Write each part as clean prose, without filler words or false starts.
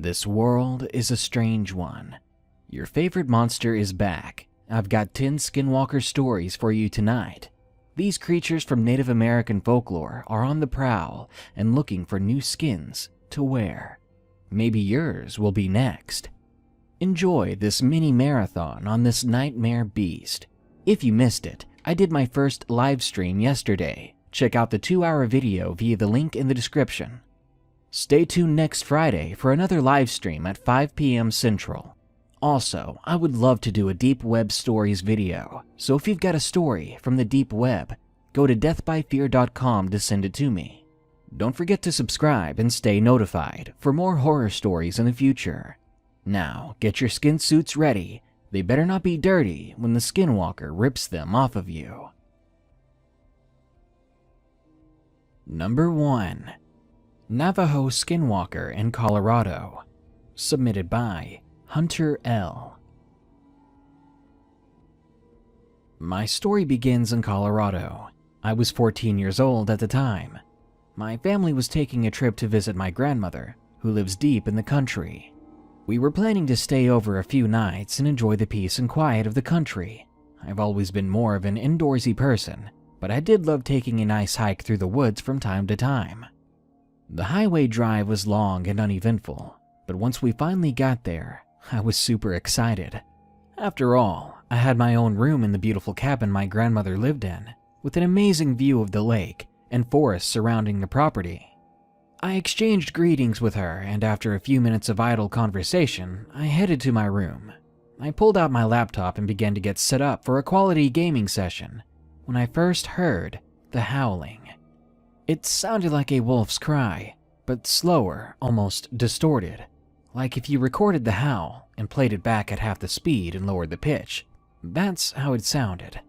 This world is a strange one. Your favorite monster is back. I've got 10 Skinwalker stories for you tonight. These creatures from Native American folklore are on the prowl and looking for new skins to wear. Maybe yours will be next. Enjoy this mini marathon on this nightmare beast. If you missed it, I did my first live stream yesterday. Check out the 2-hour video via the link in the description. Stay tuned next Friday for another live stream at 5 p.m. Central. Also, I would love to do a deep web stories video, so if you've got a story from the deep web, go to deathbyfear.com to send it to me. Don't forget to subscribe and stay notified for more horror stories in the future. Now, get your skin suits ready. They better not be dirty when the Skinwalker rips them off of you. Number 1. Navajo Skinwalker in Colorado. Submitted by Hunter L. My story begins in Colorado. I was 14 years old at the time. My family was taking a trip to visit my grandmother, who lives deep in the country. We were planning to stay over a few nights and enjoy the peace and quiet of the country. I've always been more of an indoorsy person, but I did love taking a nice hike through the woods from time to time. The highway drive was long and uneventful, but once we finally got there, I was super excited. After all, I had my own room in the beautiful cabin my grandmother lived in, with an amazing view of the lake and forests surrounding the property. I exchanged greetings with her, and after a few minutes of idle conversation, I headed to my room. I pulled out my laptop and began to get set up for a quality gaming session when I first heard the howling. It sounded like a wolf's cry, but slower, almost distorted, like if you recorded the howl and played it back at half the speed and lowered the pitch. That's how it sounded.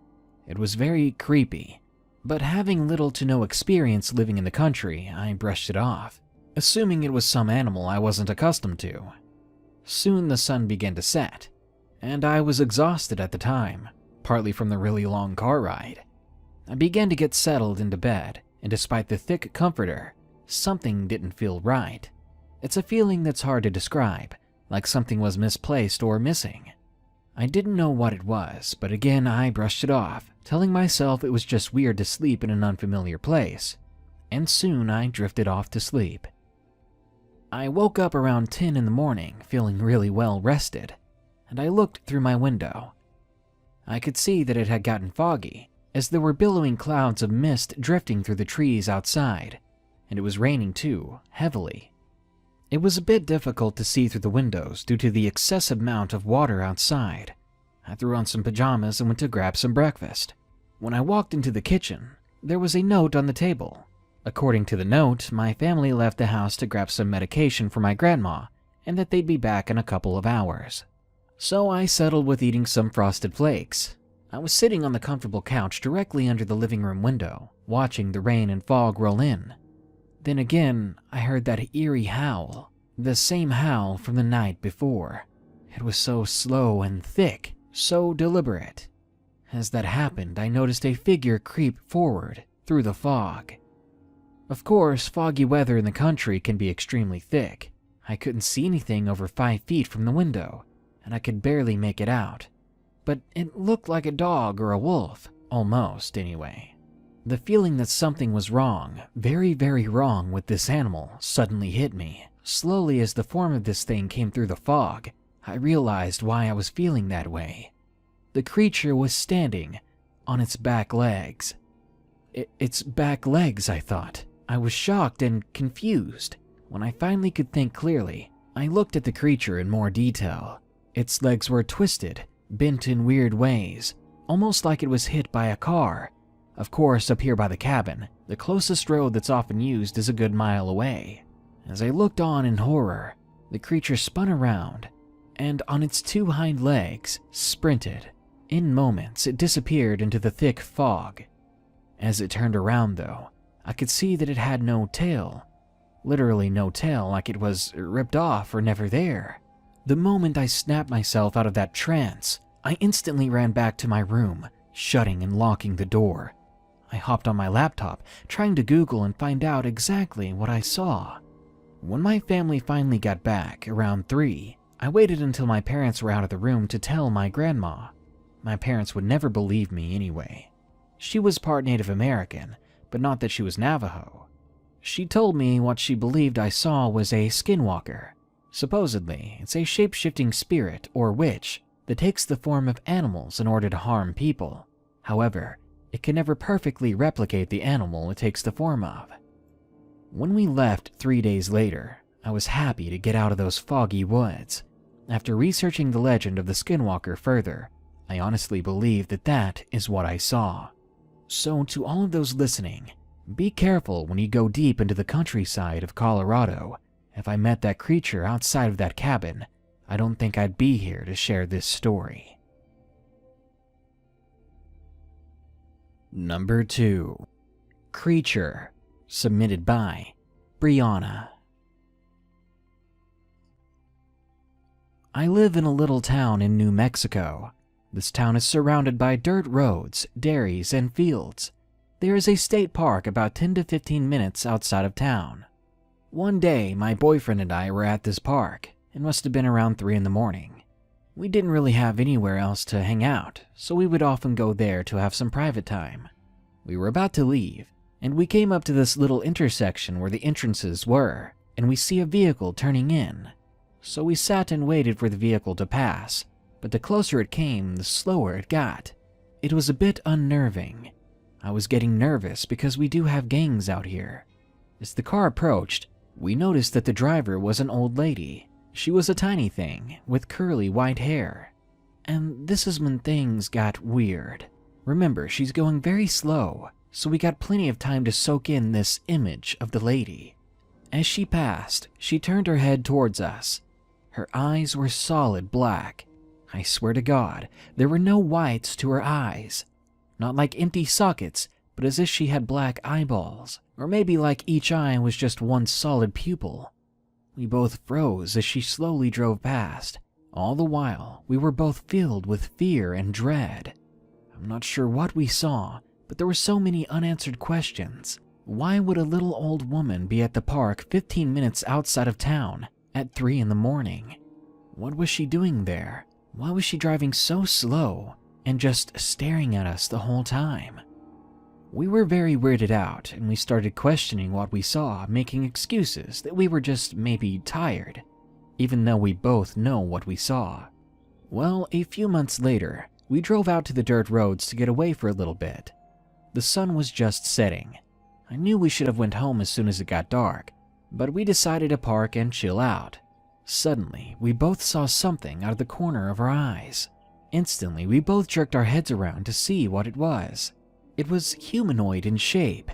It was very creepy, but having little to no experience living in the country, I brushed it off, assuming it was some animal I wasn't accustomed to. Soon the sun began to set, and I was exhausted at the time, partly from the really long car ride. I began to get settled into bed, and despite the thick comforter, something didn't feel right. It's a feeling that's hard to describe, like something was misplaced or missing. I didn't know what it was, but again I brushed it off, telling myself it was just weird to sleep in an unfamiliar place, and soon I drifted off to sleep. I woke up around 10 in the morning feeling really well rested, and I looked through my window. I could see that it had gotten foggy, as there were billowing clouds of mist drifting through the trees outside, and it was raining too, heavily. It was a bit difficult to see through the windows due to the excessive amount of water outside. I threw on some pajamas and went to grab some breakfast. When I walked into the kitchen, there was a note on the table. According to the note, my family left the house to grab some medication for my grandma, and that they'd be back in a couple of hours. So I settled with eating some frosted flakes. I was sitting on the comfortable couch directly under the living room window, watching the rain and fog roll in. Then again, I heard that eerie howl, the same howl from the night before. It was so slow and thick, so deliberate. As that happened, I noticed a figure creep forward through the fog. Of course, foggy weather in the country can be extremely thick. I couldn't see anything over 5 feet from the window, and I could barely make it out. But it looked like a dog or a wolf, almost anyway. The feeling that something was wrong, very, very wrong with this animal suddenly hit me. Slowly as the form of this thing came through the fog, I realized why I was feeling that way. The creature was standing on its back legs. Its back legs, I thought. I was shocked and confused. When I finally could think clearly, I looked at the creature in more detail. Its legs were twisted, bent in weird ways, almost like it was hit by a car. Of course, up here by the cabin, the closest road that's often used is a good mile away. As I looked on in horror, the creature spun around, and on its 2 hind legs, sprinted. In moments, it disappeared into the thick fog. As it turned around, though, I could see that it had no tail. Literally no tail, like it was ripped off or never there. The moment I snapped myself out of that trance, I instantly ran back to my room, shutting and locking the door. I hopped on my laptop, trying to Google and find out exactly what I saw. When my family finally got back around 3, I waited until my parents were out of the room to tell my grandma. My parents would never believe me anyway. She was part Native American, but not that she was Navajo. She told me what she believed I saw was a Skinwalker. Supposedly, it's a shape-shifting spirit or witch that takes the form of animals in order to harm people. However, it can never perfectly replicate the animal it takes the form of. When we left 3 days later, I was happy to get out of those foggy woods. After researching the legend of the Skinwalker further, I honestly believe that that is what I saw. So to all of those listening, be careful when you go deep into the countryside of Colorado. If I met that creature outside of that cabin, I don't think I'd be here to share this story. Number 2. Creature, submitted by Brianna. I live in a little town in New Mexico. This town is surrounded by dirt roads, dairies, and fields. There is a state park about 10 to 15 minutes outside of town. One day, my boyfriend and I were at this park. It must have been around 3 in the morning. We didn't really have anywhere else to hang out, so we would often go there to have some private time. We were about to leave, and we came up to this little intersection where the entrances were, and we see a vehicle turning in. So we sat and waited for the vehicle to pass, but the closer it came, the slower it got. It was a bit unnerving. I was getting nervous because we do have gangs out here. As the car approached, we noticed that the driver was an old lady. She was a tiny thing with curly white hair. And this is when things got weird. Remember, she's going very slow, so we got plenty of time to soak in this image of the lady. As she passed, she turned her head towards us. Her eyes were solid black. I swear to God, there were no whites to her eyes. Not like empty sockets, but as if she had black eyeballs, or maybe like each eye was just one solid pupil. We both froze as she slowly drove past. All the while, we were both filled with fear and dread. I'm not sure what we saw, but there were so many unanswered questions. Why would a little old woman be at the park 15 minutes outside of town at 3 in the morning? What was she doing there? Why was she driving so slow and just staring at us the whole time? We were very weirded out, and we started questioning what we saw, making excuses that we were just maybe tired, even though we both know what we saw. Well, a few months later, we drove out to the dirt roads to get away for a little bit. The sun was just setting. I knew we should have went home as soon as it got dark, but we decided to park and chill out. Suddenly, we both saw something out of the corner of our eyes. Instantly, we both jerked our heads around to see what it was. It was humanoid in shape,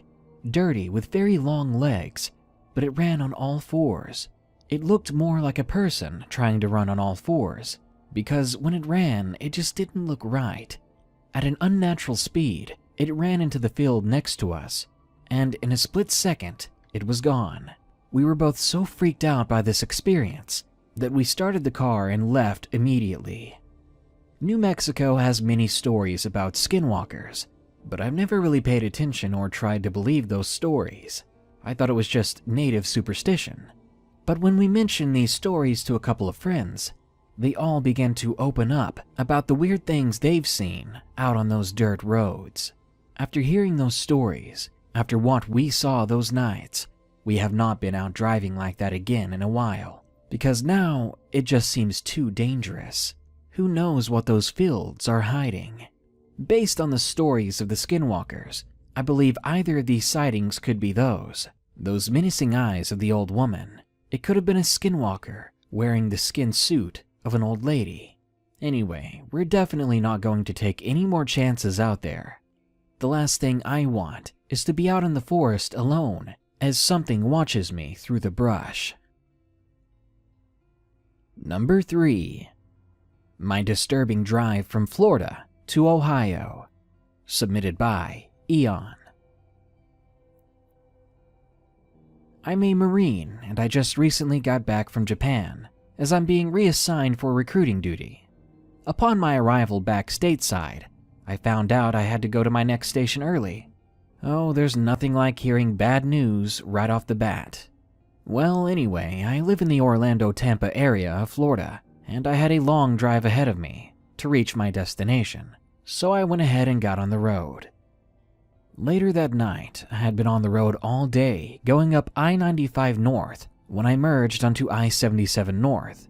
dirty with very long legs, but it ran on all fours. It looked more like a person trying to run on all fours, because when it ran, it just didn't look right. At an unnatural speed, it ran into the field next to us, and in a split second, it was gone. We were both so freaked out by this experience that we started the car and left immediately. New Mexico has many stories about skinwalkers, but I've never really paid attention or tried to believe those stories. I thought it was just native superstition. But when we mentioned these stories to a couple of friends, they all began to open up about the weird things they've seen out on those dirt roads. After hearing those stories, after what we saw those nights, we have not been out driving like that again in a while, because now it just seems too dangerous. Who knows what those fields are hiding? Based on the stories of the skinwalkers, I believe either of these sightings could be those menacing eyes of the old woman. It could have been a skinwalker wearing the skin suit of an old lady. Anyway, we're definitely not going to take any more chances out there. The last thing I want is to be out in the forest alone as something watches me through the brush. Number 3. My disturbing drive from Florida to Ohio, submitted by Eon. I'm a Marine, and I just recently got back from Japan, as I'm being reassigned for recruiting duty. Upon my arrival back stateside, I found out I had to go to my next station early. Oh, there's nothing like hearing bad news right off the bat. Well, anyway, I live in the Orlando-Tampa area of Florida, and I had a long drive ahead of me to reach my destination, so I went ahead and got on the road. Later that night, I had been on the road all day going up I-95 North when I merged onto I-77 North.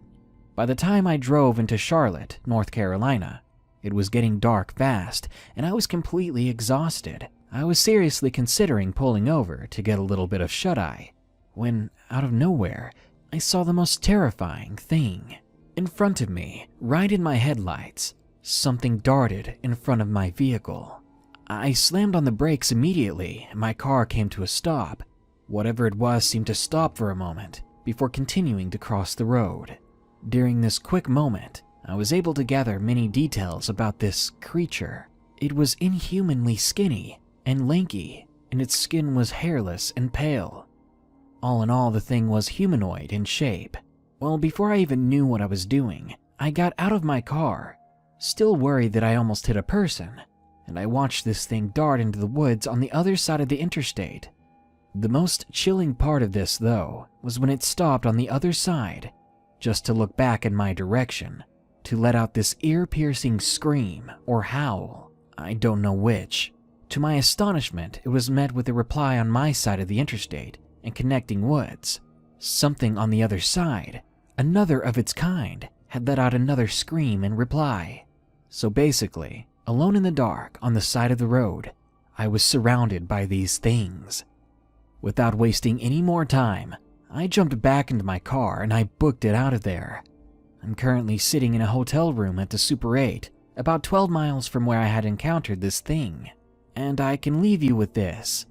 By the time I drove into Charlotte, North Carolina, it was getting dark fast and I was completely exhausted. I was seriously considering pulling over to get a little bit of shut-eye when, out of nowhere, I saw the most terrifying thing. In front of me, right in my headlights, something darted in front of my vehicle. I slammed on the brakes immediately and my car came to a stop. Whatever it was seemed to stop for a moment before continuing to cross the road. During this quick moment, I was able to gather many details about this creature. It was inhumanly skinny and lanky, and its skin was hairless and pale. All in all, the thing was humanoid in shape. Well, before I even knew what I was doing, I got out of my car, still worried that I almost hit a person, and I watched this thing dart into the woods on the other side of the interstate. The most chilling part of this, though, was when it stopped on the other side, just to look back in my direction, to let out this ear-piercing scream or howl. I don't know which. To my astonishment, it was met with a reply on my side of the interstate and connecting woods. Something on the other side, another of its kind, had let out another scream in reply. So basically, alone in the dark on the side of the road, I was surrounded by these things. Without wasting any more time, I jumped back into my car and I booked it out of there. I'm currently sitting in a hotel room at the Super 8, about 12 miles from where I had encountered this thing. And I can leave you with this.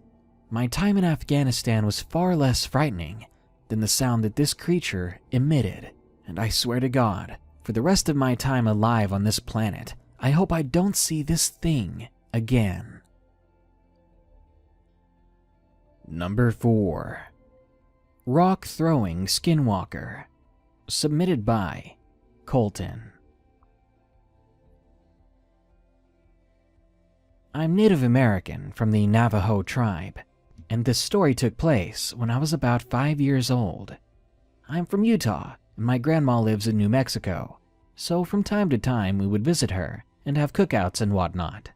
My time in Afghanistan was far less frightening than the sound that this creature emitted. And I swear to God, for the rest of my time alive on this planet, I hope I don't see this thing again. Number 4. Rock-throwing Skinwalker. Submitted by Colton. I'm Native American from the Navajo tribe, and this story took place when I was about 5 years old. I'm from Utah, and my grandma lives in New Mexico, so from time to time we would visit her and have cookouts and whatnot.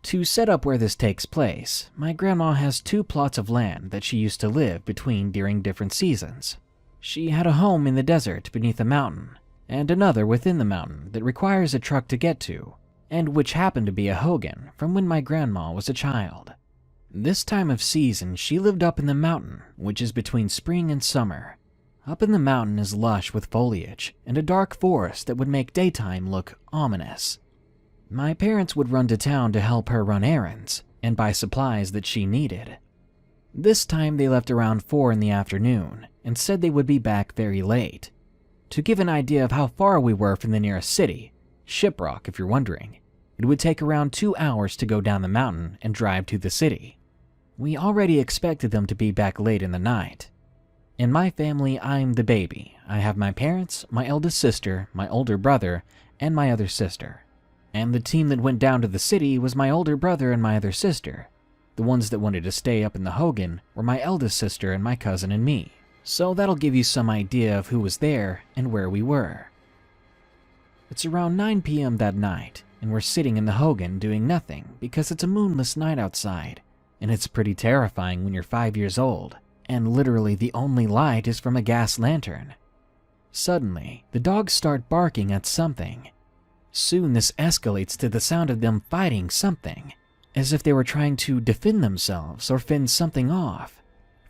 To set up where this takes place, my grandma has 2 plots of land that she used to live between during different seasons. She had a home in the desert beneath a mountain, and another within the mountain that requires a truck to get to, and which happened to be a hogan from when my grandma was a child. This time of season, she lived up in the mountain, which is between spring and summer. Up in the mountain is lush with foliage and a dark forest that would make daytime look ominous. My parents would run to town to help her run errands and buy supplies that she needed. This time they left around 4 in the afternoon and said they would be back very late. To give an idea of how far we were from the nearest city, Shiprock if you're wondering, it would take around 2 hours to go down the mountain and drive to the city. We already expected them to be back late in the night. In my family, I'm the baby. I have my parents, my eldest sister, my older brother, and my other sister. And the team that went down to the city was my older brother and my other sister. The ones that wanted to stay up in the hogan were my eldest sister and my cousin and me. So that'll give you some idea of who was there and where we were. It's around 9 p.m. that night, and we're sitting in the hogan doing nothing because it's a moonless night outside, and it's pretty terrifying when you're 5 years old, and literally the only light is from a gas lantern. Suddenly, the dogs start barking at something. Soon this escalates to the sound of them fighting something, as if they were trying to defend themselves or fend something off.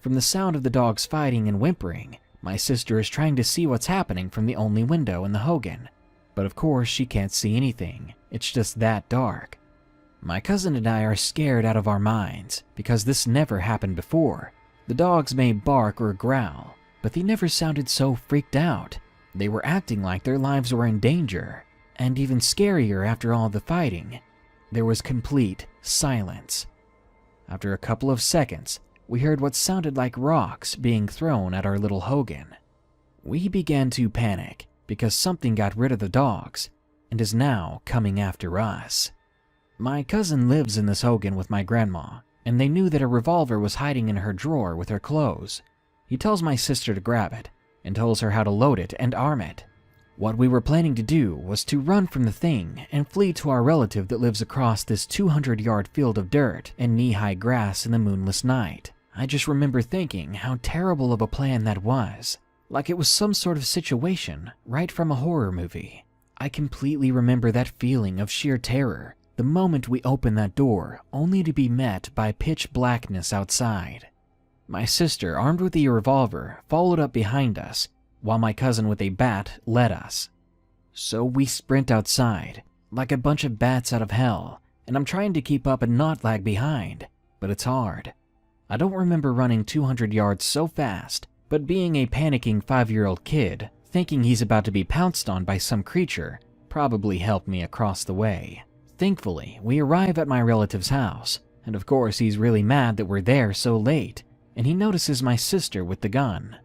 From the sound of the dogs fighting and whimpering, my sister is trying to see what's happening from the only window in the hogan. But of course she can't see anything, it's just that dark. My cousin and I are scared out of our minds because this never happened before. The dogs may bark or growl, but they never sounded so freaked out. They were acting like their lives were in danger, and even scarier after all the fighting. There was complete silence. After a couple of seconds, we heard what sounded like rocks being thrown at our little hogan. We began to panic because something got rid of the dogs and is now coming after us. My cousin lives in this hogan with my grandma, and they knew that a revolver was hiding in her drawer with her clothes. He tells my sister to grab it and tells her how to load it and arm it. What we were planning to do was to run from the thing and flee to our relative that lives across this 200-yard field of dirt and knee-high grass in the moonless night. I just remember thinking how terrible of a plan that was, like it was some sort of situation right from a horror movie. I completely remember that feeling of sheer terror the moment we opened that door, only to be met by pitch blackness outside. My sister, armed with a revolver, followed up behind us, while my cousin with a bat led us. So we sprint outside, like a bunch of bats out of hell, and I'm trying to keep up and not lag behind, but it's hard. I don't remember running 200 yards so fast, but being a panicking 5-year-old kid, thinking he's about to be pounced on by some creature, probably helped me across the way. Thankfully, we arrive at my relative's house, and of course he's really mad that we're there so late, and he notices my sister with the gun.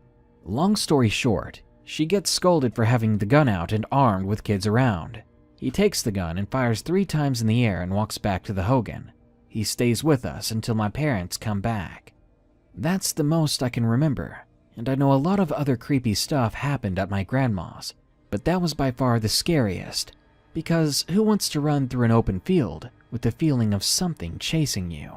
Long story short, she gets scolded for having the gun out and armed with kids around. He takes the gun and fires 3 times in the air and walks back to the Hogan. He stays with us until my parents come back. That's the most I can remember, and I know a lot of other creepy stuff happened at my grandma's, but that was by far the scariest, because who wants to run through an open field with the feeling of something chasing you?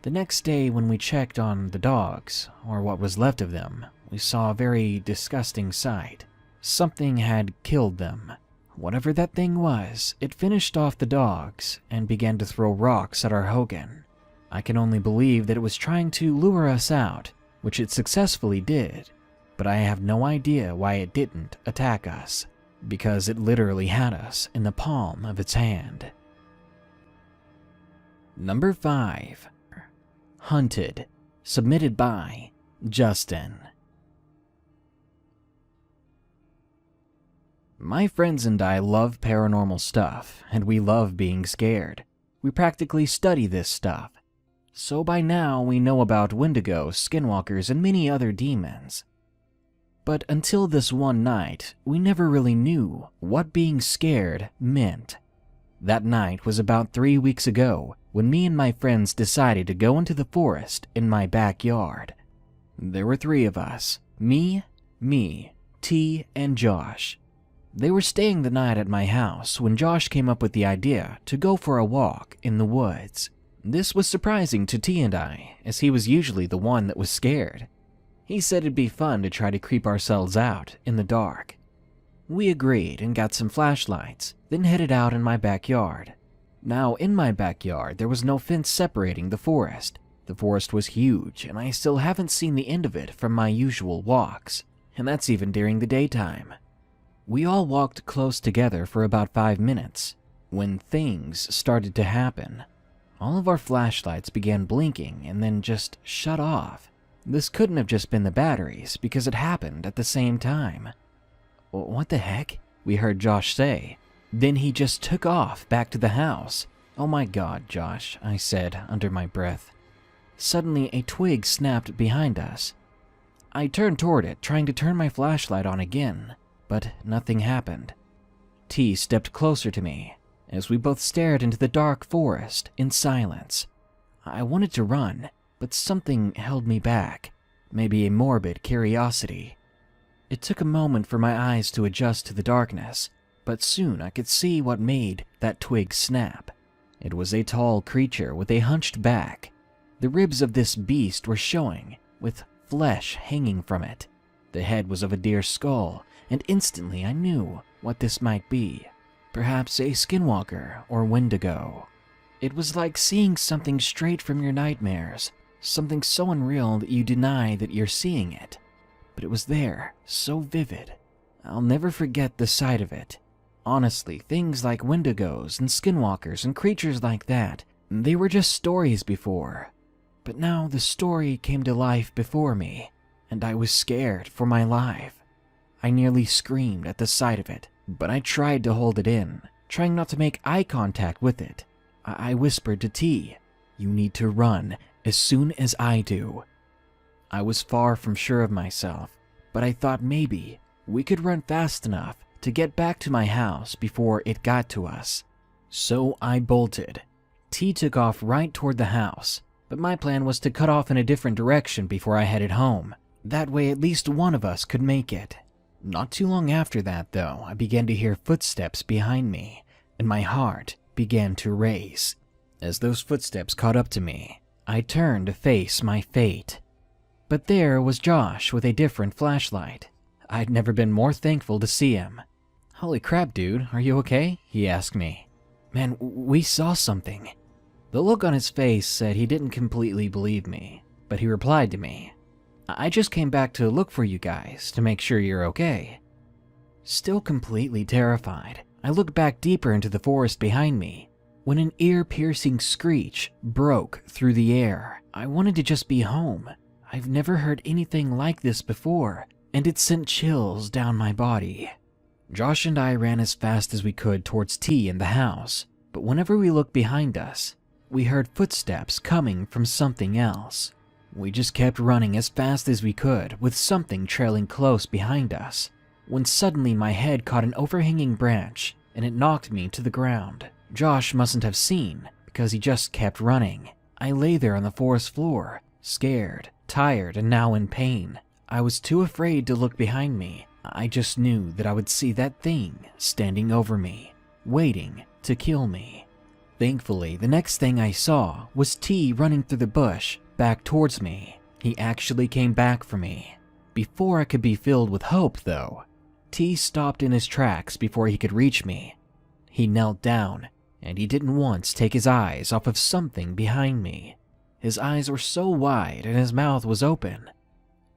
The next day when we checked on the dogs, or what was left of them, we saw a very disgusting sight. Something had killed them. Whatever that thing was, it finished off the dogs and began to throw rocks at our Hogan. I can only believe that it was trying to lure us out, which it successfully did, but I have no idea why it didn't attack us, because it literally had us in the palm of its hand. Number 5. Hunted, submitted by Justin. My friends and I love paranormal stuff, and we love being scared. We practically study this stuff. So by now we know about Wendigos, Skinwalkers, and many other demons. But until this one night, we never really knew what being scared meant. That night was about 3 weeks ago when me and my friends decided to go into the forest in my backyard. There were 3 of us, me, T, and Josh. They were staying the night at my house when Josh came up with the idea to go for a walk in the woods. This was surprising to T and I, as he was usually the one that was scared. He said it'd be fun to try to creep ourselves out in the dark. We agreed and got some flashlights, then headed out in my backyard. Now, in my backyard, there was no fence separating the forest. The forest was huge, and I still haven't seen the end of it from my usual walks, and that's even during the daytime. We all walked close together for about 5 minutes, when things started to happen. All of our flashlights began blinking and then just shut off. This couldn't have just been the batteries, because it happened at the same time. "What the heck?" we heard Josh say. Then he just took off back to the house. "Oh my God, Josh," I said under my breath. Suddenly, a twig snapped behind us. I turned toward it, trying to turn my flashlight on again, but nothing happened. T stepped closer to me, as we both stared into the dark forest in silence. I wanted to run, but something held me back, maybe a morbid curiosity. It took a moment for my eyes to adjust to the darkness, but soon I could see what made that twig snap. It was a tall creature with a hunched back. The ribs of this beast were showing, with flesh hanging from it. The head was of a deer skull, and instantly I knew what this might be. Perhaps a skinwalker or wendigo. It was like seeing something straight from your nightmares, something so unreal that you deny that you're seeing it. But it was there, so vivid. I'll never forget the sight of it. Honestly, things like wendigos and skinwalkers and creatures like that, they were just stories before. But now the story came to life before me, and I was scared for my life. I nearly screamed at the sight of it, but I tried to hold it in, trying not to make eye contact with it. I whispered to T, "You need to run as soon as I do." I was far from sure of myself, but I thought maybe we could run fast enough to get back to my house before it got to us. So I bolted. T took off right toward the house, but my plan was to cut off in a different direction before I headed home. That way at least one of us could make it. Not too long after that, though, I began to hear footsteps behind me, and my heart began to race. As those footsteps caught up to me, I turned to face my fate. But there was Josh with a different flashlight. I'd never been more thankful to see him. "Holy crap, dude, are you okay?" he asked me. "Man, we saw something." The look on his face said he didn't completely believe me, but he replied to me, "I just came back to look for you guys to make sure you're okay." Still completely terrified, I looked back deeper into the forest behind me when an ear-piercing screech broke through the air. I wanted to just be home. I've never heard anything like this before, and it sent chills down my body. Josh and I ran as fast as we could towards T in the house, but whenever we looked behind us, we heard footsteps coming from something else. We just kept running as fast as we could with something trailing close behind us, when suddenly my head caught an overhanging branch and it knocked me to the ground. Josh mustn't have seen because he just kept running. I lay there on the forest floor, scared, tired, and now in pain. I was too afraid to look behind me. I just knew that I would see that thing standing over me, waiting to kill me. Thankfully, the next thing I saw was T running through the bush back towards me. He actually came back for me. Before I could be filled with hope, though, T stopped in his tracks before he could reach me. He knelt down, and he didn't once take his eyes off of something behind me. His eyes were so wide and his mouth was open.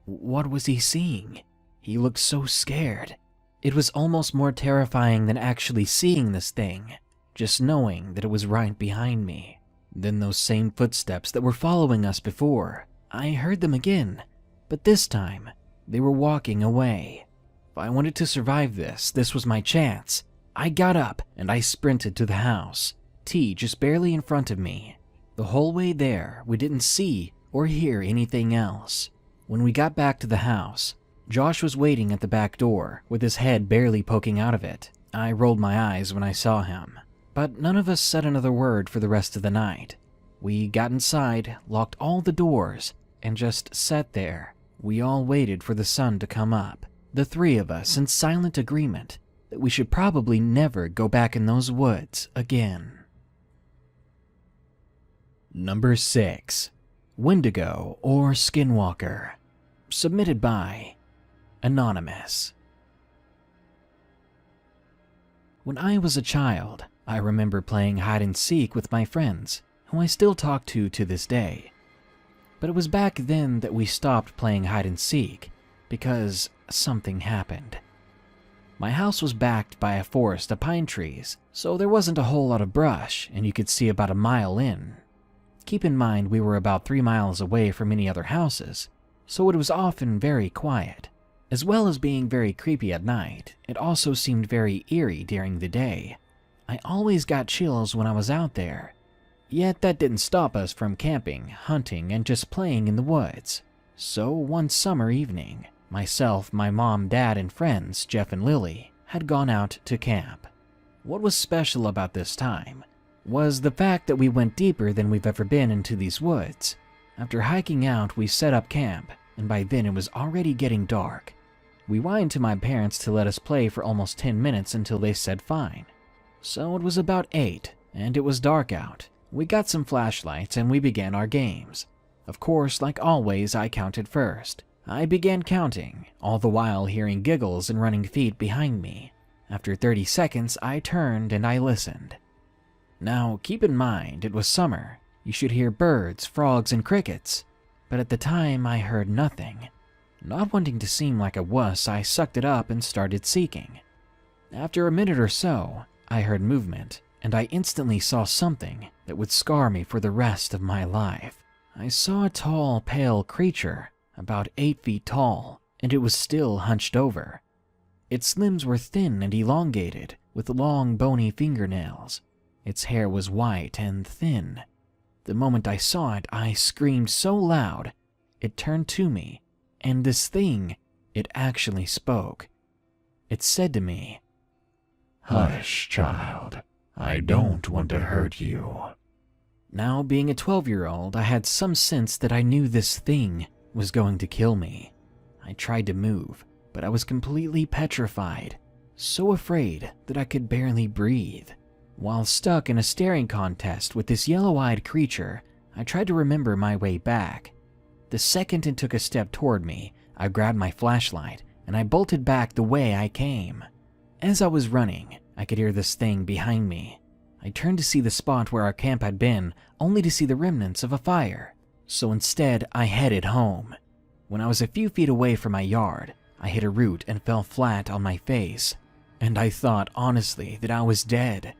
What was he seeing? He looked so scared. It was almost more terrifying than actually seeing this thing, just knowing that it was right behind me. Then those same footsteps that were following us before, I heard them again, but this time, they were walking away. If I wanted to survive this was my chance. I got up and I sprinted to the house, T just barely in front of me. The whole way there, we didn't see or hear anything else. When we got back to the house, Josh was waiting at the back door with his head barely poking out of it. I rolled my eyes when I saw him, but none of us said another word for the rest of the night. We got inside, locked all the doors, and just sat there. We all waited for the sun to come up, the three of us in silent agreement that we should probably never go back in those woods again. Number 6. Wendigo or Skinwalker. Submitted by Anonymous. When I was a child, I remember playing hide and seek with my friends, who I still talk to this day. But it was back then that we stopped playing hide and seek because something happened. My house was backed by a forest of pine trees, so there wasn't a whole lot of brush and you could see about a mile in. Keep in mind we were about 3 miles away from any other houses, so it was often very quiet. As well as being very creepy at night, it also seemed very eerie during the day. I always got chills when I was out there. Yet that didn't stop us from camping, hunting, and just playing in the woods. So one summer evening, myself, my mom, dad, and friends, Jeff and Lily, had gone out to camp. What was special about this time was the fact that we went deeper than we've ever been into these woods. After hiking out, we set up camp, and by then it was already getting dark. We whined to my parents to let us play for almost 10 minutes until they said fine. So it was about 8, and it was dark out. We got some flashlights and we began our games. Of course, like always, I counted first. I began counting, all the while hearing giggles and running feet behind me. After 30 seconds, I turned and I listened. Now, keep in mind, it was summer. You should hear birds, frogs, and crickets. But at the time, I heard nothing. Not wanting to seem like a wuss, I sucked it up and started seeking. After a minute or so, I heard movement, and I instantly saw something that would scar me for the rest of my life. I saw a tall, pale creature, about 8 feet tall, and it was still hunched over. Its limbs were thin and elongated, with long, bony fingernails. Its hair was white and thin. The moment I saw it, I screamed so loud, it turned to me, and this thing, it actually spoke. It said to me, "Hush, child. I don't want to hurt you." Now, being a 12-year-old, I had some sense that I knew this thing was going to kill me. I tried to move, but I was completely petrified, so afraid that I could barely breathe. While stuck in a staring contest with this yellow-eyed creature, I tried to remember my way back. The second it took a step toward me, I grabbed my flashlight and I bolted back the way I came. As I was running, I could hear this thing behind me. I turned to see the spot where our camp had been, only to see the remnants of a fire. So instead, I headed home. When I was a few feet away from my yard, I hit a root and fell flat on my face. And I thought, honestly, that I was dead.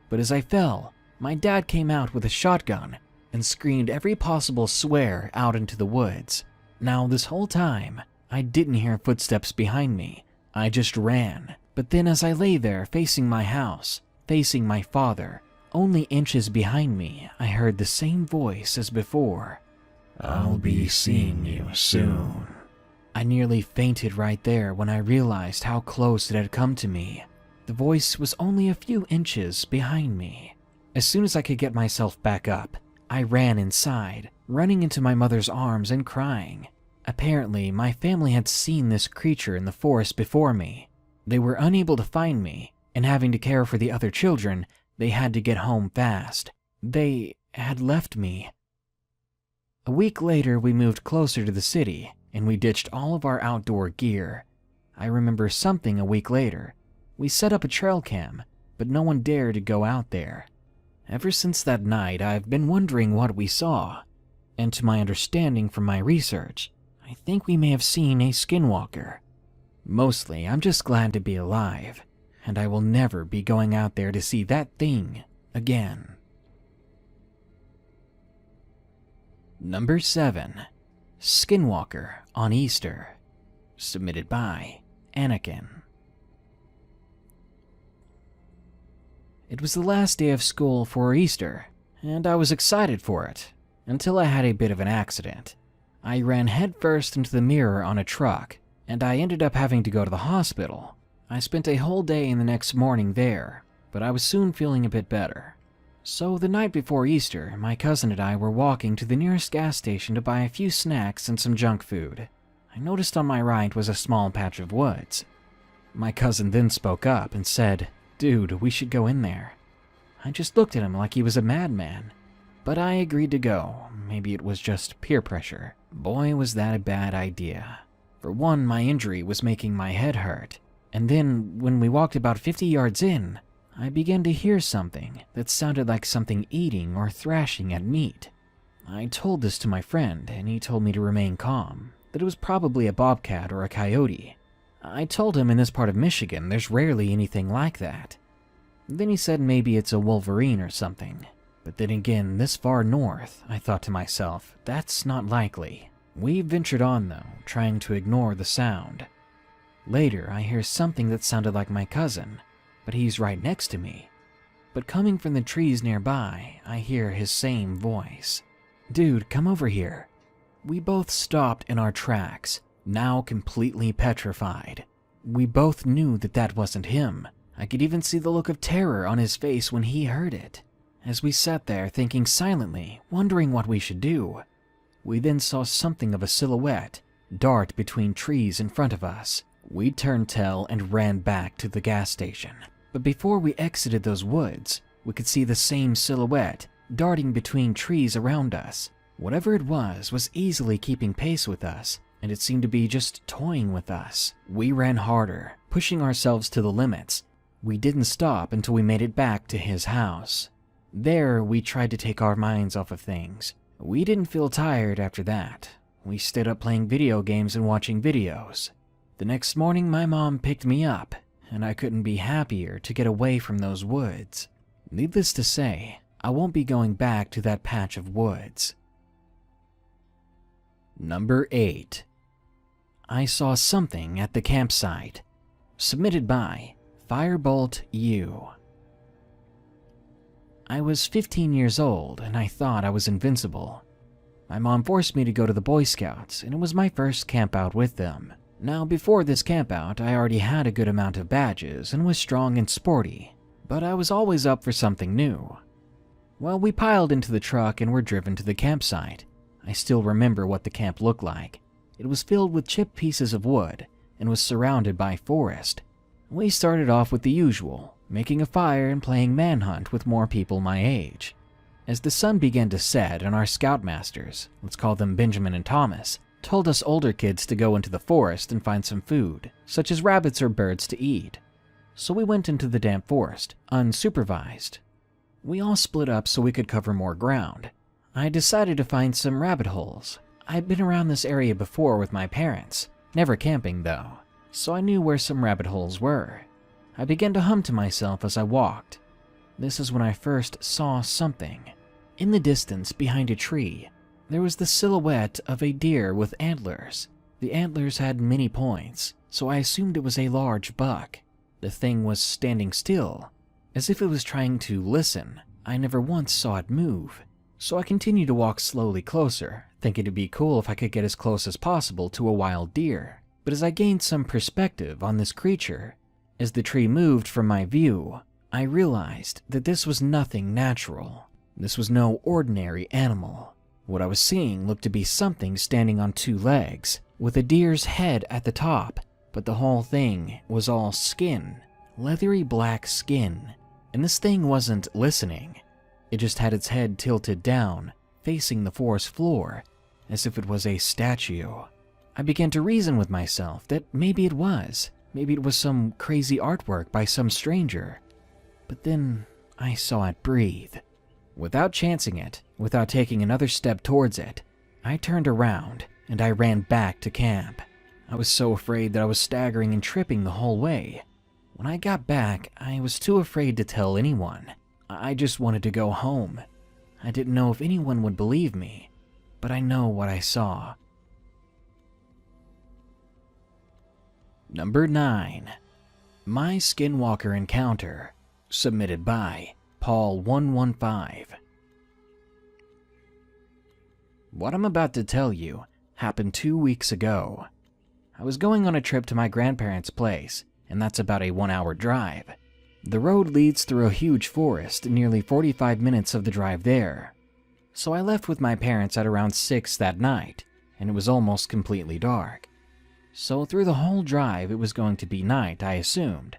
But as I fell, my dad came out with a shotgun and screamed every possible swear out into the woods. Now, this whole time, I didn't hear footsteps behind me. I just ran. But then as I lay there facing my house, facing my father, only inches behind me, I heard the same voice as before. I'll be seeing you soon. I nearly fainted right there when I realized how close it had come to me. The voice was only a few inches behind me. As soon as I could get myself back up, I ran inside, running into my mother's arms and crying. Apparently, my family had seen this creature in the forest before me. They were unable to find me, and having to care for the other children, they had to get home fast. They had left me. A week later, we moved closer to the city, and we ditched all of our outdoor gear. I remember something a week later. We set up a trail cam, but no one dared to go out there. Ever since that night, I've been wondering what we saw. And to my understanding from my research, I think we may have seen a skinwalker. Mostly, I'm just glad to be alive, and I will never be going out there to see that thing again. Number 7. Skinwalker on Easter. Submitted by Anakin. It was the last day of school for Easter, and I was excited for it, until I had a bit of an accident. I ran headfirst into the mirror on a truck, and I ended up having to go to the hospital. I spent a whole day and the next morning there, but I was soon feeling a bit better. So the night before Easter, my cousin and I were walking to the nearest gas station to buy a few snacks and some junk food. I noticed on my right was a small patch of woods. My cousin then spoke up and said, "Dude, we should go in there." I just looked at him like he was a madman, but I agreed to go. Maybe it was just peer pressure. Boy, was that a bad idea. For one, my injury was making my head hurt, and then when we walked about 50 yards in, I began to hear something that sounded like something eating or thrashing at meat. I told this to my friend, and he told me to remain calm, that it was probably a bobcat or a coyote. I told him in this part of Michigan there's rarely anything like that. Then he said maybe it's a wolverine or something. But then again, this far north, I thought to myself, that's not likely. We ventured on though, trying to ignore the sound. Later, I hear something that sounded like my cousin, but he's right next to me. But coming from the trees nearby, I hear his same voice. "Dude, come over here." We both stopped in our tracks, now completely petrified. We both knew that that wasn't him. I could even see the look of terror on his face when he heard it. As we sat there thinking silently, wondering what we should do, we then saw something of a silhouette dart between trees in front of us. We turned tail and ran back to the gas station. But before we exited those woods, we could see the same silhouette darting between trees around us. Whatever it was easily keeping pace with us, and it seemed to be just toying with us. We ran harder, pushing ourselves to the limits. We didn't stop until we made it back to his house. There, we tried to take our minds off of things. We didn't feel tired after that. We stayed up playing video games and watching videos. The next morning, my mom picked me up, and I couldn't be happier to get away from those woods. Needless to say, I won't be going back to that patch of woods. Number 8. I saw something at the campsite. Submitted by Firebolt U. I was 15 years old, and I thought I was invincible. My mom forced me to go to the Boy Scouts, and it was my first camp out with them. Now, before this camp out, I already had a good amount of badges and was strong and sporty, but I was always up for something new. Well, we piled into the truck and were driven to the campsite. I still remember what the camp looked like. It was filled with chipped pieces of wood and was surrounded by forest. We started off with the usual, making a fire and playing manhunt with more people my age. As the sun began to set and our scoutmasters, let's call them Benjamin and Thomas, told us older kids to go into the forest and find some food, such as rabbits or birds to eat. So we went into the damp forest, unsupervised. We all split up so we could cover more ground. I decided to find some rabbit holes. I'd been around this area before with my parents, never camping though, so I knew where some rabbit holes were. I began to hum to myself as I walked. This is when I first saw something. In the distance, behind a tree, there was the silhouette of a deer with antlers. The antlers had many points, so I assumed it was a large buck. The thing was standing still, as if it was trying to listen. I never once saw it move, so I continued to walk slowly closer, thinking it'd be cool if I could get as close as possible to a wild deer. But as I gained some perspective on this creature, as the tree moved from my view, I realized that this was nothing natural. This was no ordinary animal. What I was seeing looked to be something standing on two legs, with a deer's head at the top, but the whole thing was all skin, leathery black skin, and this thing wasn't listening. It just had its head tilted down, facing the forest floor, as if it was a statue. I began to reason with myself that maybe it was some crazy artwork by some stranger. But then I saw it breathe. Without chancing it, without taking another step towards it, I turned around and I ran back to camp. I was so afraid that I was staggering and tripping the whole way. When I got back, I was too afraid to tell anyone. I just wanted to go home. I didn't know if anyone would believe me, but I know what I saw. Number 9. My Skinwalker Encounter, submitted by Paul 115. What I'm about to tell you happened 2 weeks ago. I was going on a trip to my grandparents' place, and that's about a 1-hour drive. The road leads through a huge forest, and nearly 45 minutes of the drive there. So I left with my parents at around 6 that night, and it was almost completely dark. So through the whole drive it was going to be night, I assumed.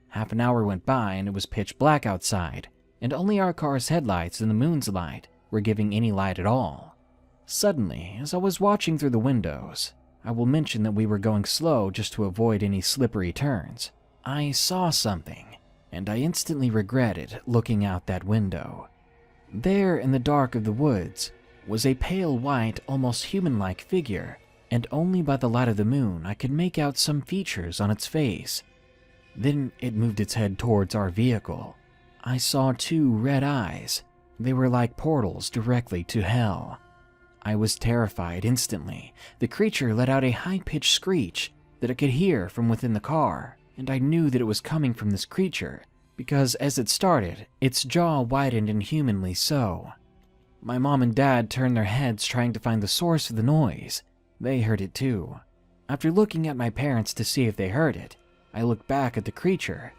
Half an hour went by and it was pitch black outside, and only our car's headlights and the moon's light were giving any light at all. Suddenly, as I was watching through the windows, I will mention that we were going slow just to avoid any slippery turns, I saw something, and I instantly regretted looking out that window. There in the dark of the woods was a pale white, almost human-like figure, and only by the light of the moon I could make out some features on its face. Then it moved its head towards our vehicle. I saw 2 red eyes. They were like portals directly to hell. I was terrified instantly. The creature let out a high-pitched screech that I could hear from within the car, and I knew that it was coming from this creature, because as it started, its jaw widened inhumanly so. My mom and dad turned their heads trying to find the source of the noise. They heard it too. After looking at my parents to see if they heard it, I looked back at the creature.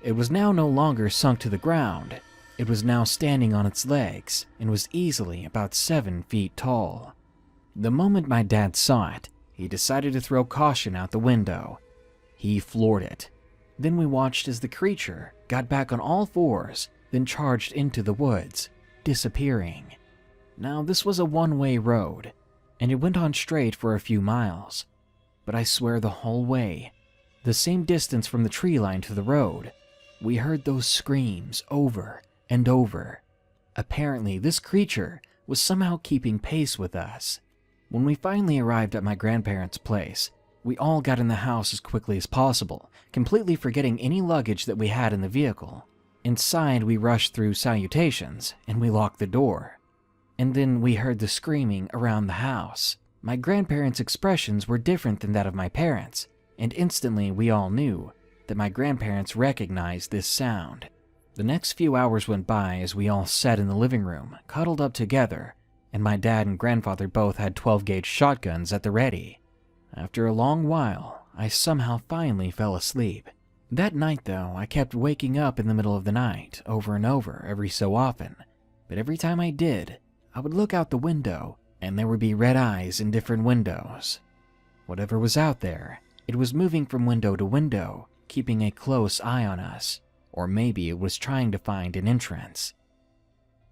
It was now no longer sunk to the ground. It was now standing on its legs and was easily about 7 feet tall. The moment my dad saw it, he decided to throw caution out the window. He floored it. Then we watched as the creature got back on all fours, then charged into the woods, disappearing. Now this was a one-way road, and it went on straight for a few miles. But I swear the whole way, the same distance from the tree line to the road, we heard those screams over and over. Apparently, this creature was somehow keeping pace with us. When we finally arrived at my grandparents' place, we all got in the house as quickly as possible, completely forgetting any luggage that we had in the vehicle. Inside, we rushed through salutations, and we locked the door. And then we heard the screaming around the house. My grandparents' expressions were different than that of my parents, and instantly we all knew that my grandparents recognized this sound. The next few hours went by as we all sat in the living room, cuddled up together, and my dad and grandfather both had 12-gauge shotguns at the ready. After a long while, I somehow finally fell asleep. That night, though, I kept waking up in the middle of the night, over and over, every so often. But every time I did, I would look out the window, and there would be red eyes in different windows. Whatever was out there, it was moving from window to window, keeping a close eye on us, or maybe it was trying to find an entrance.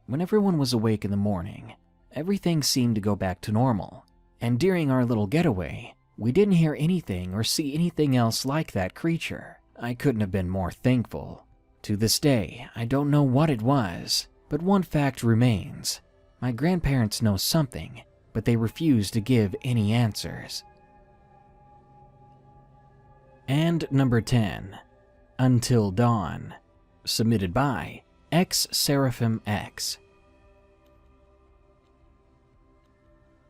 When everyone was awake in the morning, everything seemed to go back to normal, and during our little getaway, we didn't hear anything or see anything else like that creature. I couldn't have been more thankful. To this day, I don't know what it was, but one fact remains. My grandparents know something, but they refuse to give any answers. And number 10, Until Dawn, submitted by X Seraphim X.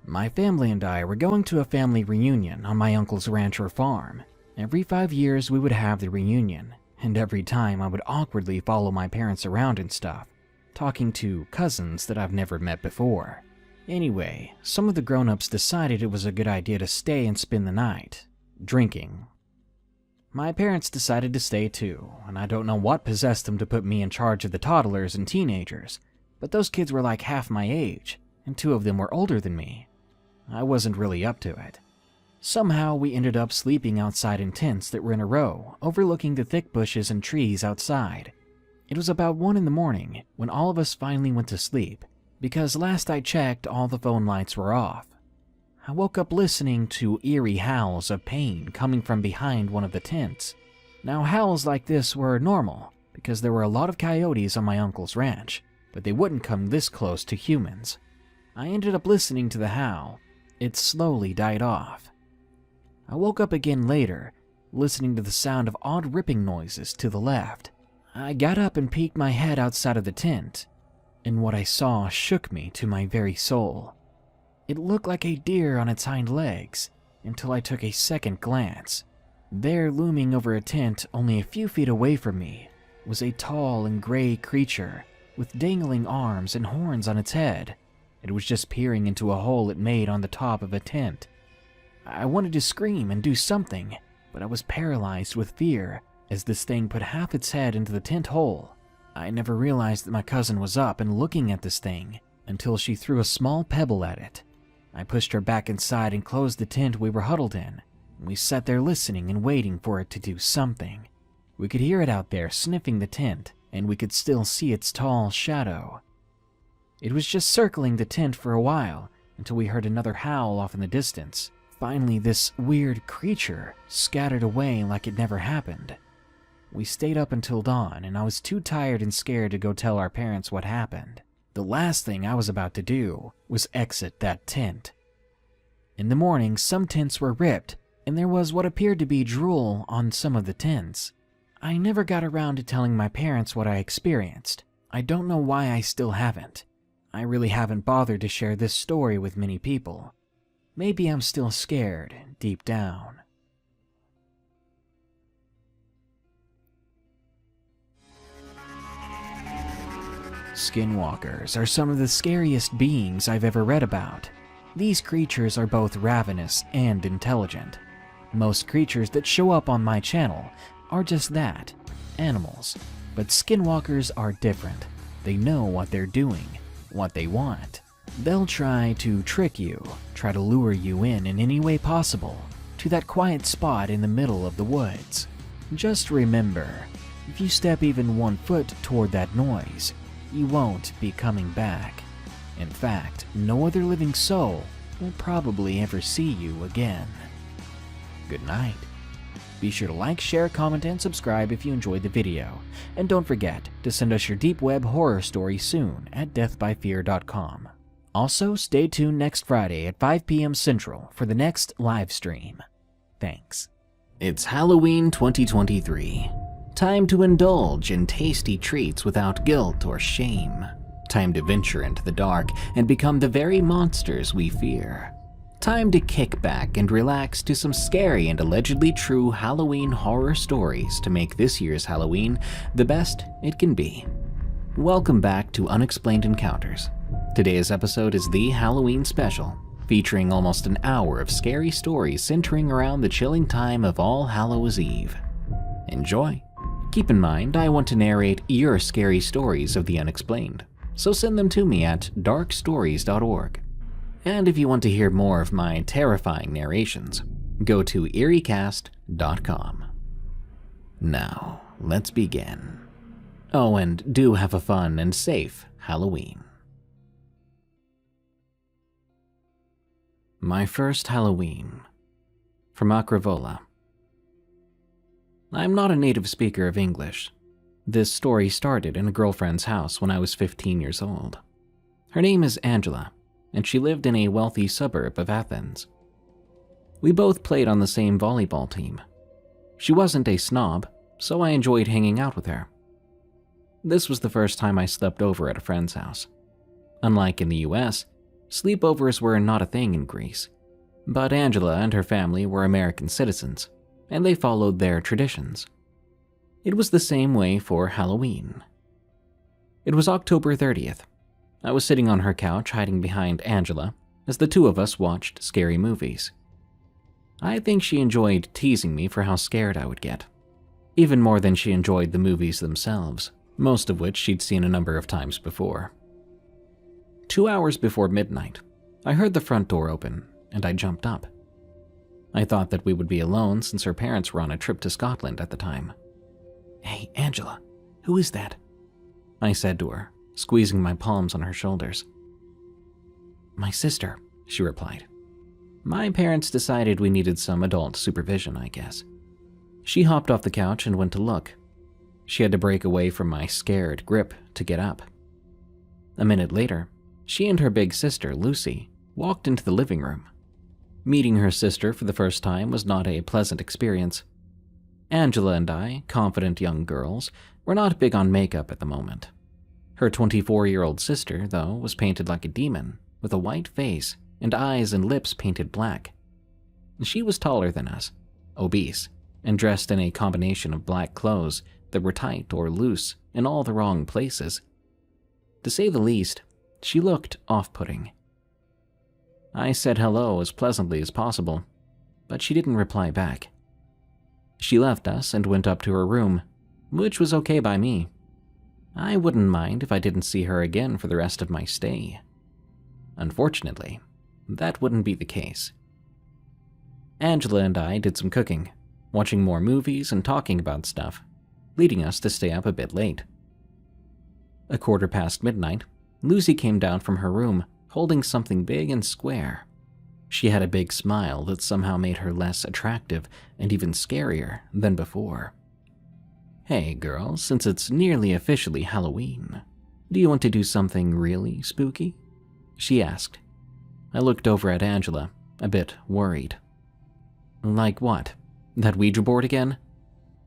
My family and I were going to a family reunion on my uncle's ranch or farm. Every 5 years we would have the reunion, and every time I would awkwardly follow my parents around and stuff, talking to cousins that I've never met before. Anyway, some of the grown-ups decided it was a good idea to stay and spend the night, drinking. My parents decided to stay too, and I don't know what possessed them to put me in charge of the toddlers and teenagers, but those kids were like half my age, and 2 of them were older than me. I wasn't really up to it. Somehow we ended up sleeping outside in tents that were in a row, overlooking the thick bushes and trees outside. It was about 1 in the morning when all of us finally went to sleep, because last I checked all the phone lights were off. I woke up listening to eerie howls of pain coming from behind one of the tents. Now howls like this were normal, because there were a lot of coyotes on my uncle's ranch, but they wouldn't come this close to humans. I ended up listening to the howl. It slowly died off. I woke up again later, listening to the sound of odd ripping noises to the left. I got up and peeked my head outside of the tent, and what I saw shook me to my very soul. It looked like a deer on its hind legs, until I took a second glance. There, looming over a tent only a few feet away from me, was a tall and gray creature with dangling arms and horns on its head. It was just peering into a hole it made on the top of a tent. I wanted to scream and do something, but I was paralyzed with fear as this thing put half its head into the tent hole. I never realized that my cousin was up and looking at this thing until she threw a small pebble at it. I pushed her back inside and closed the tent we were huddled in. We sat there listening and waiting for it to do something. We could hear it out there sniffing the tent, and we could still see its tall shadow. It was just circling the tent for a while until we heard another howl off in the distance. Finally, this weird creature scattered away like it never happened. We stayed up until dawn, and I was too tired and scared to go tell our parents what happened. The last thing I was about to do was exit that tent. In the morning, some tents were ripped, and there was what appeared to be drool on some of the tents. I never got around to telling my parents what I experienced. I don't know why I still haven't. I really haven't bothered to share this story with many people. Maybe I'm still scared deep down. Skinwalkers are some of the scariest beings I've ever read about. These creatures are both ravenous and intelligent. Most creatures that show up on my channel are just that, animals. But skinwalkers are different. They know what they're doing, what they want. They'll try to trick you, try to lure you in any way possible to that quiet spot in the middle of the woods. Just remember, if you step even 1 foot toward that noise, you won't be coming back. In fact, no other living soul will probably ever see you again. Good night. Be sure to like, share, comment, and subscribe if you enjoyed the video. And don't forget to send us your deep web horror story soon at deathbyfear.com. Also, stay tuned next Friday at 5 p.m. Central for the next live stream. Thanks. It's Halloween 2023. Time to indulge in tasty treats without guilt or shame. Time to venture into the dark and become the very monsters we fear. Time to kick back and relax to some scary and allegedly true Halloween horror stories to make this year's Halloween the best it can be. Welcome back to Unexplained Encounters. Today's episode is the Halloween special, featuring almost an hour of scary stories centering around the chilling time of All Hallows Eve. Enjoy! Keep in mind, I want to narrate your scary stories of the unexplained, so send them to me at darkstories.org. And if you want to hear more of my terrifying narrations, go to eeriecast.com. Now, let's begin. Oh, and do have a fun and safe Halloween. My first Halloween. From Akravola. I'm not a native speaker of English. This story started in a girlfriend's house when I was 15 years old. Her name is Angela, and she lived in a wealthy suburb of Athens. We both played on the same volleyball team. She wasn't a snob, so I enjoyed hanging out with her. This was the first time I slept over at a friend's house. Unlike in the US, sleepovers were not a thing in Greece, but Angela and her family were American citizens, and they followed their traditions. It was the same way for Halloween. It was October 30th. I was sitting on her couch hiding behind Angela as the two of us watched scary movies. I think she enjoyed teasing me for how scared I would get, even more than she enjoyed the movies themselves, most of which she'd seen a number of times before. 2 hours before midnight, I heard the front door open, and I jumped up. I thought that we would be alone since her parents were on a trip to Scotland at the time. "Hey, Angela, who is that?" I said to her, squeezing my palms on her shoulders. "My sister," she replied. My parents decided we needed some adult supervision, I guess. She hopped off the couch and went to look. She had to break away from my scared grip to get up. A minute later, she and her big sister, Lucy, walked into the living room. Meeting her sister for the first time was not a pleasant experience. Angela and I, confident young girls, were not big on makeup at the moment. Her 24-year-old sister, though, was painted like a demon, with a white face and eyes and lips painted black. She was taller than us, obese, and dressed in a combination of black clothes that were tight or loose in all the wrong places. To say the least, she looked off-putting. I said hello as pleasantly as possible, but she didn't reply back. She left us and went up to her room, which was okay by me. I wouldn't mind if I didn't see her again for the rest of my stay. Unfortunately, that wouldn't be the case. Angela and I did some cooking, watching more movies and talking about stuff, leading us to stay up a bit late. 1:15 midnight, Lucy came down from her room, holding something big and square. She had a big smile that somehow made her less attractive and even scarier than before. "Hey girls, since it's nearly officially Halloween, do you want to do something really spooky?" she asked. I looked over at Angela, a bit worried. "Like what? That Ouija board again?"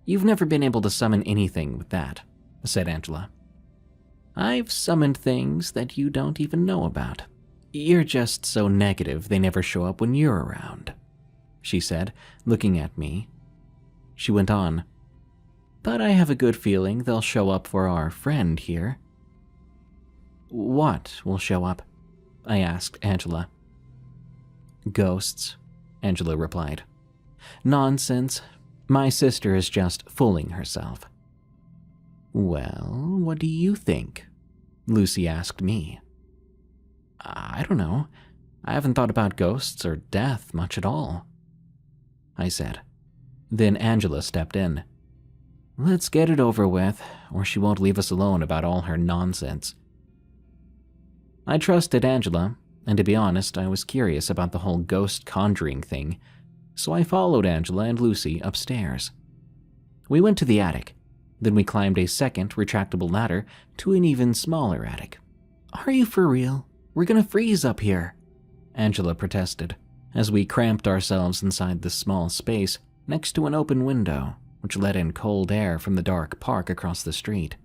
"You've never been able to summon anything with that," said Angela. "I've summoned things that you don't even know about. You're just so negative they never show up when you're around," she said, looking at me. She went on, "But I have a good feeling they'll show up for our friend here." "What will show up?" I asked Angela. "Ghosts," Angela replied. "Nonsense. My sister is just fooling herself." "Well, what do you think?" Lucy asked me. "I don't know. I haven't thought about ghosts or death much at all," I said. Then Angela stepped in. "Let's get it over with, or she won't leave us alone about all her nonsense." I trusted Angela, and to be honest, I was curious about the whole ghost conjuring thing, so I followed Angela and Lucy upstairs. We went to the attic. Then we climbed a second retractable ladder to an even smaller attic. "Are you for real? We're gonna freeze up here," Angela protested, as we cramped ourselves inside the small space next to an open window, which let in cold air from the dark park across the street.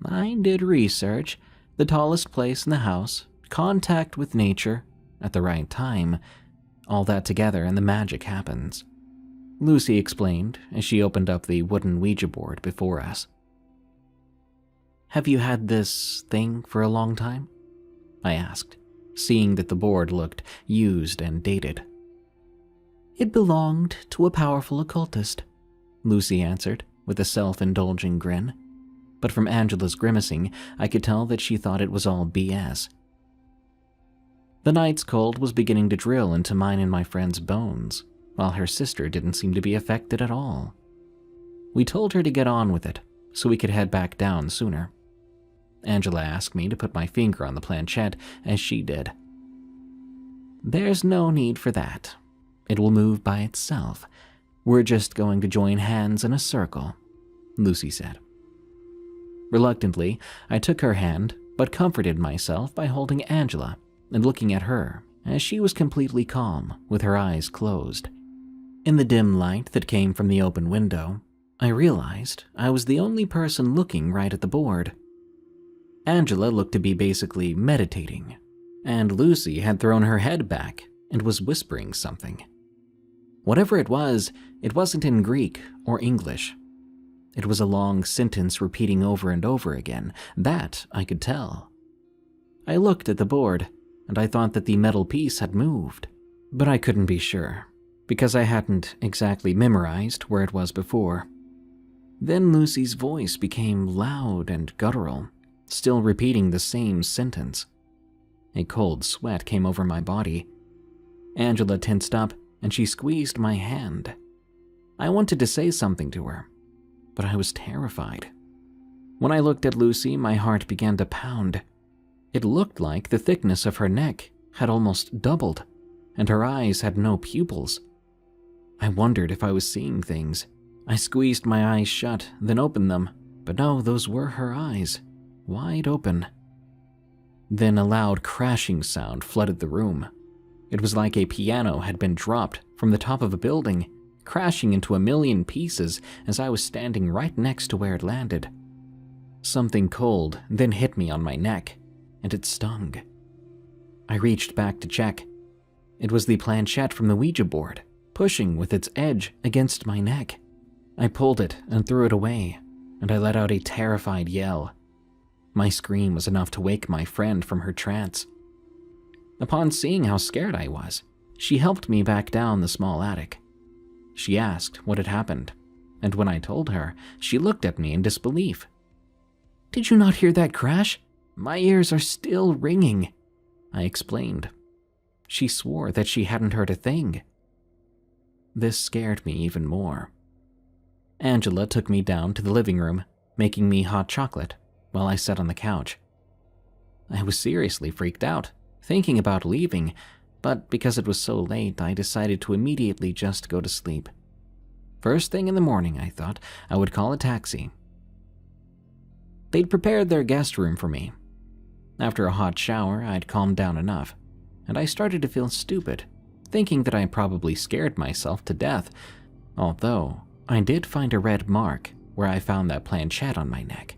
"I did research. The tallest place in the house, contact with nature, at the right time, all that together and the magic happens," Lucy explained as she opened up the wooden Ouija board before us. "Have you had this thing for a long time?" I asked, seeing that the board looked used and dated. "It belonged to a powerful occultist," Lucy answered with a self-indulging grin. But from Angela's grimacing, I could tell that she thought it was all BS. The night's cold was beginning to drill into mine and my friend's bones, while her sister didn't seem to be affected at all. We told her to get on with it, so we could head back down sooner. Angela asked me to put my finger on the planchette, as she did. "There's no need for that. It will move by itself. We're just going to join hands in a circle," Lucy said. Reluctantly, I took her hand, but comforted myself by holding Angela and looking at her, as she was completely calm, with her eyes closed. In the dim light that came from the open window, I realized I was the only person looking right at the board. Angela looked to be basically meditating, and Lucy had thrown her head back and was whispering something. Whatever it wasn't in Greek or English. It was a long sentence repeating over and over again, that I could tell. I looked at the board, and I thought that the metal piece had moved, but I couldn't be sure, because I hadn't exactly memorized where it was before. Then Lucy's voice became loud and guttural, still repeating the same sentence. A cold sweat came over my body. Angela tensed up, and she squeezed my hand. I wanted to say something to her, but I was terrified. When I looked at Lucy, my heart began to pound. It looked like the thickness of her neck had almost doubled, and her eyes had no pupils. I wondered if I was seeing things. I squeezed my eyes shut, then opened them, but no, those were her eyes, wide open. Then a loud crashing sound flooded the room. It was like a piano had been dropped from the top of a building, crashing into a million pieces as I was standing right next to where it landed. Something cold then hit me on my neck, and it stung. I reached back to check. It was the planchette from the Ouija board, pushing with its edge against my neck. I pulled it and threw it away, and I let out a terrified yell. My scream was enough to wake my friend from her trance. Upon seeing how scared I was, she helped me back down the small attic. She asked what had happened, and when I told her, she looked at me in disbelief. "Did you not hear that crash? My ears are still ringing," I explained. She swore that she hadn't heard a thing. This scared me even more. Angela took me down to the living room, making me hot chocolate while I sat on the couch. I was seriously freaked out, thinking about leaving, but because it was so late, I decided to immediately just go to sleep. First thing in the morning, I thought, I would call a taxi. They'd prepared their guest room for me. After a hot shower, I'd calmed down enough, and I started to feel stupid, thinking that I probably scared myself to death, although I did find a red mark where I found that planchette on my neck.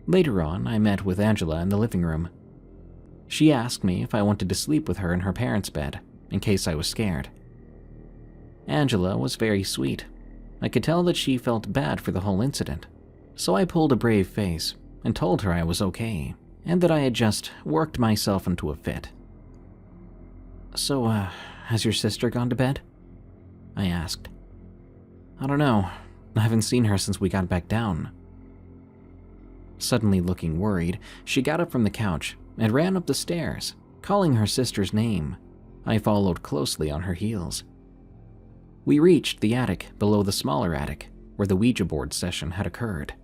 Later on, I met with Angela in the living room. She asked me if I wanted to sleep with her in her parents' bed, in case I was scared. Angela was very sweet. I could tell that she felt bad for the whole incident, so I pulled a brave face and told her I was okay, and that I had just worked myself into a fit. "So, has your sister gone to bed?" I asked. "I don't know. I haven't seen her since we got back down." Suddenly looking worried, she got up from the couch and ran up the stairs, calling her sister's name. I followed closely on her heels. We reached the attic below the smaller attic where the Ouija board session had occurred.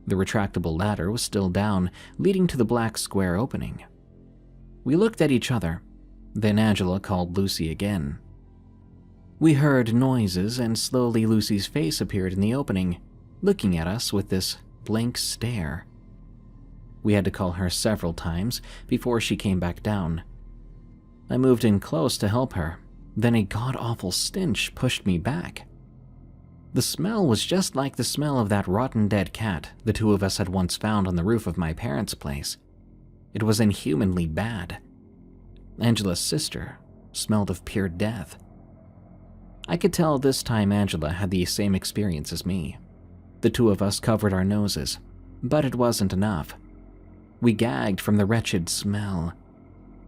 The retractable ladder was still down, leading to the black square opening. We looked at each other, then Angela called Lucy again. We heard noises, and slowly Lucy's face appeared in the opening, looking at us with this blank stare. We had to call her several times before she came back down. I moved in close to help her, then a god-awful stench pushed me back. The smell was just like the smell of that rotten dead cat the two of us had once found on the roof of my parents' place. It was inhumanly bad. Angela's sister smelled of pure death. I could tell this time Angela had the same experience as me. The two of us covered our noses, but it wasn't enough. We gagged from the wretched smell.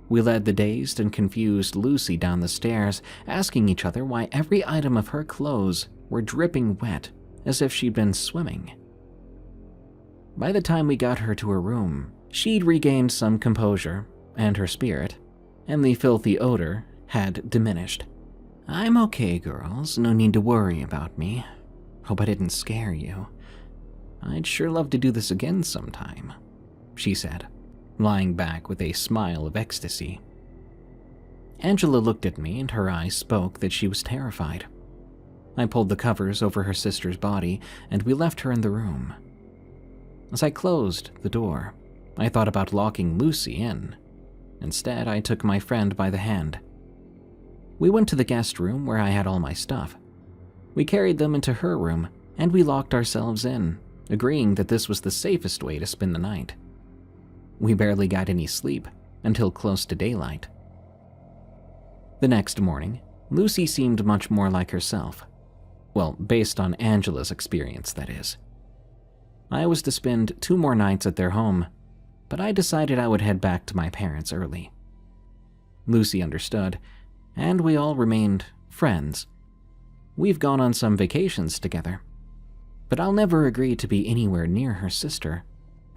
We led the dazed and confused Lucy down the stairs, asking each other why every item of her clothes were dripping wet, as if she'd been swimming. By the time we got her to her room, she'd regained some composure and her spirit, and the filthy odor had diminished. "I'm okay, girls. No need to worry about me. Hope I didn't scare you. I'd sure love to do this again sometime," she said, lying back with a smile of ecstasy. Angela looked at me and her eyes spoke that she was terrified. I pulled the covers over her sister's body and we left her in the room. As I closed the door, I thought about locking Lucy in. Instead, I took my friend by the hand. We went to the guest room where I had all my stuff. We carried them into her room and we locked ourselves in, agreeing that this was the safest way to spend the night. We barely got any sleep until close to daylight. The next morning, Lucy seemed much more like herself. Well, based on Angela's experience, that is. I was to spend 2 more nights at their home, but I decided I would head back to my parents early. Lucy understood, and we all remained friends. We've gone on some vacations together, but I'll never agree to be anywhere near her sister,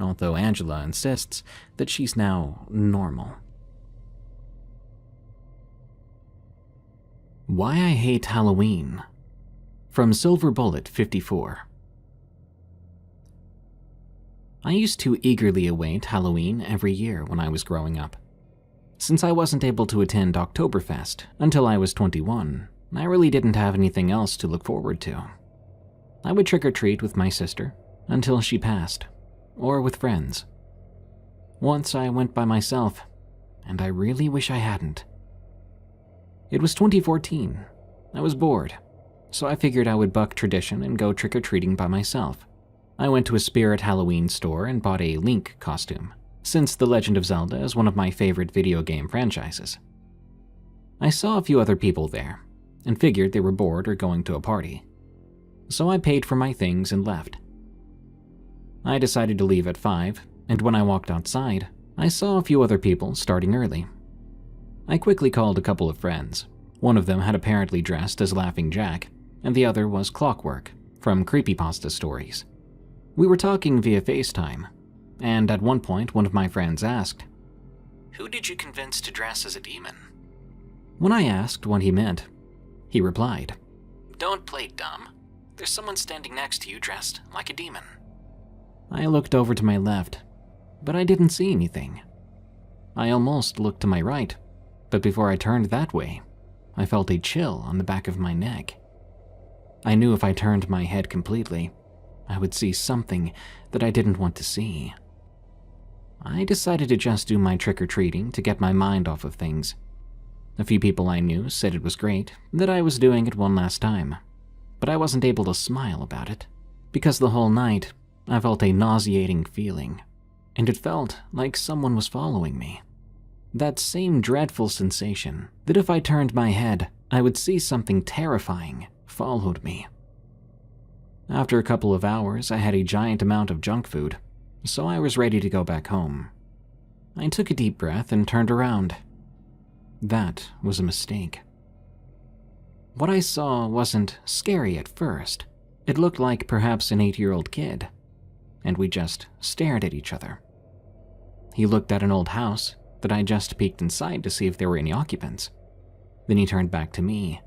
although Angela insists that she's now normal. Why I Hate Halloween, from Silver Bullet 54. I used to eagerly await Halloween every year when I was growing up. Since I wasn't able to attend Oktoberfest until I was 21, I really didn't have anything else to look forward to. I would trick-or-treat with my sister until she passed, or with friends. Once I went by myself, and I really wish I hadn't. It was 2014. I was bored, so I figured I would buck tradition and go trick-or-treating by myself. I went to a Spirit Halloween store and bought a Link costume, since The Legend of Zelda is one of my favorite video game franchises. I saw a few other people there, and figured they were bored or going to a party. So I paid for my things and left. I decided to leave at 5, and when I walked outside, I saw a few other people starting early. I quickly called a couple of friends. One of them had apparently dressed as Laughing Jack, and the other was Clockwork, from Creepypasta stories. We were talking via FaceTime, and at one point one of my friends asked, "Who did you convince to dress as a demon?" When I asked what he meant, he replied, "Don't play dumb. There's someone standing next to you dressed like a demon." I looked over to my left, but I didn't see anything. I almost looked to my right, but before I turned that way, I felt a chill on the back of my neck. I knew if I turned my head completely, I would see something that I didn't want to see. I decided to just do my trick-or-treating to get my mind off of things. A few people I knew said it was great that I was doing it one last time, but I wasn't able to smile about it, because the whole night I felt a nauseating feeling, and it felt like someone was following me. That same dreadful sensation that if I turned my head, I would see something terrifying followed me. After a couple of hours, I had a giant amount of junk food, so I was ready to go back home. I took a deep breath and turned around. That was a mistake. What I saw wasn't scary at first. It looked like perhaps an 8-year-old kid, and we just stared at each other. He looked at an old house that I just peeked inside to see if there were any occupants. Then he turned back to me,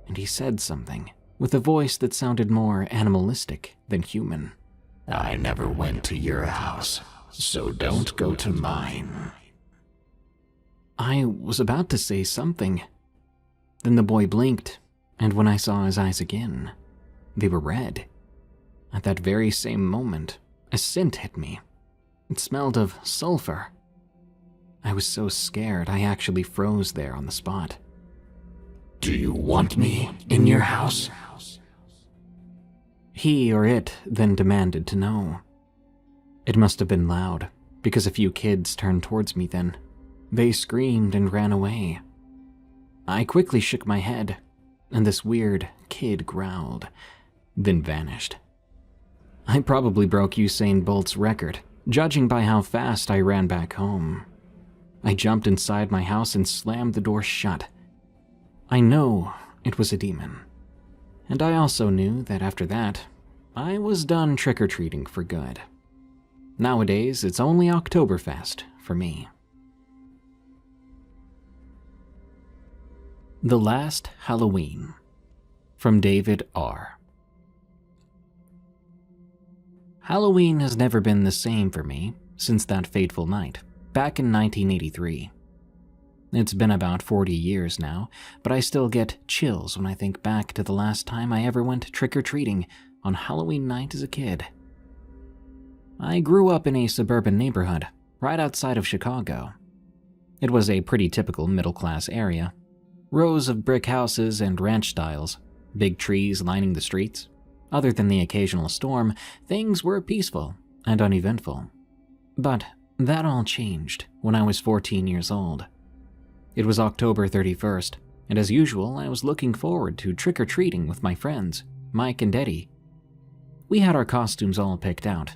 and he said something with a voice that sounded more animalistic than human. I never went to your house, so don't go to mine. I was about to say something. Then the boy blinked, and when I saw his eyes again, they were red. At that very same moment, a scent hit me. It smelled of sulfur. I was so scared I actually froze there on the spot. Do you want me in your house? He or it then demanded to know. It must have been loud, because a few kids turned towards me then. They screamed and ran away. I quickly shook my head, and this weird kid growled, then vanished. I probably broke Usain Bolt's record, judging by how fast I ran back home. I jumped inside my house and slammed the door shut. I know it was a demon. And I also knew that after that, I was done trick-or-treating for good. Nowadays, it's only Oktoberfest for me. The Last Halloween, from David R. Halloween has never been the same for me since that fateful night, back in 1983. It's been about 40 years now, but I still get chills when I think back to the last time I ever went trick-or-treating on Halloween night as a kid. I grew up in a suburban neighborhood right outside of Chicago. It was a pretty typical middle-class area. Rows of brick houses and ranch styles, big trees lining the streets. Other than the occasional storm, things were peaceful and uneventful. But that all changed when I was 14 years old. It was October 31st, and as usual, I was looking forward to trick-or-treating with my friends, Mike and Eddie. We had our costumes all picked out.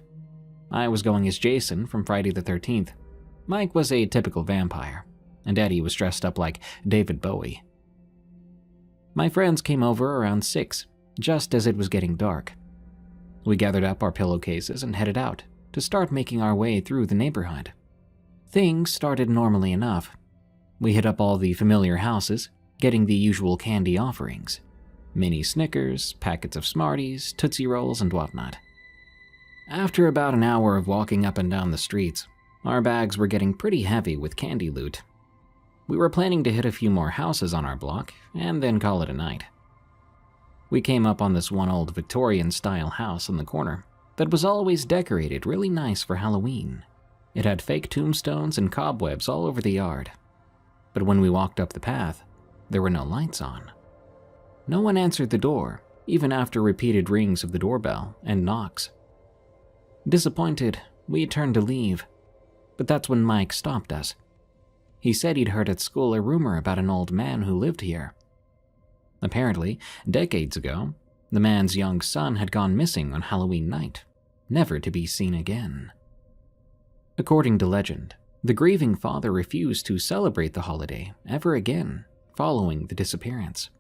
I was going as Jason from Friday the 13th. Mike was a typical vampire, and Eddie was dressed up like David Bowie. My friends came over around 6, just as it was getting dark. We gathered up our pillowcases and headed out to start making our way through the neighborhood. Things started normally enough. We hit up all the familiar houses, getting the usual candy offerings. Mini Snickers, packets of Smarties, Tootsie Rolls, and whatnot. After about an hour of walking up and down the streets, our bags were getting pretty heavy with candy loot. We were planning to hit a few more houses on our block and then call it a night. We came up on this one old Victorian-style house in the corner that was always decorated really nice for Halloween. It had fake tombstones and cobwebs all over the yard. But when we walked up the path, there were no lights on. No one answered the door, even after repeated rings of the doorbell and knocks. Disappointed, we turned to leave, but that's when Mike stopped us. He said he'd heard at school a rumor about an old man who lived here. Apparently, decades ago, the man's young son had gone missing on Halloween night, never to be seen again. According to legend, the grieving father refused to celebrate the holiday ever again following the disappearance.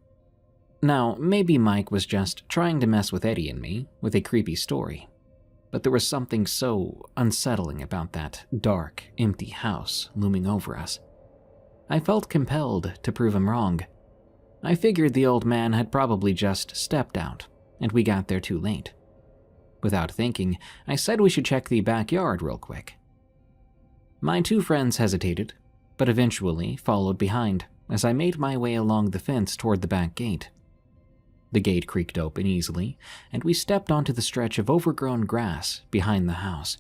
Now, maybe Mike was just trying to mess with Eddie and me with a creepy story, but there was something so unsettling about that dark, empty house looming over us. I felt compelled to prove him wrong. I figured the old man had probably just stepped out, and we got there too late. Without thinking, I said we should check the backyard real quick. My two friends hesitated, but eventually followed behind as I made my way along the fence toward the back gate. The gate creaked open easily, and we stepped onto the stretch of overgrown grass behind the house.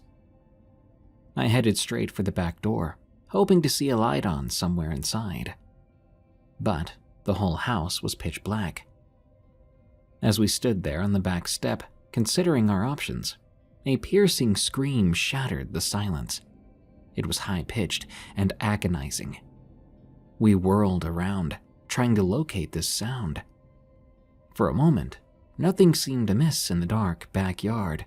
I headed straight for the back door, hoping to see a light on somewhere inside. But the whole house was pitch black. As we stood there on the back step, considering our options, a piercing scream shattered the silence. It was high-pitched and agonizing. We whirled around, trying to locate this sound. For a moment, nothing seemed amiss in the dark backyard,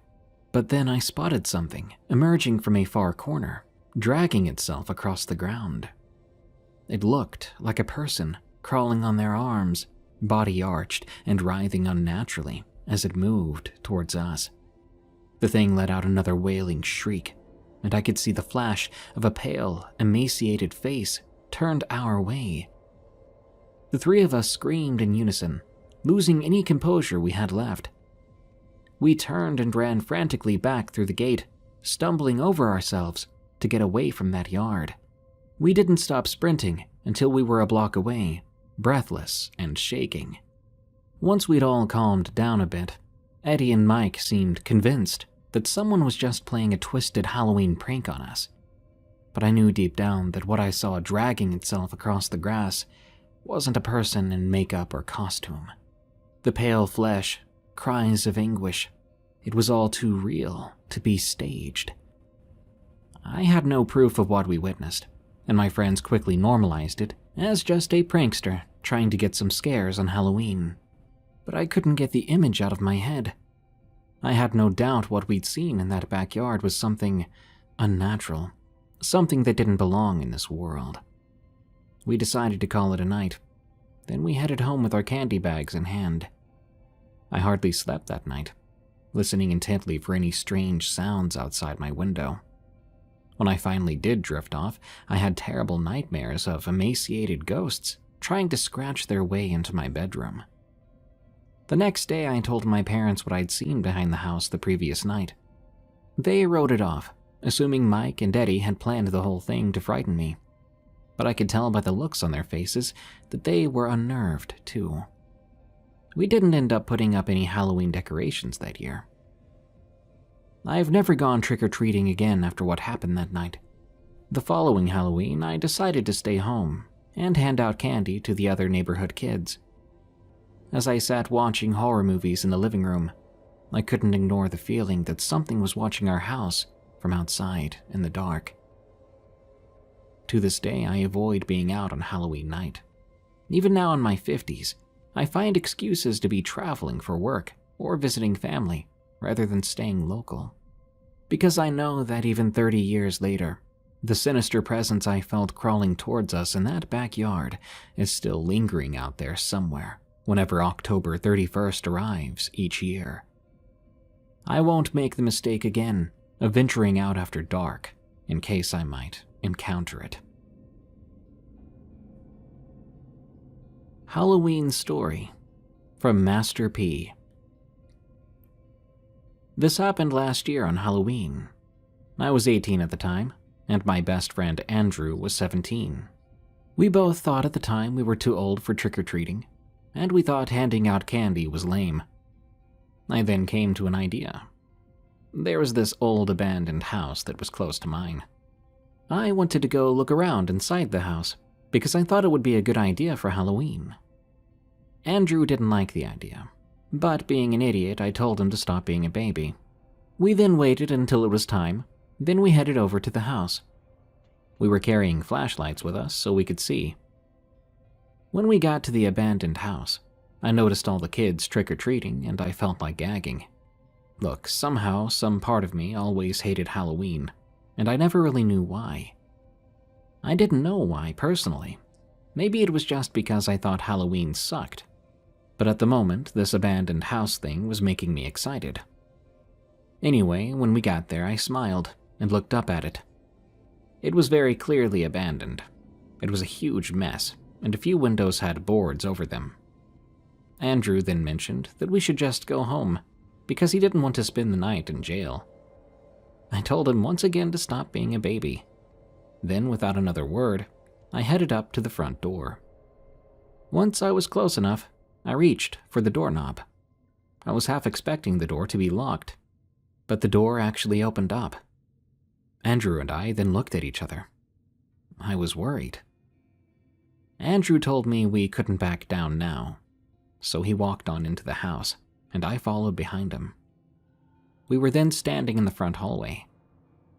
but then I spotted something emerging from a far corner, dragging itself across the ground. It looked like a person crawling on their arms, body arched and writhing unnaturally as it moved towards us. The thing let out another wailing shriek, and I could see the flash of a pale, emaciated face turned our way. The three of us screamed in unison, losing any composure we had left. We turned and ran frantically back through the gate, stumbling over ourselves to get away from that yard. We didn't stop sprinting until we were a block away, breathless and shaking. Once we'd all calmed down a bit, Eddie and Mike seemed convinced that someone was just playing a twisted Halloween prank on us. But I knew deep down that what I saw dragging itself across the grass wasn't a person in makeup or costume. The pale flesh, cries of anguish, it was all too real to be staged. I had no proof of what we witnessed, and my friends quickly normalized it as just a prankster trying to get some scares on Halloween. But I couldn't get the image out of my head. I had no doubt what we'd seen in that backyard was something unnatural, something that didn't belong in this world. We decided to call it a night. Then we headed home with our candy bags in hand. I hardly slept that night, listening intently for any strange sounds outside my window. When I finally did drift off, I had terrible nightmares of emaciated ghosts trying to scratch their way into my bedroom. The next day, I told my parents what I'd seen behind the house the previous night. They wrote it off, assuming Mike and Eddie had planned the whole thing to frighten me. But I could tell by the looks on their faces that they were unnerved, too. We didn't end up putting up any Halloween decorations that year. I've never gone trick-or-treating again after what happened that night. The following Halloween, I decided to stay home and hand out candy to the other neighborhood kids. As I sat watching horror movies in the living room, I couldn't ignore the feeling that something was watching our house from outside in the dark. To this day, I avoid being out on Halloween night. Even now in my 50s, I find excuses to be traveling for work or visiting family rather than staying local. Because I know that even 30 years later, the sinister presence I felt crawling towards us in that backyard is still lingering out there somewhere whenever October 31st arrives each year. I won't make the mistake again of venturing out after dark in case I might encounter it. Halloween Story from Master P. This happened last year on Halloween. I was 18 at the time, and my best friend Andrew was 17. We both thought at the time we were too old for trick-or-treating, and we thought handing out candy was lame. I then came to an idea. There was this old abandoned house that was close to mine. I wanted to go look around inside the house because I thought it would be a good idea for Halloween. Andrew didn't like the idea, but being an idiot, I told him to stop being a baby. We then waited until it was time, then we headed over to the house. We were carrying flashlights with us so we could see. When we got to the abandoned house, I noticed all the kids trick-or-treating and I felt like gagging. Look, somehow, some part of me always hated Halloween, and I never really knew why. I didn't know why, personally. Maybe it was just because I thought Halloween sucked. But at the moment, this abandoned house thing was making me excited. Anyway, when we got there, I smiled and looked up at it. It was very clearly abandoned. It was a huge mess, and a few windows had boards over them. Andrew then mentioned that we should just go home, because he didn't want to spend the night in jail. I told him once again to stop being a baby. Then, without another word, I headed up to the front door. Once I was close enough, I reached for the doorknob. I was half expecting the door to be locked, but the door actually opened up. Andrew and I then looked at each other. I was worried. Andrew told me we couldn't back down now, so he walked on into the house, and I followed behind him. We were then standing in the front hallway.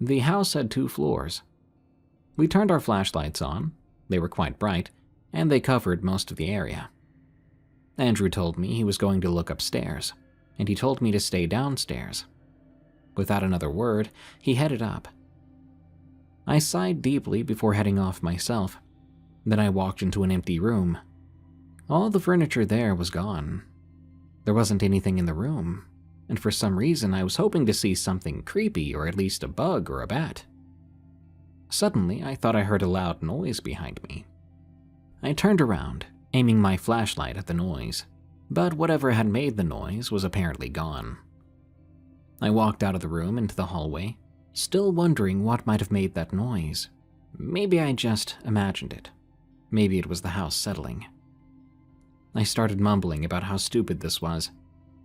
The house had 2 floors. We turned our flashlights on. They were quite bright, and they covered most of the area. Andrew told me he was going to look upstairs, and he told me to stay downstairs. Without another word, he headed up. I sighed deeply before heading off myself. Then I walked into an empty room. All the furniture there was gone. There wasn't anything in the room, and for some reason I was hoping to see something creepy or at least a bug or a bat. Suddenly, I thought I heard a loud noise behind me. I turned around, aiming my flashlight at the noise, but whatever had made the noise was apparently gone. I walked out of the room into the hallway, still wondering what might have made that noise. Maybe I just imagined it. Maybe it was the house settling. I started mumbling about how stupid this was.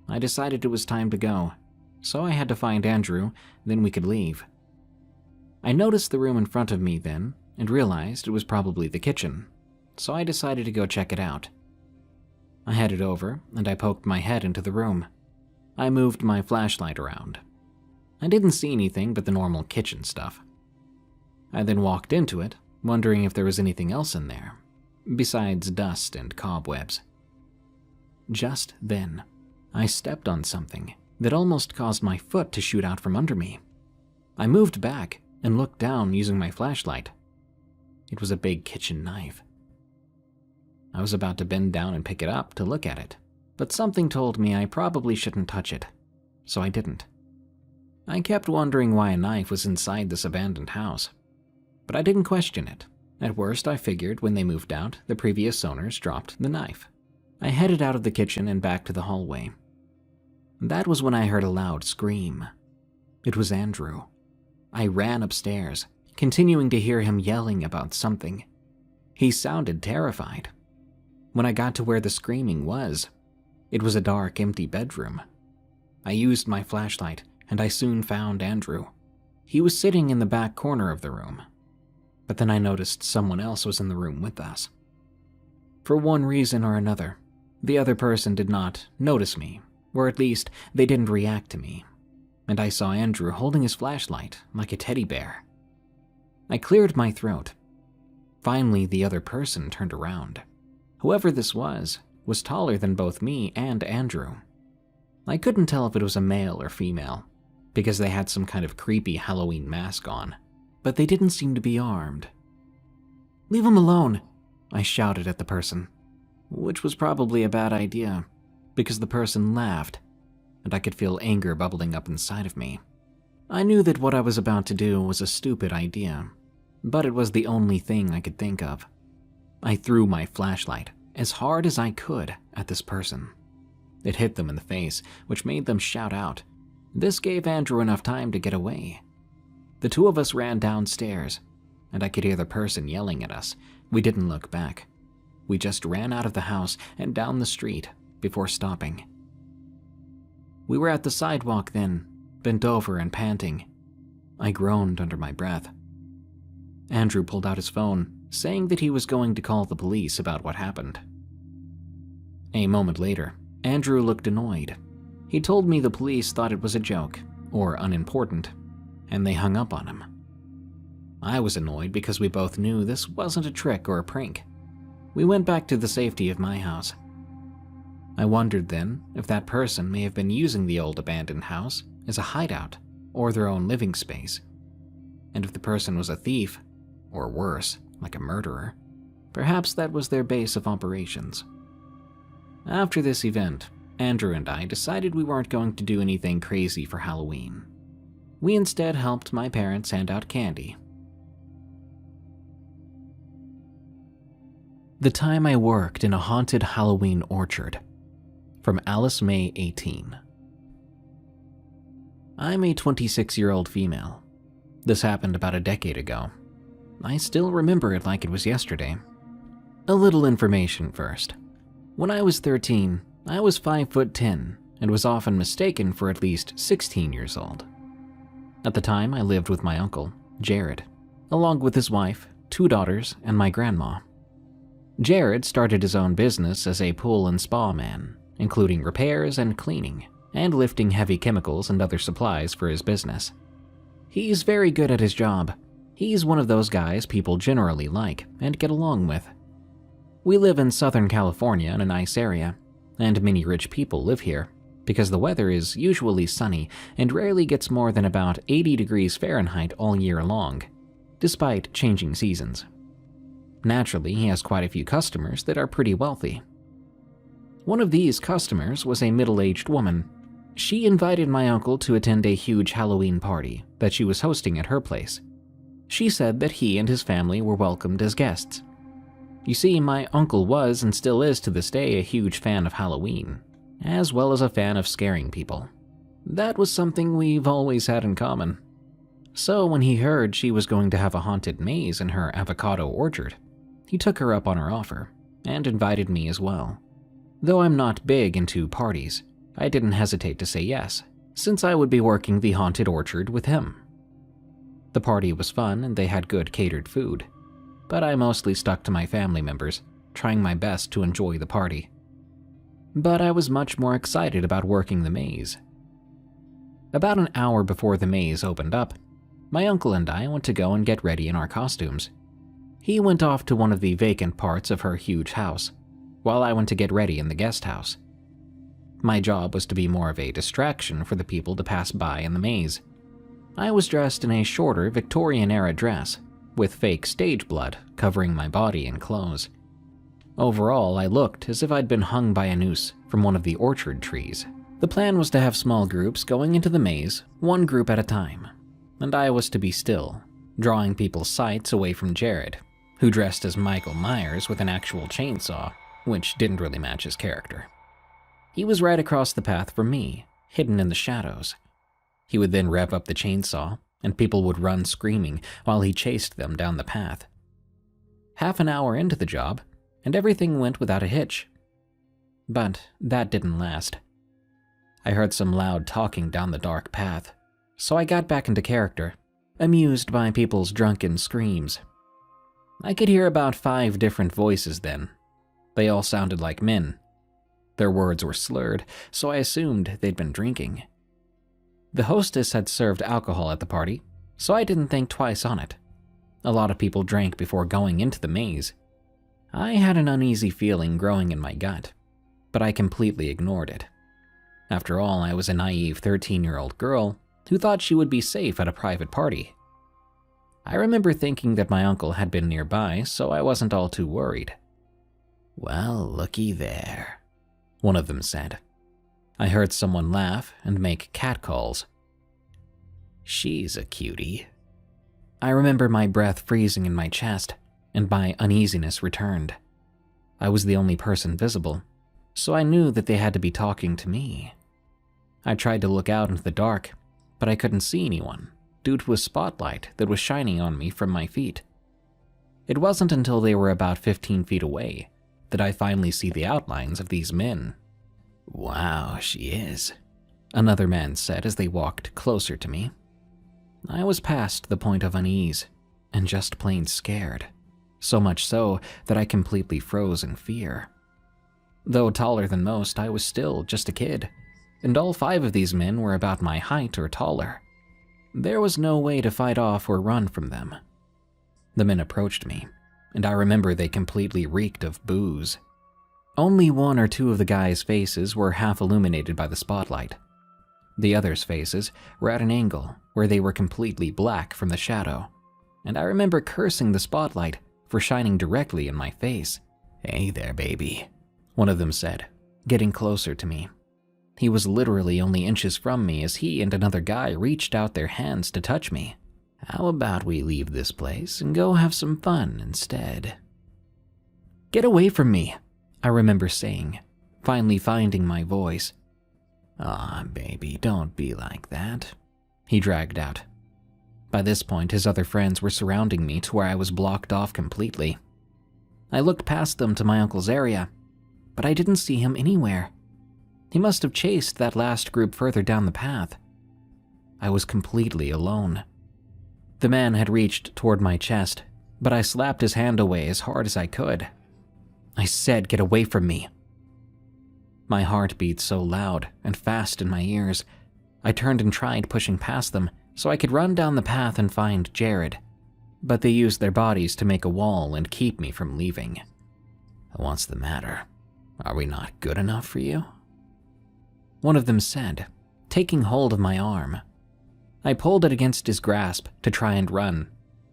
I decided it was time to go, so I had to find Andrew, then we could leave. I noticed the room in front of me then, and realized it was probably the kitchen, so I decided to go check it out. I headed over, and I poked my head into the room. I moved my flashlight around. I didn't see anything but the normal kitchen stuff. I then walked into it, wondering if there was anything else in there, besides dust and cobwebs. Just then, I stepped on something that almost caused my foot to shoot out from under me. I moved back and looked down using my flashlight. It was a big kitchen knife. I was about to bend down and pick it up to look at it, but something told me I probably shouldn't touch it, so I didn't. I kept wondering why a knife was inside this abandoned house, but I didn't question it, At worst, I figured when they moved out, the previous owners dropped the knife. I headed out of the kitchen and back to the hallway. That was when I heard a loud scream. It was Andrew. I ran upstairs, continuing to hear him yelling about something. He sounded terrified. When I got to where the screaming was, it was a dark, empty bedroom. I used my flashlight, and I soon found Andrew. He was sitting in the back corner of the room. But then I noticed someone else was in the room with us. For one reason or another, the other person did not notice me, or at least they didn't react to me, and I saw Andrew holding his flashlight like a teddy bear. I cleared my throat. Finally, the other person turned around. Whoever this was taller than both me and Andrew. I couldn't tell if it was a male or female, because they had some kind of creepy Halloween mask on, but they didn't seem to be armed. "Leave him alone," I shouted at the person, which was probably a bad idea, because the person laughed, and I could feel anger bubbling up inside of me. I knew that what I was about to do was a stupid idea, but it was the only thing I could think of. I threw my flashlight as hard as I could at this person. It hit them in the face, which made them shout out. This gave Andrew enough time to get away. The two of us ran downstairs, and I could hear the person yelling at us. We didn't look back. We just ran out of the house and down the street before stopping. We were at the sidewalk then, bent over and panting. I groaned under my breath. Andrew pulled out his phone, saying that he was going to call the police about what happened. A moment later, Andrew looked annoyed. He told me the police thought it was a joke, or unimportant, and they hung up on him. I was annoyed because we both knew this wasn't a trick or a prank. We went back to the safety of my house. I wondered then if that person may have been using the old abandoned house as a hideout or their own living space. And if the person was a thief, or worse, like a murderer, perhaps that was their base of operations. After this event, Andrew and I decided we weren't going to do anything crazy for Halloween. We instead helped my parents hand out candy. The time I worked in a haunted Halloween orchard. From Alice May 18. I'm a 26-year-old female. This happened about a decade ago. I still remember it like it was yesterday. A little information first. When I was 13, I was 5'10" and was often mistaken for at least 16 years old. At the time, I lived with my uncle, Jared, along with his wife, 2 daughters, and my grandma. Jared started his own business as a pool and spa man, including repairs and cleaning, and lifting heavy chemicals and other supplies for his business. He's very good at his job. He's one of those guys people generally like and get along with. We live in Southern California in a nice area, and many rich people live here because the weather is usually sunny and rarely gets more than about 80 degrees Fahrenheit all year long, despite changing seasons. Naturally, he has quite a few customers that are pretty wealthy. One of these customers was a middle-aged woman. She invited my uncle to attend a huge Halloween party that she was hosting at her place. She said that he and his family were welcomed as guests. You see, my uncle was and still is to this day a huge fan of Halloween, as well as a fan of scaring people. That was something we've always had in common. So when he heard she was going to have a haunted maze in her avocado orchard, he took her up on her offer and invited me as well. Though I'm not big into parties, I didn't hesitate to say yes, since I would be working the haunted orchard with him. The party was fun and they had good catered food, but I mostly stuck to my family members, trying my best to enjoy the party. But I was much more excited about working the maze. About an hour before the maze opened up, my uncle and I went to go and get ready in our costumes. He went off to one of the vacant parts of her huge house, while I went to get ready in the guest house. My job was to be more of a distraction for the people to pass by in the maze. I was dressed in a shorter Victorian-era dress, with fake stage blood covering my body and clothes. Overall, I looked as if I'd been hung by a noose from one of the orchard trees. The plan was to have small groups going into the maze, one group at a time, and I was to be still, drawing people's sights away from Jared, who dressed as Michael Myers with an actual chainsaw, which didn't really match his character. He was right across the path from me, hidden in the shadows. He would then rev up the chainsaw, and people would run screaming while he chased them down the path. Half an hour into the job, and everything went without a hitch. But that didn't last. I heard some loud talking down the dark path, so I got back into character, amused by people's drunken screams. I could hear about 5 different voices then. They all sounded like men. Their words were slurred, so I assumed they'd been drinking. The hostess had served alcohol at the party, so I didn't think twice on it. A lot of people drank before going into the maze. I had an uneasy feeling growing in my gut, but I completely ignored it. After all, I was a naive 13-year-old girl who thought she would be safe at a private party. I remember thinking that my uncle had been nearby, so I wasn't all too worried. "Well, looky there," one of them said. I heard someone laugh and make catcalls. "She's a cutie." I remember my breath freezing in my chest, and my uneasiness returned. I was the only person visible, so I knew that they had to be talking to me. I tried to look out into the dark, but I couldn't see anyone due to a spotlight that was shining on me from my feet. It wasn't until they were about 15 feet away that I finally see the outlines of these men. "Wow, she is," another man said as they walked closer to me. I was past the point of unease and just plain scared, so much so that I completely froze in fear. Though taller than most, I was still just a kid, and all 5 of these men were about my height or taller. There was no way to fight off or run from them. The men approached me, and I remember they completely reeked of booze. Only 1 or 2 of the guys' faces were half illuminated by the spotlight. The others' faces were at an angle where they were completely black from the shadow, and I remember cursing the spotlight for shining directly in my face. "Hey there, baby," one of them said, getting closer to me. He was literally only inches from me as he and another guy reached out their hands to touch me. "How about we leave this place and go have some fun instead?" "Get away from me," I remember saying, finally finding my voice. "Aw, baby, don't be like that," he dragged out. By this point, his other friends were surrounding me to where I was blocked off completely. I looked past them to my uncle's area, but I didn't see him anywhere. He must have chased that last group further down the path. I was completely alone. The man had reached toward my chest, but I slapped his hand away as hard as I could. I said, "Get away from me." My heart beat so loud and fast in my ears, I turned and tried pushing past them so I could run down the path and find Jared, but they used their bodies to make a wall and keep me from leaving. "What's the matter? Are we not good enough for you?" one of them said, taking hold of my arm. I pulled it against his grasp to try and run,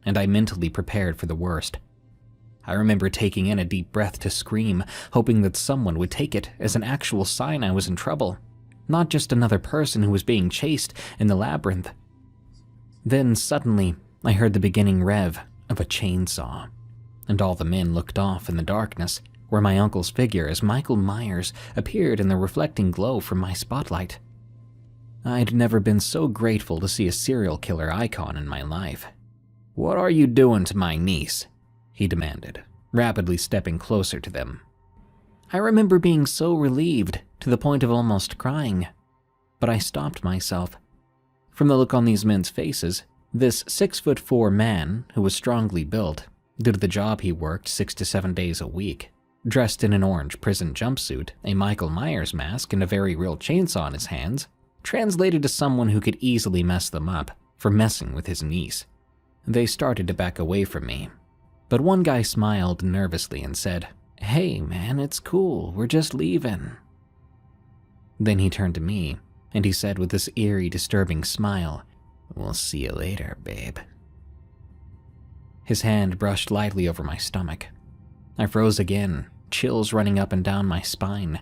and I mentally prepared for the worst. I remember taking in a deep breath to scream, hoping that someone would take it as an actual sign I was in trouble, not just another person who was being chased in the labyrinth. Then suddenly, I heard the beginning rev of a chainsaw, and all the men looked off in the darkness, where my uncle's figure as Michael Myers appeared in the reflecting glow from my spotlight. I'd never been so grateful to see a serial killer icon in my life. "What are you doing to my niece?" he demanded, rapidly stepping closer to them. I remember being so relieved to the point of almost crying, but I stopped myself. From the look on these men's faces, this 6'4" man, who was strongly built, due to the job he worked 6 to 7 days a week, dressed in an orange prison jumpsuit, a Michael Myers mask, and a very real chainsaw in his hands, translated to someone who could easily mess them up for messing with his niece. They started to back away from me, but one guy smiled nervously and said, "Hey man, it's cool, we're just leaving." Then he turned to me, and he said with this eerie, disturbing smile, "We'll see you later, babe." His hand brushed lightly over my stomach. I froze again, chills running up and down my spine.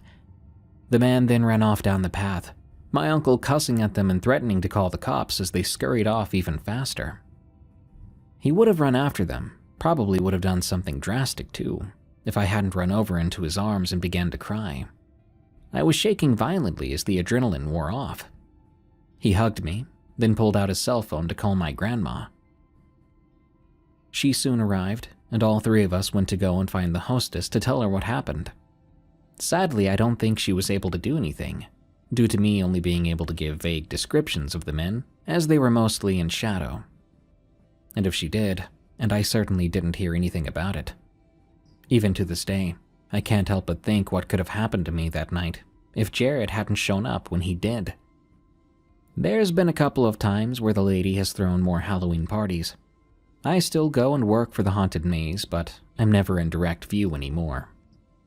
The man then ran off down the path, my uncle cussing at them and threatening to call the cops as they scurried off even faster. He would have run after them, Probably would have done something drastic too, if I hadn't run over into his arms and began to cry. I was shaking violently as the adrenaline wore off. He hugged me, then pulled out his cell phone to call my grandma. She soon arrived, and all three of us went to go and find the hostess to tell her what happened. Sadly, I don't think she was able to do anything, due to me only being able to give vague descriptions of the men, as they were mostly in shadow. And if she did, and I certainly didn't hear anything about it. Even to this day, I can't help but think what could have happened to me that night if Jared hadn't shown up when he did. There's been a couple of times where the lady has thrown more Halloween parties. I still go and work for the haunted maze, but I'm never in direct view anymore.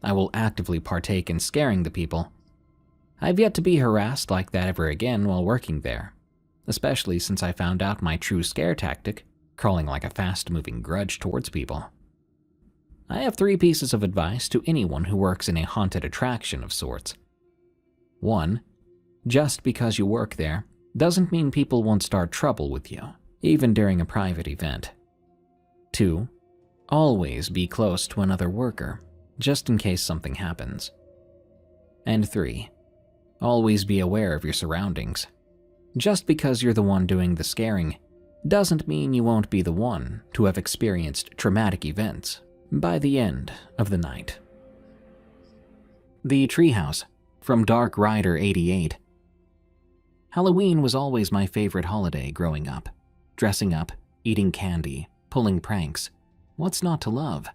I will actively partake in scaring the people. I've yet to be harassed like that ever again while working there, especially since I found out my true scare tactic, crawling like a fast-moving grudge towards people. I have 3 pieces of advice to anyone who works in a haunted attraction of sorts. 1. Just because you work there doesn't mean people won't start trouble with you, even during a private event. 2. Always be close to another worker, just in case something happens. And 3. Always be aware of your surroundings. Just because you're the one doing the scaring doesn't mean you won't be the one to have experienced traumatic events by the end of the night. The Treehouse, from Dark Rider 88. Halloween was always my favorite holiday growing up. Dressing up, eating candy, pulling pranks. What's not to love?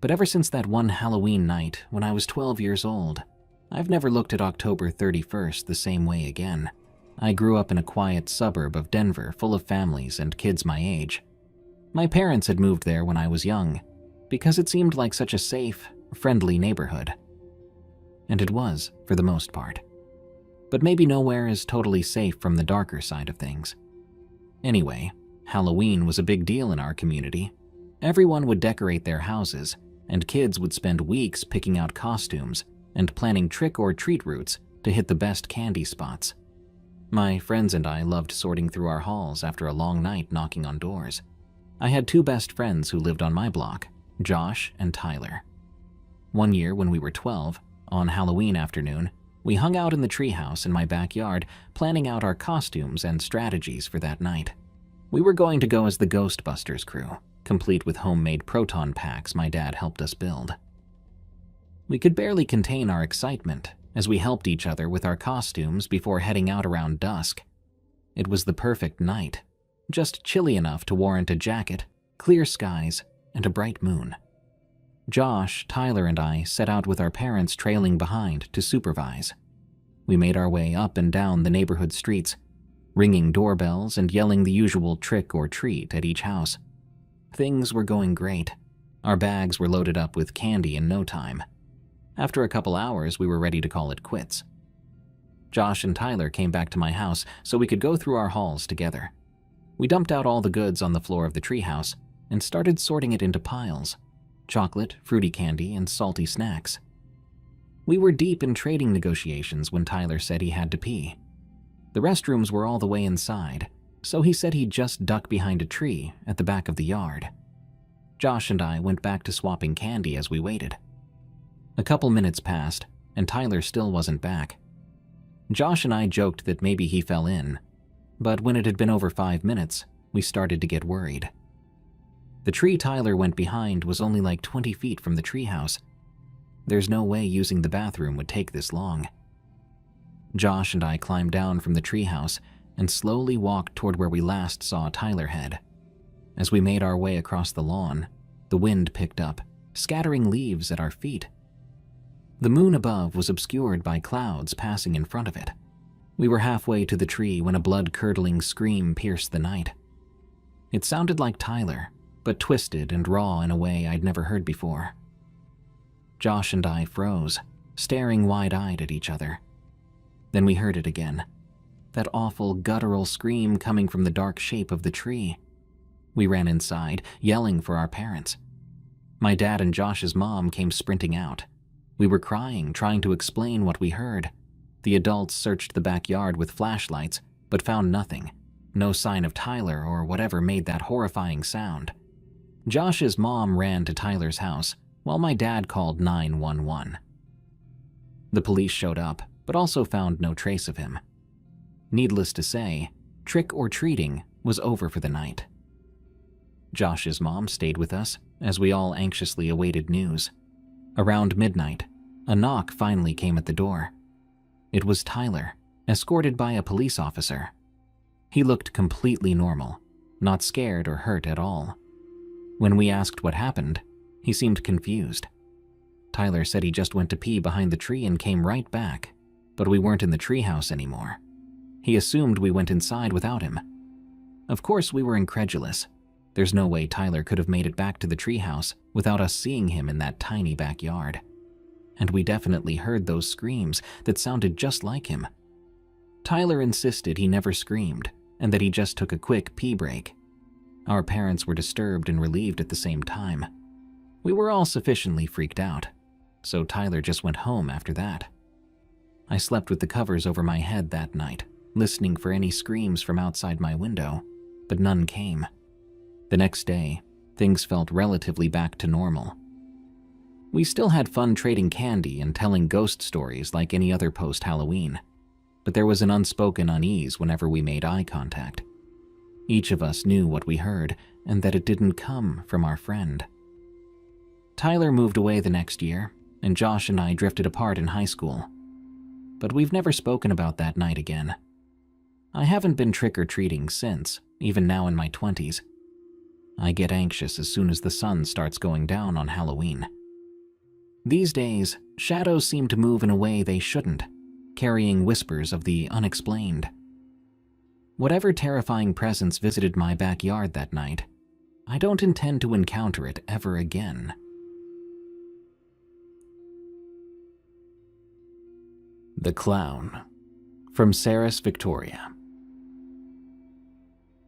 But ever since that one Halloween night when I was 12 years old, I've never looked at October 31st the same way again. I grew up in a quiet suburb of Denver full of families and kids my age. My parents had moved there when I was young, because it seemed like such a safe, friendly neighborhood. And it was, for the most part. But maybe nowhere is totally safe from the darker side of things. Anyway, Halloween was a big deal in our community. Everyone would decorate their houses, and kids would spend weeks picking out costumes and planning trick-or-treat routes to hit the best candy spots. My friends and I loved sorting through our halls after a long night knocking on doors. I had 2 best friends who lived on my block, Josh and Tyler. One year when we were 12, on Halloween afternoon, we hung out in the treehouse in my backyard, planning out our costumes and strategies for that night. We were going to go as the Ghostbusters crew, complete with homemade proton packs my dad helped us build. We could barely contain our excitement as we helped each other with our costumes before heading out around dusk. It was the perfect night, just chilly enough to warrant a jacket, clear skies, and a bright moon. Josh, Tyler, and I set out with our parents trailing behind to supervise. We made our way up and down the neighborhood streets, ringing doorbells and yelling the usual trick or treat at each house. Things were going great. Our bags were loaded up with candy in no time. After a couple hours, we were ready to call it quits. Josh and Tyler came back to my house so we could go through our hauls together. We dumped out all the goods on the floor of the treehouse and started sorting it into piles: chocolate, fruity candy, and salty snacks. We were deep in trading negotiations when Tyler said he had to pee. The restrooms were all the way inside, so he said he'd just duck behind a tree at the back of the yard. Josh and I went back to swapping candy as we waited. A couple minutes passed, and Tyler still wasn't back. Josh and I joked that maybe he fell in, but when it had been over 5 minutes, we started to get worried. The tree Tyler went behind was only like 20 feet from the treehouse. There's no way using the bathroom would take this long. Josh and I climbed down from the treehouse and slowly walked toward where we last saw Tyler head. As we made our way across the lawn, the wind picked up, scattering leaves at our feet. The moon above was obscured by clouds passing in front of it. We were halfway to the tree when a blood-curdling scream pierced the night. It sounded like Tyler, but twisted and raw in a way I'd never heard before. Josh and I froze, staring wide-eyed at each other. Then we heard it again, that awful guttural scream coming from the dark shape of the tree. We ran inside, yelling for our parents. My dad and Josh's mom came sprinting out. We were crying, trying to explain what we heard. The adults searched the backyard with flashlights, but found nothing. No sign of Tyler or whatever made that horrifying sound. Josh's mom ran to Tyler's house while my dad called 911. The police showed up, but also found no trace of him. Needless to say, trick-or-treating was over for the night. Josh's mom stayed with us as we all anxiously awaited news. Around midnight, a knock finally came at the door. It was Tyler, escorted by a police officer. He looked completely normal, not scared or hurt at all. When we asked what happened, he seemed confused. Tyler said he just went to pee behind the tree and came right back, but we weren't in the treehouse anymore. He assumed we went inside without him. Of course, we were incredulous. There's no way Tyler could have made it back to the treehouse without us seeing him in that tiny backyard. And we definitely heard those screams that sounded just like him. Tyler insisted he never screamed and that he just took a quick pee break. Our parents were disturbed and relieved at the same time. We were all sufficiently freaked out, so Tyler just went home after that. I slept with the covers over my head that night, listening for any screams from outside my window, but none came. The next day, things felt relatively back to normal. We still had fun trading candy and telling ghost stories like any other post-Halloween, but there was an unspoken unease whenever we made eye contact. Each of us knew what we heard and that it didn't come from our friend. Tyler moved away the next year, and Josh and I drifted apart in high school. But we've never spoken about that night again. I haven't been trick-or-treating since, even now in my 20s. I get anxious as soon as the sun starts going down on Halloween. These days, shadows seem to move in a way they shouldn't, carrying whispers of the unexplained. Whatever terrifying presence visited my backyard that night, I don't intend to encounter it ever again. The Clown, from Saris, Victoria.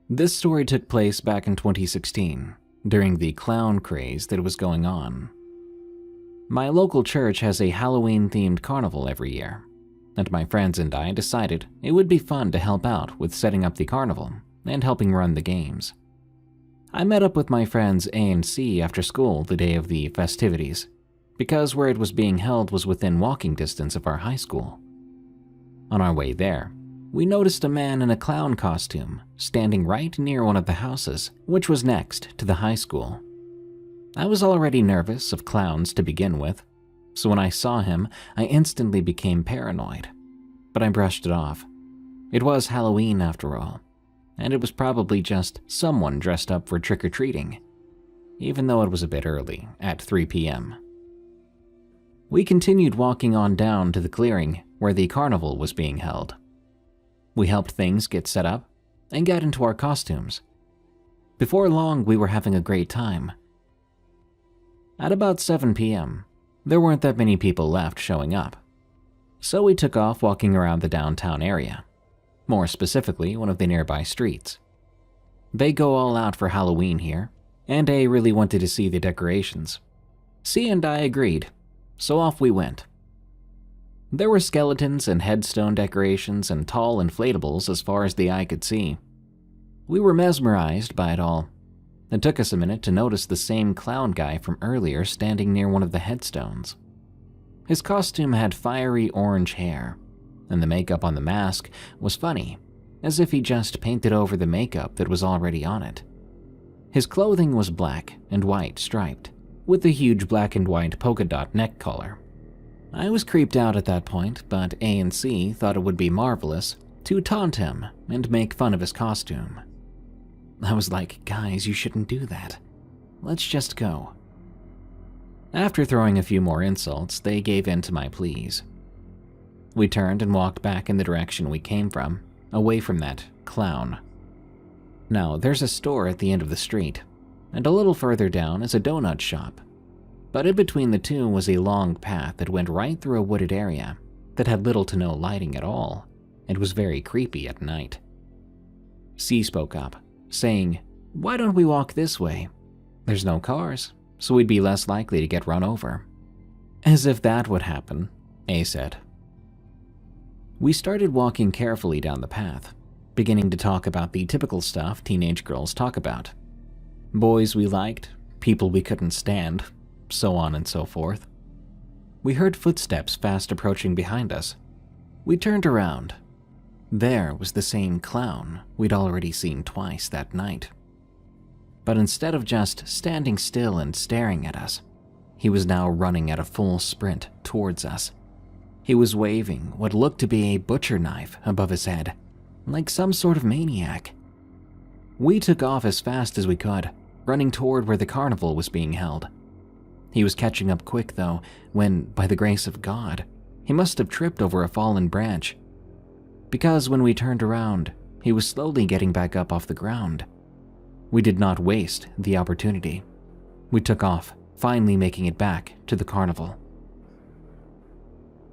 This story took place back in 2016, during the clown craze that was going on. My local church has a Halloween-themed carnival every year, and my friends and I decided it would be fun to help out with setting up the carnival and helping run the games. I met up with my friends A and C after school the day of the festivities, because where it was being held was within walking distance of our high school. On our way there, we noticed a man in a clown costume standing right near one of the houses, which was next to the high school. I was already nervous of clowns to begin with, so when I saw him, I instantly became paranoid. But I brushed it off. It was Halloween after all, and it was probably just someone dressed up for trick-or-treating, even though it was a bit early, at 3 p.m. We continued walking on down to the clearing where the carnival was being held. We helped things get set up and got into our costumes. Before long, we were having a great time. At about 7 p.m., there weren't that many people left showing up, so we took off walking around the downtown area, more specifically one of the nearby streets. They go all out for Halloween here, and A really wanted to see the decorations. C and I agreed, so off we went. There were skeletons and headstone decorations and tall inflatables as far as the eye could see. We were mesmerized by it all. It took us a minute to notice the same clown guy from earlier standing near one of the headstones. His costume had fiery orange hair, and the makeup on the mask was funny, as if he just painted over the makeup that was already on it. His clothing was black and white striped, with a huge black and white polka dot neck collar. I was creeped out at that point, but A and C thought it would be marvelous to taunt him and make fun of his costume. I was like, guys, you shouldn't do that. Let's just go. After throwing a few more insults, they gave in to my pleas. We turned and walked back in the direction we came from, away from that clown. Now, there's a store at the end of the street, and a little further down is a donut shop. But in between the two was a long path that went right through a wooded area that had little to no lighting at all, and was very creepy at night. C spoke up, saying, "Why don't we walk this way? There's no cars, so we'd be less likely to get run over." As if that would happen, A said. We started walking carefully down the path, beginning to talk about the typical stuff teenage girls talk about. Boys we liked, people we couldn't stand, so on and so forth. We heard footsteps fast approaching behind us. We turned around. There was the same clown we'd already seen twice that night. But instead of just standing still and staring at us, he was now running at a full sprint towards us. He was waving what looked to be a butcher knife above his head, like some sort of maniac. We took off as fast as we could, running toward where the carnival was being held. He was catching up quick though, when, by the grace of God, he must have tripped over a fallen branch. Because when we turned around, he was slowly getting back up off the ground. We did not waste the opportunity. We took off, finally making it back to the carnival.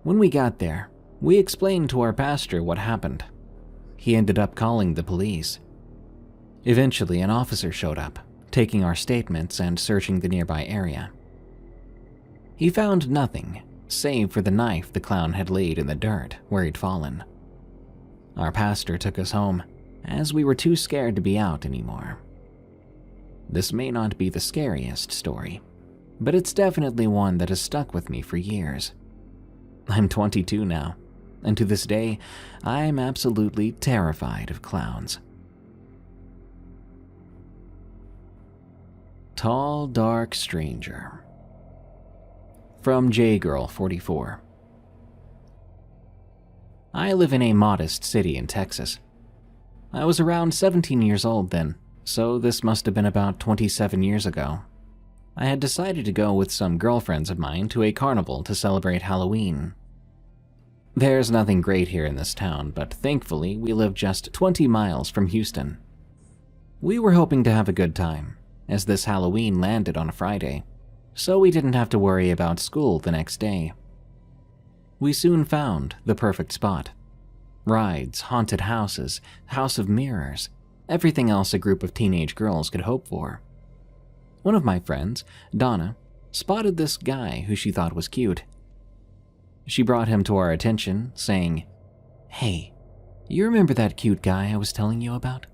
When we got there, we explained to our pastor what happened. He ended up calling the police. Eventually, an officer showed up, taking our statements and searching the nearby area. He found nothing, save for the knife the clown had laid in the dirt where he'd fallen. Our pastor took us home, as we were too scared to be out anymore. This may not be the scariest story, but it's definitely one that has stuck with me for years. I'm 22 now, and to this day, I'm absolutely terrified of clowns. Tall, dark stranger. From JGirl44. I live in a modest city in Texas. I was around 17 years old then, so this must have been about 27 years ago. I had decided to go with some girlfriends of mine to a carnival to celebrate Halloween. There's nothing great here in this town, but thankfully we live just 20 miles from Houston. We were hoping to have a good time, as this Halloween landed on a Friday, so we didn't have to worry about school the next day. We soon found the perfect spot. Rides, haunted houses, house of mirrors, everything else a group of teenage girls could hope for. One of my friends, Donna, spotted this guy who she thought was cute. She brought him to our attention, saying, "Hey, you remember that cute guy I was telling you about?"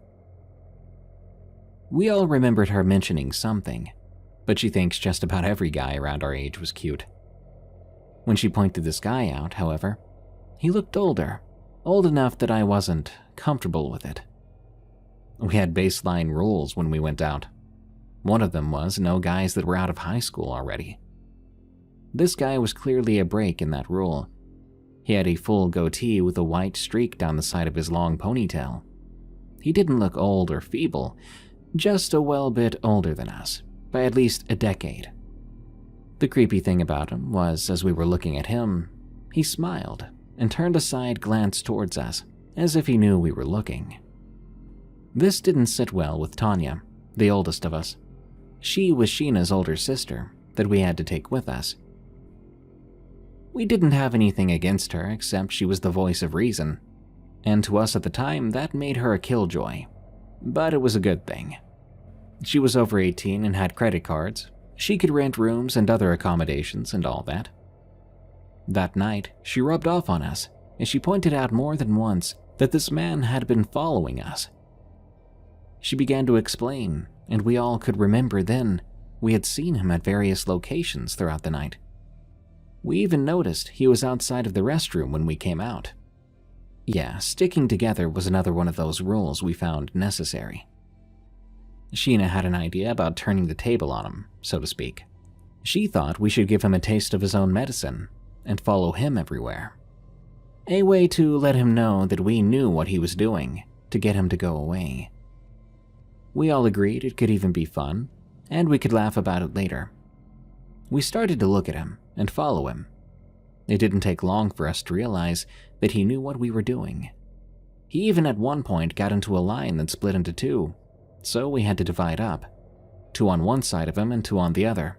We all remembered her mentioning something, but she thinks just about every guy around our age was cute. When she pointed this guy out, however, he looked older, old enough that I wasn't comfortable with it. We had baseline rules when we went out. One of them was no guys that were out of high school already. This guy was clearly a break in that rule. He had a full goatee with a white streak down the side of his long ponytail. He didn't look old or feeble, just a well bit older than us, by at least a decade. The creepy thing about him was, as we were looking at him, he smiled and turned a side glance towards us, as if he knew we were looking. This didn't sit well with Tanya, the oldest of us. She was Sheena's older sister that we had to take with us. We didn't have anything against her except she was the voice of reason, and to us at the time that made her a killjoy. But it was a good thing. She was over 18 and had credit cards. She could rent rooms and other accommodations and all that. That night, she rubbed off on us, and she pointed out more than once that this man had been following us. She began to explain, and we all could remember then we had seen him at various locations throughout the night. We even noticed he was outside of the restroom when we came out. Yeah, sticking together was another one of those rules we found necessary. Sheena had an idea about turning the table on him, so to speak. She thought we should give him a taste of his own medicine and follow him everywhere. A way to let him know that we knew what he was doing, to get him to go away. We all agreed it could even be fun, and we could laugh about it later. We started to look at him and follow him. It didn't take long for us to realize that he knew what we were doing. He even at one point got into a line that split into two, so we had to divide up, 2 on one side of him and 2 on the other.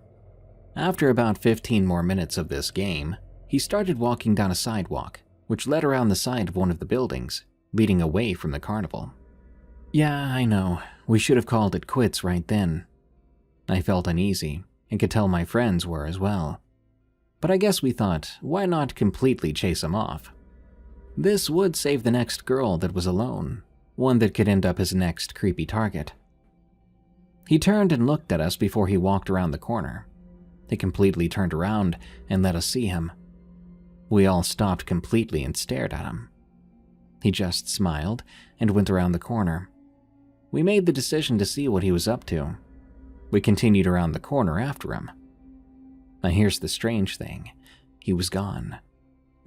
After about 15 more minutes of this game, he started walking down a sidewalk, which led around the side of one of the buildings, leading away from the carnival. Yeah, I know, we should have called it quits right then. I felt uneasy, and could tell my friends were as well. But I guess we thought, why not completely chase him off? This would save the next girl that was alone, one that could end up his next creepy target. He turned and looked at us before he walked around the corner. He completely turned around and let us see him. We all stopped completely and stared at him. He just smiled and went around the corner. We made the decision to see what he was up to. We continued around the corner after him. Now here's the strange thing. He was gone.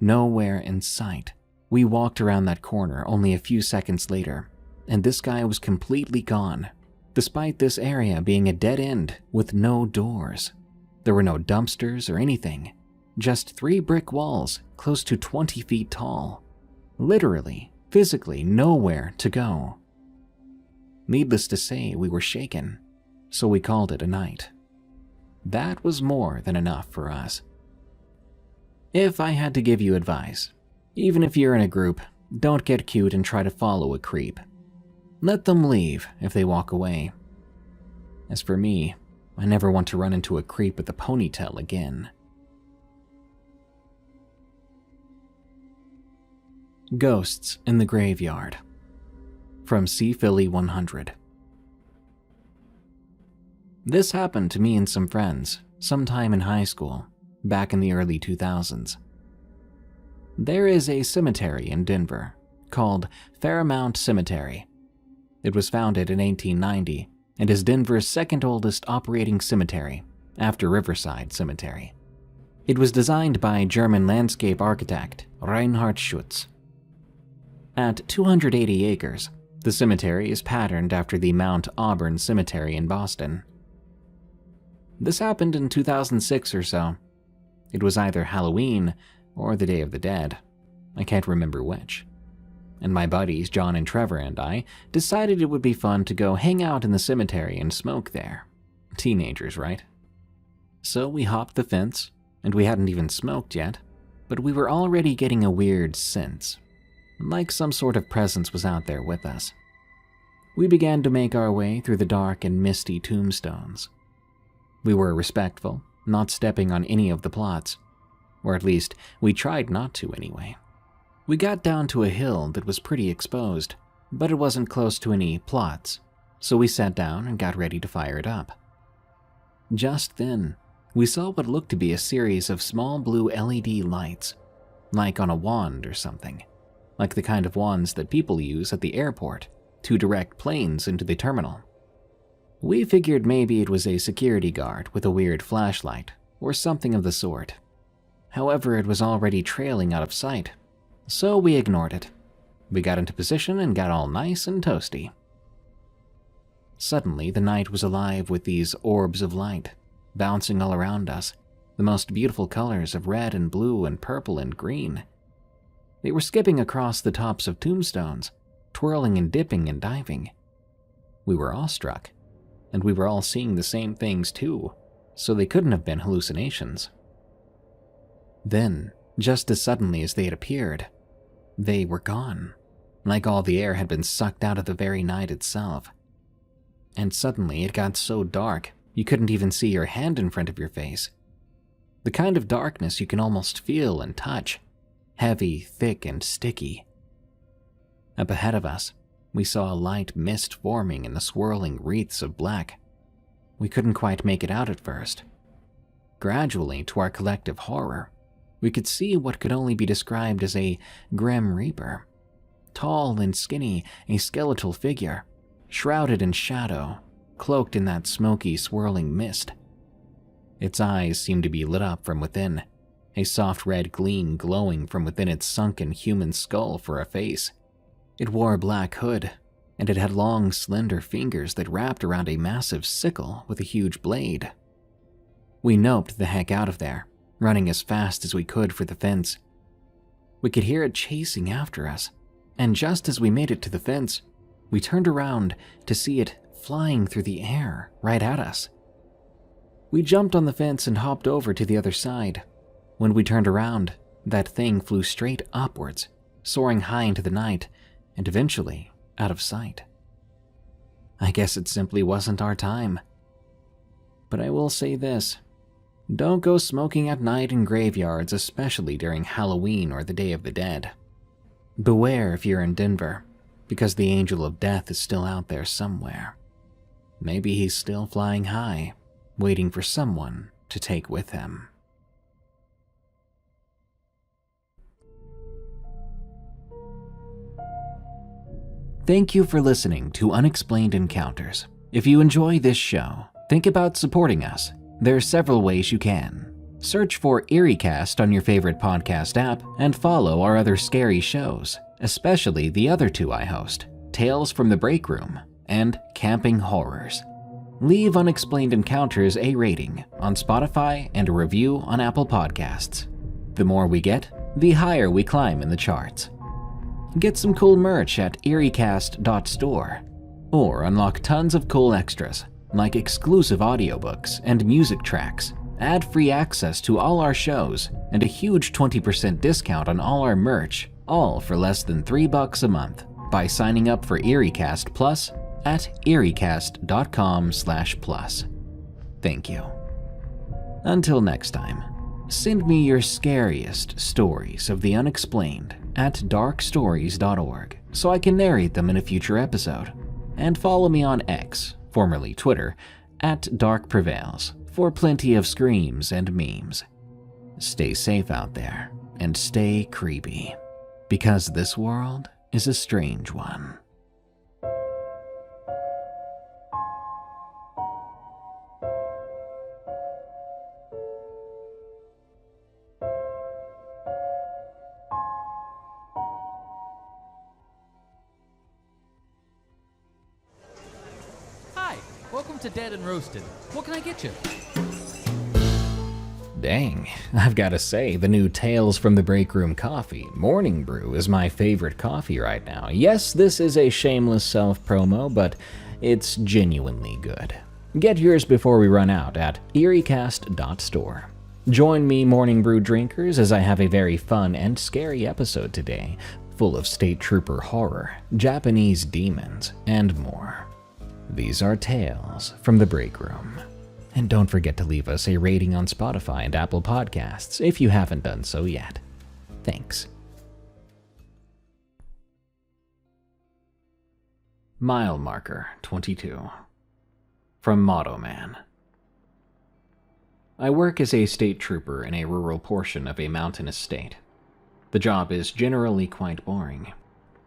Nowhere in sight. We walked around that corner only a few seconds later, and this guy was completely gone, despite this area being a dead end with no doors. There were no dumpsters or anything, just 3 brick walls close to 20 feet tall. Literally, physically nowhere to go. Needless to say, we were shaken, so we called it a night. That was more than enough for us. If I had to give you advice, even if you're in a group, don't get cute and try to follow a creep. Let them leave if they walk away. As for me, I never want to run into a creep with a ponytail again. Ghosts in the Graveyard. From C. Philly 100. This happened to me and some friends sometime in high school, back in the early 2000s. There is a cemetery in Denver called Fairmount Cemetery. It was founded in 1890 and is Denver's second oldest operating cemetery after Riverside Cemetery. It was designed by German landscape architect Reinhard Schutz. At 280 acres, the cemetery is patterned after the Mount Auburn Cemetery in Boston. This happened in 2006 or so. It was either Halloween or the Day of the Dead. I can't remember which. And my buddies John and Trevor and I decided it would be fun to go hang out in the cemetery and smoke there. Teenagers, right? So we hopped the fence, and we hadn't even smoked yet, but we were already getting a weird sense, like some sort of presence was out there with us. We began to make our way through the dark and misty tombstones. We were respectful, not stepping on any of the plots, or at least we tried not to anyway. We got down to a hill that was pretty exposed, but it wasn't close to any plots, so we sat down and got ready to fire it up. Just then, we saw what looked to be a series of small blue LED lights, like on a wand or something, like the kind of wands that people use at the airport to direct planes into the terminal. We figured maybe it was a security guard with a weird flashlight or something of the sort. However, it was already trailing out of sight, so we ignored it. We got into position and got all nice and toasty. Suddenly, the night was alive with these orbs of light, bouncing all around us, the most beautiful colors of red and blue and purple and green. They were skipping across the tops of tombstones, twirling and dipping and diving. We were awestruck, and we were all seeing the same things too, so they couldn't have been hallucinations. Then, just as suddenly as they had appeared, they were gone, like all the air had been sucked out of the very night itself. And suddenly it got so dark you couldn't even see your hand in front of your face. The kind of darkness you can almost feel and touch, heavy, thick, and sticky. Up ahead of us, we saw a light mist forming in the swirling wreaths of black. We couldn't quite make it out at first. Gradually, to our collective horror, we could see what could only be described as a grim reaper. Tall and skinny, a skeletal figure, shrouded in shadow, cloaked in that smoky, swirling mist. Its eyes seemed to be lit up from within, a soft red gleam glowing from within its sunken human skull for a face. It wore a black hood, and it had long, slender fingers that wrapped around a massive sickle with a huge blade. We noped the heck out of there, running as fast as we could for the fence. We could hear it chasing after us, and just as we made it to the fence, we turned around to see it flying through the air right at us. We jumped on the fence and hopped over to the other side. When we turned around, that thing flew straight upwards, soaring high into the night, and eventually out of sight. I guess it simply wasn't our time. But I will say this. Don't go smoking at night in graveyards, especially during Halloween or the Day of the Dead. Beware if you're in Denver, because the Angel of Death is still out there somewhere. Maybe he's still flying high, waiting for someone to take with him. Thank you for listening to Unexplained Encounters. If you enjoy this show, think about supporting us. There are several ways you can. Search for EerieCast on your favorite podcast app and follow our other scary shows, especially the other two I host, Tales from the Break Room and Camping Horrors. Leave Unexplained Encounters a rating on Spotify and a review on Apple Podcasts. The more we get, the higher we climb in the charts. Get some cool merch at eeriecast.store, or unlock tons of cool extras like exclusive audiobooks and music tracks, ad-free access to all our shows, and a huge 20% discount on all our merch, all for less than $3 a month by signing up for EerieCast Plus at eeriecast.com/plus. Thank you. Until next time, send me your scariest stories of the unexplained at darkstories.org so I can narrate them in a future episode. And follow me on X, formerly Twitter, at darkprevails for plenty of screams and memes. Stay safe out there and stay creepy, because this world is a strange one. Welcome to Dead and Roasted. What can I get you? Dang, I've gotta say, the new Tales from the Break Room coffee, Morning Brew, is my favorite coffee right now. Yes, this is a shameless self-promo, but it's genuinely good. Get yours before we run out at eeriecast.store. Join me, Morning Brew drinkers, as I have a very fun and scary episode today, full of state trooper horror, Japanese demons, and more. These are Tales from the Break Room. And don't forget to leave us a rating on Spotify and Apple Podcasts if you haven't done so yet. Thanks. Mile Marker 22. From Motto Man. I work as a state trooper in a rural portion of a mountainous state. The job is generally quite boring.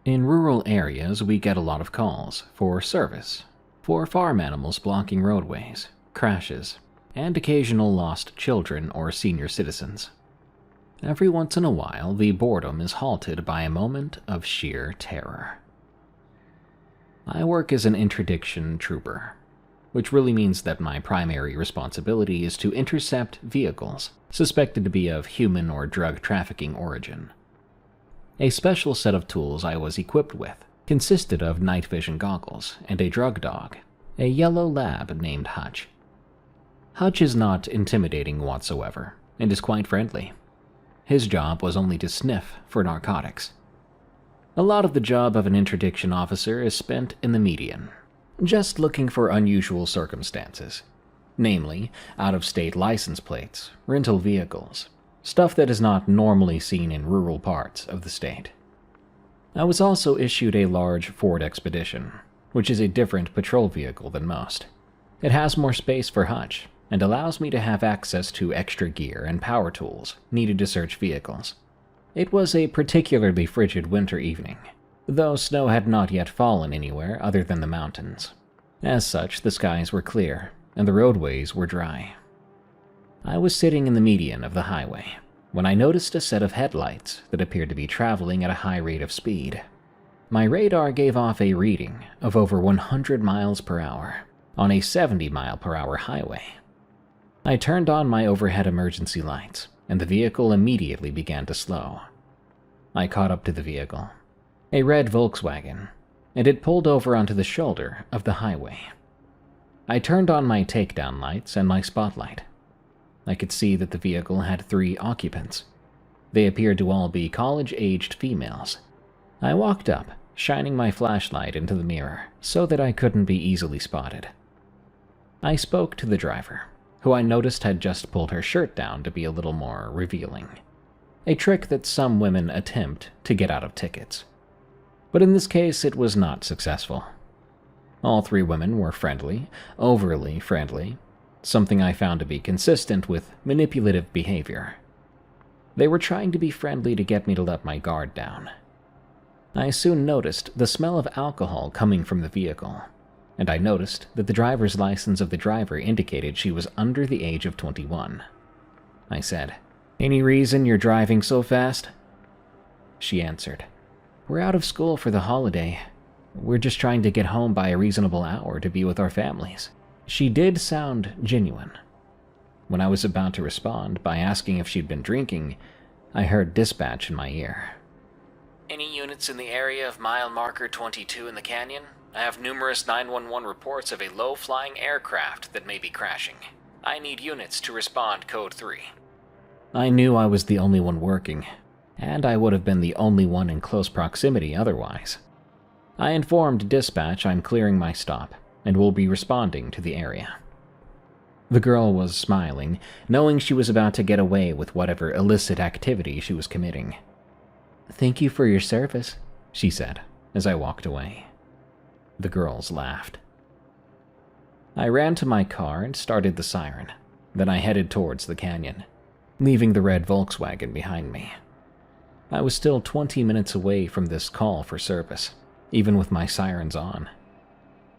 In rural areas, we get a lot of calls for service, for farm animals blocking roadways, crashes, and occasional lost children or senior citizens. Every once in a while, the boredom is halted by a moment of sheer terror. I work as an interdiction trooper, which really means that my primary responsibility is to intercept vehicles suspected to be of human or drug trafficking origin. A special set of tools I was equipped with consisted of night vision goggles and a drug dog, a yellow lab named Hutch. Hutch is not intimidating whatsoever, and is quite friendly. His job was only to sniff for narcotics. A lot of the job of an interdiction officer is spent in the median, just looking for unusual circumstances, namely out-of-state license plates, rental vehicles, stuff that is not normally seen in rural parts of the state. I was also issued a large Ford Expedition, which is a different patrol vehicle than most. It has more space for Hutch, and allows me to have access to extra gear and power tools needed to search vehicles. It was a particularly frigid winter evening, though snow had not yet fallen anywhere other than the mountains. As such, the skies were clear, and the roadways were dry. I was sitting in the median of the highway when I noticed a set of headlights that appeared to be traveling at a high rate of speed. My radar gave off a reading of over 100 miles per hour on a 70-mile-per-hour highway. I turned on my overhead emergency lights, and the vehicle immediately began to slow. I caught up to the vehicle, a red Volkswagen, and it pulled over onto the shoulder of the highway. I turned on my takedown lights and my spotlight. I could see that the vehicle had 3 occupants. They appeared to all be college-aged females. I walked up, shining my flashlight into the mirror so that I couldn't be easily spotted. I spoke to the driver, who I noticed had just pulled her shirt down to be a little more revealing, a trick that some women attempt to get out of tickets. But in this case, it was not successful. All three women were friendly, overly friendly, something I found to be consistent with manipulative behavior. They were trying to be friendly to get me to let my guard down. I soon noticed the smell of alcohol coming from the vehicle, and I noticed that the driver's license of the driver indicated she was under the age of 21. I said, "Any reason you're driving so fast?" She answered, "We're out of school for the holiday. We're just trying to get home by a reasonable hour to be with our families." She did sound genuine. When I was about to respond by asking if she'd been drinking, I heard dispatch in my ear. "Any units in the area of mile marker 22 in the canyon? I have numerous 911 reports of a low-flying aircraft that may be crashing. I need units to respond code 3. I knew I was the only one working, and I would have been the only one in close proximity otherwise. I informed dispatch I'm clearing my stop and will be responding to the area. The girl was smiling, knowing she was about to get away with whatever illicit activity she was committing. "Thank you for your service," she said as I walked away. The girls laughed. I ran to my car and started the siren. Then I headed towards the canyon, leaving the red Volkswagen behind me. I was still 20 minutes away from this call for service, even with my sirens on.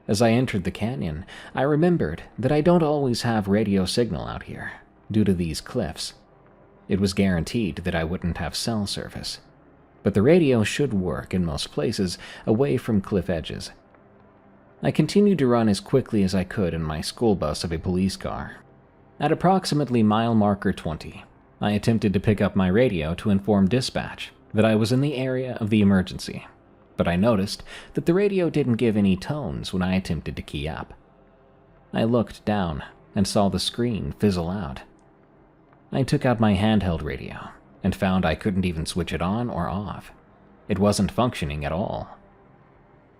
As I entered the canyon, I remembered that I don't always have radio signal out here, due to these cliffs. It was guaranteed that I wouldn't have cell service, but the radio should work in most places away from cliff edges. I continued to run as quickly as I could in my school bus of a police car. At approximately mile marker 20, I attempted to pick up my radio to inform dispatch that I was in the area of the emergency, but I noticed that the radio didn't give any tones when I attempted to key up. I looked down and saw the screen fizzle out. I took out my handheld radio and found I couldn't even switch it on or off. It wasn't functioning at all.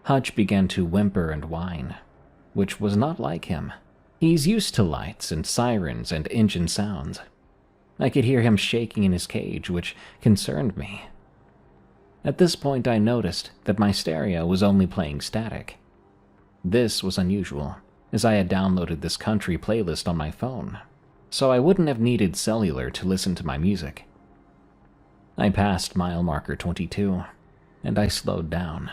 Hutch began to whimper and whine, which was not like him. He's used to lights and sirens and engine sounds. I could hear him shaking in his cage, which concerned me. At this point, I noticed that my stereo was only playing static. This was unusual, as I had downloaded this country playlist on my phone, so I wouldn't have needed cellular to listen to my music. I passed mile marker 22, and I slowed down.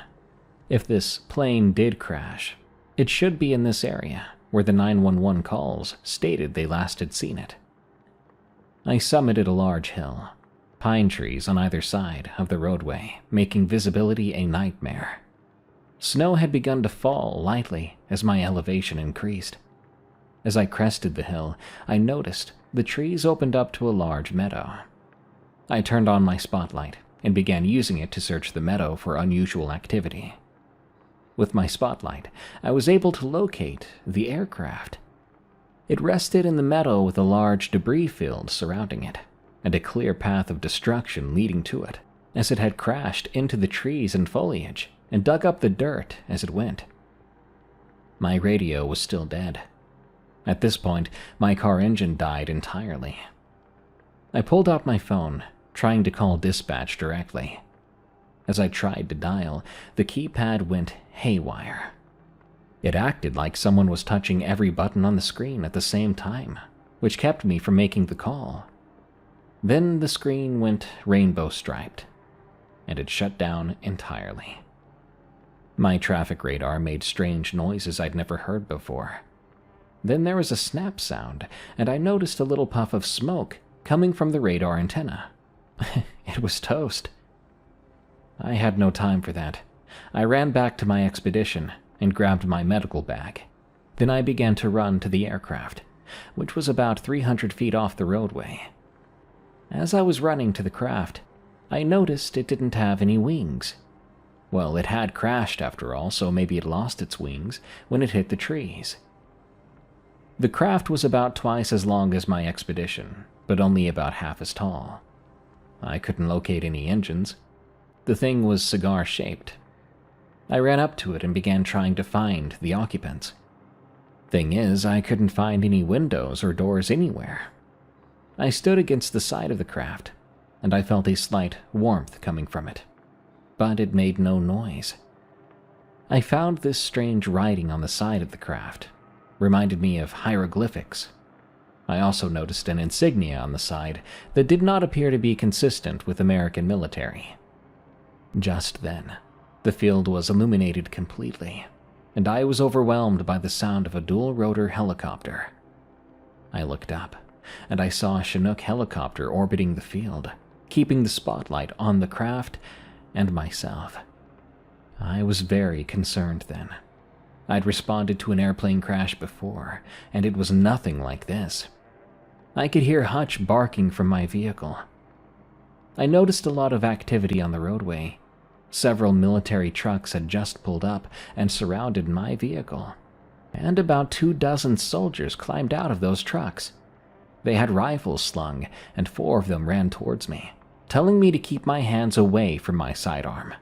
If this plane did crash, it should be in this area where the 911 calls stated they last had seen it. I summited a large hill, pine trees on either side of the roadway, making visibility a nightmare. Snow had begun to fall lightly as my elevation increased. As I crested the hill, I noticed the trees opened up to a large meadow. I turned on my spotlight and began using it to search the meadow for unusual activity. With my spotlight, I was able to locate the aircraft. It rested in the meadow with a large debris field surrounding it, and a clear path of destruction leading to it, as it had crashed into the trees and foliage and dug up the dirt as it went. My radio was still dead. At this point, my car engine died entirely. I pulled out my phone, trying to call dispatch directly. As I tried to dial, the keypad went haywire. It acted like someone was touching every button on the screen at the same time, which kept me from making the call. Then the screen went rainbow-striped, and it shut down entirely. My traffic radar made strange noises I'd never heard before. Then there was a snap sound, and I noticed a little puff of smoke coming from the radar antenna. It was toast. I had no time for that. I ran back to my expedition and grabbed my medical bag. Then I began to run to the aircraft, which was about 300 feet off the roadway. As I was running to the craft, I noticed it didn't have any wings. Well, it had crashed after all, so maybe it lost its wings when it hit the trees. The craft was about twice as long as my expedition, but only about half as tall. I couldn't locate any engines. The thing was cigar-shaped. I ran up to it and began trying to find the occupants. Thing is, I couldn't find any windows or doors anywhere. I stood against the side of the craft, and I felt a slight warmth coming from it, but it made no noise. I found this strange writing on the side of the craft. Reminded me of hieroglyphics. I also noticed an insignia on the side that did not appear to be consistent with American military. Just then, the field was illuminated completely, and I was overwhelmed by the sound of a dual-rotor helicopter. I looked up, and I saw a Chinook helicopter orbiting the field, keeping the spotlight on the craft and myself. I was very concerned then. I'd responded to an airplane crash before, and it was nothing like this. I could hear Hutch barking from my vehicle. I noticed a lot of activity on the roadway. Several military trucks had just pulled up and surrounded my vehicle, and about 24 soldiers climbed out of those trucks. They had rifles slung, and 4 of them ran towards me, telling me to keep my hands away from my sidearm.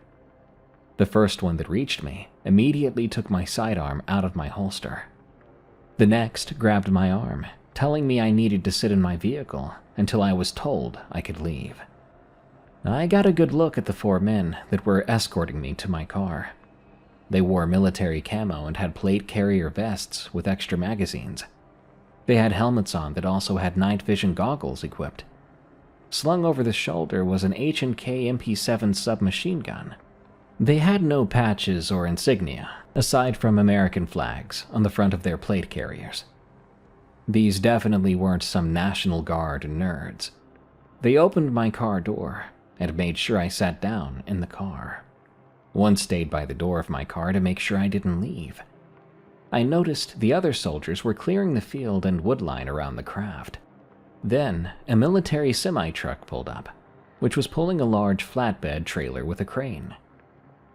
The first one that reached me immediately took my sidearm out of my holster. The next grabbed my arm, telling me I needed to sit in my vehicle until I was told I could leave. I got a good look at the 4 men that were escorting me to my car. They wore military camo and had plate carrier vests with extra magazines. They had helmets on that also had night vision goggles equipped. Slung over the shoulder was an H&K MP7 submachine gun. They had no patches or insignia, aside from American flags on the front of their plate carriers. These definitely weren't some National Guard nerds. They opened my car door and made sure I sat down in the car. One stayed by the door of my car to make sure I didn't leave. I noticed the other soldiers were clearing the field and woodline around the craft. Then, a military semi-truck pulled up, which was pulling a large flatbed trailer with a crane.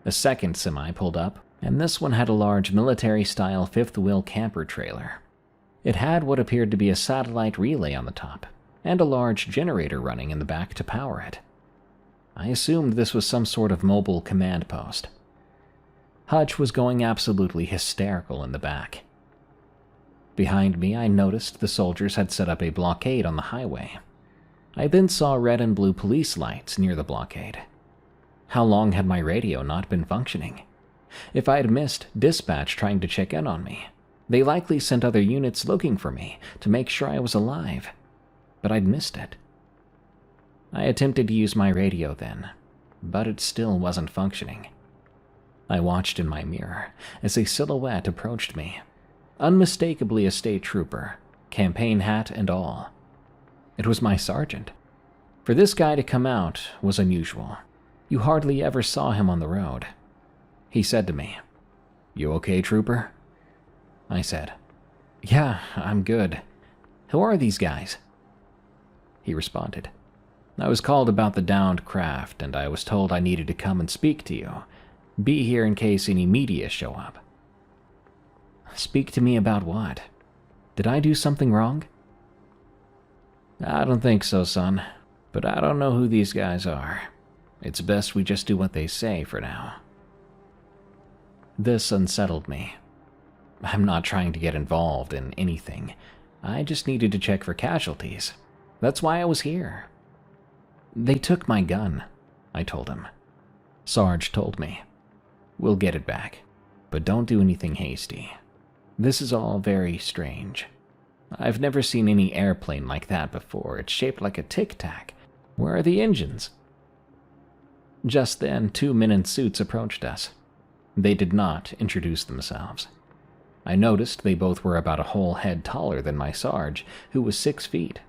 A second semi pulled up, and this one had a large military-style fifth-wheel camper trailer. It had what appeared to be a satellite relay on the top, and a large generator running in the back to power it. I assumed this was some sort of mobile command post. Hutch was going absolutely hysterical in the back. Behind me, I noticed the soldiers had set up a blockade on the highway. I then saw red and blue police lights near the blockade. How long had my radio not been functioning? If I had missed dispatch trying to check in on me, they likely sent other units looking for me to make sure I was alive, but I'd missed it. I attempted to use my radio then, but it still wasn't functioning. I watched in my mirror as a silhouette approached me, unmistakably a state trooper, campaign hat and all. It was my sergeant. For this guy to come out was unusual. You hardly ever saw him on the road. He said to me, "You okay, trooper?" I said, "Yeah, I'm good. Who are these guys?" He responded, "I was called about the downed craft, and I was told I needed to come and speak to you. Be here in case any media show up." Speak to me about what? Did I do something wrong? "I don't think so, son, but I don't know who these guys are. It's best we just do what they say for now." This unsettled me. I'm not trying to get involved in anything. I just needed to check for casualties. That's why I was here. "They took my gun," I told him. Sarge told me, "We'll get it back, but don't do anything hasty. This is all very strange. I've never seen any airplane like that before. It's shaped like a tic-tac. Where are the engines?" Just then, 2 men in suits approached us. They did not introduce themselves. I noticed they both were about a whole head taller than my Sarge, who was 6 feet.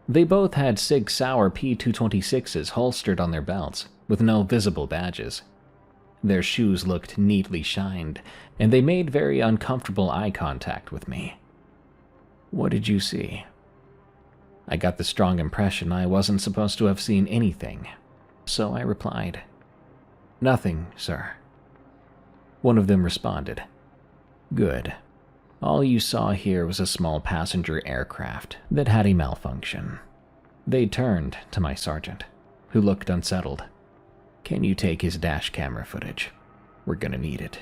They both had Sig Sauer P226s holstered on their belts, with no visible badges. Their shoes looked neatly shined, and they made very uncomfortable eye contact with me. "What did you see?" I got the strong impression I wasn't supposed to have seen anything, so I replied, "Nothing, sir." One of them responded, "Good. All you saw here was a small passenger aircraft that had a malfunction." They turned to my sergeant, who looked unsettled. "Can you take his dash camera footage? We're gonna need it.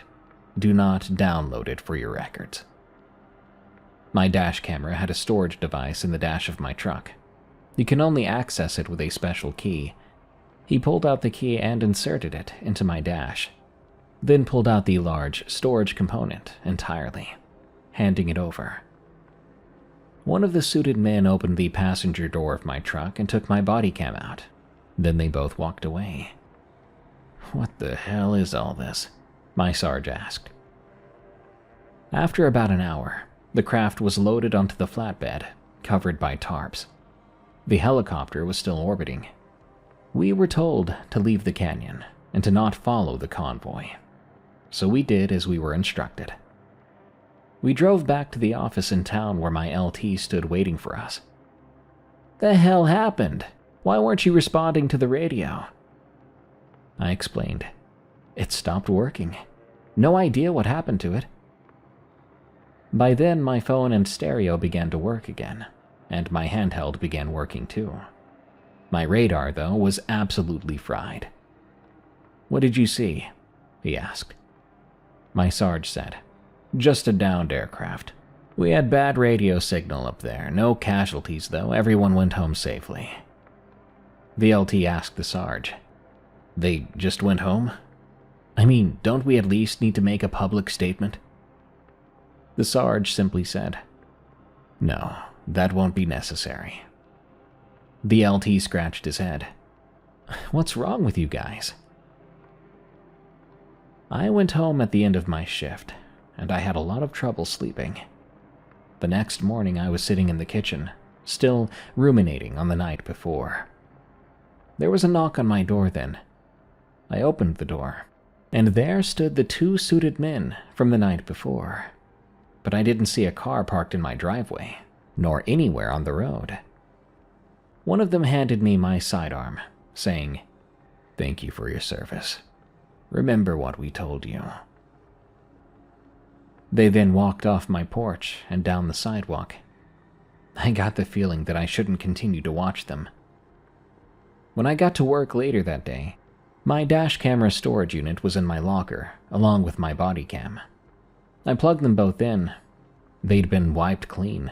Do not download it for your records." My dash camera had a storage device in the dash of my truck. You can only access it with a special key. He pulled out the key and inserted it into my dash. then pulled out the large storage component entirely, handing it over. One of the suited men opened the passenger door of my truck and took my body cam out. Then they both walked away. "What the hell is all this?" my Sarge asked. After about an hour, the craft was loaded onto the flatbed, covered by tarps. The helicopter was still orbiting. We were told to leave the canyon and to not follow the convoy, so we did as we were instructed. We drove back to the office in town where my LT stood waiting for us. "The hell happened? Why weren't you responding to the radio?" I explained. "It stopped working. No idea what happened to it." By then, my phone and stereo began to work again, and my handheld began working too. My radar, though, was absolutely fried. "What did you see?" he asked. My Sarge said, "Just a downed aircraft. We had bad radio signal up there. No casualties, though. Everyone went home safely." The LT asked the Sarge, "They just went home? I mean, don't we at least need to make a public statement?" The Sarge simply said, "No, that won't be necessary." The LT scratched his head. "What's wrong with you guys?" I went home at the end of my shift, and I had a lot of trouble sleeping. The next morning I was sitting in the kitchen, still ruminating on the night before. There was a knock on my door then. I opened the door, and there stood the two suited men from the night before. But I didn't see a car parked in my driveway, nor anywhere on the road. One of them handed me my sidearm, saying, "Thank you for your service. Remember what we told you." They then walked off my porch and down the sidewalk. I got the feeling that I shouldn't continue to watch them. When I got to work later that day, my dash camera storage unit was in my locker, along with my body cam. I plugged them both in. They'd been wiped clean.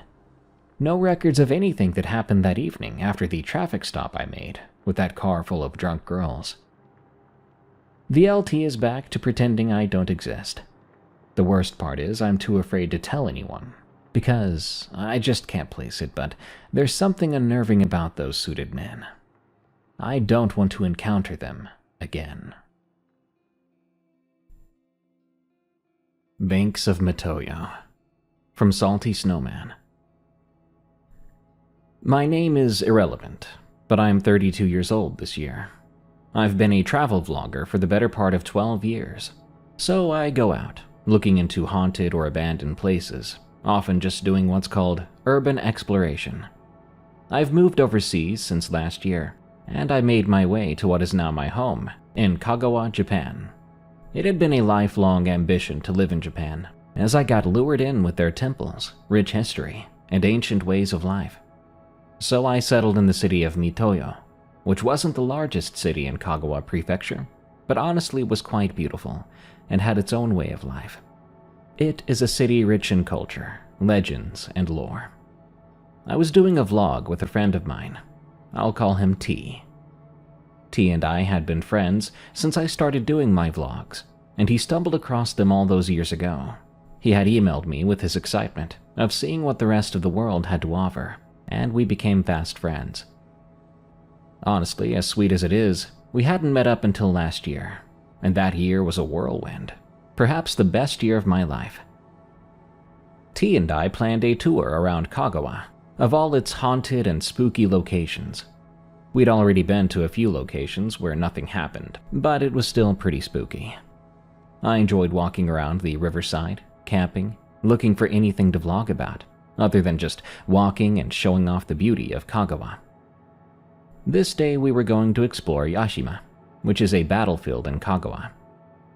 No records of anything that happened that evening after the traffic stop I made with that car full of drunk girls. The LT is back to pretending I don't exist. The worst part is I'm too afraid to tell anyone, because I just can't place it, but there's something unnerving about those suited men. I don't want to encounter them again. Banks of Matoyo, from Salty Snowman. My name is irrelevant, but I'm 32 years old this year. I've been a travel vlogger for the better part of 12 years, so I go out, looking into haunted or abandoned places, often just doing what's called urban exploration. I've moved overseas since last year, and I made my way to what is now my home, in Kagawa, Japan. It had been a lifelong ambition to live in Japan, as I got lured in with their temples, rich history, and ancient ways of life. So I settled in the city of Mitoyo, which wasn't the largest city in Kagawa Prefecture, but honestly was quite beautiful and had its own way of life. It is a city rich in culture, legends, and lore. I was doing a vlog with a friend of mine. I'll call him T. T and I had been friends since I started doing my vlogs, and he stumbled across them all those years ago. He had emailed me with his excitement of seeing what the rest of the world had to offer, and we became fast friends. Honestly, as sweet as it is, we hadn't met up until last year, and that year was a whirlwind, perhaps the best year of my life. T and I planned a tour around Kagawa, of all its haunted and spooky locations. We'd already been to a few locations where nothing happened, but it was still pretty spooky. I enjoyed walking around the riverside, camping, looking for anything to vlog about, other than just walking and showing off the beauty of Kagawa. This day we were going to explore Yashima, which is a battlefield in Kagawa.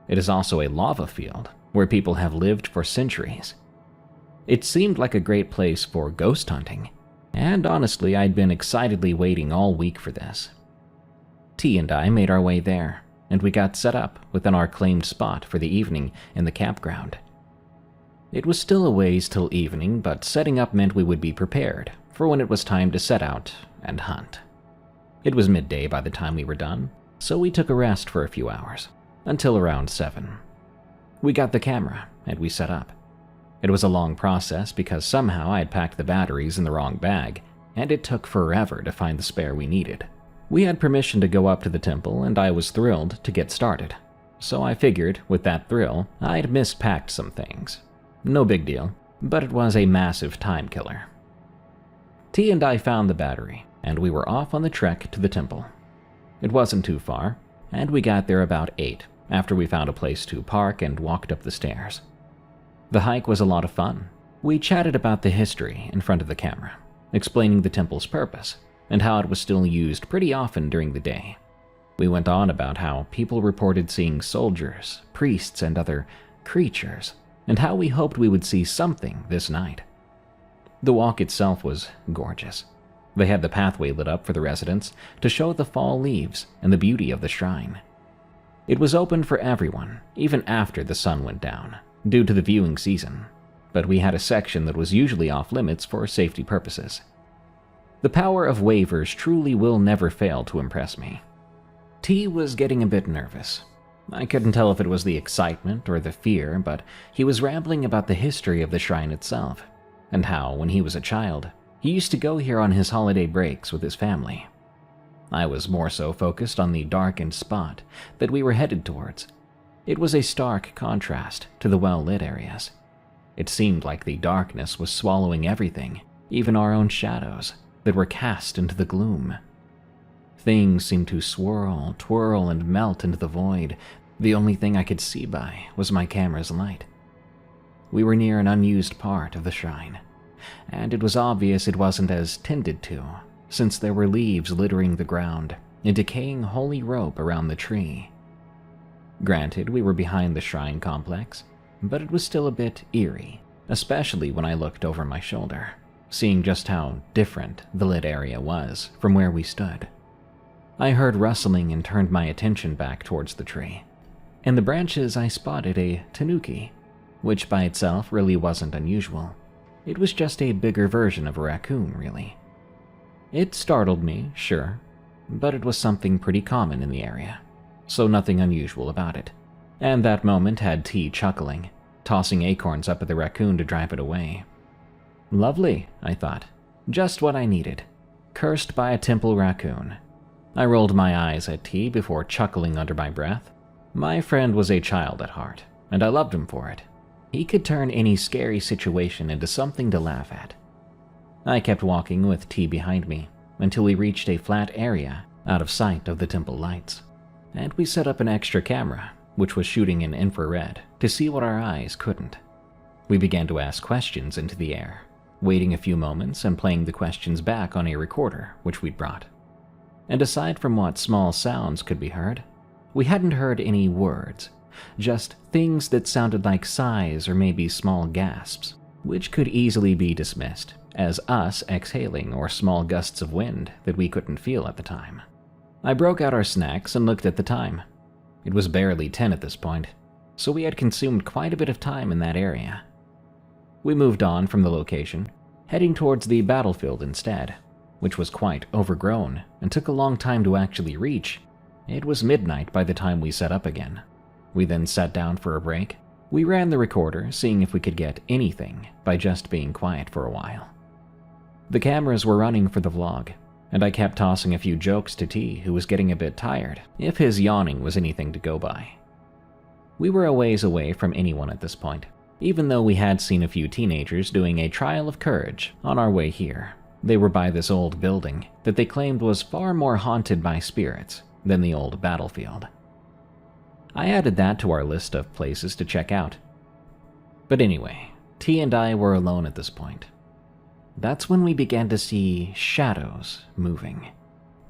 It is also a lava field where people have lived for centuries. It seemed like a great place for ghost hunting, and honestly I'd been excitedly waiting all week for this. T and I made our way there, and we got set up within our claimed spot for the evening in the campground. It was still a ways till evening, but setting up meant we would be prepared for when it was time to set out and hunt. It was midday by the time we were done, so we took a rest for a few hours, until around 7. We got the camera, and we set up. It was a long process because somehow I had packed the batteries in the wrong bag, and it took forever to find the spare we needed. We had permission to go up to the temple, and I was thrilled to get started. So I figured, with that thrill, I'd mispacked some things. No big deal, but it was a massive time killer. T and I found the battery, and we were off on the trek to the temple. It wasn't too far, and we got there about 8, after we found a place to park and walked up the stairs. The hike was a lot of fun. We chatted about the history in front of the camera, explaining the temple's purpose, and how it was still used pretty often during the day. We went on about how people reported seeing soldiers, priests, and other creatures, and how we hoped we would see something this night. The walk itself was gorgeous. They had the pathway lit up for the residents to show the fall leaves and the beauty of the shrine. It was open for everyone, even after the sun went down, due to the viewing season, but we had a section that was usually off limits for safety purposes. The power of waivers truly will never fail to impress me. T was getting a bit nervous. I couldn't tell if it was the excitement or the fear, but he was rambling about the history of the shrine itself, and how, when he was a child, he used to go here on his holiday breaks with his family. I was more so focused on the darkened spot that we were headed towards. It was a stark contrast to the well-lit areas. It seemed like the darkness was swallowing everything, even our own shadows, that were cast into the gloom. Things seemed to swirl, twirl, and melt into the void. The only thing I could see by was my camera's light. We were near an unused part of the shrine, and it was obvious it wasn't as tended to, since there were leaves littering the ground and decaying holy rope around the tree. Granted, we were behind the shrine complex, but it was still a bit eerie, especially when I looked over my shoulder, seeing just how different the lit area was from where we stood. I heard rustling and turned my attention back towards the tree. In the branches I spotted a tanuki, which by itself really wasn't unusual. It was just a bigger version of a raccoon, really. It startled me, sure, but it was something pretty common in the area, so nothing unusual about it. And that moment had T chuckling, tossing acorns up at the raccoon to drive it away. Lovely, I thought. Just what I needed. Cursed by a temple raccoon. I rolled my eyes at T before chuckling under my breath. My friend was a child at heart, and I loved him for it. He could turn any scary situation into something to laugh at. I kept walking with T behind me until we reached a flat area out of sight of the temple lights, and we set up an extra camera, which was shooting in infrared, to see what our eyes couldn't. We began to ask questions into the air, waiting a few moments and playing the questions back on a recorder which we'd brought. And aside from what small sounds could be heard, we hadn't heard any words, just things that sounded like sighs or maybe small gasps, which could easily be dismissed as us exhaling or small gusts of wind that we couldn't feel at the time. I broke out our snacks and looked at the time. It was barely 10 at this point, so we had consumed quite a bit of time in that area. We moved on from the location, heading towards the battlefield instead, which was quite overgrown and took a long time to actually reach. It was midnight by the time we set up again. We then sat down for a break. We ran the recorder, seeing if we could get anything by just being quiet for a while. The cameras were running for the vlog, and I kept tossing a few jokes to T, who was getting a bit tired, if his yawning was anything to go by. We were a ways away from anyone at this point, even though we had seen a few teenagers doing a trial of courage on our way here. They were by this old building that they claimed was far more haunted by spirits than the old battlefield. I added that to our list of places to check out. But anyway, T and I were alone at this point. That's when we began to see shadows moving.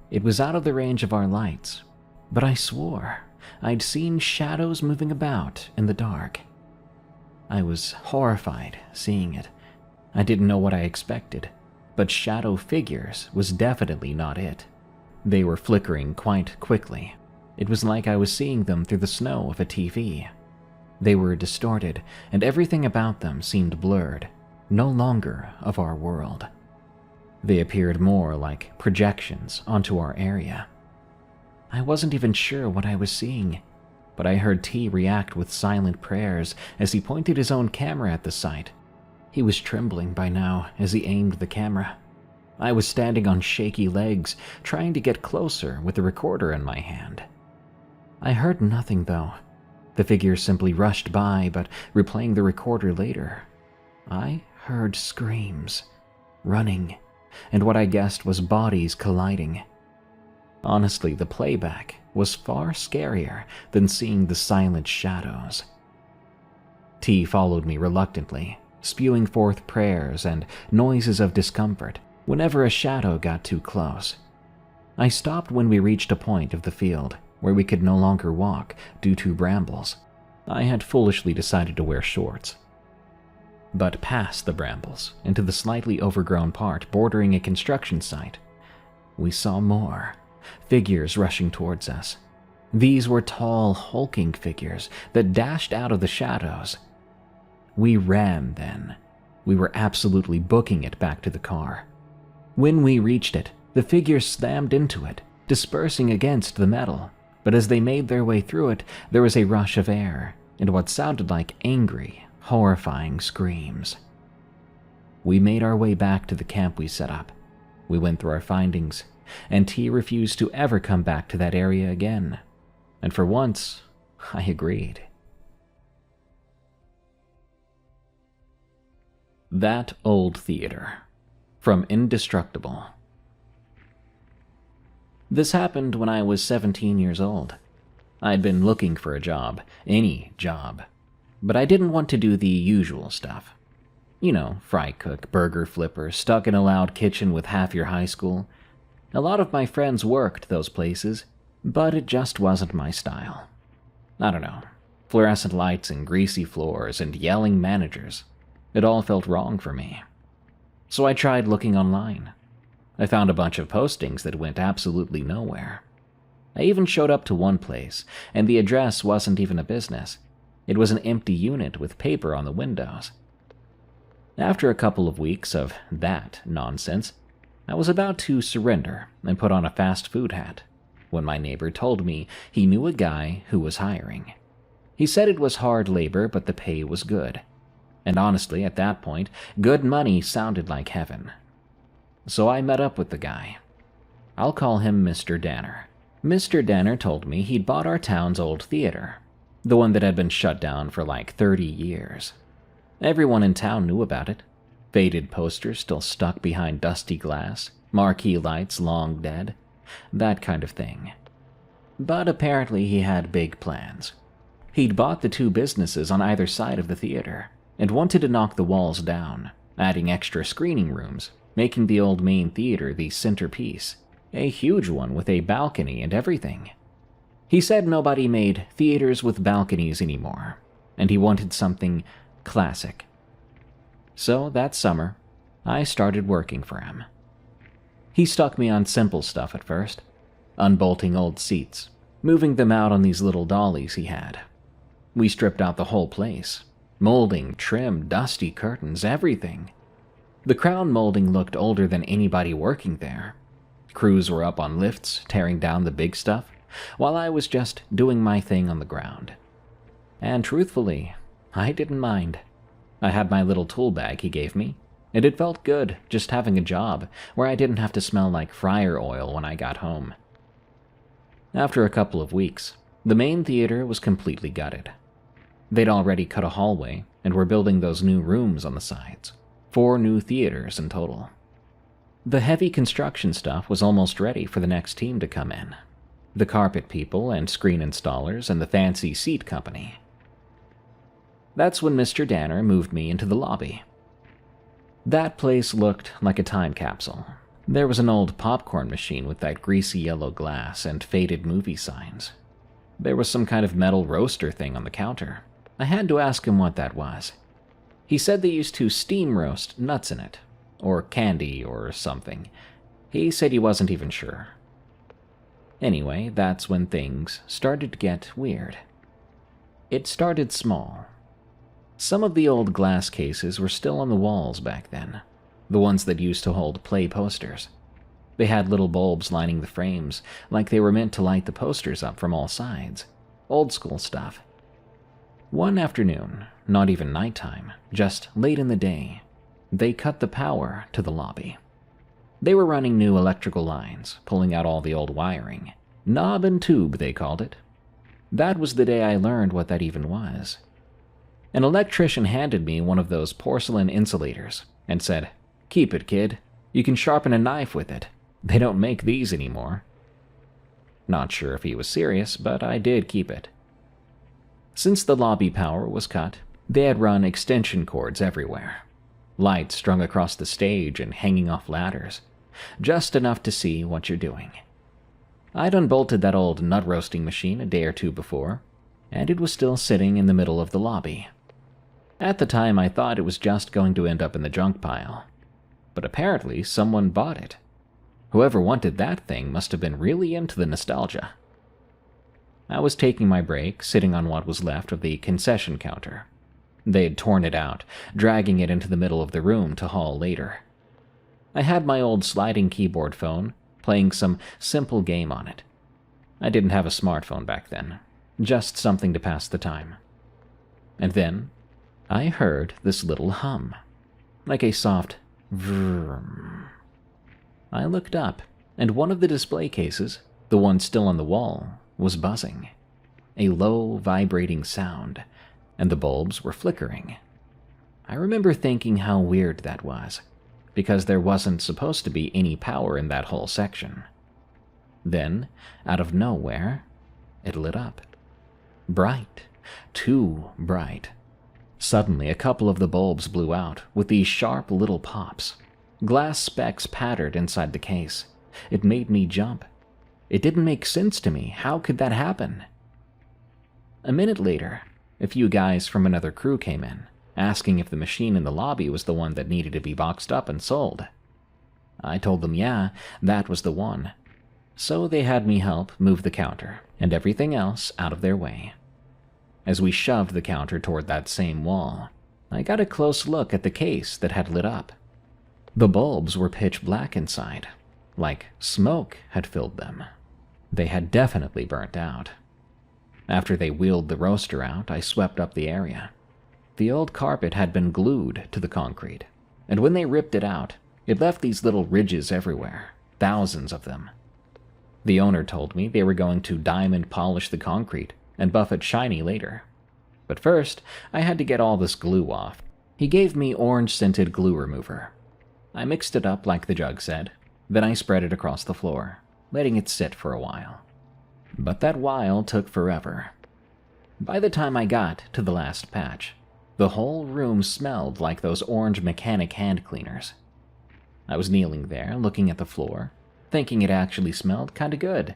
It was out of the range of our lights, but I swore I'd seen shadows moving about in the dark. I was horrified seeing it. I didn't know what I expected, but shadow figures was definitely not it. They were flickering quite quickly. It was like I was seeing them through the snow of a TV. They were distorted, and everything about them seemed blurred, no longer of our world. They appeared more like projections onto our area. I wasn't even sure what I was seeing. but I heard T react with silent prayers as he pointed his own camera at the sight. He was trembling by now as he aimed the camera. I was standing on shaky legs, trying to get closer with the recorder in my hand. I heard nothing though. The figure simply rushed by, but replaying the recorder later, I heard screams, running, and what I guessed was bodies colliding. Honestly, the playback was far scarier than seeing the silent shadows. T followed me reluctantly, spewing forth prayers and noises of discomfort whenever a shadow got too close. I stopped when we reached a point of the field where we could no longer walk due to brambles. I had foolishly decided to wear shorts. But past the brambles, into the slightly overgrown part bordering a construction site, we saw more, figures rushing towards us. These were tall, hulking figures that dashed out of the shadows. We ran then. We were absolutely booking it back to the car. When we reached it, the figures slammed into it, dispersing against the metal, but as they made their way through it, there was a rush of air and what sounded like angry, horrifying screams. We made our way back to the camp we set up. We went through our findings, and T refused to ever come back to that area again. And for once, I agreed. That Old Theater, from Indestructible. This happened when I was 17 years old. I'd been looking for a job, any job, but I didn't want to do the usual stuff. You know, fry cook, burger flipper, stuck in a loud kitchen with half your high school. A lot of my friends worked those places, but it just wasn't my style. I don't know, fluorescent lights and greasy floors and yelling managers. It all felt wrong for me. So I tried looking online. I found a bunch of postings that went absolutely nowhere. I even showed up to one place, and the address wasn't even a business. It was an empty unit with paper on the windows. After a couple of weeks of that nonsense, I was about to surrender and put on a fast food hat when my neighbor told me he knew a guy who was hiring. He said it was hard labor, but the pay was good. And honestly, at that point, good money sounded like heaven. So I met up with the guy. I'll call him Mr. Danner. Mr. Danner told me he'd bought our town's old theater, the one that had been shut down for like 30 years. Everyone in town knew about it. Faded posters still stuck behind dusty glass, marquee lights long dead, that kind of thing. But apparently he had big plans. He'd bought the two businesses on either side of the theater and wanted to knock the walls down, adding extra screening rooms, making the old main theater the centerpiece, a huge one with a balcony and everything. He said nobody made theaters with balconies anymore, and he wanted something classic. So that summer, I started working for him. He stuck me on simple stuff at first, unbolting old seats, moving them out on these little dollies he had. We stripped out the whole place, molding, trim, dusty curtains, everything. The crown molding looked older than anybody working there. Crews were up on lifts, tearing down the big stuff, while I was just doing my thing on the ground. And truthfully, I didn't mind. I had my little tool bag he gave me, and it felt good just having a job where I didn't have to smell like fryer oil when I got home. After a couple of weeks, the main theater was completely gutted. They'd already cut a hallway and were building those new rooms on the sides. 4 new theaters in total. The heavy construction stuff was almost ready for the next team to come in. The carpet people and screen installers and the fancy seat company. That's when Mr. Danner moved me into the lobby. That place looked like a time capsule. There was an old popcorn machine with that greasy yellow glass and faded movie signs. There was some kind of metal roaster thing on the counter. I had to ask him what that was. He said they used to steam roast nuts in it, or candy or something. He said he wasn't even sure. Anyway, that's when things started to get weird. It started small. Some of the old glass cases were still on the walls back then, the ones that used to hold play posters. They had little bulbs lining the frames, like they were meant to light the posters up from all sides. Old school stuff. One afternoon, not even nighttime, just late in the day, they cut the power to the lobby. They were running new electrical lines, pulling out all the old wiring. Knob and tube, they called it. That was the day I learned what that even was. An electrician handed me one of those porcelain insulators and said, "Keep it, kid. You can sharpen a knife with it. They don't make these anymore." Not sure if he was serious, but I did keep it. Since the lobby power was cut, they had run extension cords everywhere. Lights strung across the stage and hanging off ladders, just enough to see what you're doing. I'd unbolted that old nut roasting machine a day or two before, and it was still sitting in the middle of the lobby. At the time, I thought it was just going to end up in the junk pile, but apparently someone bought it. Whoever wanted that thing must have been really into the nostalgia. I was taking my break, sitting on what was left of the concession counter. They had torn it out, dragging it into the middle of the room to haul later. I had my old sliding keyboard phone, playing some simple game on it. I didn't have a smartphone back then, just something to pass the time. And then, I heard this little hum, like a soft vroom. I looked up, and one of the display cases, the one still on the wall, was buzzing. A low, vibrating sound, and the bulbs were flickering. I remember thinking how weird that was, because there wasn't supposed to be any power in that whole section. Then, out of nowhere, it lit up. Bright. Too bright. Suddenly, a couple of the bulbs blew out with these sharp little pops. Glass specks pattered inside the case. It made me jump. It didn't make sense to me. How could that happen? A minute later, a few guys from another crew came in, asking if the machine in the lobby was the one that needed to be boxed up and sold. I told them yeah, that was the one. So they had me help move the counter and everything else out of their way. As we shoved the counter toward that same wall, I got a close look at the case that had lit up. The bulbs were pitch black inside, like smoke had filled them. They had definitely burnt out. After they wheeled the roaster out, I swept up the area. The old carpet had been glued to the concrete, and when they ripped it out, it left these little ridges everywhere, thousands of them. The owner told me they were going to diamond polish the concrete and buff it shiny later. But first, I had to get all this glue off. He gave me orange-scented glue remover. I mixed it up like the jug said, then I spread it across the floor, letting it sit for a while. But that while took forever. By the time I got to the last patch, the whole room smelled like those orange mechanic hand cleaners. I was kneeling there, looking at the floor, thinking it actually smelled kinda good.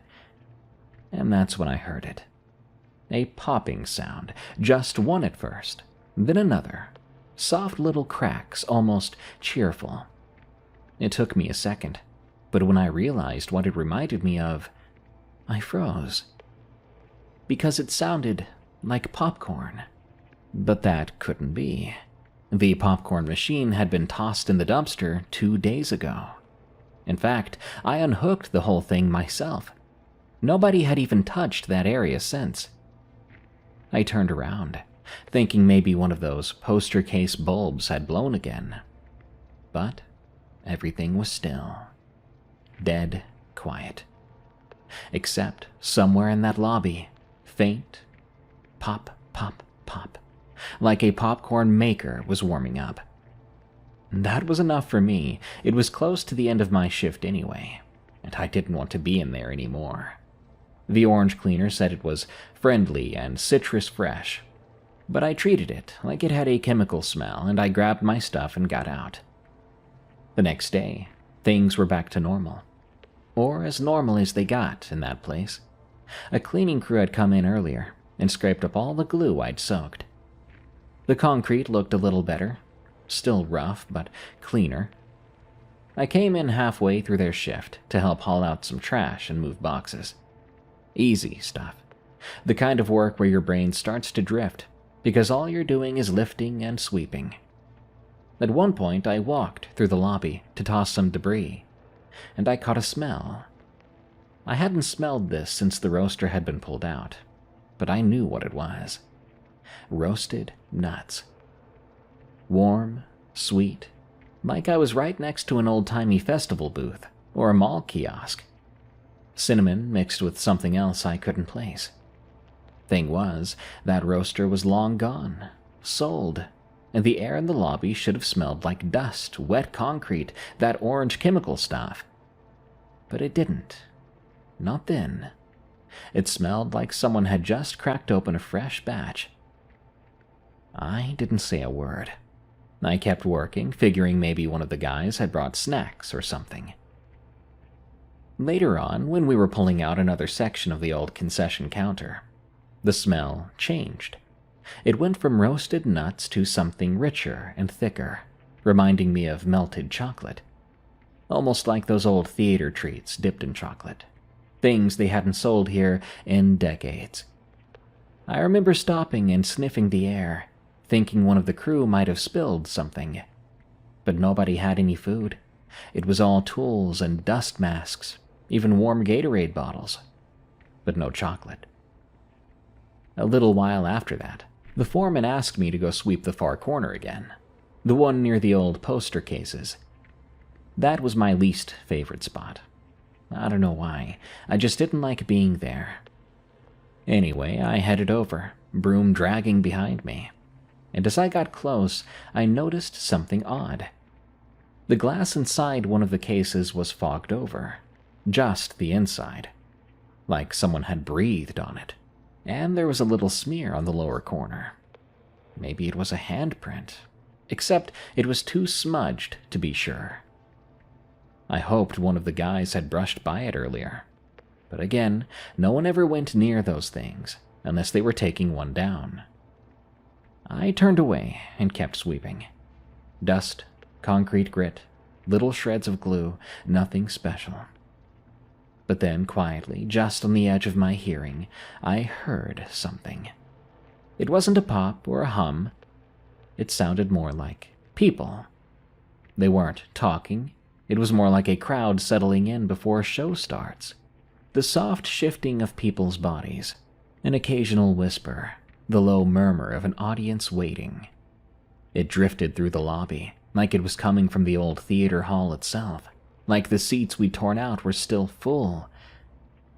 And that's when I heard it. A popping sound, just one at first, then another. Soft little cracks, almost cheerful. It took me a second, but when I realized what it reminded me of, I froze. Because it sounded like popcorn. But that couldn't be. The popcorn machine had been tossed in the dumpster 2 days ago. In fact, I unhooked the whole thing myself. Nobody had even touched that area since. I turned around, thinking maybe one of those poster case bulbs had blown again. But everything was still. Dead quiet. Except somewhere in that lobby, faint pop, pop, pop, like a popcorn maker was warming up. That was enough for me. It was close to the end of my shift anyway, and I didn't want to be in there anymore. The orange cleaner said it was friendly and citrus fresh, but I treated it like it had a chemical smell, and I grabbed my stuff and got out. The next day, things were back to normal. Or as normal as they got in that place. A cleaning crew had come in earlier and scraped up all the glue I'd soaked. The concrete looked a little better, still rough but cleaner. I came in halfway through their shift to help haul out some trash and move boxes. Easy stuff. The kind of work where your brain starts to drift because all you're doing is lifting and sweeping. At one point, I walked through the lobby to toss some debris, and I caught a smell. I hadn't smelled this since the roaster had been pulled out. but I knew what it was. Roasted nuts. Warm, sweet, like I was right next to an old-timey festival booth or a mall kiosk. Cinnamon mixed with something else I couldn't place. Thing was, that roaster was long gone, sold, and the air in the lobby should have smelled like dust, wet concrete, that orange chemical stuff. But it didn't. Not then. It smelled like someone had just cracked open a fresh batch. I didn't say a word. I kept working, figuring maybe one of the guys had brought snacks or something. Later on, when we were pulling out another section of the old concession counter, the smell changed. It went from roasted nuts to something richer and thicker, reminding me of melted chocolate. Almost like those old theater treats dipped in chocolate. Things they hadn't sold here in decades. I remember stopping and sniffing the air, thinking one of the crew might have spilled something. But nobody had any food. It was all tools and dust masks, even warm Gatorade bottles. But no chocolate. A little while after that, the foreman asked me to go sweep the far corner again, the one near the old poster cases. That was my least favorite spot. I don't know why, I just didn't like being there. Anyway, I headed over, broom dragging behind me. And as I got close, I noticed something odd. The glass inside one of the cases was fogged over, just the inside, like someone had breathed on it, and there was a little smear on the lower corner. Maybe it was a handprint, except it was too smudged to be sure. I hoped one of the guys had brushed by it earlier, but again, no one ever went near those things unless they were taking one down. I turned away and kept sweeping. Dust, concrete grit, little shreds of glue, nothing special. But then, quietly, just on the edge of my hearing, I heard something. It wasn't a pop or a hum. It sounded more like people. They weren't talking. It was more like a crowd settling in before a show starts. The soft shifting of people's bodies, an occasional whisper, the low murmur of an audience waiting. It drifted through the lobby, like it was coming from the old theater hall itself, like the seats we'd torn out were still full.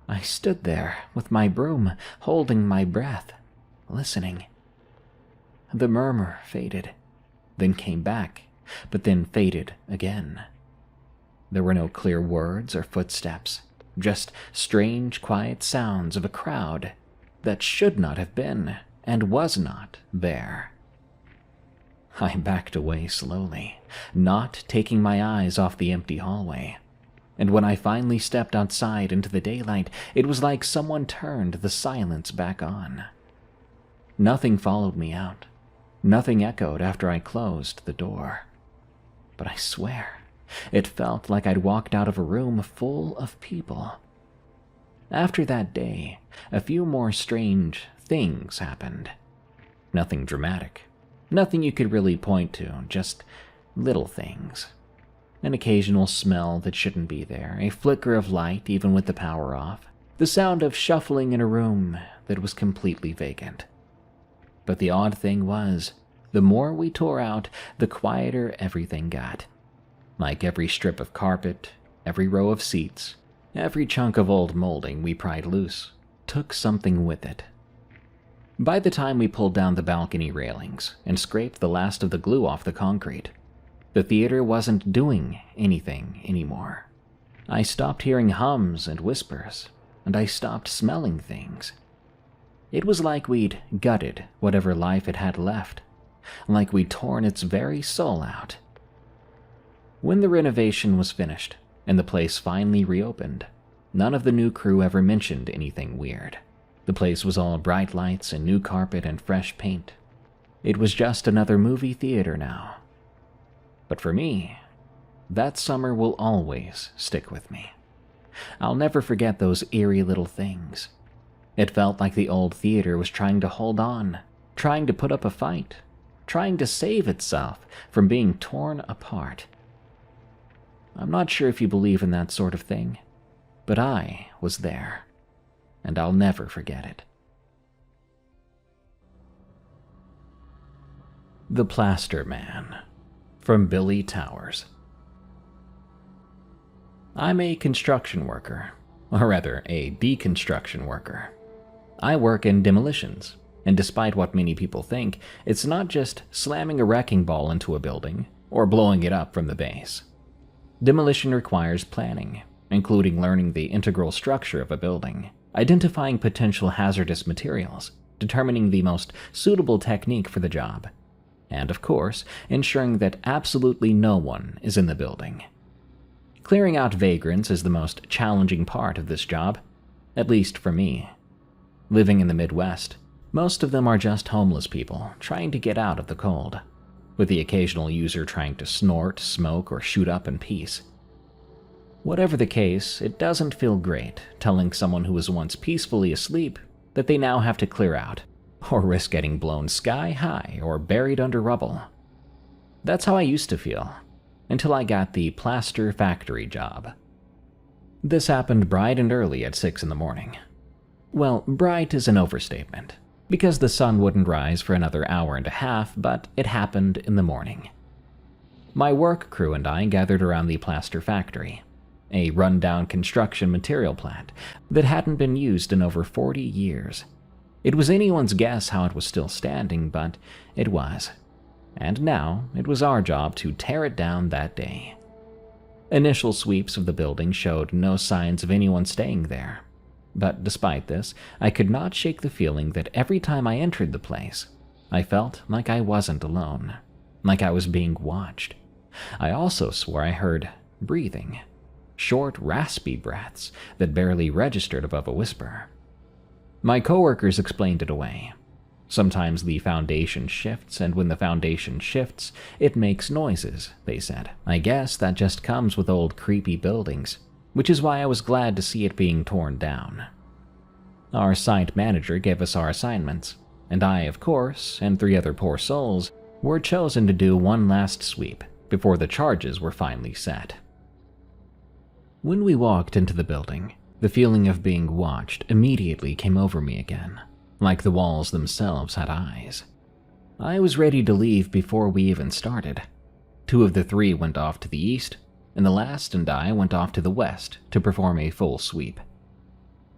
I stood there, with my broom, holding my breath, listening. The murmur faded, then came back, but then faded again. There were no clear words or footsteps, just strange, quiet sounds of a crowd that should not have been and was not there. I backed away slowly, not taking my eyes off the empty hallway. And when I finally stepped outside into the daylight, it was like someone turned the silence back on. Nothing followed me out. Nothing echoed after I closed the door. But I swear, it felt like I'd walked out of a room full of people. After that day, a few more strange things happened. Nothing dramatic. Nothing you could really point to, just little things. An occasional smell that shouldn't be there, a flicker of light even with the power off, the sound of shuffling in a room that was completely vacant. But the odd thing was, the more we tore out, the quieter everything got. Like every strip of carpet, every row of seats, every chunk of old molding we pried loose, took something with it. By the time we pulled down the balcony railings and scraped the last of the glue off the concrete, the theater wasn't doing anything anymore. I stopped hearing hums and whispers, and I stopped smelling things. It was like we'd gutted whatever life it had left, like we'd torn its very soul out. When the renovation was finished, and the place finally reopened, none of the new crew ever mentioned anything weird. The place was all bright lights and new carpet and fresh paint. It was just another movie theater now. But for me, that summer will always stick with me. I'll never forget those eerie little things. It felt like the old theater was trying to hold on, trying to put up a fight, trying to save itself from being torn apart. I'm not sure if you believe in that sort of thing, but I was there, and I'll never forget it. The Plaster Man, from Billy Towers. I'm a construction worker, or rather, a deconstruction worker. I work in demolitions, and despite what many people think, it's not just slamming a wrecking ball into a building or blowing it up from the base. Demolition requires planning, including learning the integral structure of a building, identifying potential hazardous materials, determining the most suitable technique for the job, and of course, ensuring that absolutely no one is in the building. Clearing out vagrants is the most challenging part of this job, at least for me. Living in the Midwest, most of them are just homeless people trying to get out of the cold, with the occasional user trying to snort, smoke, or shoot up in peace. Whatever the case, it doesn't feel great telling someone who was once peacefully asleep that they now have to clear out, or risk getting blown sky high or buried under rubble. That's how I used to feel, until I got the plaster factory job. This happened bright and early at 6 in the morning. Well, bright is an overstatement, because the sun wouldn't rise for another hour and a half, but it happened in the morning. My work crew and I gathered around the plaster factory, a rundown construction material plant that hadn't been used in over 40 years. It was anyone's guess how it was still standing, but it was. And now it was our job to tear it down that day. Initial sweeps of the building showed no signs of anyone staying there. But despite this, I could not shake the feeling that every time I entered the place, I felt like I wasn't alone, like I was being watched. I also swore I heard breathing, short, raspy breaths that barely registered above a whisper. My coworkers explained it away. Sometimes the foundation shifts, and when the foundation shifts, it makes noises, they said. I guess that just comes with old creepy buildings, which is why I was glad to see it being torn down. Our site manager gave us our assignments, and I, of course, and 3 other poor souls, were chosen to do one last sweep before the charges were finally set. When we walked into the building, the feeling of being watched immediately came over me again, like the walls themselves had eyes. I was ready to leave before we even started. 2 of the 3 went off to the east, and the last and I went off to the west to perform a full sweep.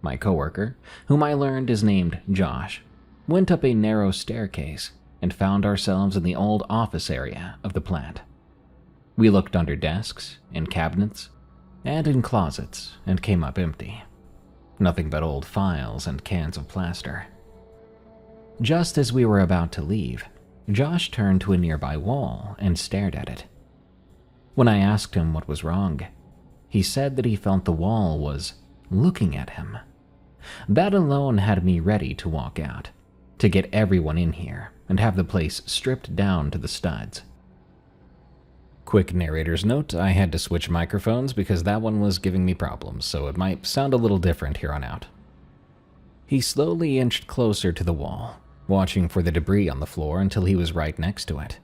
My coworker, whom I learned is named Josh, went up a narrow staircase and found ourselves in the old office area of the plant. We looked under desks, in cabinets, and in closets, and came up empty. Nothing but old files and cans of plaster. Just as we were about to leave, Josh turned to a nearby wall and stared at it. When I asked him what was wrong, he said that he felt the wall was looking at him. That alone had me ready to walk out, to get everyone in here and have the place stripped down to the studs. Quick narrator's note, I had to switch microphones because that one was giving me problems, so it might sound a little different here on out. He slowly inched closer to the wall, watching for the debris on the floor until he was right next to it.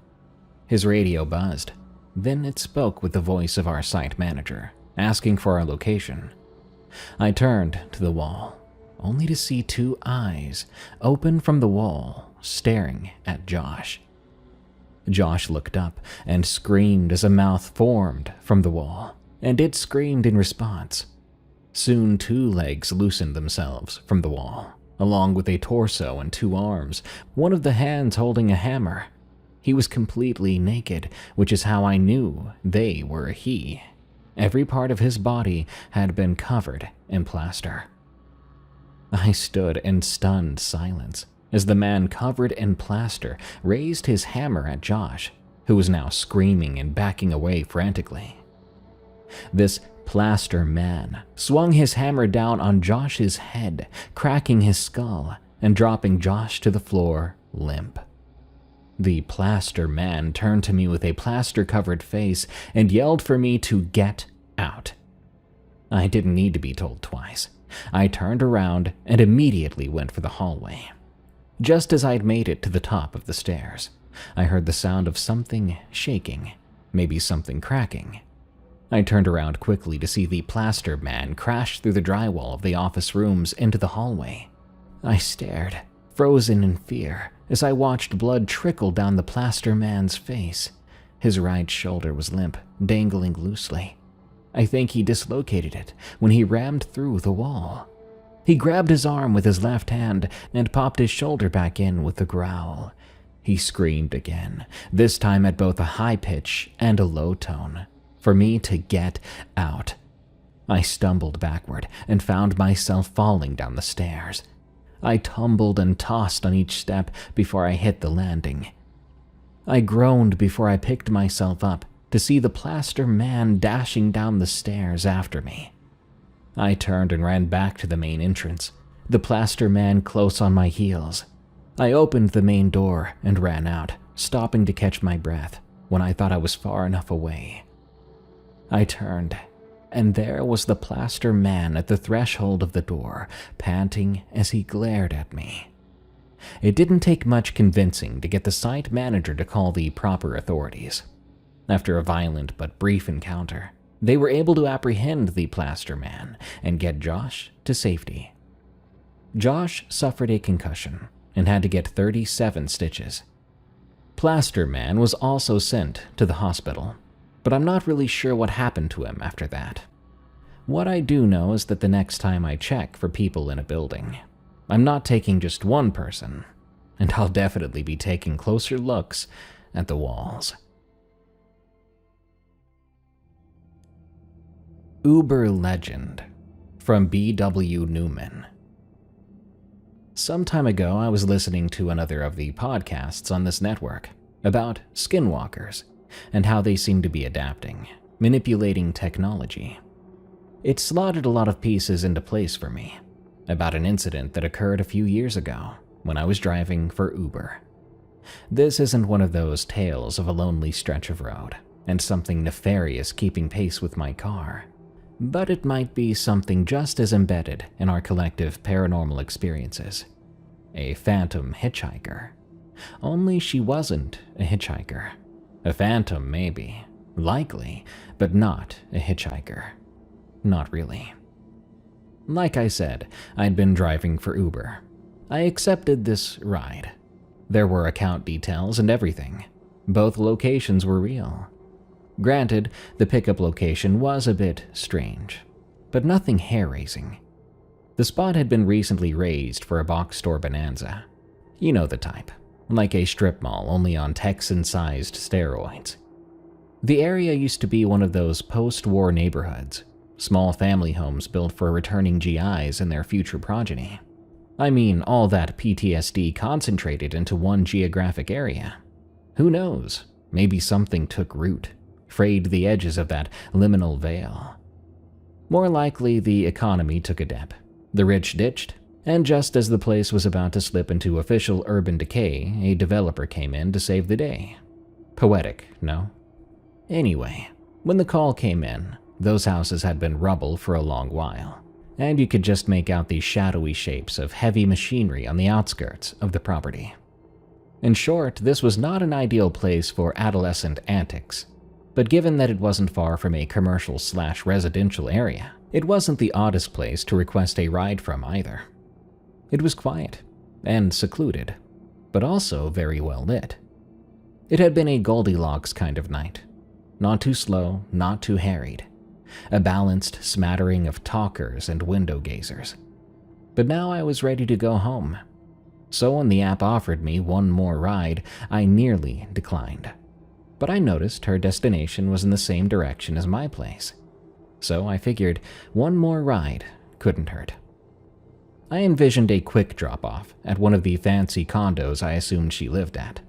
His radio buzzed. Then it spoke with the voice of our site manager, asking for our location. I turned to the wall, only to see 2 eyes open from the wall, staring at Josh. Josh looked up and screamed as a mouth formed from the wall, and it screamed in response. Soon 2 legs loosened themselves from the wall, along with a torso and 2 arms, one of the hands holding a hammer. He was completely naked, which is how I knew they were a he. Every part of his body had been covered in plaster. I stood in stunned silence as the man covered in plaster raised his hammer at Josh, who was now screaming and backing away frantically. This plaster man swung his hammer down on Josh's head, cracking his skull and dropping Josh to the floor limp. The plaster man turned to me with a plaster-covered face and yelled for me to get out. I didn't need to be told twice. I turned around and immediately went for the hallway. Just as I'd made it to the top of the stairs, I heard the sound of something shaking, maybe something cracking. I turned around quickly to see the plaster man crash through the drywall of the office rooms into the hallway. I stared, frozen in fear, as I watched blood trickle down the plaster man's face. His right shoulder was limp, dangling loosely. I think he dislocated it when he rammed through the wall. He grabbed his arm with his left hand and popped his shoulder back in with a growl. He screamed again, this time at both a high pitch and a low tone, for me to get out. I stumbled backward and found myself falling down the stairs. I tumbled and tossed on each step before I hit the landing. I groaned before I picked myself up to see the plaster man dashing down the stairs after me. I turned and ran back to the main entrance, the plaster man close on my heels. I opened the main door and ran out, stopping to catch my breath when I thought I was far enough away. I turned, and there was the plaster man at the threshold of the door, panting as he glared at me. It didn't take much convincing to get the site manager to call the proper authorities. After a violent but brief encounter, they were able to apprehend the plaster man and get Josh to safety. Josh suffered a concussion and had to get 37 stitches. Plaster man was also sent to the hospital, but I'm not really sure what happened to him after that. What I do know is that the next time I check for people in a building, I'm not taking just one person, and I'll definitely be taking closer looks at the walls. Uber Legend from B.W. Newman. Some time ago, I was listening to another of the podcasts on this network about skinwalkers and how they seem to be adapting, manipulating technology. It slotted a lot of pieces into place for me about an incident that occurred a few years ago when I was driving for Uber. This isn't one of those tales of a lonely stretch of road and something nefarious keeping pace with my car, but it might be something just as embedded in our collective paranormal experiences. A phantom hitchhiker. Only she wasn't a hitchhiker. A phantom, maybe. Likely, but not a hitchhiker. Not really. Like I said, I'd been driving for Uber. I accepted this ride. There were account details and everything. Both locations were real. Granted, the pickup location was a bit strange, but nothing hair-raising. The spot had been recently raised for a box store bonanza. You know the type, like a strip mall only on Texan-sized steroids. The area used to be one of those post-war neighborhoods, small family homes built for returning GIs and their future progeny. I mean, all that PTSD concentrated into one geographic area. Who knows? Maybe something took root, frayed the edges of that liminal veil. More likely, the economy took a dip. The rich ditched, and just as the place was about to slip into official urban decay, a developer came in to save the day. Poetic, no? Anyway, when the call came in, those houses had been rubble for a long while, and you could just make out the shadowy shapes of heavy machinery on the outskirts of the property. In short, this was not an ideal place for adolescent antics, but given that it wasn't far from a commercial/residential area, it wasn't the oddest place to request a ride from either. It was quiet and secluded, but also very well lit. It had been a Goldilocks kind of night. Not too slow, not too harried. A balanced smattering of talkers and window gazers. But now I was ready to go home. So when the app offered me one more ride, I nearly declined. But I noticed her destination was in the same direction as my place. So I figured one more ride couldn't hurt. I envisioned a quick drop-off at one of the fancy condos I assumed she lived at,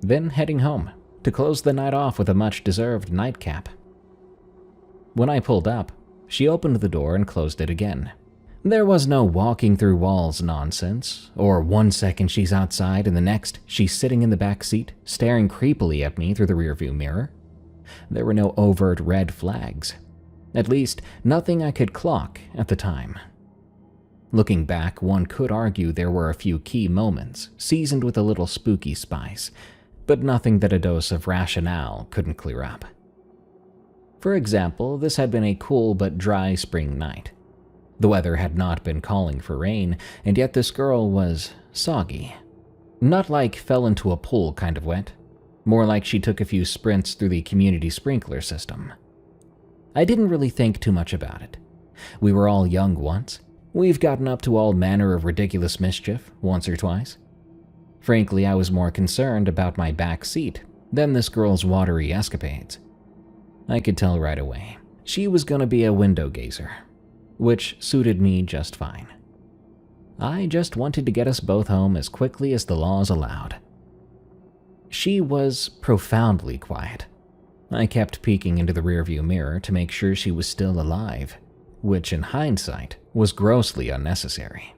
then heading home to close the night off with a much-deserved nightcap. When I pulled up, she opened the door and closed it again. There was no walking through walls nonsense, or 1 second she's outside and the next she's sitting in the back seat, staring creepily at me through the rearview mirror. There were no overt red flags. At least, nothing I could clock at the time. Looking back, one could argue there were a few key moments, seasoned with a little spooky spice, but nothing that a dose of rationale couldn't clear up. For example, this had been a cool but dry spring night. The weather had not been calling for rain, and yet this girl was soggy. Not like fell into a pool kind of wet, more like she took a few sprints through the community sprinkler system. I didn't really think too much about it. We were all young once. We've gotten up to all manner of ridiculous mischief once or twice. Frankly, I was more concerned about my back seat than this girl's watery escapades. I could tell right away she was gonna be a window gazer, which suited me just fine. I just wanted to get us both home as quickly as the laws allowed. She was profoundly quiet. I kept peeking into the rearview mirror to make sure she was still alive, which in hindsight was grossly unnecessary.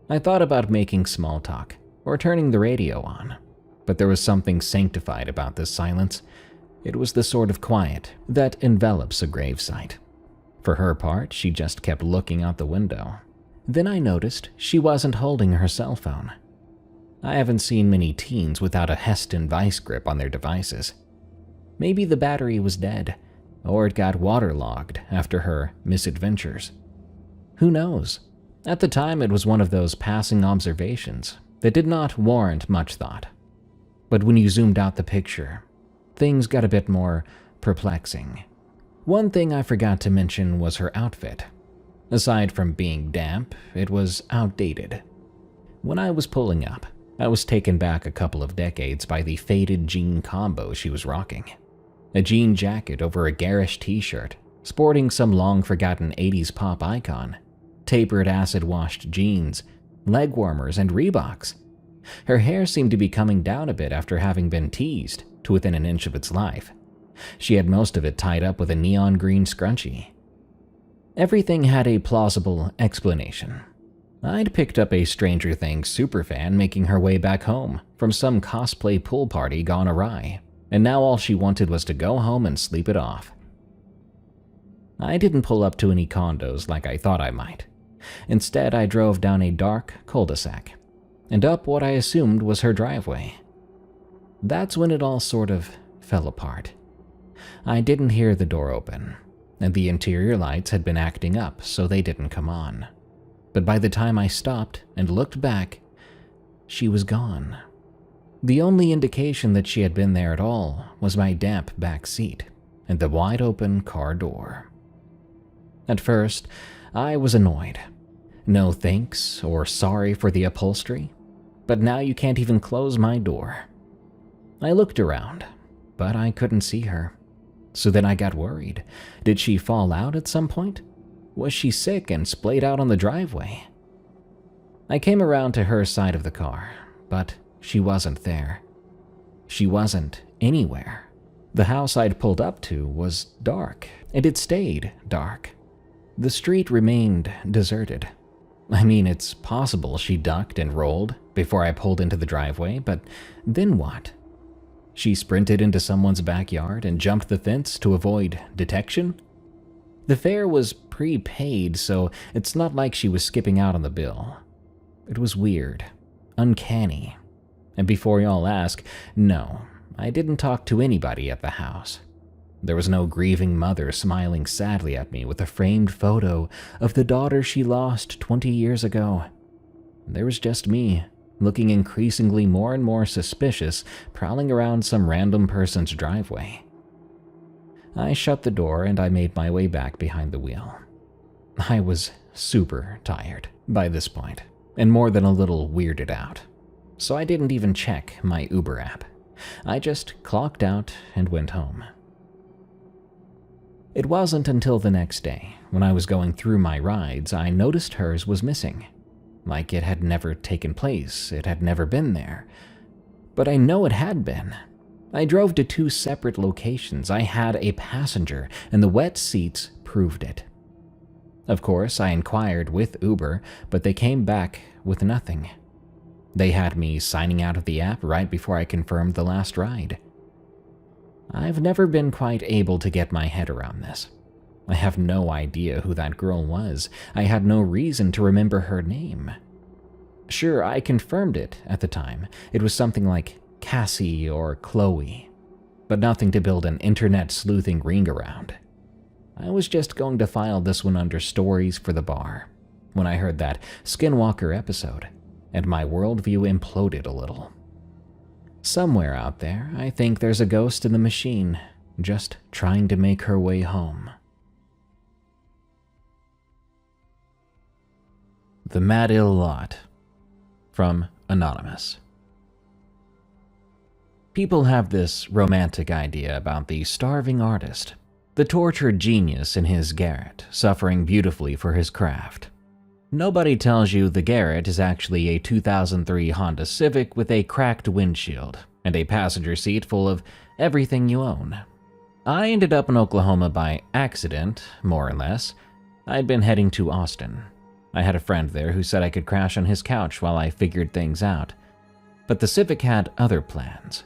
I thought about making small talk or turning the radio on, but there was something sanctified about this silence. It was the sort of quiet that envelops a gravesite. For her part, she just kept looking out the window. Then I noticed she wasn't holding her cell phone. I haven't seen many teens without a Heston vice grip on their devices. Maybe the battery was dead, or it got waterlogged after her misadventures. Who knows? At the time, it was one of those passing observations that did not warrant much thought. But when you zoomed out the picture, things got a bit more perplexing. One thing I forgot to mention was her outfit. Aside from being damp, it was outdated. When I was pulling up, I was taken back a couple of decades by the faded jean combo she was rocking. A jean jacket over a garish t-shirt, sporting some long-forgotten 80s pop icon, tapered acid-washed jeans, leg warmers, and Reeboks. Her hair seemed to be coming down a bit after having been teased to within an inch of its life. She had most of it tied up with a neon green scrunchie. Everything had a plausible explanation. I'd picked up a Stranger Things superfan making her way back home from some cosplay pool party gone awry, and now all she wanted was to go home and sleep it off. I didn't pull up to any condos like I thought I might. Instead, I drove down a dark cul-de-sac and up what I assumed was her driveway. That's when it all sort of fell apart. I didn't hear the door open, and the interior lights had been acting up, so they didn't come on. But by the time I stopped and looked back, she was gone. The only indication that she had been there at all was my damp back seat and the wide-open car door. At first, I was annoyed. No thanks or sorry for the upholstery, but now you can't even close my door. I looked around, but I couldn't see her. So then I got worried. Did she fall out at some point? Was she sick and splayed out on the driveway? I came around to her side of the car, but she wasn't there. She wasn't anywhere. The house I'd pulled up to was dark, and it stayed dark. The street remained deserted. I mean, it's possible she ducked and rolled before I pulled into the driveway, but then what? She sprinted into someone's backyard and jumped the fence to avoid detection? The fare was prepaid, so it's not like she was skipping out on the bill. It was weird, uncanny. And before y'all ask, no, I didn't talk to anybody at the house. There was no grieving mother smiling sadly at me with a framed photo of the daughter she lost 20 years ago. There was just me, looking increasingly more and more suspicious, prowling around some random person's driveway. I shut the door and I made my way back behind the wheel. I was super tired by this point, and more than a little weirded out. So I didn't even check my Uber app. I just clocked out and went home. It wasn't until the next day, when I was going through my rides, I noticed hers was missing. Like it had never taken place, it had never been there. But I know it had been. I drove to 2 separate locations, I had a passenger, and the wet seats proved it. Of course, I inquired with Uber, but they came back with nothing. They had me signing out of the app right before I confirmed the last ride. I've never been quite able to get my head around this. I have no idea who that girl was. I had no reason to remember her name. Sure, I confirmed it at the time. It was something like Cassie or Chloe, but nothing to build an internet sleuthing ring around. I was just going to file this one under stories for the bar when I heard that Skinwalker episode, and my worldview imploded a little. Somewhere out there, I think there's a ghost in the machine, just trying to make her way home. The Mad Ill Lot. From Anonymous. People have this romantic idea about the starving artist, the tortured genius in his garret, suffering beautifully for his craft. Nobody tells you the garret is actually a 2003 Honda Civic with a cracked windshield and a passenger seat full of everything you own. I ended up in Oklahoma by accident, more or less. I'd been heading to Austin. I had a friend there who said I could crash on his couch while I figured things out, but the Civic had other plans.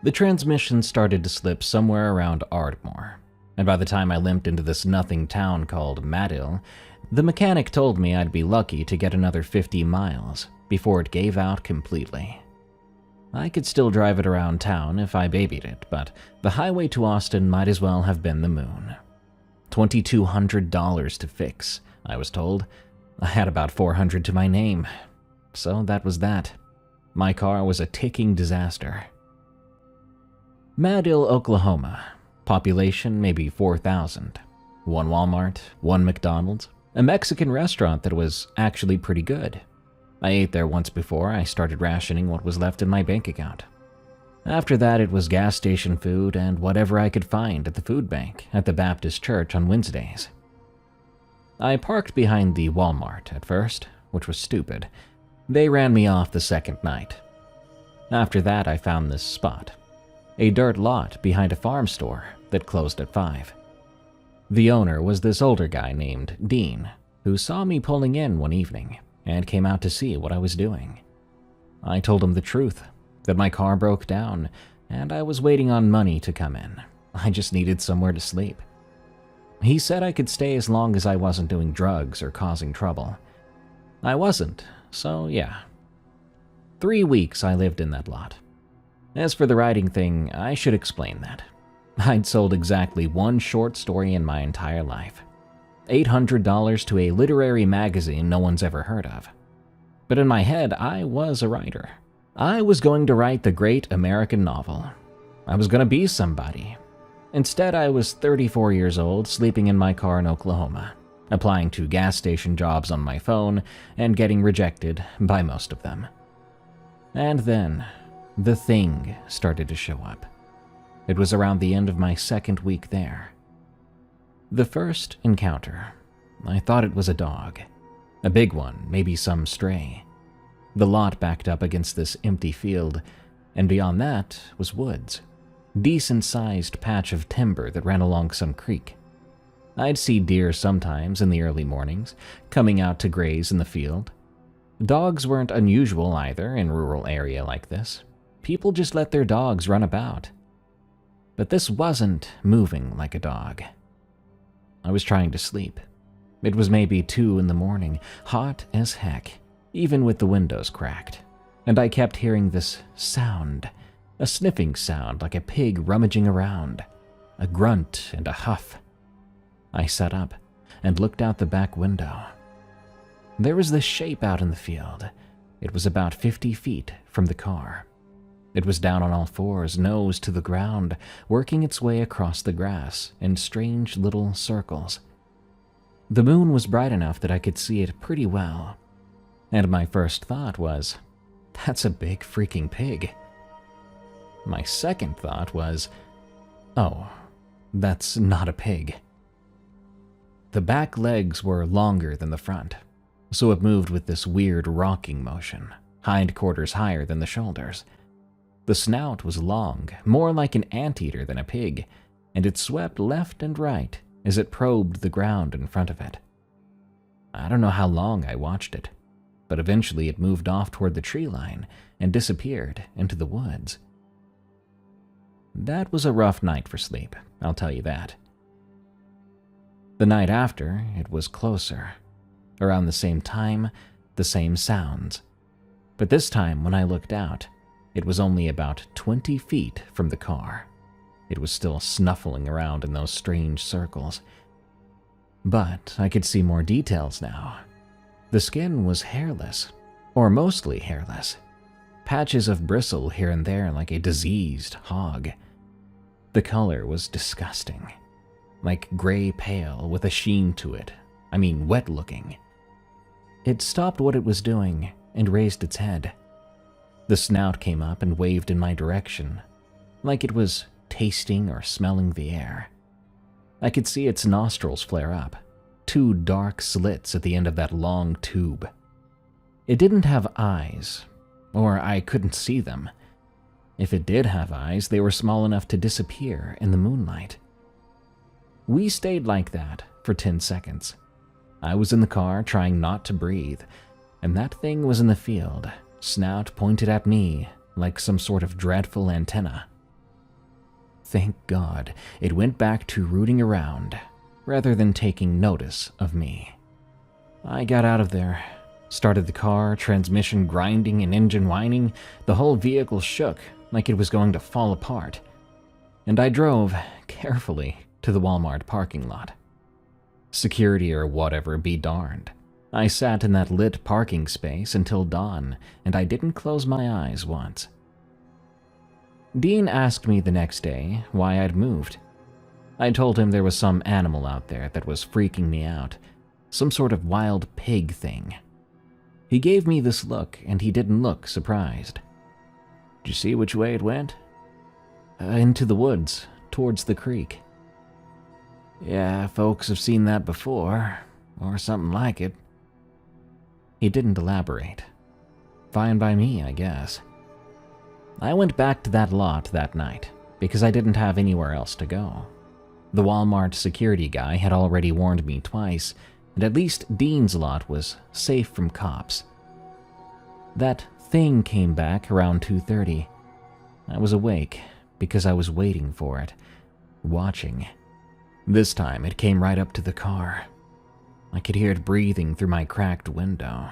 The transmission started to slip somewhere around Ardmore, and by the time I limped into this nothing town called Madill, the mechanic told me I'd be lucky to get another 50 miles before it gave out completely. I could still drive it around town if I babied it, but the highway to Austin might as well have been the moon. $2,200 to fix, I was told. I had about $400 to my name, so that was that. My car was a ticking disaster. Madill, Oklahoma. Population maybe 4,000. One Walmart, one McDonald's, a Mexican restaurant that was actually pretty good. I ate there once before I started rationing what was left in my bank account. After that, it was gas station food and whatever I could find at the food bank at the Baptist church on Wednesdays. I parked behind the Walmart at first, which was stupid. They ran me off the second night. After that, I found this spot. A dirt lot behind a farm store that closed at 5. The owner was this older guy named Dean, who saw me pulling in one evening and came out to see what I was doing. I told him the truth, that my car broke down and I was waiting on money to come in. I just needed somewhere to sleep. He said I could stay as long as I wasn't doing drugs or causing trouble. I wasn't, so yeah. 3 weeks I lived in that lot. As for the writing thing, I should explain that. I'd sold exactly one short story in my entire life. $800 to a literary magazine no one's ever heard of. But in my head, I was a writer. I was going to write the great American novel. I was going to be somebody. Instead, I was 34 years old, sleeping in my car in Oklahoma, applying to gas station jobs on my phone and getting rejected by most of them. And then, the thing started to show up. It was around the end of my second week there. The first encounter, I thought it was a dog. A big one, maybe some stray. The lot backed up against this empty field, and beyond that was woods. Decent-sized patch of timber that ran along some creek. I'd see deer sometimes in the early mornings, coming out to graze in the field. Dogs weren't unusual either in a rural area like this. People just let their dogs run about. But this wasn't moving like a dog. I was trying to sleep. It was maybe 2 in the morning, hot as heck, even with the windows cracked, and I kept hearing this sound, a sniffing sound like a pig rummaging around, a grunt and a huff. I sat up and looked out the back window. There was this shape out in the field. It was about 50 feet from the car. It was down on all fours, nose to the ground, working its way across the grass in strange little circles. The moon was bright enough that I could see it pretty well, and my first thought was, that's a big freaking pig. My second thought was, oh, that's not a pig. The back legs were longer than the front, so it moved with this weird rocking motion, hindquarters higher than the shoulders. The snout was long, more like an anteater than a pig, and it swept left and right as it probed the ground in front of it. I don't know how long I watched it, but eventually it moved off toward the tree line and disappeared into the woods. That was a rough night for sleep, I'll tell you that. The night after, it was closer. Around the same time, the same sounds. But this time, when I looked out, it was only about 20 feet from the car. It was still snuffling around in those strange circles. But I could see more details now. The skin was hairless, or mostly hairless. patches of bristle here and there like a diseased hog. The color was disgusting, like gray pale with a sheen to it. I mean, wet looking. It stopped what it was doing and raised its head. The snout came up and waved in my direction, like it was tasting or smelling the air. I could see its nostrils flare up, two dark slits at the end of that long tube. It didn't have eyes, or I couldn't see them. If it did have eyes, they were small enough to disappear in the moonlight. We stayed like that for 10 seconds. I was in the car trying not to breathe, and that thing was in the field, snout pointed at me like some sort of dreadful antenna. Thank God it went back to rooting around rather than taking notice of me. I got out of there, started the car, transmission grinding and engine whining. The whole vehicle shook like it was going to fall apart, and I drove carefully to the Walmart parking lot. Security or whatever be darned. I sat in that lit parking space until dawn, and I didn't close my eyes once. Dean asked me the next day why I'd moved. I told him there was some animal out there that was freaking me out, some sort of wild pig thing. He gave me this look, and he didn't look surprised. Did you see which way it went? Into the woods, towards the creek. Yeah, folks have seen that before, or something like it. He didn't elaborate. Fine by me, I guess. I went back to that lot that night, because I didn't have anywhere else to go. The Walmart security guy had already warned me twice, and at least Dean's lot was safe from cops. That thing came back around 2:30. I was awake, because I was waiting for it, watching. This time it came right up to the car. I could hear it breathing through my cracked window.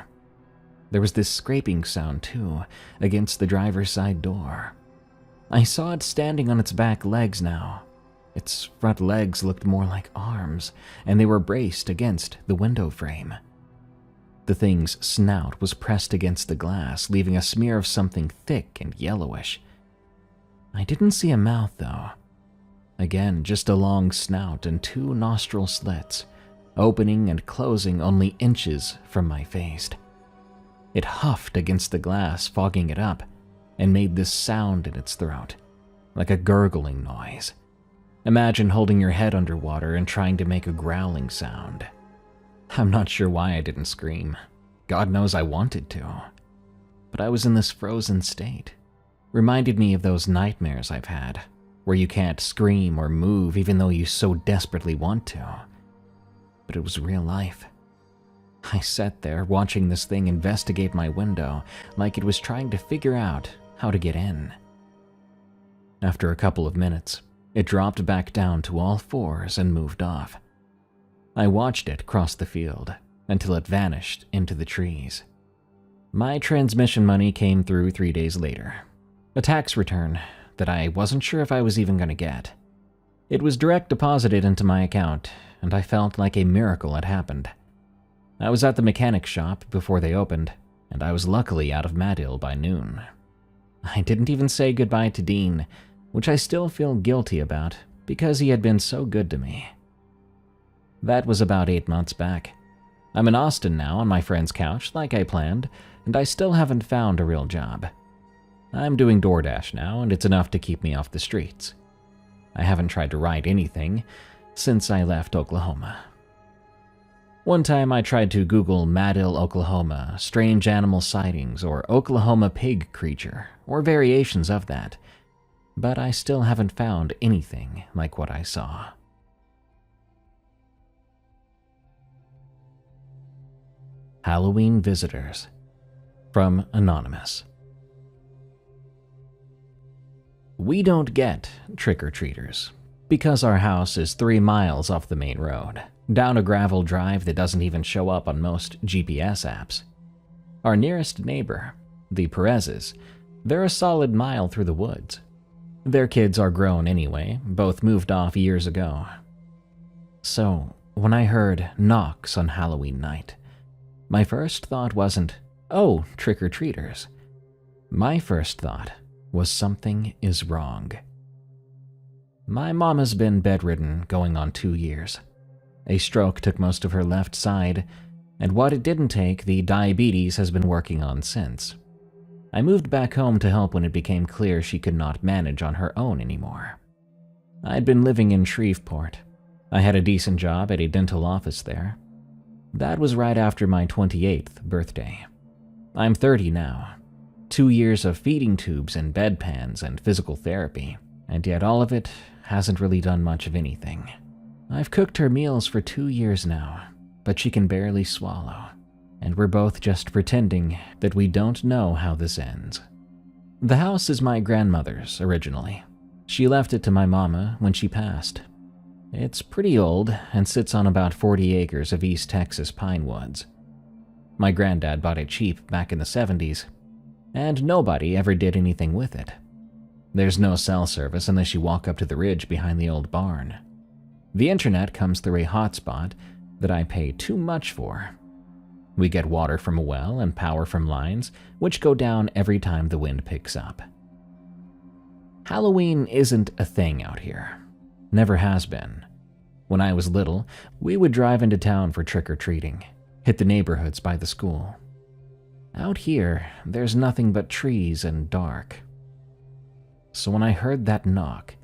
There was this scraping sound, too, against the driver's side door. I saw it standing on its back legs now. Its front legs looked more like arms, and they were braced against the window frame. The thing's snout was pressed against the glass, leaving a smear of something thick and yellowish. I didn't see a mouth, though. Again, just a long snout and two nostril slits, opening and closing only inches from my face. It huffed against the glass, fogging it up, and made this sound in its throat, like a gurgling noise. Imagine holding your head underwater and trying to make a growling sound. I'm not sure why I didn't scream. God knows I wanted to. But I was in this frozen state. Reminded me of those nightmares I've had, where you can't scream or move even though you so desperately want to. But it was real life. I sat there watching this thing investigate my window like it was trying to figure out how to get in. After a couple of minutes, it dropped back down to all fours and moved off. I watched it cross the field until it vanished into the trees. My transmission money came through 3 days later. A tax return that I wasn't sure if I was even going to get. It was direct deposited into my account, and I felt like a miracle had happened. I was at the mechanic shop before they opened, and I was luckily out of Madill by noon. I didn't even say goodbye to Dean, which I still feel guilty about because he had been so good to me. That was about 8 months back. I'm in Austin now on my friend's couch like I planned, and I still haven't found a real job. I'm doing DoorDash now, and it's enough to keep me off the streets. I haven't tried to write anything since I left Oklahoma. One time I tried to Google Madill, Oklahoma, strange animal sightings, or Oklahoma pig creature, or variations of that, but I still haven't found anything like what I saw. Halloween Visitors, from Anonymous. We don't get trick-or-treaters because our house is 3 miles off the main road, down a gravel drive that doesn't even show up on most GPS apps. Our nearest neighbor, the Perezes, they're a solid mile through the woods. Their kids are grown anyway, both moved off years ago. So, when I heard knocks on Halloween night, my first thought wasn't, oh, trick-or-treaters. My first thought was something is wrong. My mom has been bedridden going on 2 years. A stroke took most of her left side, and what it didn't take, the diabetes has been working on since. I moved back home to help when it became clear she could not manage on her own anymore. I'd been living in Shreveport. I had a decent job at a dental office there. That was right after my 28th birthday. I'm 30 now. 2 years of feeding tubes and bedpans and physical therapy, and yet all of it hasn't really done much of anything. I've cooked her meals for 2 years now, but she can barely swallow, and we're both just pretending that we don't know how this ends. The house is my grandmother's originally. She left it to my mama when she passed. It's pretty old and sits on about 40 acres of East Texas pine woods. My granddad bought it cheap back in the 70s, and nobody ever did anything with it. There's no cell service unless you walk up to the ridge behind the old barn. The internet comes through a hotspot that I pay too much for. We get water from a well and power from lines, which go down every time the wind picks up. Halloween isn't a thing out here. Never has been. When I was little, we would drive into town for trick-or-treating, hit the neighborhoods by the school. Out here, there's nothing but trees and dark. So when I heard that knock,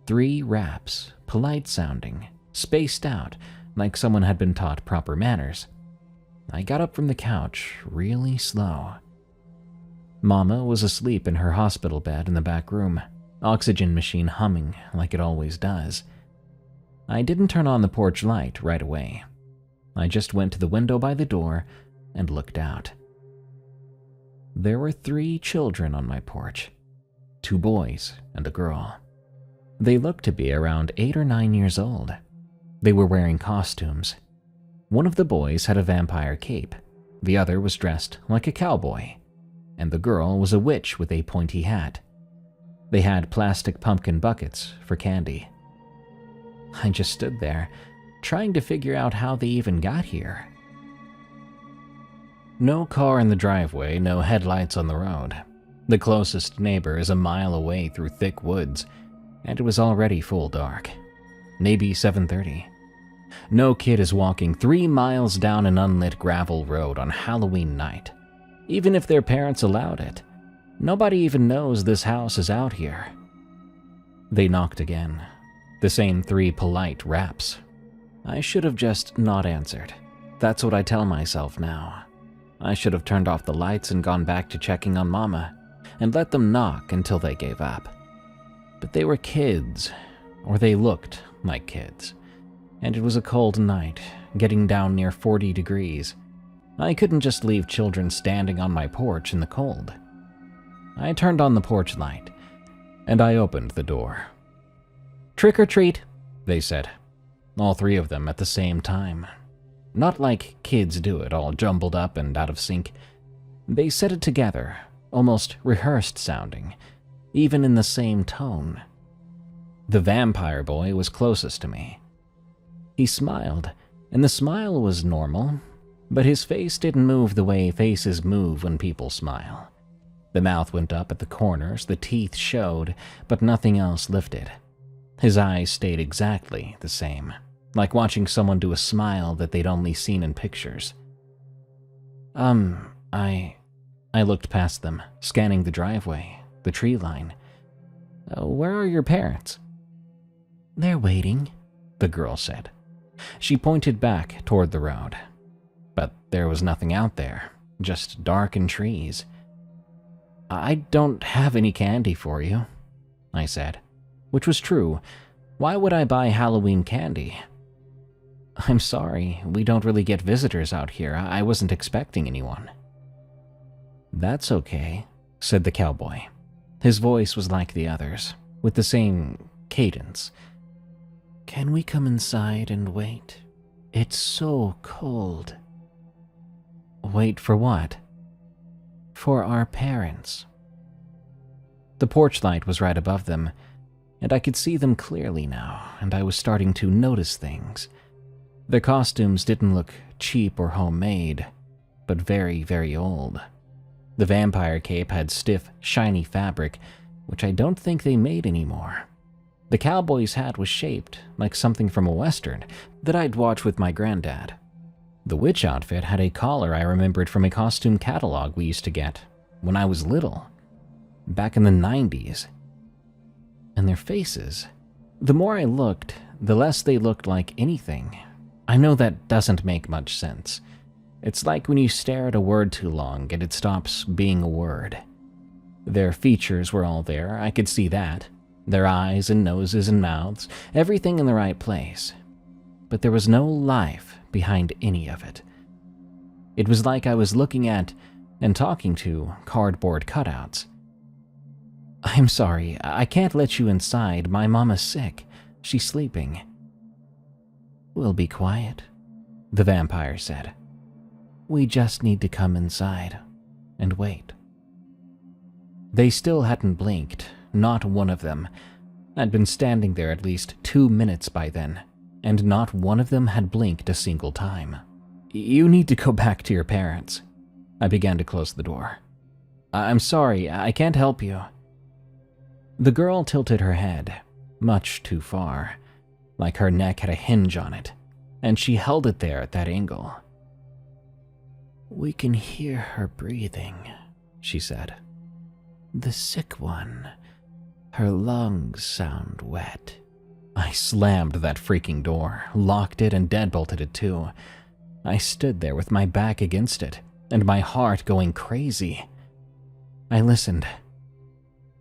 3 raps, polite sounding, spaced out like someone had been taught proper manners, I got up from the couch really slow. Mama was asleep in her hospital bed in the back room, oxygen machine humming like it always does. I didn't turn on the porch light right away. I just went to the window by the door and looked out. There were 3 children on my porch, 2 boys and a girl. They looked to be around 8 or 9 years old. They were wearing costumes. One of the boys had a vampire cape, the other was dressed like a cowboy, and the girl was a witch with a pointy hat. They had plastic pumpkin buckets for candy. I just stood there, trying to figure out how they even got here. No car in the driveway, no headlights on the road. The closest neighbor is a mile away through thick woods, and it was already full dark. Maybe 7:30. No kid is walking 3 miles down an unlit gravel road on Halloween night, even if their parents allowed it. Nobody even knows this house is out here. They knocked again. The same 3 polite raps. I should have just not answered. That's what I tell myself now. I should have turned off the lights and gone back to checking on Mama, and let them knock until they gave up. But they were kids, or they looked like kids, and it was a cold night, getting down near 40 degrees. I couldn't just leave children standing on my porch in the cold. I turned on the porch light, and I opened the door. "Trick or treat," they said, all 3 of them at the same time. Not like kids do it, all jumbled up and out of sync. They said it together, almost rehearsed sounding, even in the same tone. The vampire boy was closest to me. He smiled, and the smile was normal, but his face didn't move the way faces move when people smile. The mouth went up at the corners, the teeth showed, but nothing else lifted. His eyes stayed exactly the same, like watching someone do a smile that they'd only seen in pictures. I looked past them, scanning the driveway, the tree line. "Where are your parents?" "They're waiting," the girl said. She pointed back toward the road. But there was nothing out there, just dark and trees. "I don't have any candy for you," I said, which was true. Why would I buy Halloween candy? "I'm sorry, we don't really get visitors out here. I wasn't expecting anyone." "That's okay," said the cowboy. His voice was like the others, with the same cadence. "Can we come inside and wait? It's so cold." "Wait for what?" "For our parents." The porch light was right above them, and I could see them clearly now, and I was starting to notice things. Their costumes didn't look cheap or homemade, but very, very old. The vampire cape had stiff, shiny fabric, which I don't think they made anymore. The cowboy's hat was shaped like something from a western that I'd watched with my granddad. The witch outfit had a collar I remembered from a costume catalog we used to get when I was little, back in the 90s. And their faces, the more I looked, the less they looked like anything. I know that doesn't make much sense. It's like when you stare at a word too long and it stops being a word. Their features were all there, I could see that. Their eyes and noses and mouths, everything in the right place. But there was no life behind any of it. It was like I was looking at and talking to cardboard cutouts. "I'm sorry, I can't let you inside. My mama's sick. She's sleeping." "We'll be quiet," the vampire said. "We just need to come inside and wait." They still hadn't blinked, not one of them. I'd been standing there at least 2 minutes by then, and not one of them had blinked a single time. "You need to go back to your parents." I began to close the door. "I'm sorry, I can't help you." The girl tilted her head, much too far, like her neck had a hinge on it, and she held it there at that angle. "We can hear her breathing," she said. "The sick one. Her lungs sound wet." I slammed that freaking door, locked it, and deadbolted it too. I stood there with my back against it, and my heart going crazy. I listened.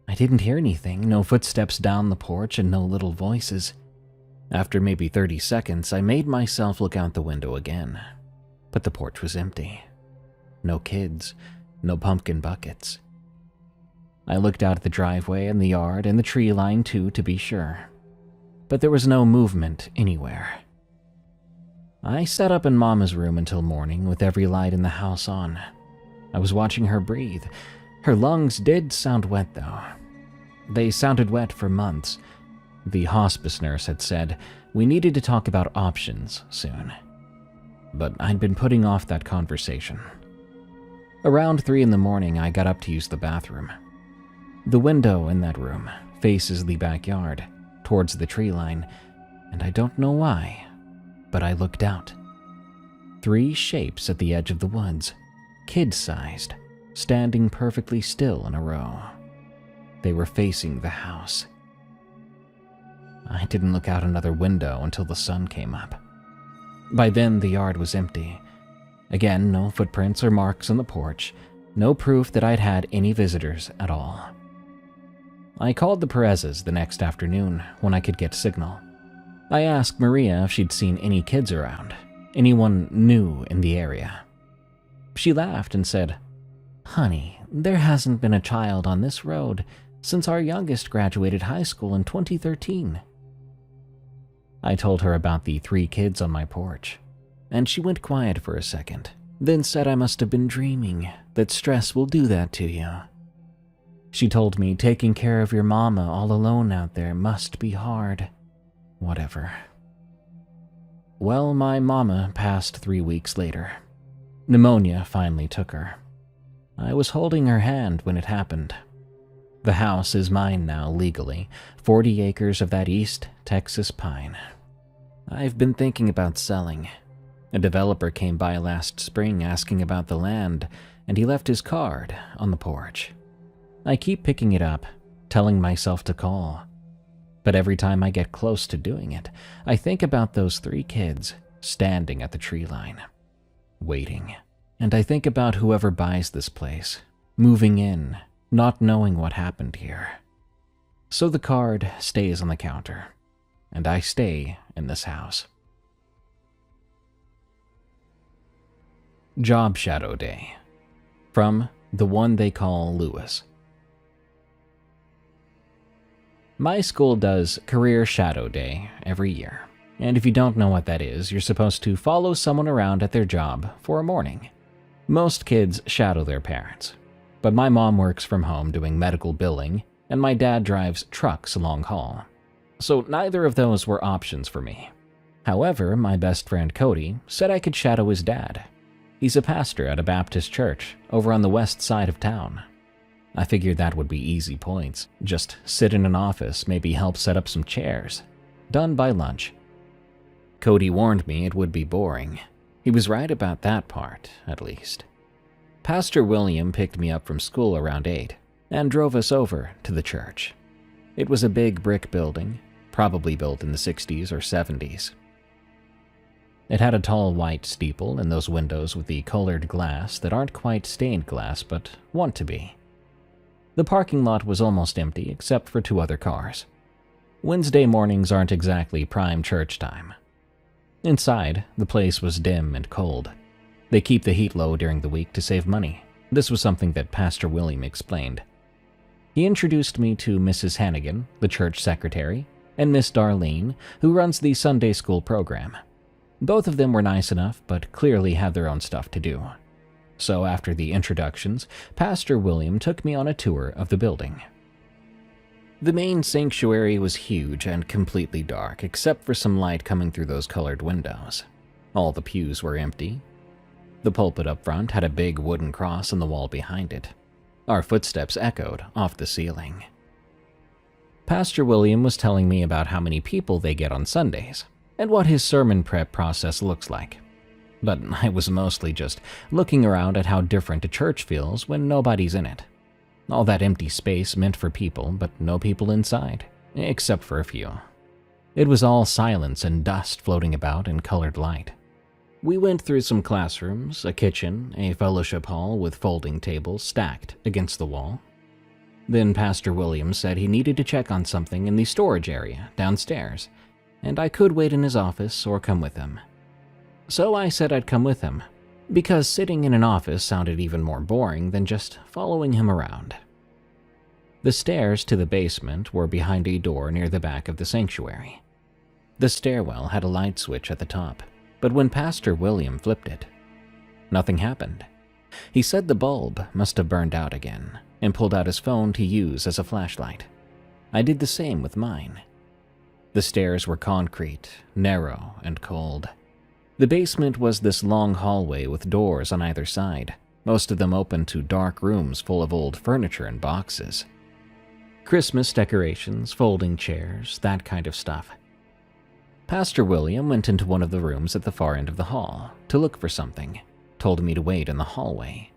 I didn't hear anything, no footsteps down the porch and no little voices. After maybe 30 seconds, I made myself look out the window again. But the porch was empty. No kids, no pumpkin buckets. I looked out at the driveway and the yard and the tree line too, to be sure. But there was no movement anywhere. I sat up in Mama's room until morning with every light in the house on. I was watching her breathe. Her lungs did sound wet though. They sounded wet for months. The hospice nurse had said we needed to talk about options soon. But I'd been putting off that conversation. Around 3 in the morning, I got up to use the bathroom. The window in that room faces the backyard, towards the tree line, and I don't know why, but I looked out. 3 shapes at the edge of the woods, kid-sized, standing perfectly still in a row. They were facing the house. I didn't look out another window until the sun came up. By then, the yard was empty. Again, no footprints or marks on the porch, no proof that I'd had any visitors at all. I called the Perez's the next afternoon when I could get signal. I asked Maria if she'd seen any kids around, anyone new in the area. She laughed and said, "Honey, there hasn't been a child on this road since our youngest graduated high school in 2013. I told her about the 3 kids on my porch, and she went quiet for a second, then said I must have been dreaming, that stress will do that to you. She told me taking care of your mama all alone out there must be hard. Whatever. Well, my mama passed 3 weeks later. Pneumonia finally took her. I was holding her hand when it happened. The house is mine now legally, 40 acres of that East Texas pine. I've been thinking about selling. A developer came by last spring asking about the land, and he left his card on the porch. I keep picking it up, telling myself to call. But every time I get close to doing it, I think about those 3 kids standing at the tree line, waiting. And I think about whoever buys this place, moving in, not knowing what happened here. So the card stays on the counter, and I stay in this house. Job Shadow Day. From The One They Call Lewis. My school does Career Shadow Day every year, and if you don't know what that is, you're supposed to follow someone around at their job for a morning. Most kids shadow their parents, but my mom works from home doing medical billing, and my dad drives trucks long haul. So neither of those were options for me. However, my best friend Cody said I could shadow his dad. He's a pastor at a Baptist church over on the west side of town. I figured that would be easy points. Just sit in an office, maybe help set up some chairs. Done by lunch. Cody warned me it would be boring. He was right about that part, at least. Pastor William picked me up from school around 8 and drove us over to the church. It was a big brick building, probably built in the 60s or 70s. It had a tall white steeple and those windows with the colored glass that aren't quite stained glass but want to be. The parking lot was almost empty except for 2 other cars. Wednesday mornings aren't exactly prime church time. Inside, the place was dim and cold. They keep the heat low during the week to save money. This was something that Pastor William explained. He introduced me to Mrs. Hannigan, the church secretary, and Miss Darlene, who runs the Sunday school program. Both of them were nice enough, but clearly had their own stuff to do. So after the introductions, Pastor William took me on a tour of the building. The main sanctuary was huge and completely dark, except for some light coming through those colored windows. All the pews were empty. The pulpit up front had a big wooden cross on the wall behind it. Our footsteps echoed off the ceiling. Pastor William was telling me about how many people they get on Sundays, and what his sermon prep process looks like. But I was mostly just looking around at how different a church feels when nobody's in it. All that empty space meant for people, but no people inside, except for a few. It was all silence and dust floating about in colored light. We went through some classrooms, a kitchen, a fellowship hall with folding tables stacked against the wall. Then Pastor William said he needed to check on something in the storage area downstairs, and I could wait in his office or come with him. So I said I'd come with him, because sitting in an office sounded even more boring than just following him around. The stairs to the basement were behind a door near the back of the sanctuary. The stairwell had a light switch at the top, but when Pastor William flipped it, nothing happened. He said the bulb must have burned out again and pulled out his phone to use as a flashlight. I did the same with mine. The stairs were concrete, narrow, and cold. The basement was this long hallway with doors on either side, most of them open to dark rooms full of old furniture and boxes. Christmas decorations, folding chairs, that kind of stuff. Pastor William went into one of the rooms at the far end of the hall to look for something, told me to wait in the hallway,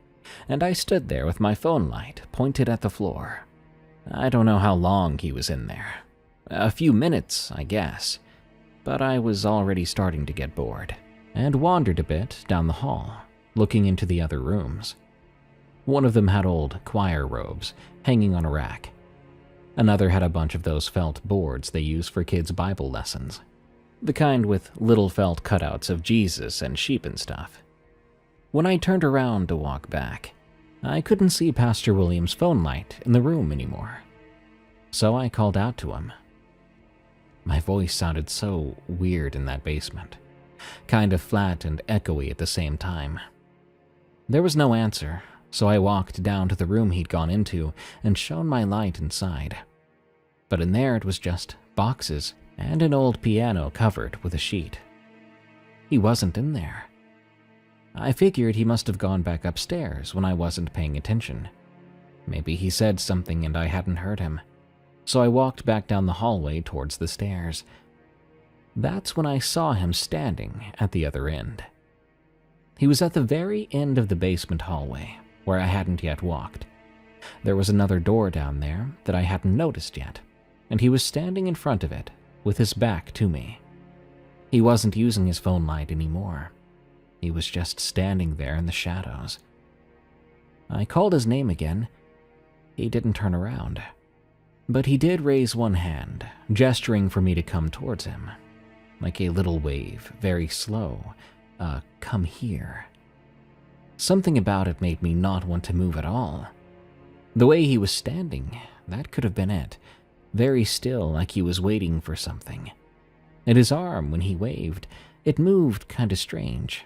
and I stood there with my phone light pointed at the floor. I don't know how long he was in there. A few minutes, I guess, but I was already starting to get bored, and wandered a bit down the hall, looking into the other rooms. One of them had old choir robes hanging on a rack. Another had a bunch of those felt boards they use for kids' Bible lessons, the kind with little felt cutouts of Jesus and sheep and stuff. When I turned around to walk back, I couldn't see Pastor William's phone light in the room anymore. So I called out to him. My voice sounded so weird in that basement, kind of flat and echoey at the same time. There was no answer, so I walked down to the room he'd gone into and shone my light inside. But in there it was just boxes and an old piano covered with a sheet. He wasn't in there. I figured he must have gone back upstairs when I wasn't paying attention. Maybe he said something and I hadn't heard him. So I walked back down the hallway towards the stairs. That's when I saw him standing at the other end. He was at the very end of the basement hallway, where I hadn't yet walked. There was another door down there that I hadn't noticed yet, and he was standing in front of it, with his back to me. He wasn't using his phone light anymore. He was just standing there in the shadows. I called his name again. He didn't turn around. But he did raise one hand, gesturing for me to come towards him. Like a little wave, very slow. Come here. Something about it made me not want to move at all. The way he was standing, that could have been it. Very still, like he was waiting for something. And his arm, when he waved, it moved kinda strange.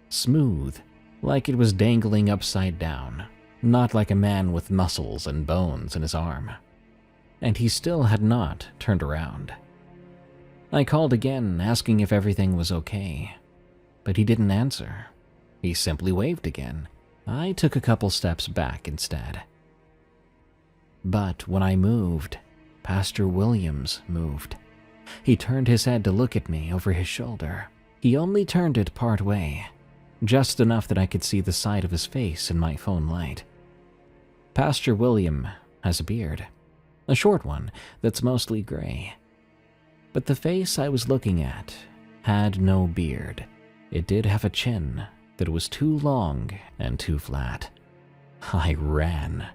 Smooth, like it was dangling upside down, not like a man with muscles and bones in his arm. And he still had not turned around. I called again, asking if everything was okay, but he didn't answer. He simply waved again. I took a couple steps back instead. But when I moved, Pastor Williams moved. He turned his head to look at me over his shoulder. He only turned it part way, just enough that I could see the side of his face in my phone light. Pastor William has a beard, a short one that's mostly gray. But the face I was looking at had no beard. It did have a chin that was too long and too flat. I ran.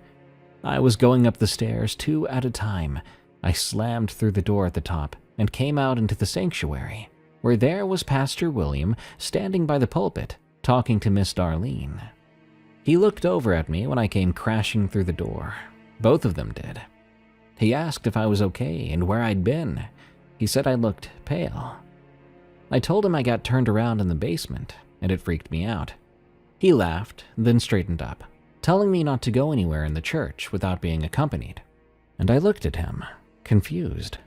I was going up the stairs 2 at a time. I slammed through the door at the top and came out into the sanctuary, where there was Pastor William standing by the pulpit, talking to Miss Darlene. He looked over at me when I came crashing through the door. Both of them did. He asked if I was okay and where I'd been. He said I looked pale. I told him I got turned around in the basement, and it freaked me out. He laughed, then straightened up, telling me not to go anywhere in the church without being accompanied. And I looked at him, confused.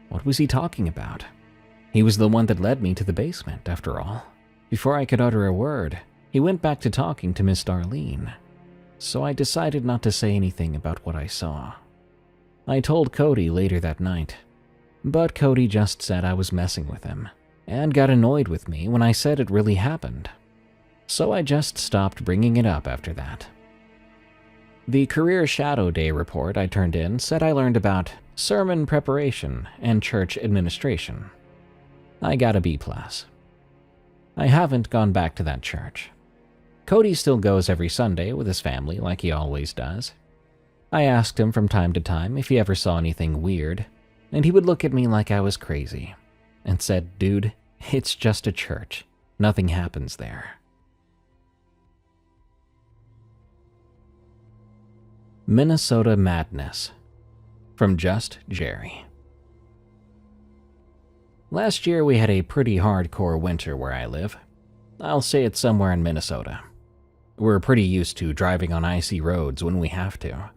What was he talking about? He was the one that led me to the basement, after all. Before I could utter a word, he went back to talking to Miss Darlene. So I decided not to say anything about what I saw. I told Cody later that night, but Cody just said I was messing with him, and got annoyed with me when I said it really happened. So I just stopped bringing it up after that. The Career Shadow Day report I turned in said I learned about sermon preparation and church administration. I got a B+. I haven't gone back to that church. Cody still goes every Sunday with his family like he always does. I asked him from time to time if he ever saw anything weird, and he would look at me like I was crazy and said, "Dude, it's just a church. Nothing happens there." Minnesota Madness from Just Jerry. Last year we had a pretty hardcore winter where I live. I'll say it's somewhere in Minnesota. We're pretty used to driving on icy roads when we have to,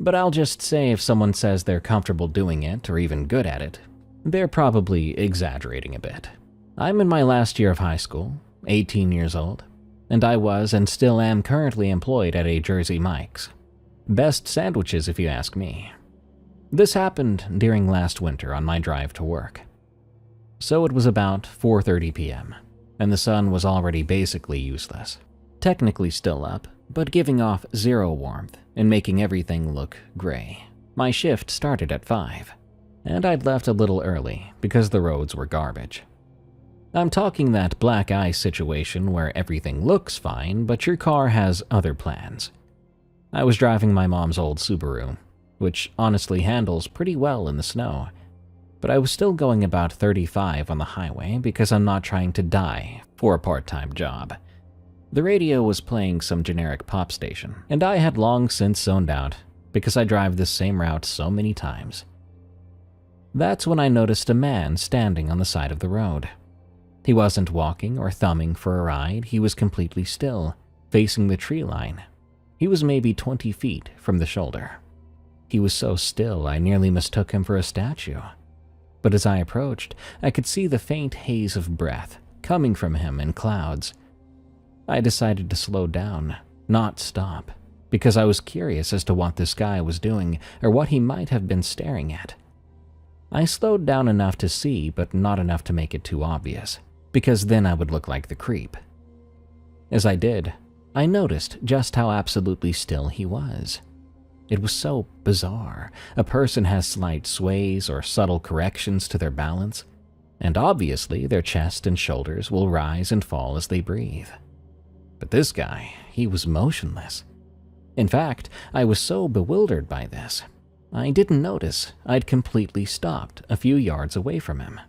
but I'll just say if someone says they're comfortable doing it or even good at it, they're probably exaggerating a bit. I'm in my last year of high school, 18 years old, and I was and still am currently employed at a Jersey Mike's. Best sandwiches if you ask me. This happened during last winter on my drive to work. So it was about 4:30 p.m., and the sun was already basically useless. Technically still up, but giving off zero warmth and making everything look gray. My shift started at 5, and I'd left a little early because the roads were garbage. I'm talking that black ice situation where everything looks fine, but your car has other plans. I was driving my mom's old Subaru, which honestly handles pretty well in the snow, but I was still going about 35 on the highway because I'm not trying to die for a part-time job. The radio was playing some generic pop station, and I had long since zoned out because I drive this same route so many times. That's when I noticed a man standing on the side of the road. He wasn't walking or thumbing for a ride, he was completely still, facing the tree line. He was maybe 20 feet from the shoulder. He was so still I nearly mistook him for a statue. But as I approached, I could see the faint haze of breath coming from him in clouds. I decided to slow down, not stop, because I was curious as to what this guy was doing or what he might have been staring at. I slowed down enough to see, but not enough to make it too obvious, because then I would look like the creep. As I did, I noticed just how absolutely still he was. It was so bizarre. A person has slight sways or subtle corrections to their balance, and obviously their chest and shoulders will rise and fall as they breathe. But this guy, he was motionless. In fact, I was so bewildered by this, I didn't notice I'd completely stopped a few yards away from him.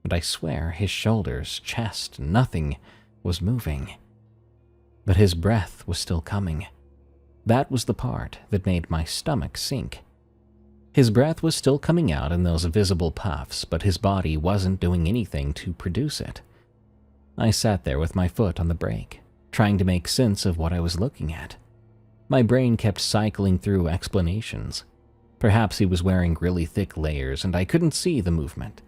But I swear his shoulders, chest, nothing was moving. But his breath was still coming. That was the part that made my stomach sink. His breath was still coming out in those visible puffs, but his body wasn't doing anything to produce it. I sat there with my foot on the brake, trying to make sense of what I was looking at. My brain kept cycling through explanations. Perhaps he was wearing really thick layers and I couldn't see the movement.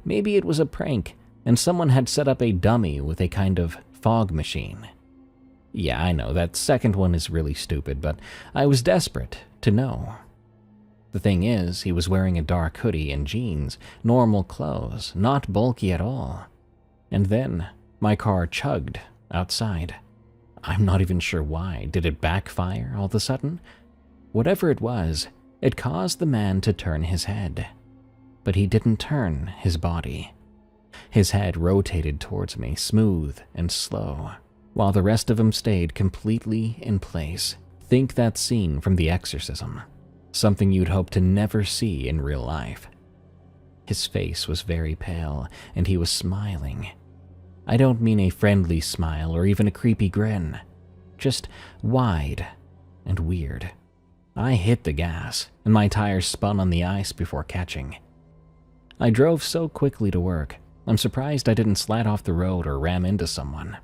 Maybe it was a prank, and someone had set up a dummy with a kind of fog machine. Yeah, I know, that second one is really stupid, but I was desperate to know. The thing is, he was wearing a dark hoodie and jeans, normal clothes, not bulky at all. And then, my car chugged outside. I'm not even sure why. Did it backfire all of a sudden? Whatever it was, it caused the man to turn his head. But he didn't turn his body. His head rotated towards me, smooth and slow, while the rest of him stayed completely in place. Think that scene from The Exorcism. Something you'd hope to never see in real life. His face was very pale, and he was smiling. I don't mean a friendly smile or even a creepy grin. Just wide and weird. I hit the gas, and my tires spun on the ice before catching. I drove so quickly to work, I'm surprised I didn't slide off the road or ram into someone.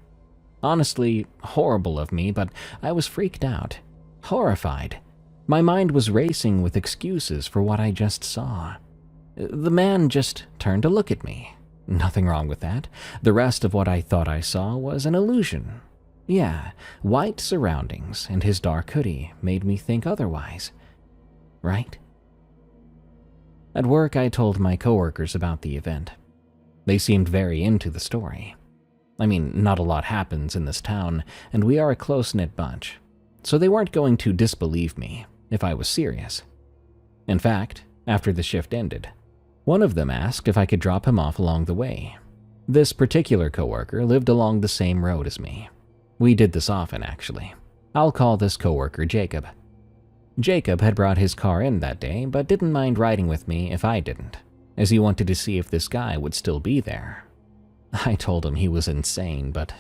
Honestly, horrible of me, but I was freaked out, horrified. My mind was racing with excuses for what I just saw. The man just turned to look at me. Nothing wrong with that. The rest of what I thought I saw was an illusion. Yeah, white surroundings and his dark hoodie made me think otherwise. Right? At work, I told my coworkers about the event. They seemed very into the story. I mean, not a lot happens in this town, and we are a close-knit bunch, so they weren't going to disbelieve me if I was serious. In fact, after the shift ended, one of them asked if I could drop him off along the way. This particular coworker lived along the same road as me. We did this often, actually. I'll call this coworker Jacob. Jacob had brought his car in that day, but didn't mind riding with me if I didn't, as he wanted to see if this guy would still be there. I told him he was insane, but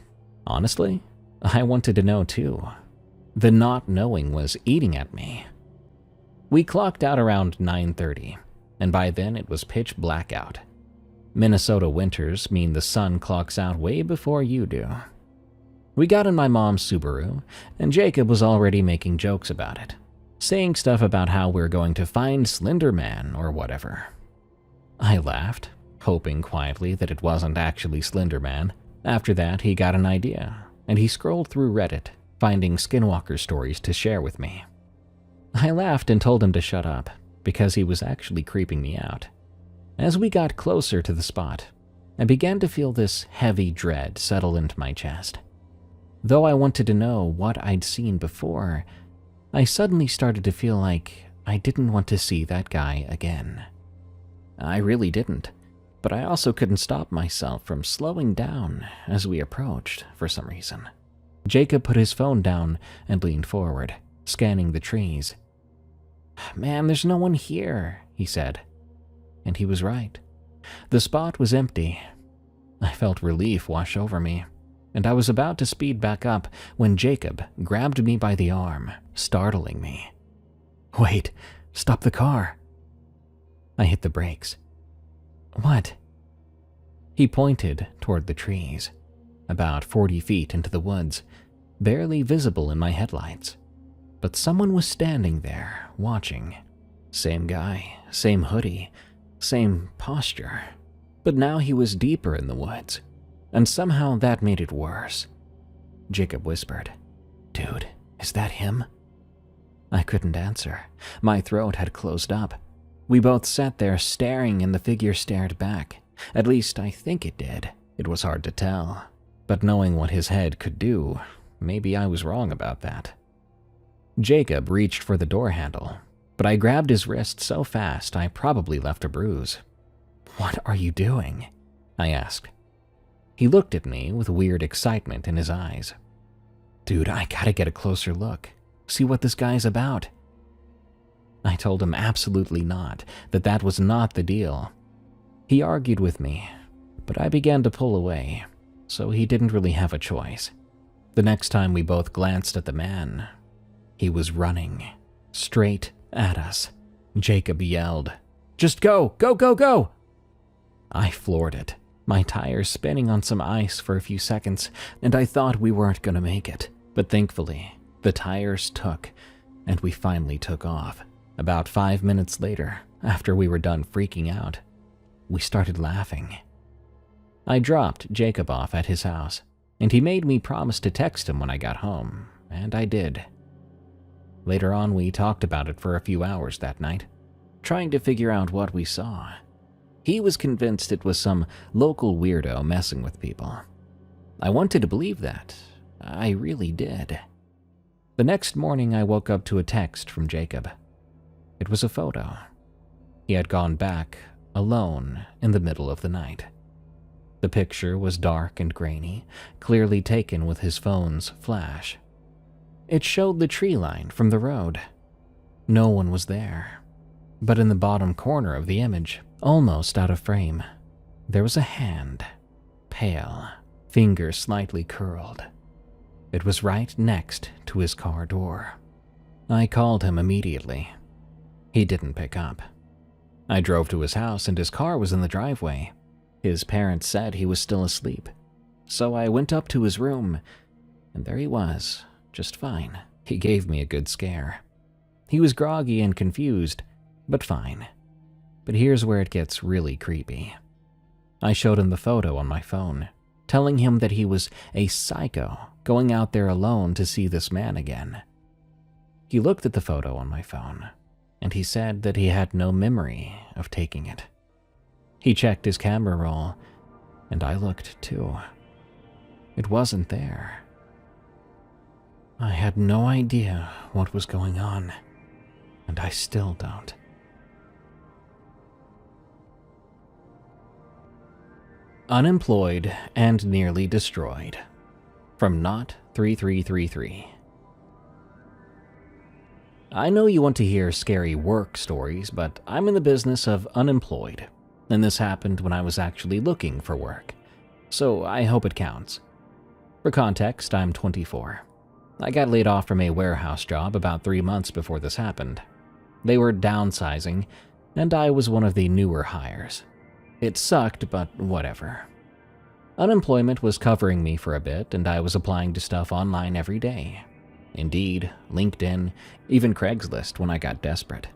honestly, I wanted to know too. The not knowing was eating at me. We clocked out around 9:30, and by then it was pitch black out. Minnesota winters mean the sun clocks out way before you do. We got in my mom's Subaru, and Jacob was already making jokes about it, saying stuff about how we're going to find Slender Man or whatever. I laughed, hoping quietly that it wasn't actually Slender Man. After that, he got an idea, and he scrolled through Reddit, finding Skinwalker stories to share with me. I laughed and told him to shut up, because he was actually creeping me out. As we got closer to the spot, I began to feel this heavy dread settle into my chest. Though I wanted to know what I'd seen before, I suddenly started to feel like I didn't want to see that guy again. I really didn't, but I also couldn't stop myself from slowing down as we approached for some reason. Jacob put his phone down and leaned forward, scanning the trees. "Man, there's no one here," he said. And he was right. The spot was empty. I felt relief wash over me, and I was about to speed back up when Jacob grabbed me by the arm, startling me. "Wait, stop the car." I hit the brakes. "What?" He pointed toward the trees, about 40 feet into the woods, barely visible in my headlights. But someone was standing there, watching. Same guy, same hoodie, same posture. But now he was deeper in the woods, and somehow that made it worse. Jacob whispered, "Dude, is that him?" I couldn't answer. My throat had closed up. We both sat there staring, and the figure stared back. At least I think it did. It was hard to tell. But knowing what his head could do, maybe I was wrong about that. Jacob reached for the door handle, but I grabbed his wrist so fast I probably left a bruise. "What are you doing?" I asked. He looked at me with weird excitement in his eyes. "Dude, I gotta get a closer look. See what this guy's about." I told him absolutely not, that was not the deal. He argued with me, but I began to pull away, so he didn't really have a choice. The next time we both glanced at the man, he was running straight at us. Jacob yelled, "Just go, go, go, go!" I floored it, my tires spinning on some ice for a few seconds, and I thought we weren't going to make it. But thankfully, the tires took, and we finally took off. About 5 minutes later, after we were done freaking out, we started laughing. I dropped Jacob off at his house, and he made me promise to text him when I got home, and I did. Later on, we talked about it for a few hours that night, trying to figure out what we saw. He was convinced it was some local weirdo messing with people. I wanted to believe that. I really did. The next morning, I woke up to a text from Jacob. It was a photo. He had gone back alone in the middle of the night. The picture was dark and grainy, clearly taken with his phone's flash. It showed the tree line from the road. No one was there. But in the bottom corner of the image, almost out of frame, there was a hand, pale, fingers slightly curled. It was right next to his car door. I called him immediately. He didn't pick up. I drove to his house and his car was in the driveway. His parents said he was still asleep. So I went up to his room, and there he was, just fine. He gave me a good scare. He was groggy and confused, but fine. But here's where it gets really creepy. I showed him the photo on my phone, telling him that he was a psycho going out there alone to see this man again. He looked at the photo on my phone, and he said that he had no memory of taking it. He checked his camera roll, and I looked too. It wasn't there. I had no idea what was going on, and I still don't. Unemployed and nearly destroyed. From Not 3333. I know you want to hear scary work stories, but I'm in the business of unemployed, and this happened when I was actually looking for work, so I hope it counts. For context, I'm 24. I got laid off from a warehouse job about 3 months before this happened. They were downsizing, and I was one of the newer hires. It sucked, but whatever. Unemployment was covering me for a bit, and I was applying to stuff online every day. Indeed, LinkedIn, even Craigslist when I got desperate.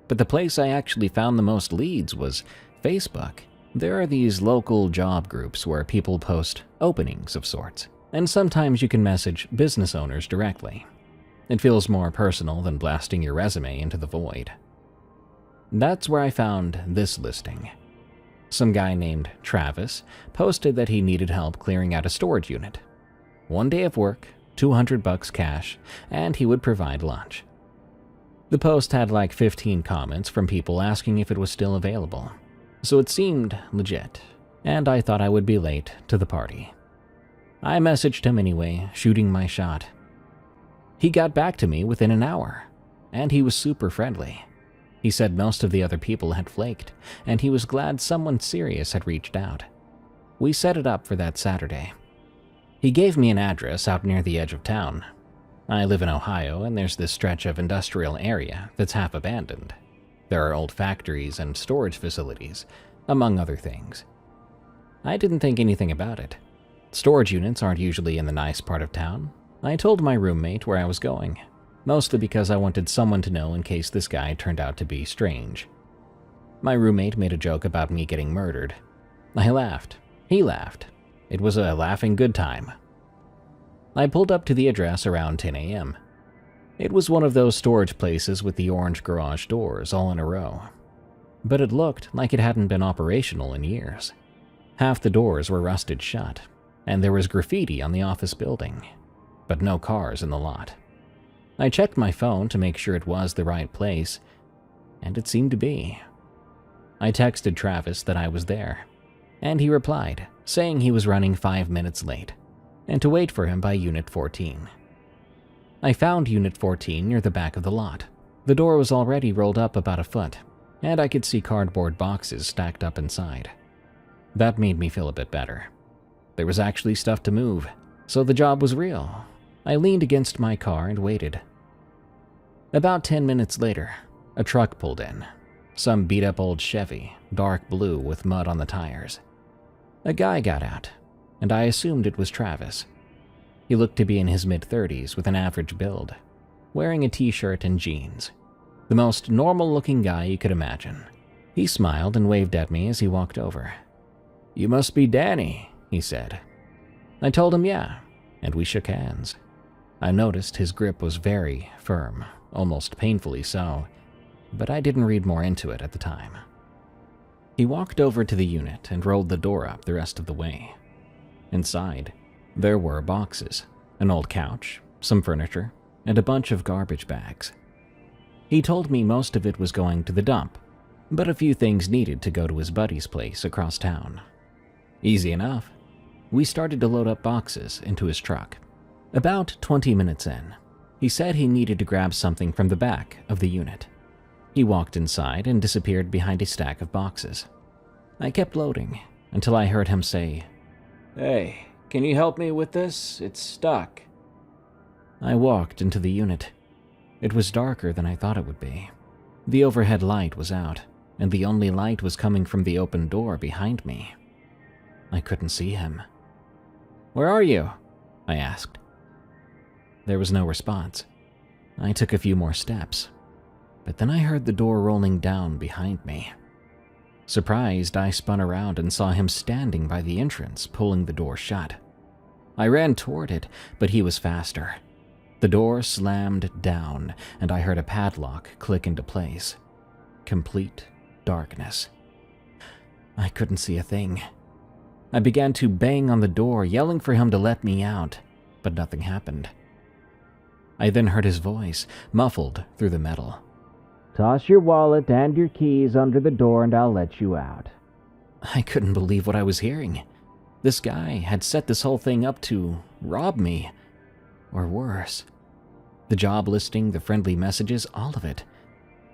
But the place I actually found the most leads was Facebook. There are these local job groups where people post openings of sorts, and sometimes you can message business owners directly. It feels more personal than blasting your resume into the void. That's where I found this listing. Some guy named Travis posted that he needed help clearing out a storage unit. 1 day of work, $200 cash, and he would provide lunch. The post had like 15 comments from people asking if it was still available, so it seemed legit, and I thought I would be late to the party. I messaged him anyway, shooting my shot. He got back to me within an hour, and he was super friendly. He said most of the other people had flaked, and he was glad someone serious had reached out. We set it up for that Saturday. He gave me an address out near the edge of town. I live in Ohio, and there's this stretch of industrial area that's half abandoned. There are old factories and storage facilities, among other things. I didn't think anything about it. Storage units aren't usually in the nice part of town. I told my roommate where I was going, mostly because I wanted someone to know in case this guy turned out to be strange. My roommate made a joke about me getting murdered. I laughed. He laughed. It was a laughing good time. I pulled up to the address around 10 a.m. It was one of those storage places with the orange garage doors all in a row. But it looked like it hadn't been operational in years. Half the doors were rusted shut, and there was graffiti on the office building, but no cars in the lot. I checked my phone to make sure it was the right place, and it seemed to be. I texted Travis that I was there, and he replied, saying he was running 5 minutes late, and to wait for him by Unit 14. I found Unit 14 near the back of the lot. The door was already rolled up about a foot, and I could see cardboard boxes stacked up inside. That made me feel a bit better. There was actually stuff to move, so the job was real. I leaned against my car and waited. About 10 minutes later, a truck pulled in. Some beat-up old Chevy, dark blue with mud on the tires. A guy got out, and I assumed it was Travis. He looked to be in his mid-30s with an average build, wearing a t-shirt and jeans. The most normal-looking guy you could imagine. He smiled and waved at me as he walked over. "You must be Danny," he said. I told him yeah, and we shook hands. I noticed his grip was very firm, almost painfully so, but I didn't read more into it at the time. He walked over to the unit and rolled the door up the rest of the way. Inside, there were boxes, an old couch, some furniture, and a bunch of garbage bags. He told me most of it was going to the dump, but a few things needed to go to his buddy's place across town. Easy enough. We started to load up boxes into his truck. About 20 minutes in, he said he needed to grab something from the back of the unit. He walked inside and disappeared behind a stack of boxes. I kept loading until I heard him say, "Hey, can you help me with this? It's stuck." I walked into the unit. It was darker than I thought it would be. The overhead light was out, and the only light was coming from the open door behind me. I couldn't see him. "Where are you?" I asked. There was no response. I took a few more steps, but then I heard the door rolling down behind me. Surprised, I spun around and saw him standing by the entrance, pulling the door shut. I ran toward it, but he was faster. The door slammed down, and I heard a padlock click into place. Complete darkness. I couldn't see a thing. I began to bang on the door, yelling for him to let me out, but nothing happened. I then heard his voice, muffled through the metal. "Toss your wallet and your keys under the door and I'll let you out." I couldn't believe what I was hearing. This guy had set this whole thing up to rob me. Or worse. The job listing, the friendly messages, all of it.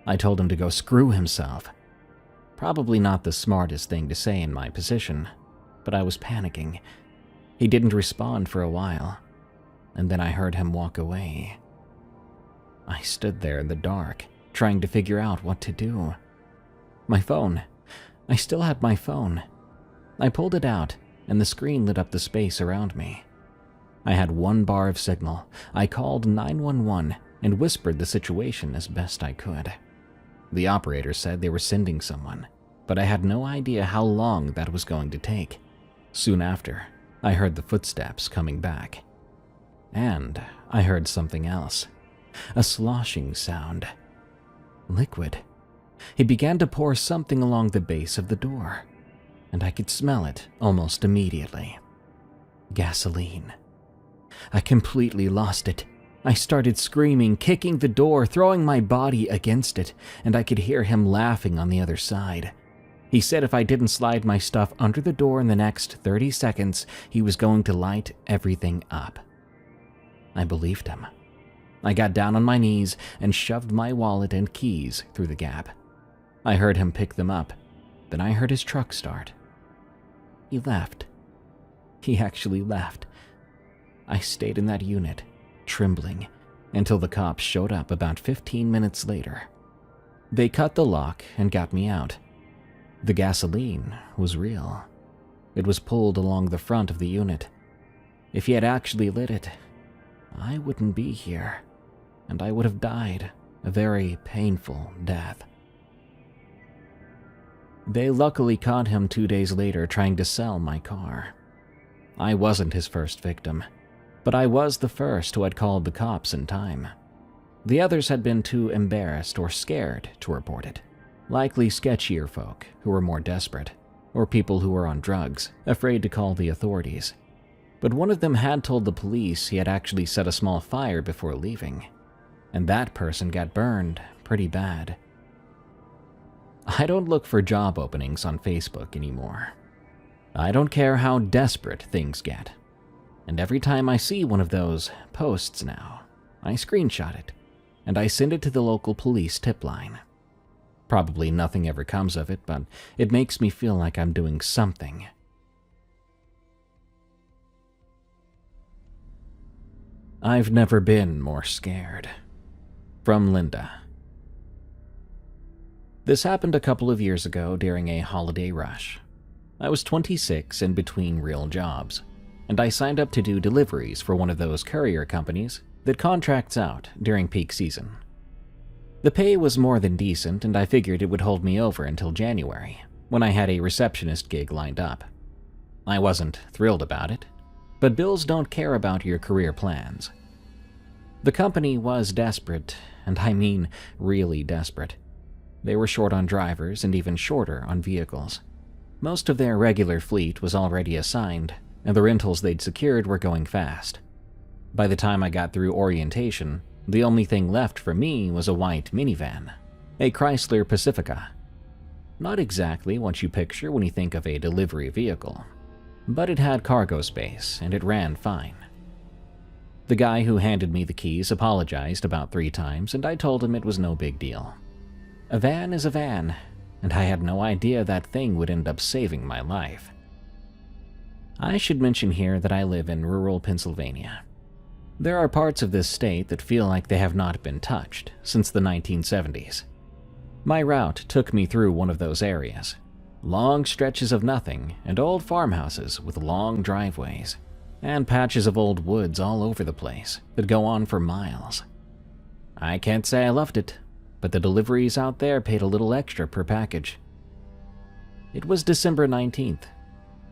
I told him to go screw himself. Probably not the smartest thing to say in my position, but I was panicking. He didn't respond for a while, and then I heard him walk away. I stood there in the dark, trying to figure out what to do. My phone. I still had my phone. I pulled it out, and the screen lit up the space around me. I had 1 bar of signal. I called 911 and whispered the situation as best I could. The operator said they were sending someone, but I had no idea how long that was going to take. Soon after, I heard the footsteps coming back. And I heard something else. A sloshing sound. Liquid. He began to pour something along the base of the door, and I could smell it almost immediately. Gasoline. I completely lost it. I started screaming, kicking the door, throwing my body against it, and I could hear him laughing on the other side. He said if I didn't slide my stuff under the door in the next 30 seconds, he was going to light everything up. I believed him. I got down on my knees and shoved my wallet and keys through the gap. I heard him pick them up. Then I heard his truck start. He left. He actually left. I stayed in that unit, trembling, until the cops showed up about 15 minutes later. They cut the lock and got me out. The gasoline was real. It was pulled along the front of the unit. If he had actually lit it, I wouldn't be here, and I would have died a very painful death. They luckily caught him 2 days later trying to sell my car. I wasn't his first victim, but I was the first who had called the cops in time. The others had been too embarrassed or scared to report it. Likely sketchier folk who were more desperate, or people who were on drugs, afraid to call the authorities. But one of them had told the police he had actually set a small fire before leaving, and that person got burned pretty bad. I don't look for job openings on Facebook anymore. I don't care how desperate things get. And every time I see one of those posts now, I screenshot it, and I send it to the local police tip line. Probably nothing ever comes of it, but it makes me feel like I'm doing something. I've never been more scared. From Linda. This happened a couple of years ago during a holiday rush. I was 26 and between real jobs, and I signed up to do deliveries for one of those courier companies that contracts out during peak season. The pay was more than decent, and I figured it would hold me over until January, when I had a receptionist gig lined up. I wasn't thrilled about it. But bills don't care about your career plans. The company was desperate, and I mean really desperate. They were short on drivers and even shorter on vehicles. Most of their regular fleet was already assigned, and the rentals they'd secured were going fast. By the time I got through orientation, the only thing left for me was a white minivan, a Chrysler Pacifica. Not exactly what you picture when you think of a delivery vehicle, but it had cargo space and it ran fine. The guy who handed me the keys apologized about 3 times, and I told him it was no big deal. A van is a van, and I had no idea that thing would end up saving my life. I should mention here that I live in rural Pennsylvania. There are parts of this state that feel like they have not been touched since the 1970s. My route took me through one of those areas. Long stretches of nothing and old farmhouses with long driveways, and patches of old woods all over the place that go on for miles. I can't say I loved it, but the deliveries out there paid a little extra per package. It was December 19th.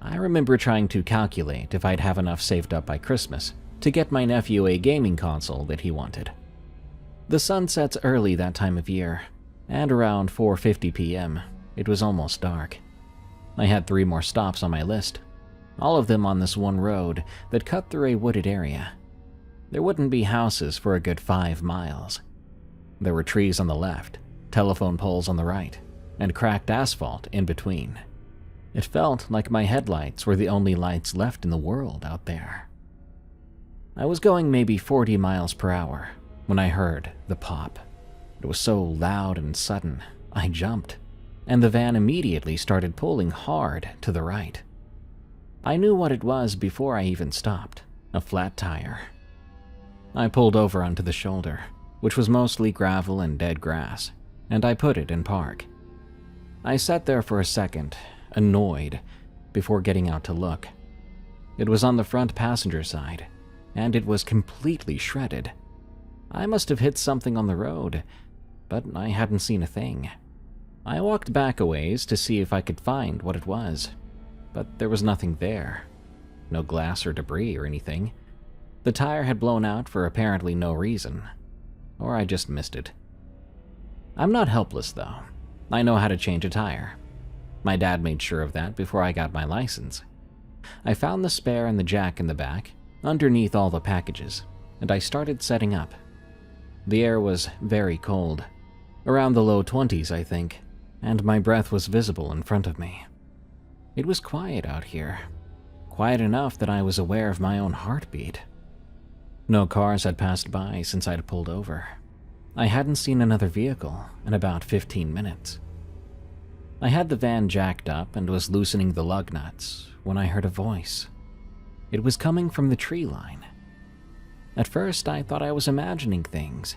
I remember trying to calculate if I'd have enough saved up by Christmas to get my nephew a gaming console that he wanted. The sun sets early that time of year, and around 4:50 p.m., it was almost dark. I had 3 more stops on my list, all of them on this one road that cut through a wooded area. There wouldn't be houses for a good 5 miles. There were trees on the left, telephone poles on the right, and cracked asphalt in between. It felt like my headlights were the only lights left in the world out there. I was going maybe 40 miles per hour when I heard the pop. It was so loud and sudden, I jumped, and the van immediately started pulling hard to the right. I knew what it was before I even stopped, a flat tire. I pulled over onto the shoulder, which was mostly gravel and dead grass, and I put it in park. I sat there for a second, annoyed, before getting out to look. It was on the front passenger side, and it was completely shredded. I must have hit something on the road, but I hadn't seen a thing. I walked back a ways to see if I could find what it was, but there was nothing there. No glass or debris or anything. The tire had blown out for apparently no reason, or I just missed it. I'm not helpless though. I know how to change a tire. My dad made sure of that before I got my license. I found the spare and the jack in the back, underneath all the packages, and I started setting up. The air was very cold, around the low 20s I think, and my breath was visible in front of me. It was quiet out here, quiet enough that I was aware of my own heartbeat. No cars had passed by since I'd pulled over. I hadn't seen another vehicle in about 15 minutes. I had the van jacked up and was loosening the lug nuts when I heard a voice. It was coming from the tree line. At first, I thought I was imagining things.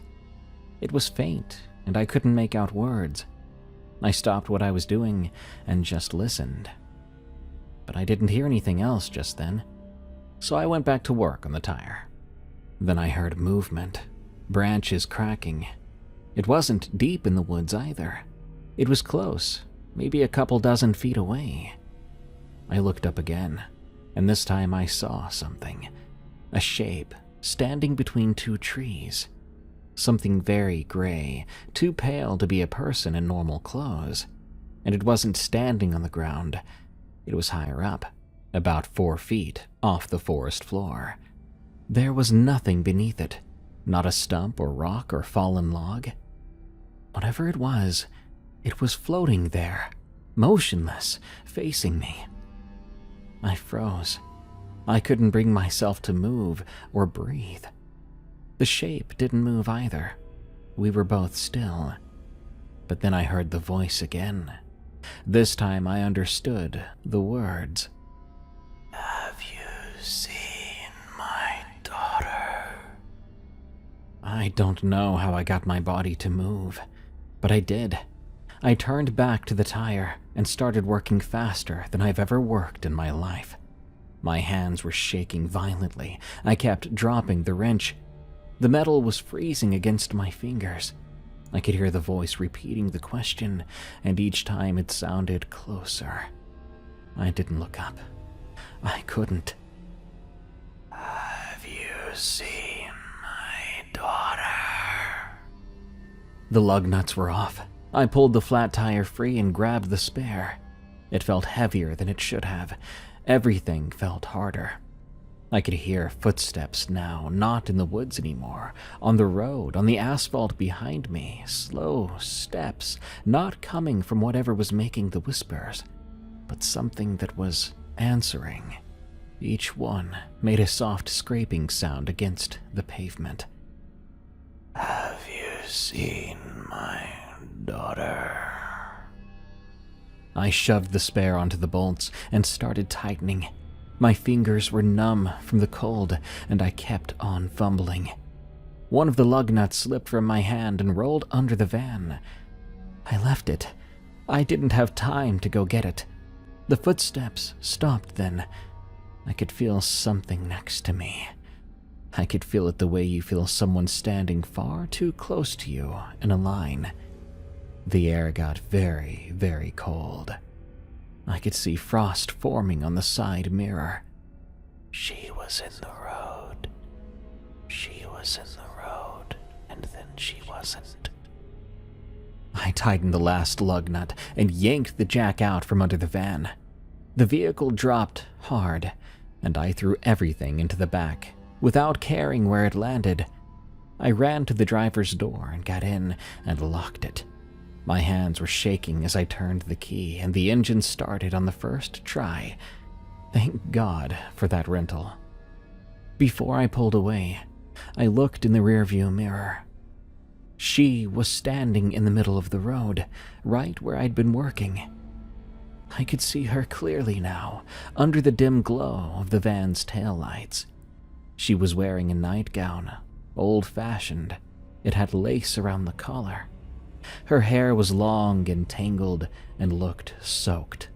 It was faint, and I couldn't make out words. I stopped what I was doing and just listened. But I didn't hear anything else just then, so I went back to work on the tire. Then I heard movement, branches cracking. It wasn't deep in the woods either. It was close, maybe a couple dozen feet away. I looked up again, and this time I saw something. A shape standing between 2 trees. Something very gray, too pale to be a person in normal clothes. And it wasn't standing on the ground. It was higher up, about 4 feet off the forest floor. There was nothing beneath it, not a stump or rock or fallen log. Whatever it was floating there, motionless, facing me. I froze. I couldn't bring myself to move or breathe. The shape didn't move either. We were both still. But then I heard the voice again. This time I understood the words. Have you seen my daughter? I don't know how I got my body to move, but I did. I turned back to the tire and started working faster than I've ever worked in my life. My hands were shaking violently. I kept dropping the wrench. The metal was freezing against my fingers. I could hear the voice repeating the question, and each time it sounded closer. I didn't look up. I couldn't. seen my daughter? The lug nuts were off. I pulled the flat tire free and grabbed the spare. It felt heavier than it should have. Everything felt harder. I could hear footsteps now, not in the woods anymore. On the road, on the asphalt behind me, slow steps, not coming from whatever was making the whispers, but something that was answering. Each one made a soft scraping sound against the pavement. Have you seen my daughter? I shoved the spare onto the bolts and started tightening. My fingers were numb from the cold, and I kept on fumbling. One of the lug nuts slipped from my hand and rolled under the van. I left it. I didn't have time to go get it. The footsteps stopped then. I could feel something next to me. I could feel it the way you feel someone standing far too close to you in a line. The air got very, very cold. I could see frost forming on the side mirror. She was in the road. She was in the road, and then she wasn't. I tightened the last lug nut and yanked the jack out from under the van. The vehicle dropped hard, and I threw everything into the back, without caring where it landed. I ran to the driver's door and got in and locked it. My hands were shaking as I turned the key, and the engine started on the first try. Thank God for that rental. Before I pulled away, I looked in the rearview mirror. She was standing in the middle of the road, right where I'd been working. I could see her clearly now, under the dim glow of the van's taillights. She was wearing a nightgown, old-fashioned. It had lace around the collar. Her hair was long and tangled and looked soaked.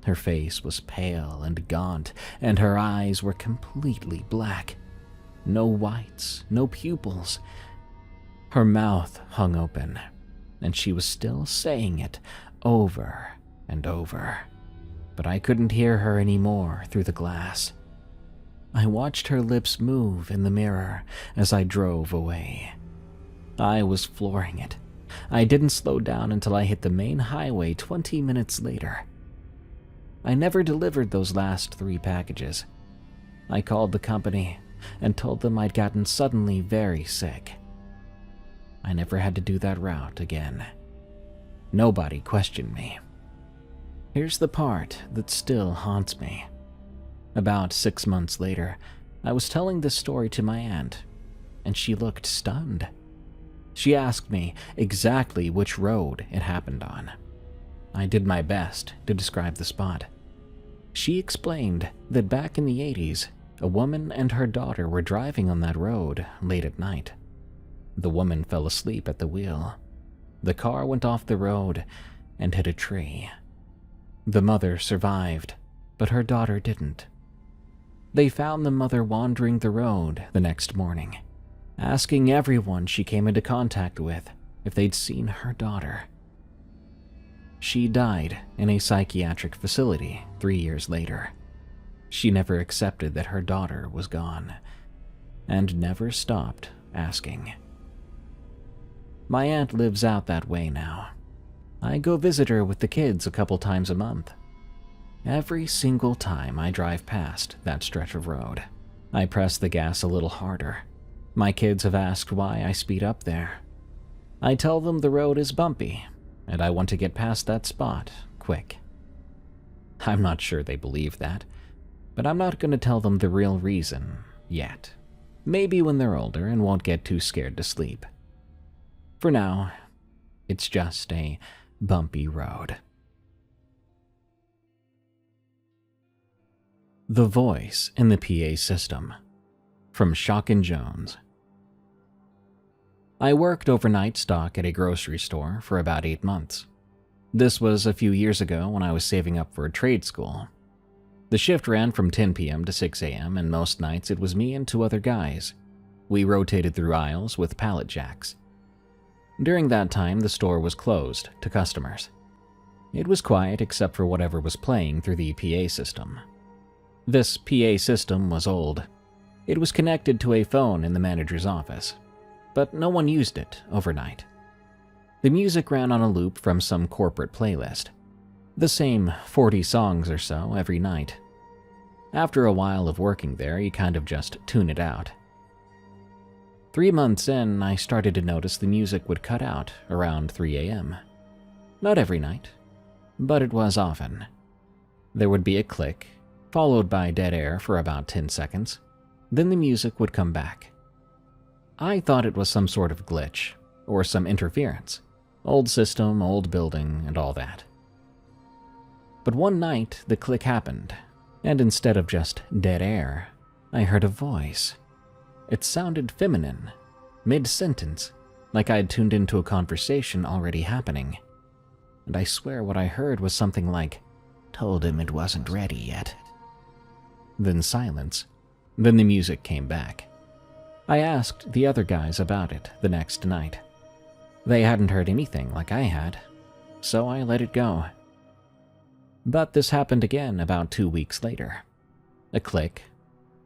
Her face was pale and gaunt, and her eyes were completely black. No whites, no pupils. Her mouth hung open, and she was still saying it over and over. But I couldn't hear her anymore through the glass. I watched her lips move in the mirror as I drove away. I was flooring it. I didn't slow down until I hit the main highway 20 minutes later. I never delivered those last 3 packages. I called the company and told them I'd gotten suddenly very sick. I never had to do that route again. Nobody questioned me. Here's the part that still haunts me. About 6 months later, I was telling this story to my aunt, and she looked stunned. She asked me exactly which road it happened on. I did my best to describe the spot. She explained that back in the 80s, a woman and her daughter were driving on that road late at night. The woman fell asleep at the wheel. The car went off the road and hit a tree. The mother survived, but her daughter didn't. They found the mother wandering the road the next morning, asking everyone she came into contact with if they'd seen her daughter. She died in a psychiatric facility 3 years later. She never accepted that her daughter was gone, and never stopped asking. My aunt lives out that way now. I go visit her with the kids a couple times a month. Every single time I drive past that stretch of road, I press the gas a little harder. My kids have asked why I speed up there. I tell them the road is bumpy, and I want to get past that spot quick. I'm not sure they believe that, but I'm not going to tell them the real reason yet. Maybe when they're older and won't get too scared to sleep. For now, it's just a bumpy road. The Voice in the PA System, from Shockin' Jones. I worked overnight stock at a grocery store for about 8 months. This was a few years ago when I was saving up for a trade school. The shift ran from 10 p.m. to 6 a.m., and most nights it was me and 2 other guys. We rotated through aisles with pallet jacks. During that time, the store was closed to customers. It was quiet except for whatever was playing through the PA system. This PA system was old. It was connected to a phone in the manager's office, but no one used it overnight. The music ran on a loop from some corporate playlist, the same 40 songs or so every night. After a while of working there, you kind of just tune it out. 3 months in, I started to notice the music would cut out around 3 a.m. Not every night, but it was often. There would be a click, followed by dead air for about 10 seconds. Then the music would come back. I thought it was some sort of glitch, or some interference. Old system, old building, and all that. But one night, the click happened, and instead of just dead air, I heard a voice. It sounded feminine, mid-sentence, like I'd tuned into a conversation already happening. And I swear what I heard was something like, "Told him it wasn't ready yet." Then silence. Then the music came back. I asked the other guys about it the next night. They hadn't heard anything like I had, so I let it go. But this happened again about 2 weeks later. A click,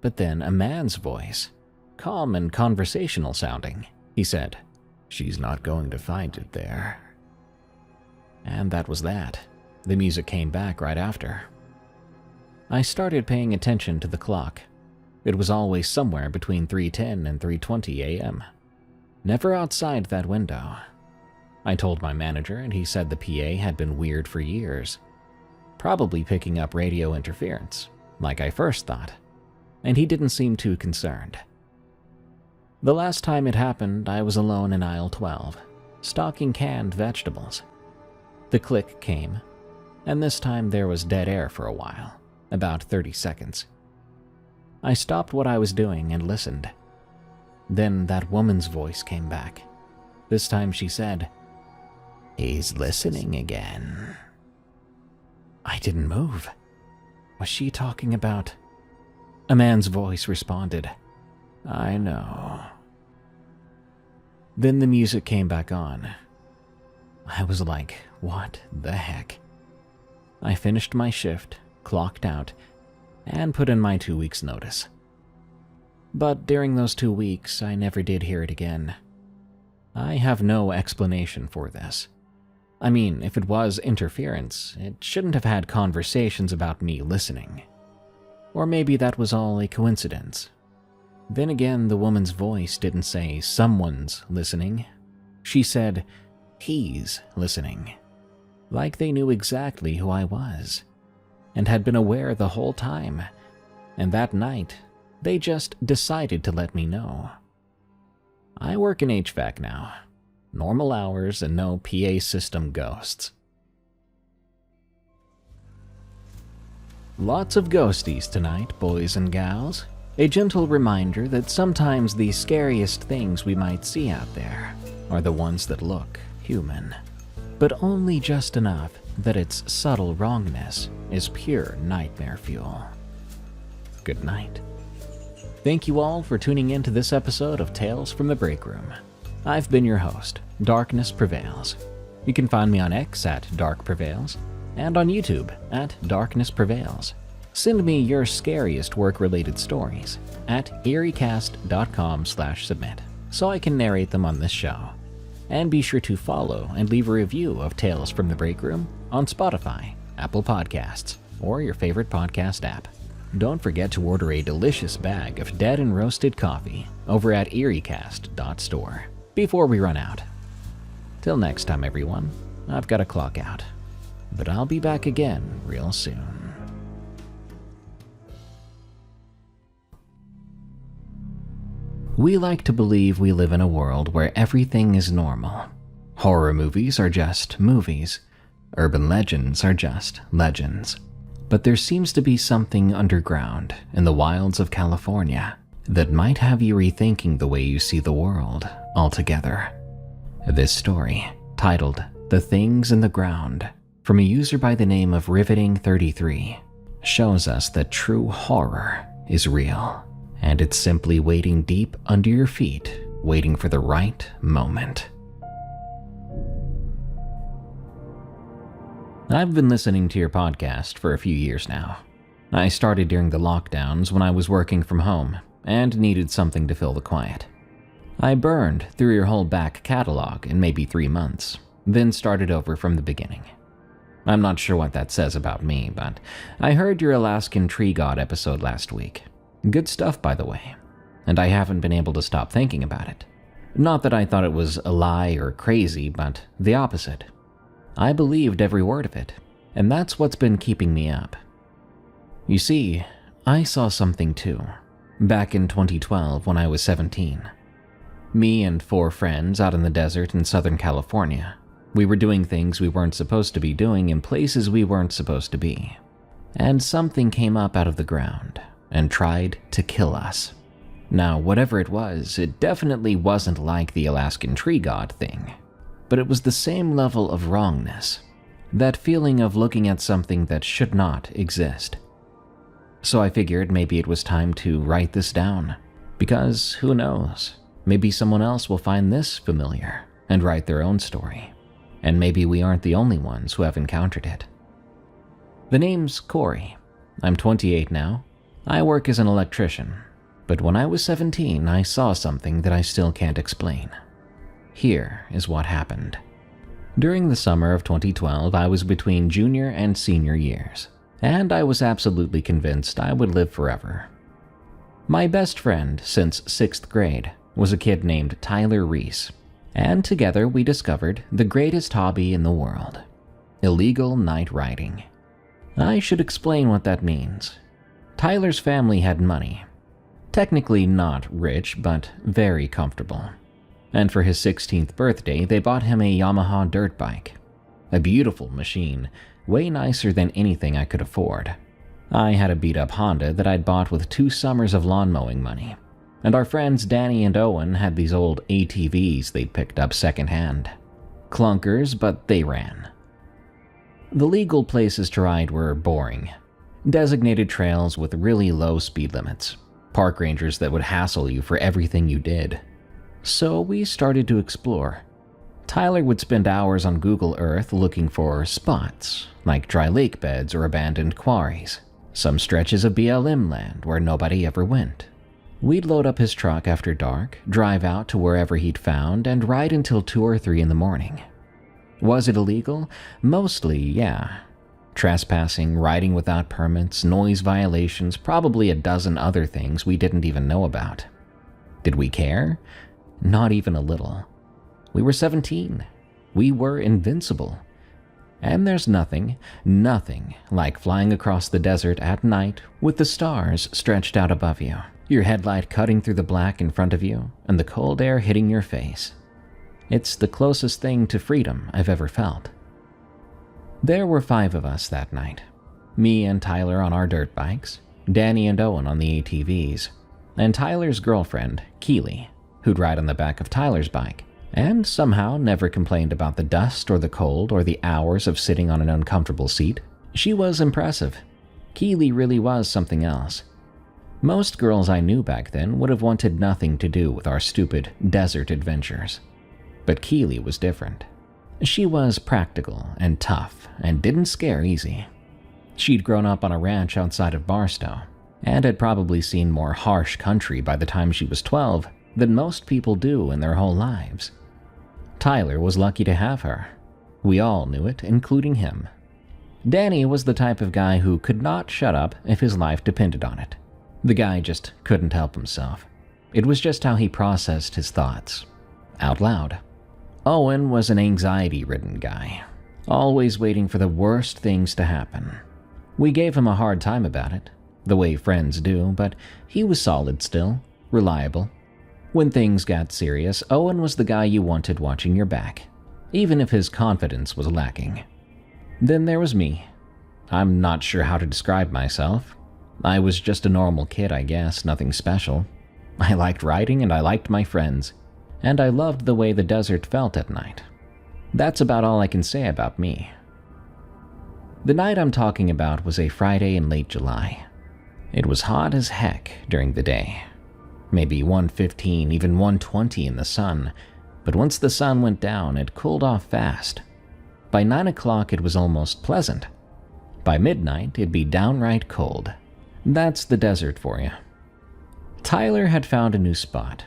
but then a man's voice, calm and conversational sounding. He said, "She's not going to find it there." And that was that. The music came back right after. I started paying attention to the clock. It was always somewhere between 3:10 and 3:20 a.m. Never outside that window. I told my manager, and he said the PA had been weird for years. Probably picking up radio interference, like I first thought. And he didn't seem too concerned. The last time it happened, I was alone in aisle 12, stocking canned vegetables. The click came, and this time there was dead air for a while, about 30 seconds. I stopped what I was doing and listened. Then that woman's voice came back. This time she said, "He's listening again." I didn't move. Was she talking about... A man's voice responded, "I know." Then the music came back on. I was like, what the heck? I finished my shift, clocked out, and put in my 2 weeks' notice. But during those 2 weeks, I never did hear it again. I have no explanation for this. I mean, if it was interference, it shouldn't have had conversations about me listening. Or maybe that was all a coincidence. Then again, the woman's voice didn't say someone's listening. She said, "He's listening." Like they knew exactly who I was, and had been aware the whole time, and that night, they just decided to let me know. I work in HVAC now. Normal hours and no PA system ghosts. Lots of ghosties tonight, boys and gals. A gentle reminder that sometimes the scariest things we might see out there are the ones that look human, but only just enough that its subtle wrongness is pure nightmare fuel. Good night. Thank you all for tuning in to this episode of Tales from the Break Room. I've been your host, Darkness Prevails. You can find me on X at Dark Prevails and on YouTube at Darkness Prevails. Send me your scariest work-related stories at eeriecast.com/submit so I can narrate them on this show. And be sure to follow and leave a review of Tales from the Break Room on Spotify, Apple Podcasts, or your favorite podcast app. Don't forget to order a delicious bag of dead and roasted coffee over at eeriecast.store before we run out. Till next time, everyone, I've got to clock out, but I'll be back again real soon. We like to believe we live in a world where everything is normal. Horror movies are just movies. Urban legends are just legends. But there seems to be something underground in the wilds of California that might have you rethinking the way you see the world altogether. This story, titled "The Things in the Ground," from a user by the name of Riveting33, shows us that true horror is real, and it's simply waiting deep under your feet, waiting for the right moment. I've been listening to your podcast for a few years now. I started during the lockdowns when I was working from home, and needed something to fill the quiet. I burned through your whole back catalog in maybe 3 months, then started over from the beginning. I'm not sure what that says about me, but I heard your Alaskan tree god episode last week. Good stuff, by the way, and I haven't been able to stop thinking about it. Not that I thought it was a lie or crazy, but the opposite. I believed every word of it, and that's what's been keeping me up. You see, I saw something too, back in 2012 when I was 17. Me and 4 friends out in the desert in Southern California. We were doing things we weren't supposed to be doing in places we weren't supposed to be. And something came up out of the ground and tried to kill us. Now, whatever it was, it definitely wasn't like the Alaskan tree god thing, but it was the same level of wrongness. That feeling of looking at something that should not exist. So I figured maybe it was time to write this down, because who knows, maybe someone else will find this familiar and write their own story, and maybe we aren't the only ones who have encountered it. The name's Corey. I'm 28 now. I work as an electrician, but when I was 17, I saw something that I still can't explain. Here is what happened. During the summer of 2012, I was between junior and senior years, and I was absolutely convinced I would live forever. My best friend since 6th grade was a kid named Tyler Reese, and together we discovered the greatest hobby in the world: illegal night riding. I should explain what that means. Tyler's family had money. Technically not rich, but very comfortable. And for his 16th birthday, they bought him a Yamaha dirt bike. A beautiful machine, way nicer than anything I could afford. I had a beat-up Honda that I'd bought with 2 summers of lawn mowing money. And our friends Danny and Owen had these old ATVs they'd picked up secondhand. Clunkers, but they ran. The legal places to ride were boring. Designated trails with really low speed limits. Park rangers that would hassle you for everything you did. So we started to explore. Tyler would spend hours on Google Earth looking for spots, like dry lake beds or abandoned quarries, some stretches of BLM land where nobody ever went. We'd load up his truck after dark, drive out to wherever he'd found, and ride until 2 or 3 in the morning. Was it illegal? Mostly, yeah. Trespassing, riding without permits, noise violations, probably a dozen other things we didn't even know about. Did we care? Not even a little. We were 17. We were invincible. And there's nothing like flying across the desert at night with the stars stretched out above you, your headlight cutting through the black in front of you, and the cold air hitting your face. It's the closest thing to freedom I've ever felt. There were 5 of us that night. Me and Tyler on our dirt bikes, Danny and Owen on the ATVs, and Tyler's girlfriend, Keely, who'd ride on the back of Tyler's bike, and somehow never complained about the dust or the cold or the hours of sitting on an uncomfortable seat. She was impressive. Keely really was something else. Most girls I knew back then would have wanted nothing to do with our stupid desert adventures. But Keely was different. She was practical and tough and didn't scare easy. She'd grown up on a ranch outside of Barstow and had probably seen more harsh country by the time she was 12 than most people do in their whole lives. Tyler was lucky to have her. We all knew it, including him. Danny was the type of guy who could not shut up if his life depended on it. The guy just couldn't help himself. It was just how he processed his thoughts. Out loud. Owen was an anxiety-ridden guy, always waiting for the worst things to happen. We gave him a hard time about it, the way friends do, but he was solid still, reliable. When things got serious, Owen was the guy you wanted watching your back, even if his confidence was lacking. Then there was me. I'm not sure how to describe myself. I was just a normal kid, I guess, nothing special. I liked riding and I liked my friends, and I loved the way the desert felt at night. That's about all I can say about me. The night I'm talking about was a Friday in late July. It was hot as heck during the day. Maybe 115, even 120 in the sun, but once the sun went down, it cooled off fast. By 9 o'clock, it was almost pleasant. By midnight, it'd be downright cold. That's the desert for you. Tyler had found a new spot,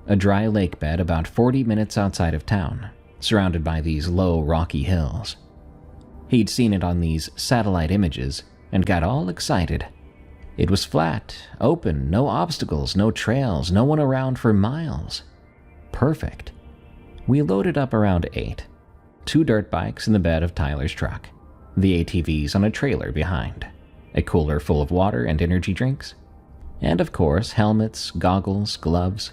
a dry lake bed about 40 minutes outside of town, surrounded by these low, rocky hills. He'd seen it on these satellite images and got all excited. It was flat, open, no obstacles, no trails, no one around for miles. Perfect. We loaded up around 8. 2 dirt bikes in the bed of Tyler's truck, the ATVs on a trailer behind, a cooler full of water and energy drinks, and of course helmets, goggles, gloves.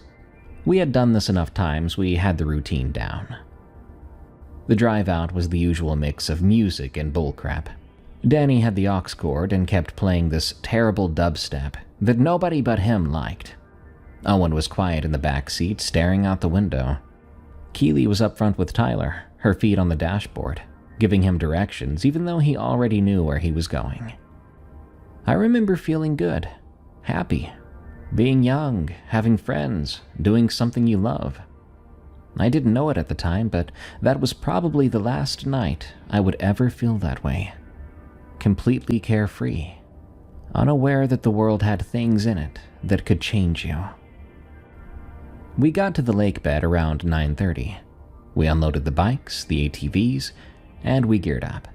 We had done this enough times we had the routine down. The drive out was the usual mix of music and bullcrap. Danny had the aux cord and kept playing this terrible dubstep that nobody but him liked. Owen was quiet in the back seat, staring out the window. Keely was up front with Tyler, her feet on the dashboard, giving him directions even though he already knew where he was going. I remember feeling good, happy, being young, having friends, doing something you love. I didn't know it at the time, but that was probably the last night I would ever feel that way. Completely carefree, unaware that the world had things in it that could change you. We got to the lake bed around 9:30. We unloaded the bikes, the ATVs, and we geared up.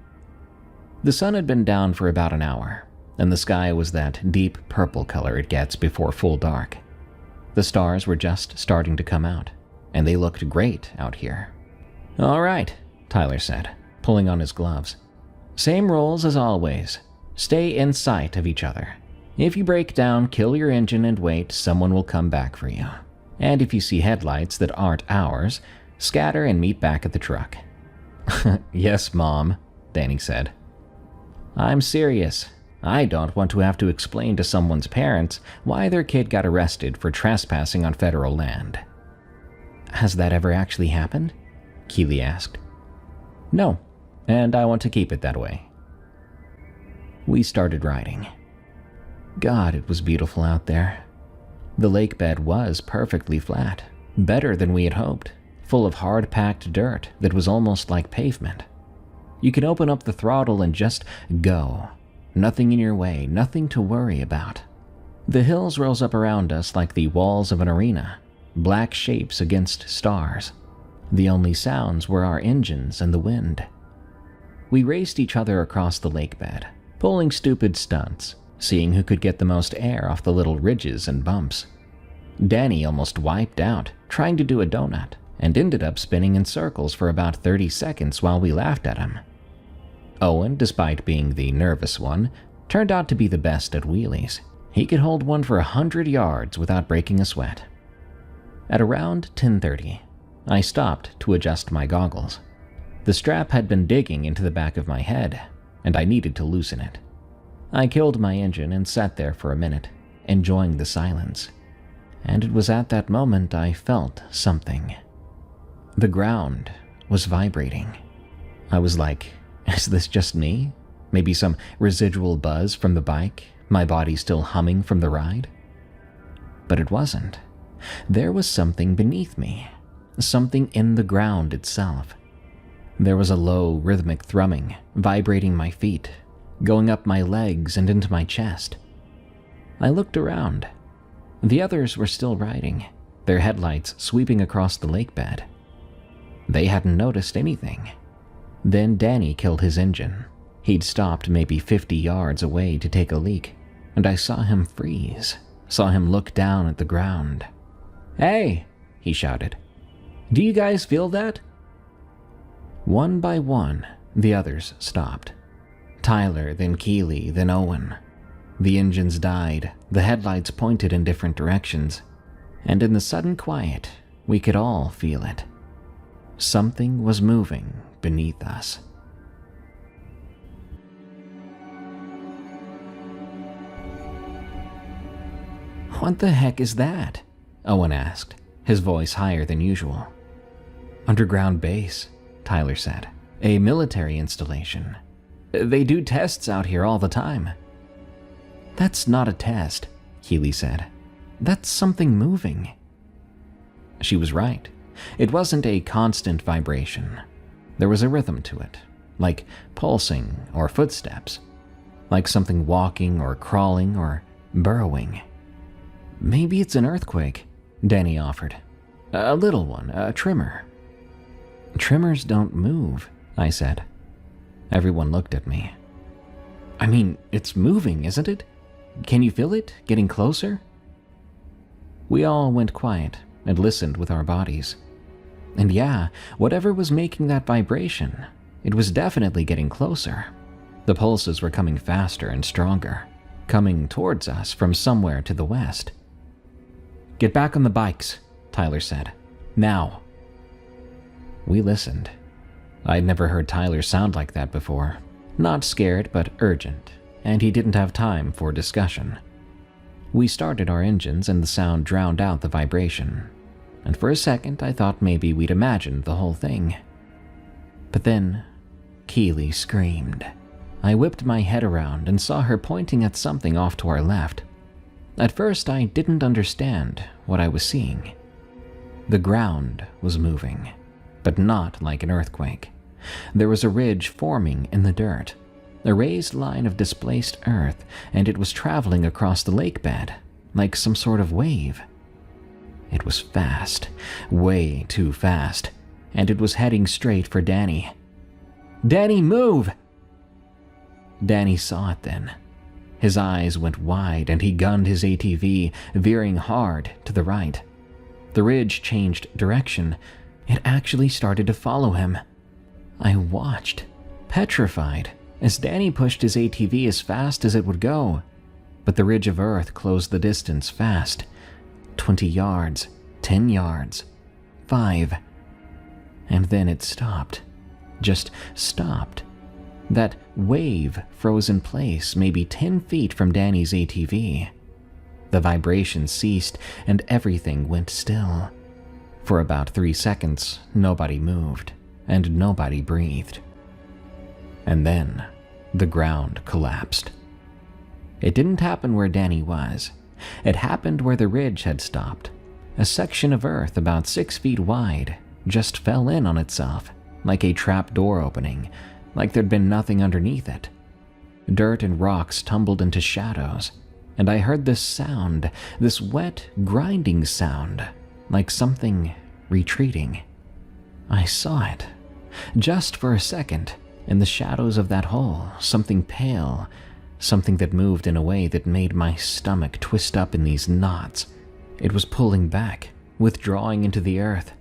The sun had been down for about an hour, and the sky was that deep purple color it gets before full dark. The stars were just starting to come out, and they looked great out here. "All right," Tyler said, pulling on his gloves. "Same rules as always. Stay in sight of each other. If you break down, kill your engine and wait, someone will come back for you. And if you see headlights that aren't ours, scatter and meet back at the truck." "Yes, Mom," Danny said. "I'm serious. I don't want to have to explain to someone's parents why their kid got arrested for trespassing on federal land." "Has that ever actually happened?" Keely asked. "No, and I want to keep it that way." We started riding. God, it was beautiful out there. The lake bed was perfectly flat, better than we had hoped, full of hard-packed dirt that was almost like pavement. You could open up the throttle and just go. Nothing in your way, nothing to worry about. The hills rose up around us like the walls of an arena, black shapes against stars. The only sounds were our engines and the wind. We raced each other across the lake bed, pulling stupid stunts, seeing who could get the most air off the little ridges and bumps. Danny almost wiped out, trying to do a donut, and ended up spinning in circles for about 30 seconds while we laughed at him. Owen, despite being the nervous one, turned out to be the best at wheelies. He could hold one for 100 yards without breaking a sweat. At around 10:30, I stopped to adjust my goggles. The strap had been digging into the back of my head, and I needed to loosen it. I killed my engine and sat there for a minute, enjoying the silence. And it was at that moment I felt something. The ground was vibrating. I was like, is this just me? Maybe some residual buzz from the bike, my body still humming from the ride? But it wasn't. There was something beneath me, something in the ground itself. There was a low, rhythmic thrumming, vibrating my feet, going up my legs and into my chest. I looked around. The others were still riding, their headlights sweeping across the lake bed. They hadn't noticed anything. Then Danny killed his engine. He'd stopped maybe 50 yards away to take a leak, and I saw him freeze, saw him look down at the ground. "Hey!" he shouted. "Do you guys feel that?" One by one, the others stopped. Tyler, then Keely, then Owen. The engines died, the headlights pointed in different directions, and in the sudden quiet, we could all feel it. Something was moving beneath us. "What the heck is that?" Owen asked, his voice higher than usual. "Underground base," Tyler said. "A military installation. They do tests out here all the time." "That's not a test," Keely said. "That's something moving." She was right. It wasn't a constant vibration. There was a rhythm to it, like pulsing or footsteps, like something walking or crawling or burrowing. Maybe it's an earthquake, Danny offered. A little one, a tremor. Tremors don't move, I said. Everyone looked at me. I mean, it's moving, isn't it? Can you feel it getting closer? We all went quiet and listened with our bodies. And yeah, whatever was making that vibration, it was definitely getting closer. The pulses were coming faster and stronger, coming towards us from somewhere to the west. Get back on the bikes, Tyler said. Now. We listened. I'd never heard Tyler sound like that before. Not scared, but urgent, and he didn't have time for discussion. We started our engines and the sound drowned out the vibration. And for a second, I thought maybe we'd imagined the whole thing. But then, Keely screamed. I whipped my head around and saw her pointing at something off to our left. At first, I didn't understand what I was seeing. The ground was moving, but not like an earthquake. There was a ridge forming in the dirt, a raised line of displaced earth, and it was traveling across the lake bed, like some sort of wave. It was fast, way too fast, and it was heading straight for Danny. Danny, move! Danny saw it then. His eyes went wide and he gunned his ATV, veering hard to the right. The ridge changed direction. It actually started to follow him. I watched, petrified, as Danny pushed his ATV as fast as it would go. But the ridge of earth closed the distance fast. 20 yards, 10 yards, 5. And then it stopped. Just stopped. That wave froze in place maybe 10 feet from Danny's ATV. The vibration ceased and everything went still. For about 3 seconds, nobody moved and nobody breathed. And then the ground collapsed. It didn't happen where Danny was. It happened where the ridge had stopped. A section of earth about 6 feet wide just fell in on itself, like a trap door opening, like there'd been nothing underneath it. Dirt and rocks tumbled into shadows, and I heard this sound, this wet, grinding sound, like something retreating. I saw it, just for a second, in the shadows of that hole, something pale, something that moved in a way that made my stomach twist up in these knots. It was pulling back, withdrawing into the earth.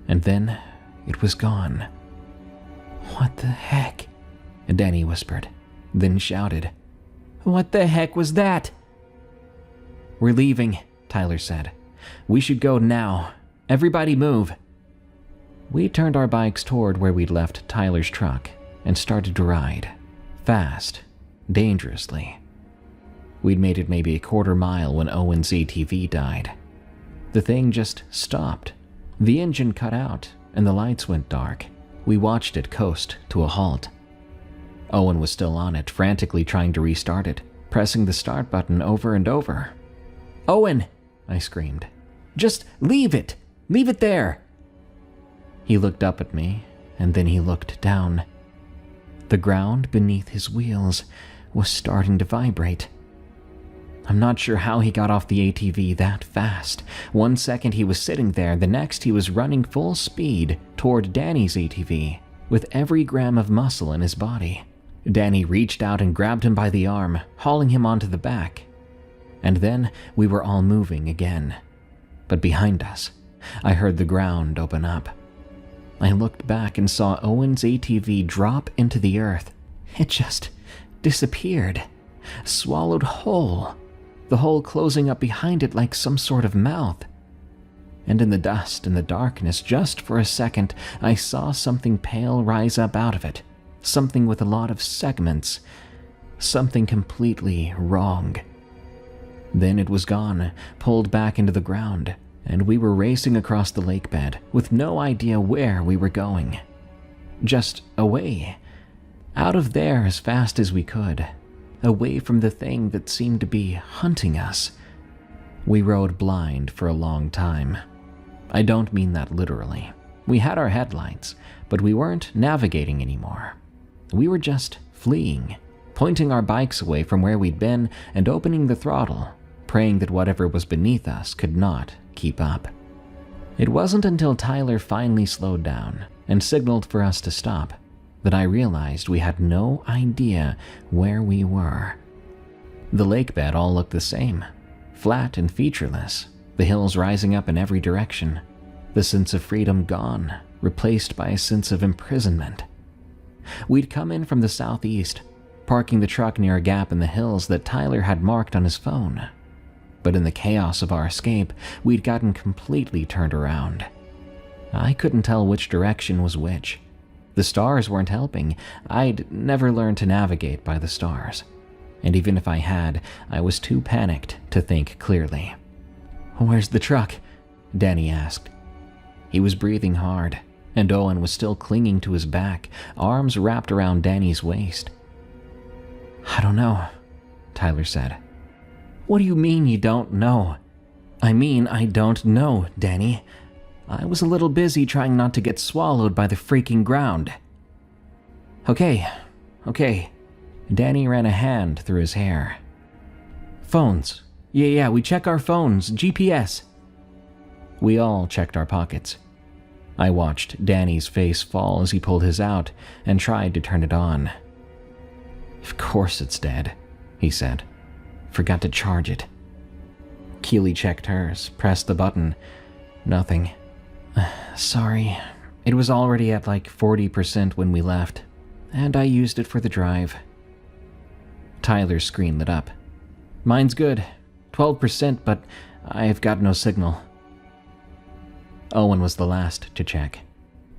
And then it was gone. What the heck? Danny whispered, then shouted, What the heck was that? We're leaving, Tyler said. We should go now. Everybody move. We turned our bikes toward where we'd left Tyler's truck and started to ride, fast, dangerously. We'd made it maybe a quarter mile when Owen's ATV died. The thing just stopped. The engine cut out and the lights went dark. We watched it coast to a halt. Owen was still on it, frantically trying to restart it, pressing the start button over and over. Owen, I screamed. Just leave it! Leave it there! He looked up at me, and then he looked down. The ground beneath his wheels was starting to vibrate. I'm not sure how he got off the ATV that fast. 1 second he was sitting there, the next he was running full speed toward Danny's ATV, with every gram of muscle in his body. Danny reached out and grabbed him by the arm, hauling him onto the back. And then we were all moving again. But behind us, I heard the ground open up. I looked back and saw Owen's ATV drop into the earth. It just disappeared, swallowed whole, the hole closing up behind it like some sort of mouth. And in the dust and the darkness, just for a second, I saw something pale rise up out of it, something with a lot of segments, something completely wrong. Then it was gone, pulled back into the ground, and we were racing across the lake bed with no idea where we were going. Just away, out of there as fast as we could, away from the thing that seemed to be hunting us. We rode blind for a long time. I don't mean that literally. We had our headlights, but we weren't navigating anymore. We were just fleeing, pointing our bikes away from where we'd been and opening the throttle, praying that whatever was beneath us could not keep up. It wasn't until Tyler finally slowed down and signaled for us to stop that I realized we had no idea where we were. The lake bed all looked the same, flat and featureless, the hills rising up in every direction, the sense of freedom gone, replaced by a sense of imprisonment. We'd come in from the southeast, parking the truck near a gap in the hills that Tyler had marked on his phone. But in the chaos of our escape, we'd gotten completely turned around. I couldn't tell which direction was which. The stars weren't helping. I'd never learned to navigate by the stars. And even if I had, I was too panicked to think clearly. "Where's the truck?" Danny asked. He was breathing hard, and Owen was still clinging to his back, arms wrapped around Danny's waist. "I don't know," Tyler said. "What do you mean you don't know?" "I mean I don't know, Danny. I was a little busy trying not to get swallowed by the freaking ground." Okay. Danny ran a hand through his hair. "Phones. Yeah, we check our phones. GPS." We all checked our pockets. I watched Danny's face fall as he pulled his out and tried to turn it on. "Of course it's dead," he said. "Forgot to charge it." Keely checked hers, pressed the button. Nothing. "Sorry. It was already at like 40% when we left, and I used it for the drive." Tyler's screen lit up. "Mine's good. 12%, but I've got no signal." Owen was the last to check.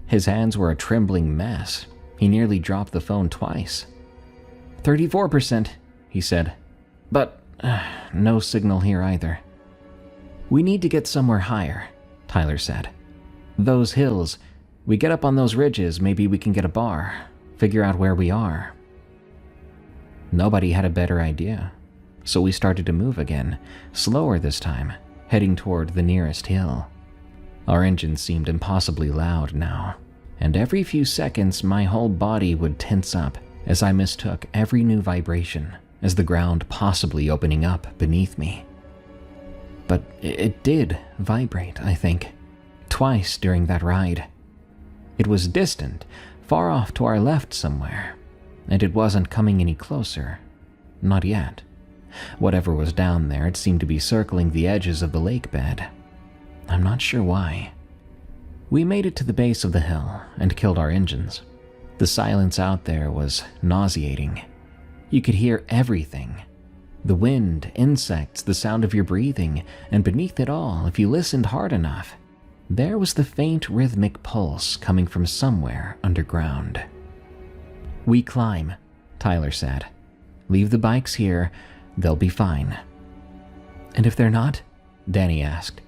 His hands were a trembling mess. He nearly dropped the phone twice. 34%, he said. "But no signal here either." "We need to get somewhere higher," Tyler said. "Those hills, we get up on those ridges, maybe we can get a bar, figure out where we are." Nobody had a better idea, so we started to move again, slower this time, heading toward the nearest hill. Our engines seemed impossibly loud now, and every few seconds my whole body would tense up as I mistook every new vibration as the ground possibly opening up beneath me. But it did vibrate, I think, twice during that ride. It was distant, far off to our left somewhere, and it wasn't coming any closer. Not yet. Whatever was down there, it seemed to be circling the edges of the lake bed. I'm not sure why. We made it to the base of the hill and killed our engines. The silence out there was nauseating. You could hear everything. The wind, insects, the sound of your breathing, and beneath it all, if you listened hard enough, there was the faint rhythmic pulse coming from somewhere underground. "We climb," Tyler said. "Leave the bikes here. They'll be fine." "And if they're not?" Danny asked.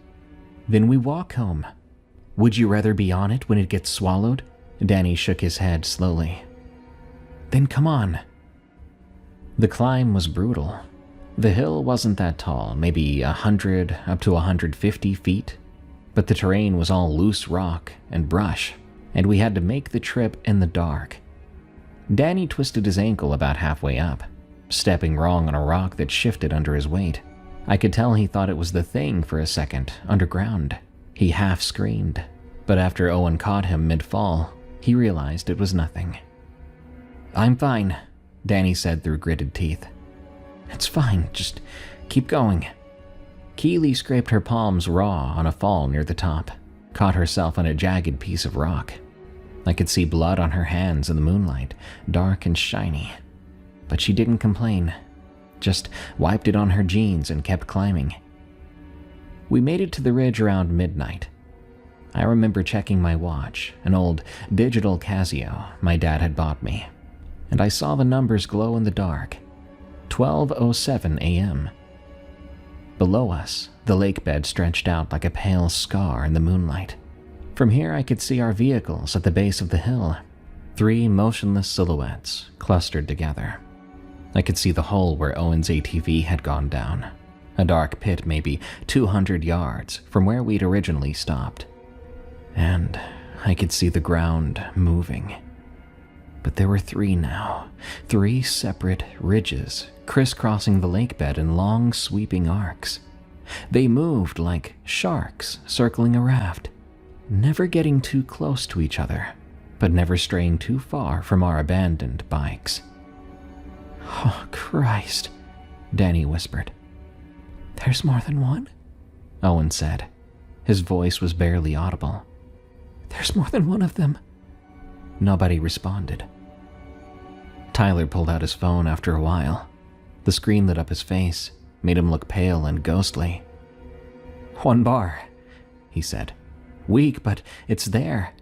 "Then we walk home." "Would you rather be on it when it gets swallowed?" Danny shook his head slowly. "Then come on." The climb was brutal. The hill wasn't that tall, maybe 100 up to 150 feet, but the terrain was all loose rock and brush, and we had to make the trip in the dark. Danny twisted his ankle about halfway up, stepping wrong on a rock that shifted under his weight. I could tell he thought it was the thing for a second, underground. He half screamed, but after Owen caught him mid-fall, he realized it was nothing. "I'm fine," Danny said through gritted teeth. "It's fine, just keep going." Keely scraped her palms raw on a fall near the top, caught herself on a jagged piece of rock. I could see blood on her hands in the moonlight, dark and shiny. But she didn't complain, just wiped it on her jeans and kept climbing. We made it to the ridge around midnight. I remember checking my watch, an old digital Casio my dad had bought me, and I saw the numbers glow in the dark. 12:07 a.m. Below us, the lake bed stretched out like a pale scar in the moonlight. From here I could see our vehicles at the base of the hill, 3 motionless silhouettes clustered together. I could see the hole where Owen's ATV had gone down, a dark pit maybe 200 yards from where we'd originally stopped. And I could see the ground moving. But there were three now, three separate ridges crisscrossing the lake bed in long sweeping arcs. They moved like sharks circling a raft, never getting too close to each other, but never straying too far from our abandoned bikes. "Oh, Christ," Danny whispered. "There's more than one?" Owen said. His voice was barely audible. "There's more than one of them." Nobody responded. Tyler pulled out his phone after a while. The screen lit up his face, made him look pale and ghostly. "One bar," he said. "Weak, but it's there."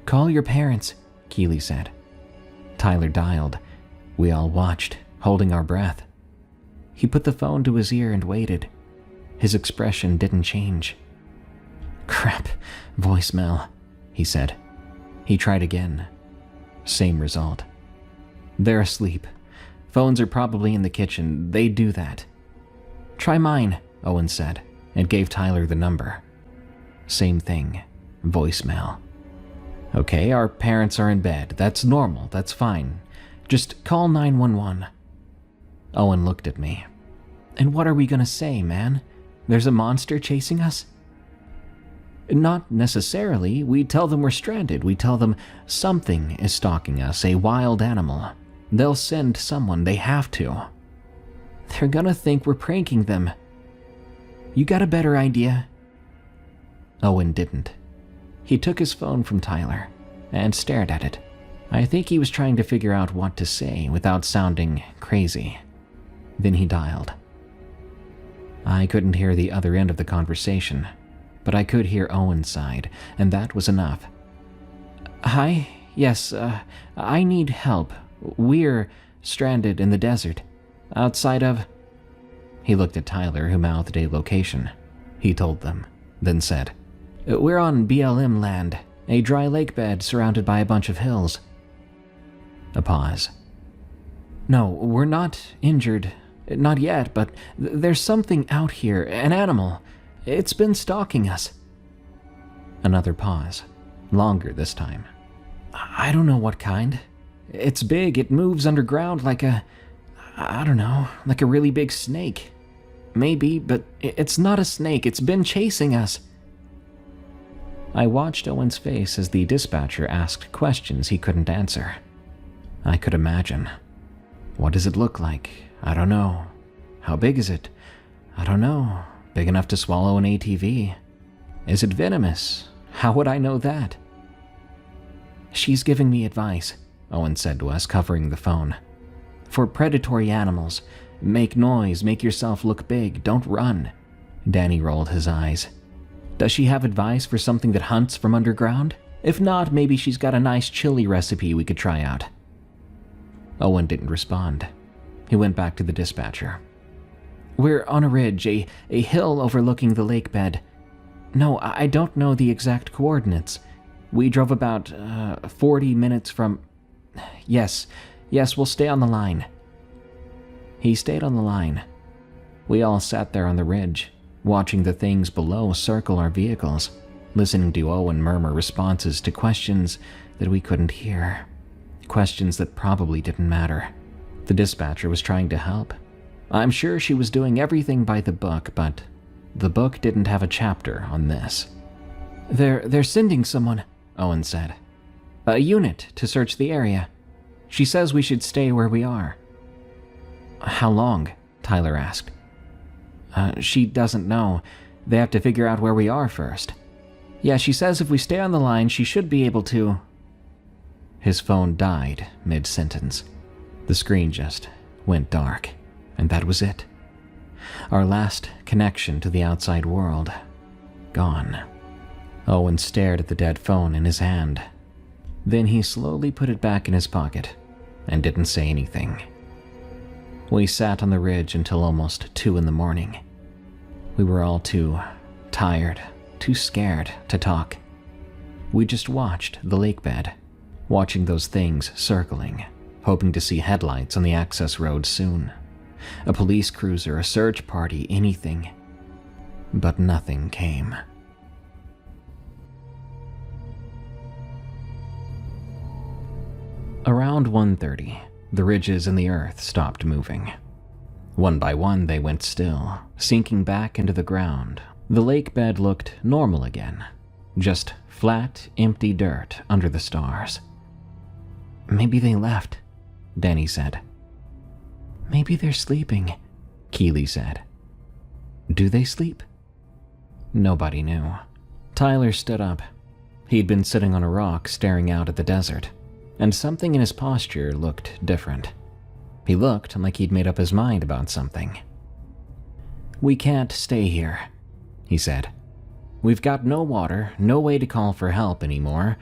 "Call your parents," Keeley said. Tyler dialed. We all watched, holding our breath. He put the phone to his ear and waited. His expression didn't change. "Crap, voicemail," he said. He tried again. Same result. "They're asleep. Phones are probably in the kitchen. They do that." "Try mine," Owen said, and gave Tyler the number. Same thing. Voicemail. "Okay, our parents are in bed. That's normal. That's fine. Just call 911. Owen looked at me. "And what are we gonna say, man? There's a monster chasing us?" "Not necessarily. We tell them we're stranded. We tell them something is stalking us, a wild animal. They'll send someone. They have to." "They're gonna think we're pranking them." "You got a better idea?" Owen didn't. He took his phone from Tyler and stared at it. I think he was trying to figure out what to say without sounding crazy. Then he dialed. I couldn't hear the other end of the conversation, but I could hear Owen's side, and that was enough. "Hi, yes, I need help. We're stranded in the desert, outside of..." He looked at Tyler, who mouthed a location. He told them, then said, "We're on BLM land, a dry lake bed surrounded by a bunch of hills." A pause. "No, we're not injured. Not yet, but there's something out here, an animal. It's been stalking us." Another pause, longer this time. "I don't know what kind. It's big, it moves underground like like a really big snake. Maybe, but it's not a snake, it's been chasing us." I watched Owen's face as the dispatcher asked questions he couldn't answer. I could imagine. What does it look like? I don't know. How big is it? I don't know. Big enough to swallow an ATV. Is it venomous? How would I know that? "She's giving me advice," Owen said to us, covering the phone. "For predatory animals, make noise, make yourself look big, don't run." Danny rolled his eyes. "Does she have advice for something that hunts from underground? If not, maybe she's got a nice chili recipe we could try out." Owen didn't respond. He went back to the dispatcher. "We're on a ridge, a hill overlooking the lake bed. No, I don't know the exact coordinates. We drove about 40 minutes from... Yes, we'll stay on the line." He stayed on the line. We all sat there on the ridge, watching the things below circle our vehicles, listening to Owen murmur responses to questions that we couldn't hear. Questions that probably didn't matter. The dispatcher was trying to help. I'm sure she was doing everything by the book, but the book didn't have a chapter on this. They're sending someone," Owen said. "A unit to search the area. She says we should stay where we are." "How long?" Tyler asked. She doesn't know. They have to figure out where we are first. Yeah, she says if we stay on the line, she should be able to..." His phone died mid-sentence. The screen just went dark, and that was it. Our last connection to the outside world. Gone. Owen stared at the dead phone in his hand. Then he slowly put it back in his pocket and didn't say anything. We sat on the ridge until almost 2 in the morning. We were all too tired, too scared to talk. We just watched the lake bed, watching those things circling, hoping to see headlights on the access road soon. A police cruiser, a search party, anything. But nothing came. Around 1:30, the ridges in the earth stopped moving. One by one, they went still, sinking back into the ground. The lake bed looked normal again, just flat, empty dirt under the stars. "Maybe they left," Danny said. "Maybe they're sleeping," Keely said. "Do they sleep?" Nobody knew. Tyler stood up. He'd been sitting on a rock staring out at the desert, and something in his posture looked different. He looked like he'd made up his mind about something. "We can't stay here," he said. "We've got no water, no way to call for help anymore,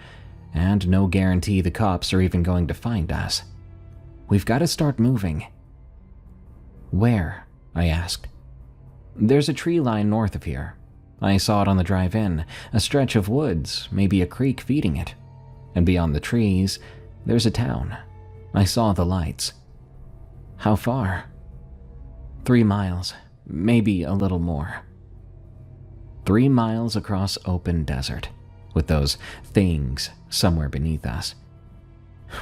and no guarantee the cops are even going to find us. We've got to start moving." "Where?" I asked. "There's a tree line north of here. I saw it on the drive in, a stretch of woods, maybe a creek feeding it. And beyond the trees, there's a town. I saw the lights." "How far?" 3 miles, maybe a little more." 3 miles across open desert, with those things somewhere beneath us.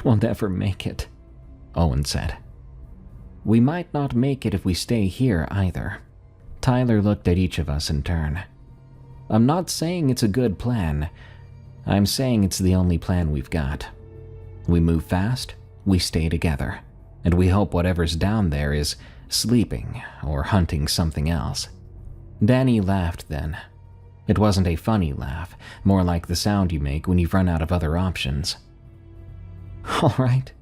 "We'll never make it," Owen said. "We might not make it if we stay here either." Tyler looked at each of us in turn. "I'm not saying it's a good plan. I'm saying it's the only plan we've got. We move fast, we stay together, and we hope whatever's down there is sleeping or hunting something else." Danny laughed then. It wasn't a funny laugh, more like the sound you make when you've run out of other options. "All right,"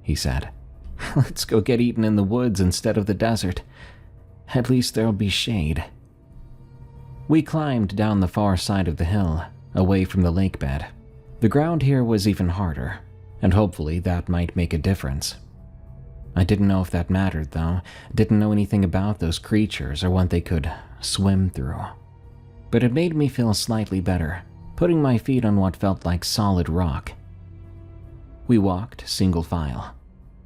he said. "Let's go get eaten in the woods instead of the desert. At least there'll be shade." We climbed down the far side of the hill, away from the lake bed. The ground here was even harder, and hopefully that might make a difference. I didn't know if that mattered, though. Didn't know anything about those creatures or what they could swim through. But it made me feel slightly better, putting my feet on what felt like solid rock. We walked single file.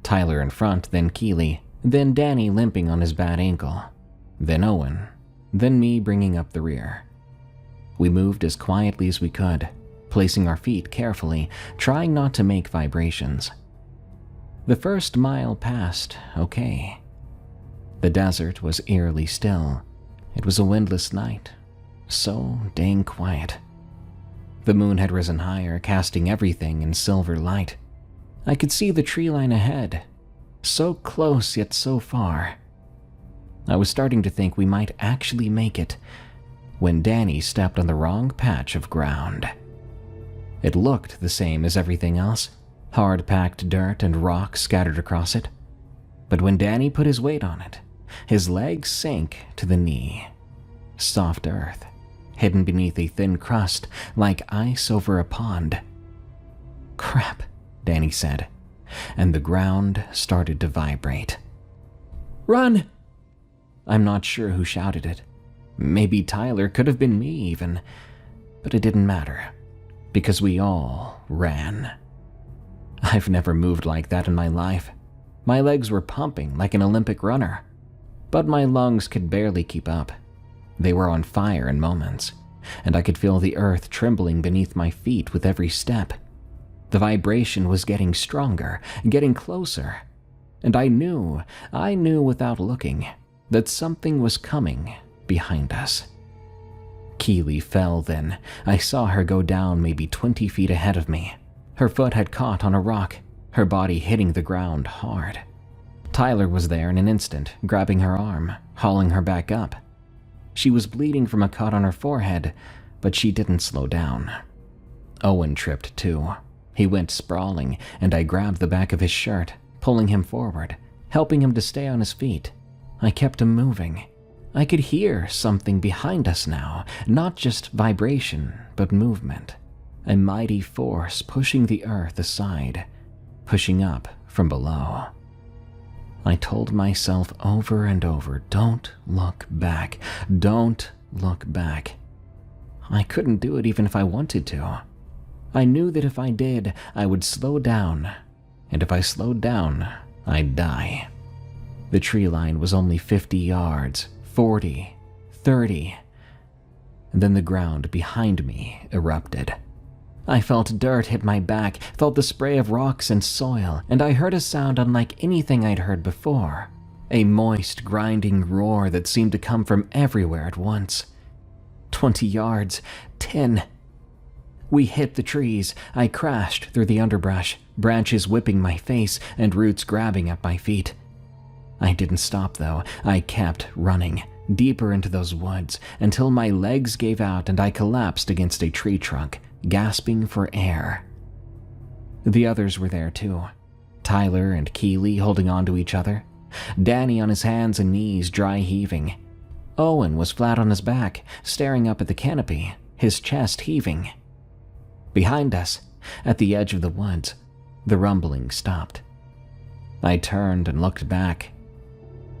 Tyler in front, then Keely, then Danny limping on his bad ankle, then Owen, then me bringing up the rear. We moved as quietly as we could, placing our feet carefully, trying not to make vibrations. The first mile passed okay. The desert was eerily still. It was a windless night, so dang quiet. The moon had risen higher, casting everything in silver light. I could see the tree line ahead, so close yet so far. I was starting to think we might actually make it when Danny stepped on the wrong patch of ground. It looked the same as everything else, hard-packed dirt and rock scattered across it. But when Danny put his weight on it, his legs sank to the knee. Soft earth, hidden beneath a thin crust like ice over a pond. "Crap," Danny said, and the ground started to vibrate. "Run!" I'm not sure who shouted it. Maybe Tyler, could have been me even, but it didn't matter, because we all ran. I've never moved like that in my life. My legs were pumping like an Olympic runner, but my lungs could barely keep up. They were on fire in moments, and I could feel the earth trembling beneath my feet with every step. The vibration was getting stronger, getting closer, and I knew without looking, that something was coming behind us. Keely fell then. I saw her go down maybe 20 feet ahead of me. Her foot had caught on a rock, her body hitting the ground hard. Tyler was there in an instant, grabbing her arm, hauling her back up. She was bleeding from a cut on her forehead, but she didn't slow down. Owen tripped too. He went sprawling, and I grabbed the back of his shirt, pulling him forward, helping him to stay on his feet. I kept him moving. I could hear something behind us now, not just vibration, but movement. A mighty force pushing the earth aside, pushing up from below. I told myself over and over, don't look back, don't look back. I couldn't do it even if I wanted to. I knew that if I did, I would slow down, and if I slowed down, I'd die. The tree line was only 50 yards, 40, 30. And then the ground behind me erupted. I felt dirt hit my back, felt the spray of rocks and soil, and I heard a sound unlike anything I'd heard before. A moist, grinding roar that seemed to come from everywhere at once. 20 yards, 10. We hit the trees. I crashed through the underbrush, branches whipping my face and roots grabbing at my feet. I didn't stop though. I kept running, deeper into those woods, until my legs gave out and I collapsed against a tree trunk, gasping for air. The others were there too. Tyler and Keeley holding on to each other. Danny on his hands and knees, dry heaving. Owen was flat on his back, staring up at the canopy, his chest heaving. Behind us, at the edge of the woods, the rumbling stopped. I turned and looked back.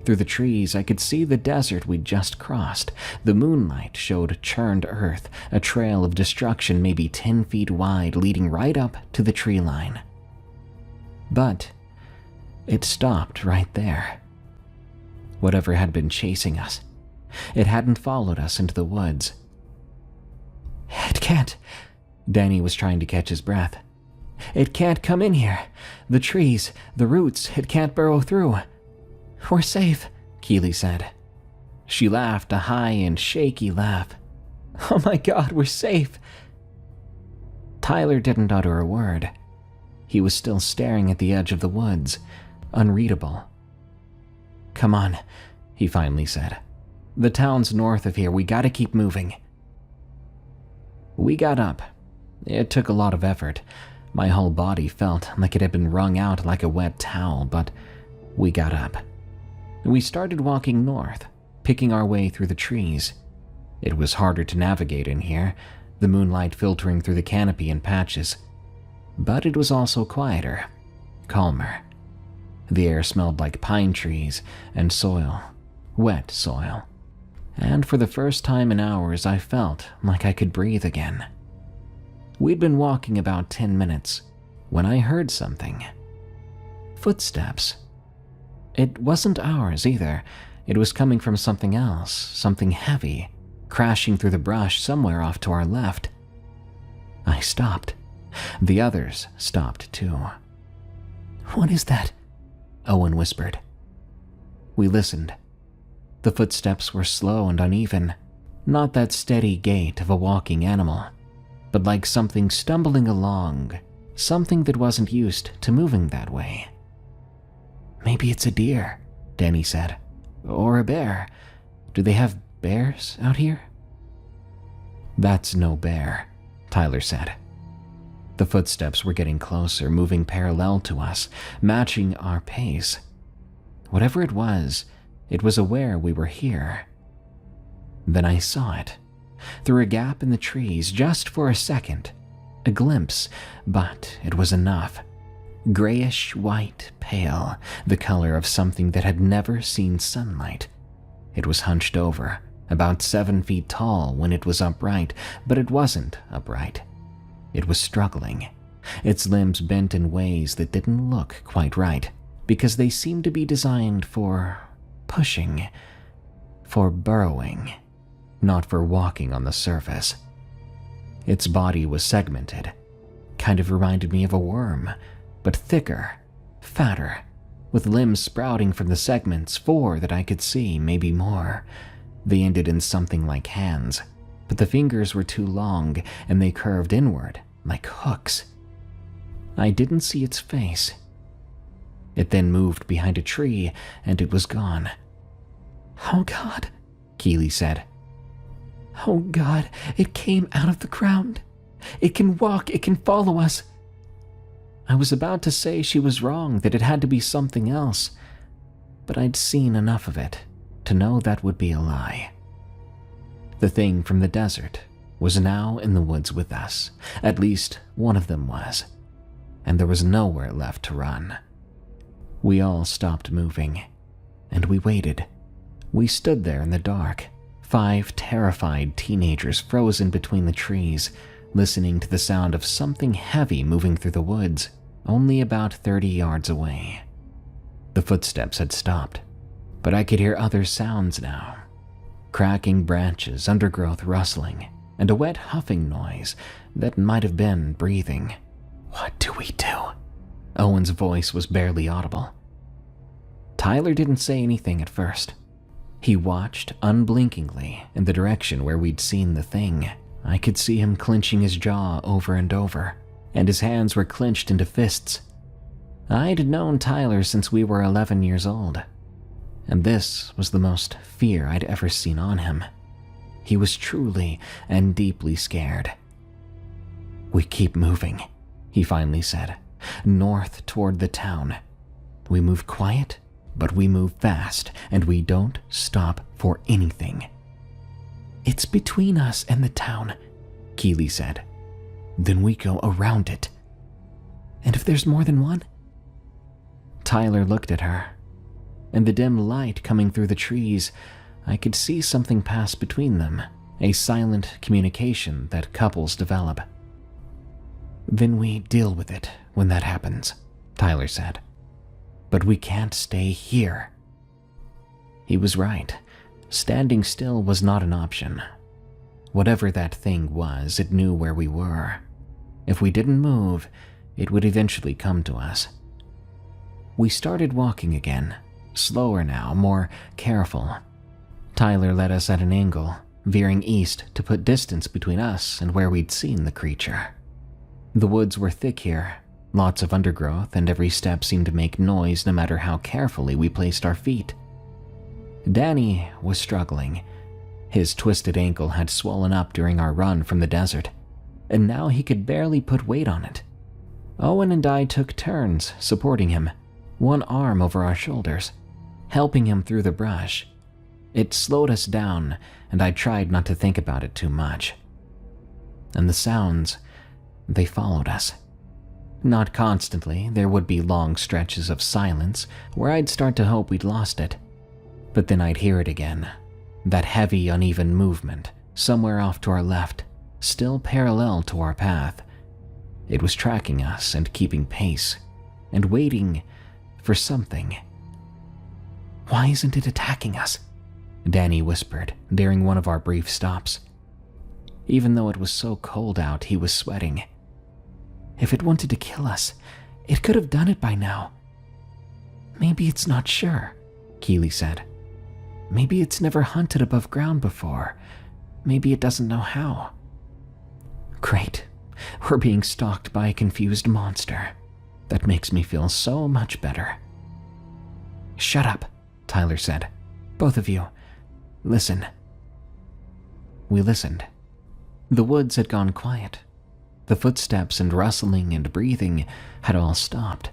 Through the trees, I could see the desert we'd just crossed. The moonlight showed churned earth, a trail of destruction maybe 10 feet wide leading right up to the tree line. But it stopped right there. Whatever had been chasing us, it hadn't followed us into the woods. It can't. Danny was trying to catch his breath. It can't come in here. The trees, the roots, it can't burrow through. We're safe, Keeley said. She laughed, a high and shaky laugh. Oh my God, we're safe. Tyler didn't utter a word. He was still staring at the edge of the woods, unreadable. Come on, he finally said. The town's north of here, we gotta keep moving. We got up. It took a lot of effort. My whole body felt like it had been wrung out like a wet towel, but we got up. We started walking north, picking our way through the trees. It was harder to navigate in here, the moonlight filtering through the canopy in patches. But it was also quieter, calmer. The air smelled like pine trees and soil, wet soil. And for the first time in hours, I felt like I could breathe again. We'd been walking about 10 minutes when I heard something. Footsteps. It wasn't ours either. It was coming from something else, something heavy, crashing through the brush somewhere off to our left. I stopped. The others stopped too. What is that? Owen whispered. We listened. The footsteps were slow and uneven, not that steady gait of a walking animal, but like something stumbling along, something that wasn't used to moving that way. Maybe it's a deer, Danny said, or a bear. Do they have bears out here? That's no bear, Tyler said. The footsteps were getting closer, moving parallel to us, matching our pace. Whatever it was aware we were here. Then I saw it, through a gap in the trees, just for a second. A glimpse, but it was enough. Grayish white, pale, the color of something that had never seen sunlight. It was hunched over, about 7 feet tall when it was upright, but it wasn't upright. It was struggling, its limbs bent in ways that didn't look quite right, because they seemed to be designed for pushing, for burrowing, not for walking on the surface. Its body was segmented, kind of reminded me of a worm, but thicker, fatter, with limbs sprouting from the segments, 4 that I could see, maybe more. They ended in something like hands, but the fingers were too long and they curved inward like hooks. I didn't see its face. It then moved behind a tree and it was gone. Oh God, Keeley said. Oh God, it came out of the ground. It can walk, it can follow us. I was about to say she was wrong, that it had to be something else, but I'd seen enough of it to know that would be a lie. The thing from the desert was now in the woods with us. At least one of them was, and there was nowhere left to run. We all stopped moving, and we waited. We stood there in the dark, 5 terrified teenagers frozen between the trees, listening to the sound of something heavy moving through the woods, only about 30 yards away. The footsteps had stopped, but I could hear other sounds now. Cracking branches, undergrowth rustling, and a wet huffing noise that might have been breathing. What do we do? Owen's voice was barely audible. Tyler didn't say anything at first. He watched unblinkingly in the direction where we'd seen the thing. I could see him clenching his jaw over and over, and his hands were clenched into fists. I'd known Tyler since we were 11 years old, and this was the most fear I'd ever seen on him. He was truly and deeply scared. "We keep moving," he finally said, "north toward the town. We move quiet, but we move fast, and we don't stop for anything." "It's between us and the town," Keeley said. "Then we go around it." "And if there's more than one?" Tyler looked at her. In the dim light coming through the trees, I could see something pass between them, a silent communication that couples develop. "Then we deal with it when that happens," Tyler said. "But we can't stay here." He was right. Standing still was not an option. Whatever that thing was, it knew where we were. If we didn't move, it would eventually come to us. We started walking again, slower now, more careful. Tyler led us at an angle, veering east to put distance between us and where we'd seen the creature. The woods were thick here, lots of undergrowth, and every step seemed to make noise no matter how carefully we placed our feet. Danny was struggling. His twisted ankle had swollen up during our run from the desert, and now he could barely put weight on it. Owen and I took turns supporting him, one arm over our shoulders, helping him through the brush. It slowed us down, and I tried not to think about it too much. And the sounds, they followed us. Not constantly, there would be long stretches of silence where I'd start to hope we'd lost it. But then I'd hear it again, that heavy, uneven movement, somewhere off to our left, still parallel to our path. It was tracking us and keeping pace, and waiting for something. "Why isn't it attacking us?" Danny whispered during one of our brief stops. Even though it was so cold out, he was sweating. "If it wanted to kill us, it could have done it by now." "Maybe it's not sure," Keeley said. "Maybe it's never hunted above ground before. Maybe it doesn't know how." "Great. We're being stalked by a confused monster. That makes me feel so much better." "Shut up," Tyler said. "Both of you. Listen." We listened. The woods had gone quiet. The footsteps and rustling and breathing had all stopped.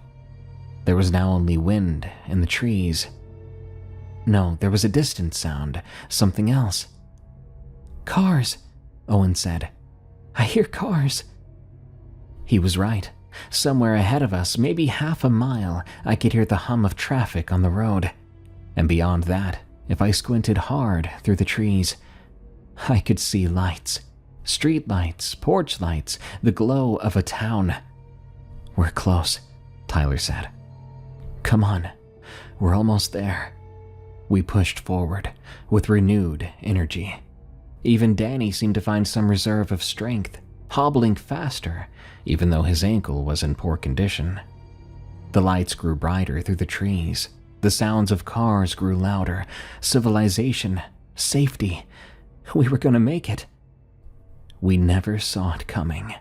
There was now only wind and the trees. No, there was a distant sound, something else. "Cars," Owen said. "I hear cars." He was right. Somewhere ahead of us, maybe half a mile, I could hear the hum of traffic on the road. And beyond that, if I squinted hard through the trees, I could see lights. Street lights, porch lights, the glow of a town. "We're close," Tyler said. "Come on, we're almost there." We pushed forward with renewed energy. Even Danny seemed to find some reserve of strength, hobbling faster, even though his ankle was in poor condition. The lights grew brighter through the trees. The sounds of cars grew louder. Civilization, safety. We were going to make it. We never saw it coming.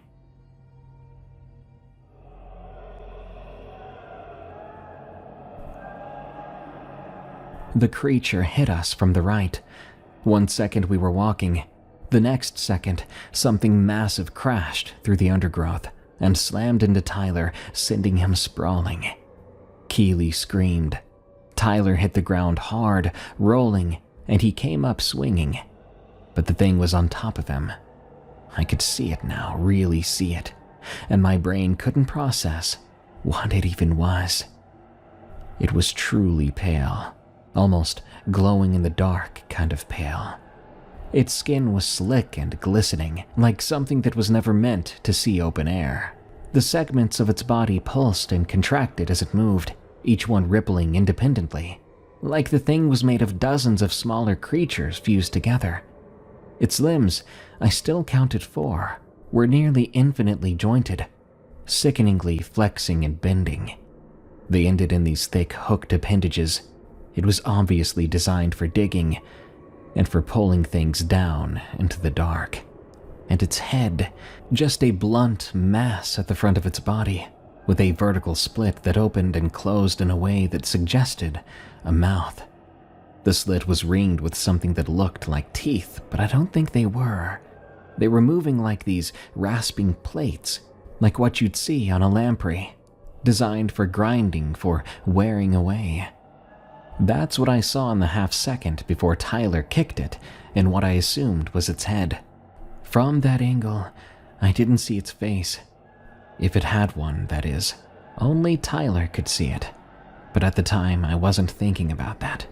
The creature hit us from the right. One second we were walking. The next second, something massive crashed through the undergrowth and slammed into Tyler, sending him sprawling. Keeley screamed. Tyler hit the ground hard, rolling, and he came up swinging. But the thing was on top of him. I could see it now, really see it, and my brain couldn't process what it even was. It was truly pale, almost glowing in the dark kind of pale. Its skin was slick and glistening, like something that was never meant to see open air. The segments of its body pulsed and contracted as it moved, each one rippling independently, like the thing was made of dozens of smaller creatures fused together. Its limbs, I still counted 4, were nearly infinitely jointed, sickeningly flexing and bending. They ended in these thick, hooked appendages. It was obviously designed for digging and for pulling things down into the dark. And its head, just a blunt mass at the front of its body, with a vertical split that opened and closed in a way that suggested a mouth. The slit was ringed with something that looked like teeth, but I don't think they were. They were moving like these rasping plates, like what you'd see on a lamprey, designed for grinding, for wearing away. That's what I saw in the half-second before Tyler kicked it in what I assumed was its head. From that angle, I didn't see its face. If it had one, that is. Only Tyler could see it. But at the time, I wasn't thinking about that.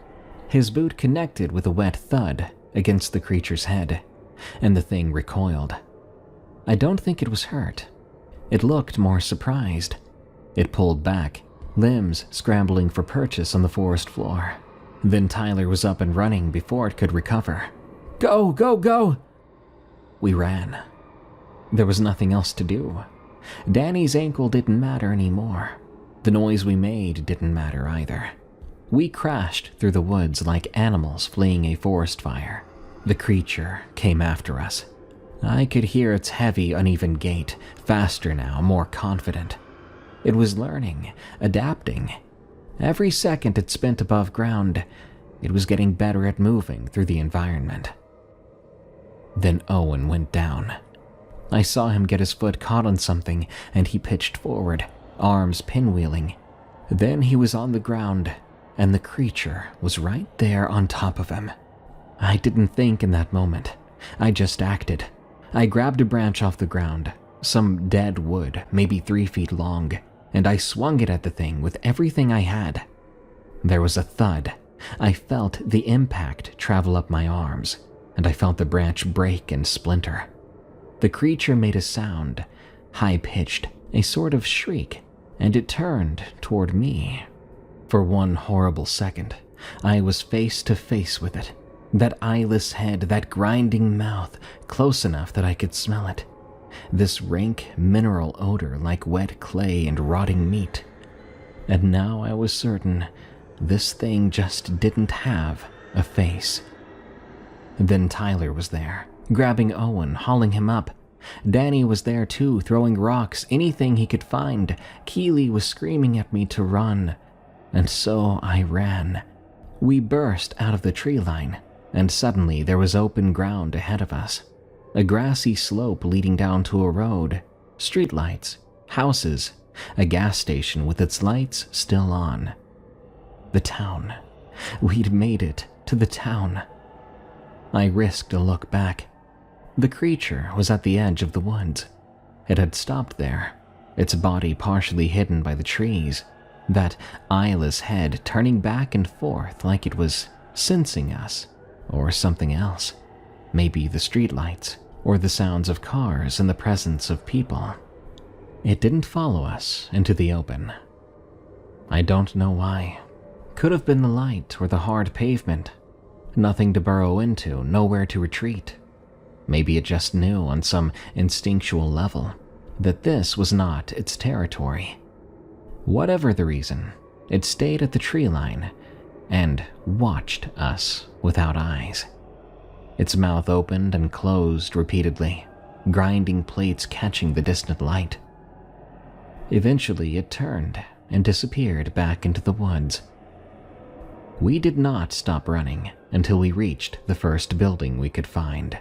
His boot connected with a wet thud against the creature's head, and the thing recoiled. I don't think it was hurt. It looked more surprised. It pulled back, limbs scrambling for purchase on the forest floor. Then Tyler was up and running before it could recover. "Go, go, go!" We ran. There was nothing else to do. Danny's ankle didn't matter anymore. The noise we made didn't matter either. We crashed through the woods like animals fleeing a forest fire. The creature came after us. I could hear its heavy, uneven gait, faster now, more confident. It was learning, adapting. Every second it spent above ground, it was getting better at moving through the environment. Then Owen went down. I saw him get his foot caught on something, and he pitched forward, arms pinwheeling. Then he was on the ground, and the creature was right there on top of him. I didn't think in that moment. I just acted. I grabbed a branch off the ground, some dead wood, maybe 3 feet long, and I swung it at the thing with everything I had. There was a thud. I felt the impact travel up my arms, and I felt the branch break and splinter. The creature made a sound, high-pitched, a sort of shriek, and it turned toward me. For one horrible second, I was face to face with it. That eyeless head, that grinding mouth, close enough that I could smell it. This rank mineral odor like wet clay and rotting meat. And now I was certain this thing just didn't have a face. Then Tyler was there, grabbing Owen, hauling him up. Danny was there too, throwing rocks, anything he could find. Keely was screaming at me to run. And so I ran. We burst out of the tree line, and suddenly there was open ground ahead of us. A grassy slope leading down to a road, streetlights, houses, a gas station with its lights still on. The town. We'd made it to the town. I risked a look back. The creature was at the edge of the woods. It had stopped there, its body partially hidden by the trees, that eyeless head turning back and forth like it was sensing us, or something else. Maybe the streetlights, or the sounds of cars and the presence of people. It didn't follow us into the open. I don't know why. Could have been the light or the hard pavement. Nothing to burrow into, nowhere to retreat. Maybe it just knew on some instinctual level that this was not its territory. Whatever the reason, it stayed at the tree line and watched us without eyes. Its mouth opened and closed repeatedly, grinding plates catching the distant light. Eventually it turned and disappeared back into the woods. We did not stop running until we reached the first building we could find.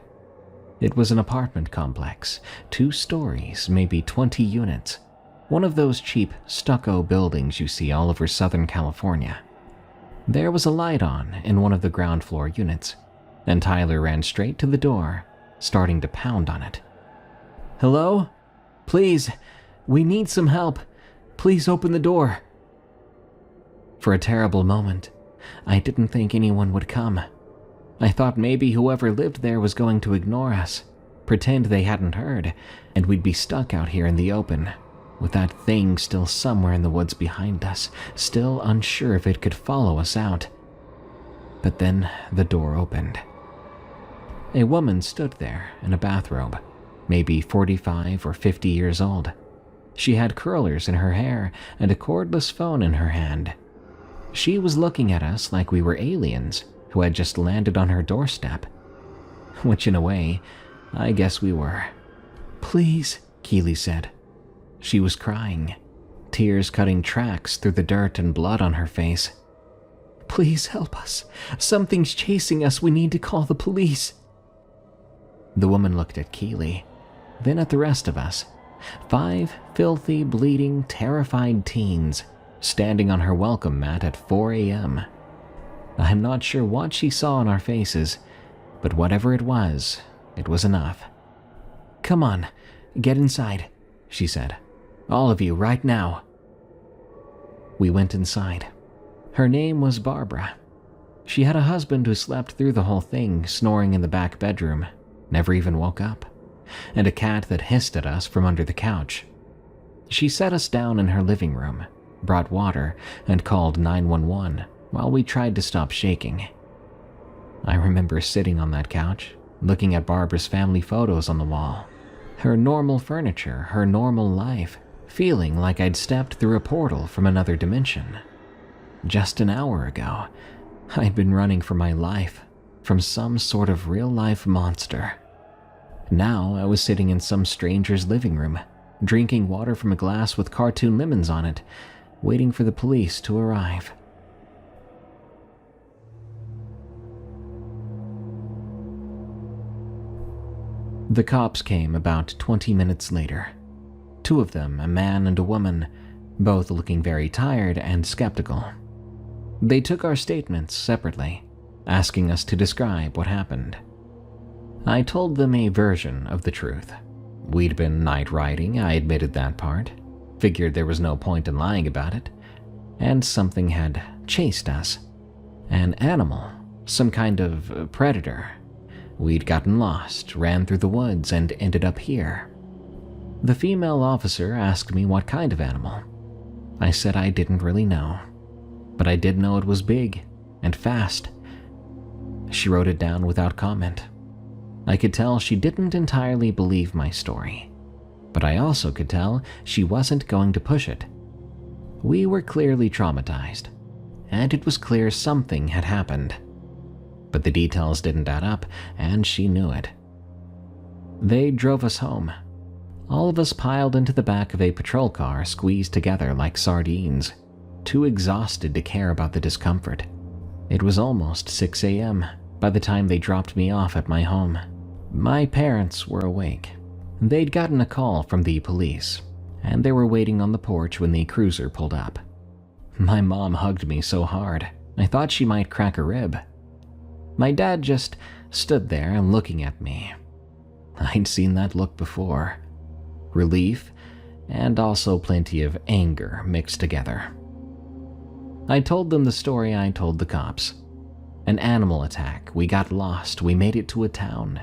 It was an apartment complex, 2 stories, maybe 20 units. One of those cheap stucco buildings you see all over Southern California. There was a light on in one of the ground floor units, and Tyler ran straight to the door, starting to pound on it. "Hello? Please, we need some help. Please open the door." For a terrible moment, I didn't think anyone would come. I thought maybe whoever lived there was going to ignore us, pretend they hadn't heard, and we'd be stuck out here in the open, with that thing still somewhere in the woods behind us, still unsure if it could follow us out. But then the door opened. A woman stood there in a bathrobe, maybe 45 or 50 years old. She had curlers in her hair and a cordless phone in her hand. She was looking at us like we were aliens who had just landed on her doorstep. Which in a way, I guess we were. "Please," Keely said. She was crying, tears cutting tracks through the dirt and blood on her face. "Please help us. Something's chasing us. We need to call the police." The woman looked at Keely, then at the rest of us. 5 filthy, bleeding, terrified teens standing on her welcome mat at 4 a.m. I'm not sure what she saw on our faces, but whatever it was enough. "Come on, get inside," she said. "All of you, right now." We went inside. Her name was Barbara. She had a husband who slept through the whole thing, snoring in the back bedroom, never even woke up, and a cat that hissed at us from under the couch. She set us down in her living room, brought water, and called 911 while we tried to stop shaking. I remember sitting on that couch, looking at Barbara's family photos on the wall, her normal furniture, her normal life, feeling like I'd stepped through a portal from another dimension. Just an hour ago, I'd been running for my life from some sort of real-life monster. Now I was sitting in some stranger's living room, drinking water from a glass with cartoon lemons on it, waiting for the police to arrive. The cops came about 20 minutes later. 2 of them, a man and a woman, both looking very tired and skeptical. They took our statements separately, asking us to describe what happened. I told them a version of the truth. We'd been night riding, I admitted that part, figured there was no point in lying about it, and something had chased us. An animal, some kind of predator. We'd gotten lost, ran through the woods, and ended up here. The female officer asked me what kind of animal. I said I didn't really know, but I did know it was big and fast. She wrote it down without comment. I could tell she didn't entirely believe my story, but I also could tell she wasn't going to push it. We were clearly traumatized, and it was clear something had happened. But the details didn't add up, and she knew it. They drove us home. All of us piled into the back of a patrol car, squeezed together like sardines, too exhausted to care about the discomfort. It was almost 6 a.m. by the time they dropped me off at my home. My parents were awake. They'd gotten a call from the police, and they were waiting on the porch when the cruiser pulled up. My mom hugged me so hard, I thought she might crack a rib. My dad just stood there looking at me. I'd seen that look before. Relief, and also plenty of anger mixed together. I told them the story I told the cops. An animal attack, we got lost, we made it to a town.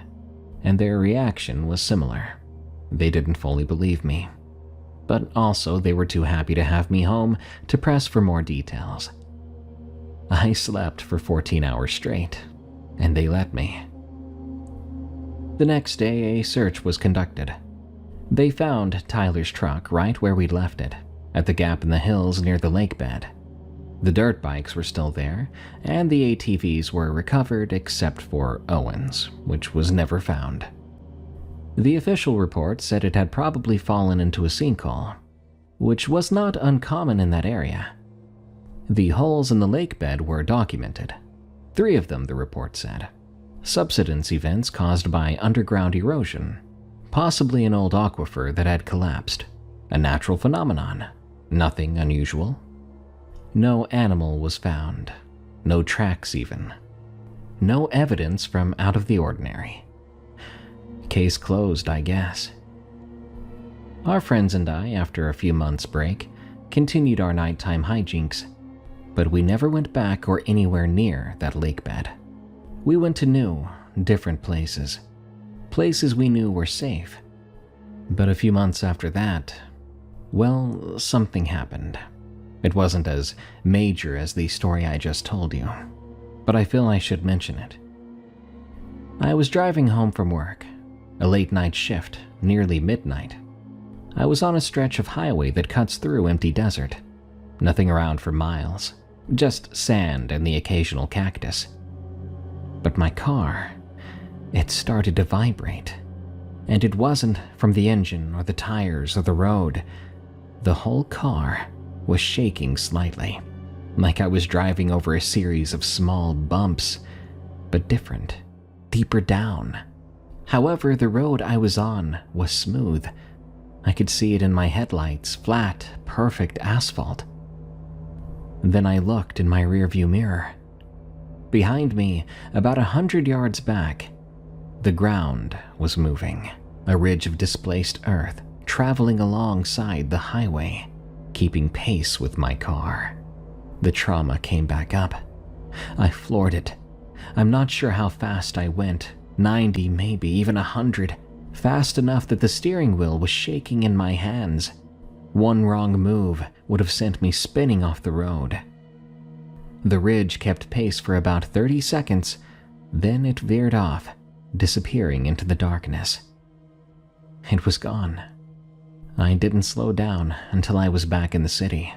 And their reaction was similar. They didn't fully believe me. But also they were too happy to have me home to press for more details. I slept for 14 hours straight, and they let me. The next day, a search was conducted. They found Tyler's truck right where we'd left it, at the gap in the hills near the lake bed. The dirt bikes were still there, and the ATVs were recovered except for Owen's, which was never found. The official report said it had probably fallen into a sinkhole, which was not uncommon in that area. The holes in the lake bed were documented. 3 of them, the report said. Subsidence events caused by underground erosion, possibly an old aquifer that had collapsed. A natural phenomenon, nothing unusual. No animal was found, no tracks even. No evidence from out of the ordinary. Case closed, I guess. Our friends and I, after a few months' break, continued our nighttime hijinks, but we never went back or anywhere near that lake bed. We went to new, different places. Places we knew were safe. But a few months after that, well, something happened. It wasn't as major as the story I just told you, but I feel I should mention it. I was driving home from work, a late night shift, nearly midnight. I was on a stretch of highway that cuts through empty desert. Nothing around for miles, just sand and the occasional cactus. But my car, it started to vibrate. And it wasn't from the engine or the tires or the road. The whole car was shaking slightly, like I was driving over a series of small bumps, but different, deeper down. However, the road I was on was smooth. I could see it in my headlights, flat, perfect asphalt. Then I looked in my rearview mirror. Behind me, about 100 yards back, the ground was moving, a ridge of displaced earth traveling alongside the highway, keeping pace with my car. The trauma came back up. I floored it. I'm not sure how fast I went, 90, maybe even 100, fast enough that the steering wheel was shaking in my hands. One wrong move would have sent me spinning off the road. The ridge kept pace for about 30 seconds, then it veered off, disappearing into the darkness. It was gone. I didn't slow down until I was back in the city,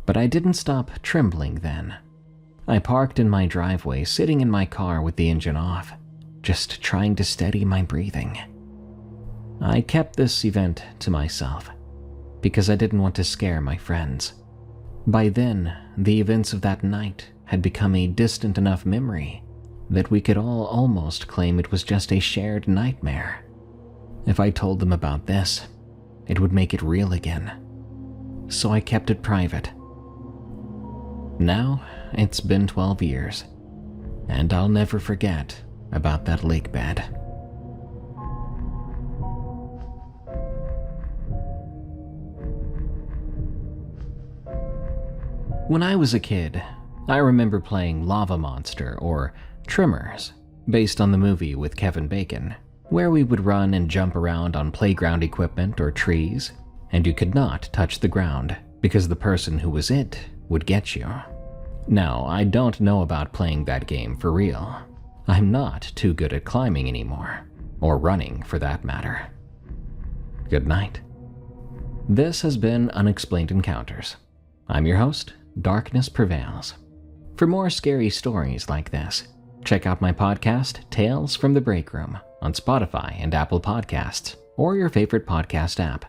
but I didn't stop trembling then. I parked in my driveway, sitting in my car with the engine off, just trying to steady my breathing. I kept this event to myself because I didn't want to scare my friends. By then, the events of that night had become a distant enough memory that we could all almost claim it was just a shared nightmare. If I told them about this, it would make it real again. So I kept it private. Now, it's been 12 years, and I'll never forget about that lake bed. When I was a kid, I remember playing Lava Monster or Tremors, based on the movie with Kevin Bacon, where we would run and jump around on playground equipment or trees, and you could not touch the ground because the person who was it would get you. Now, I don't know about playing that game for real. I'm not too good at climbing anymore, or running for that matter. Good night. This has been Unexplained Encounters. I'm your host, Darkness Prevails. For more scary stories like this, check out my podcast, Tales from the Break Room, on Spotify and Apple Podcasts, or your favorite podcast app.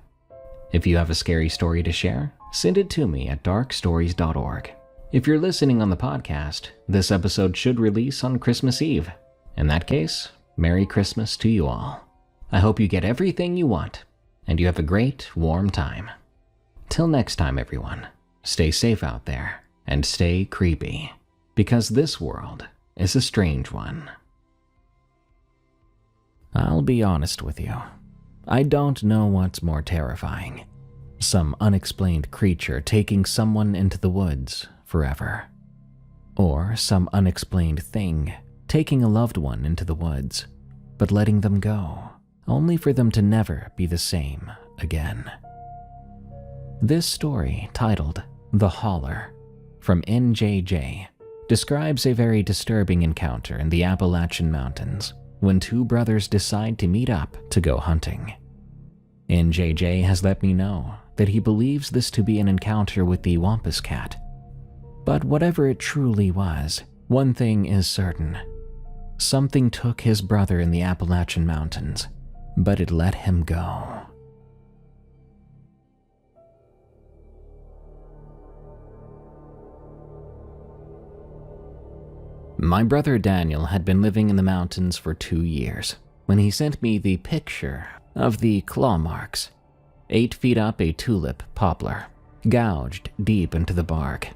If you have a scary story to share, send it to me at darkstories.org. If you're listening on the podcast, this episode should release on Christmas Eve. In that case, Merry Christmas to you all. I hope you get everything you want, and you have a great, warm time. Till next time, everyone, stay safe out there, and stay creepy, because this world is a strange one. I'll be honest with you. I don't know what's more terrifying. Some unexplained creature taking someone into the woods forever. Or some unexplained thing taking a loved one into the woods, but letting them go, only for them to never be the same again. This story, titled The Holler, from NJJ, describes a very disturbing encounter in the Appalachian Mountains when two brothers decide to meet up to go hunting. NJJ has let me know that he believes this to be an encounter with the Wampus Cat. But whatever it truly was, one thing is certain. Something took his brother in the Appalachian Mountains, but it let him go. My brother Daniel had been living in the mountains for 2 years when he sent me the picture of the claw marks, 8 feet up a tulip poplar, gouged deep into the bark.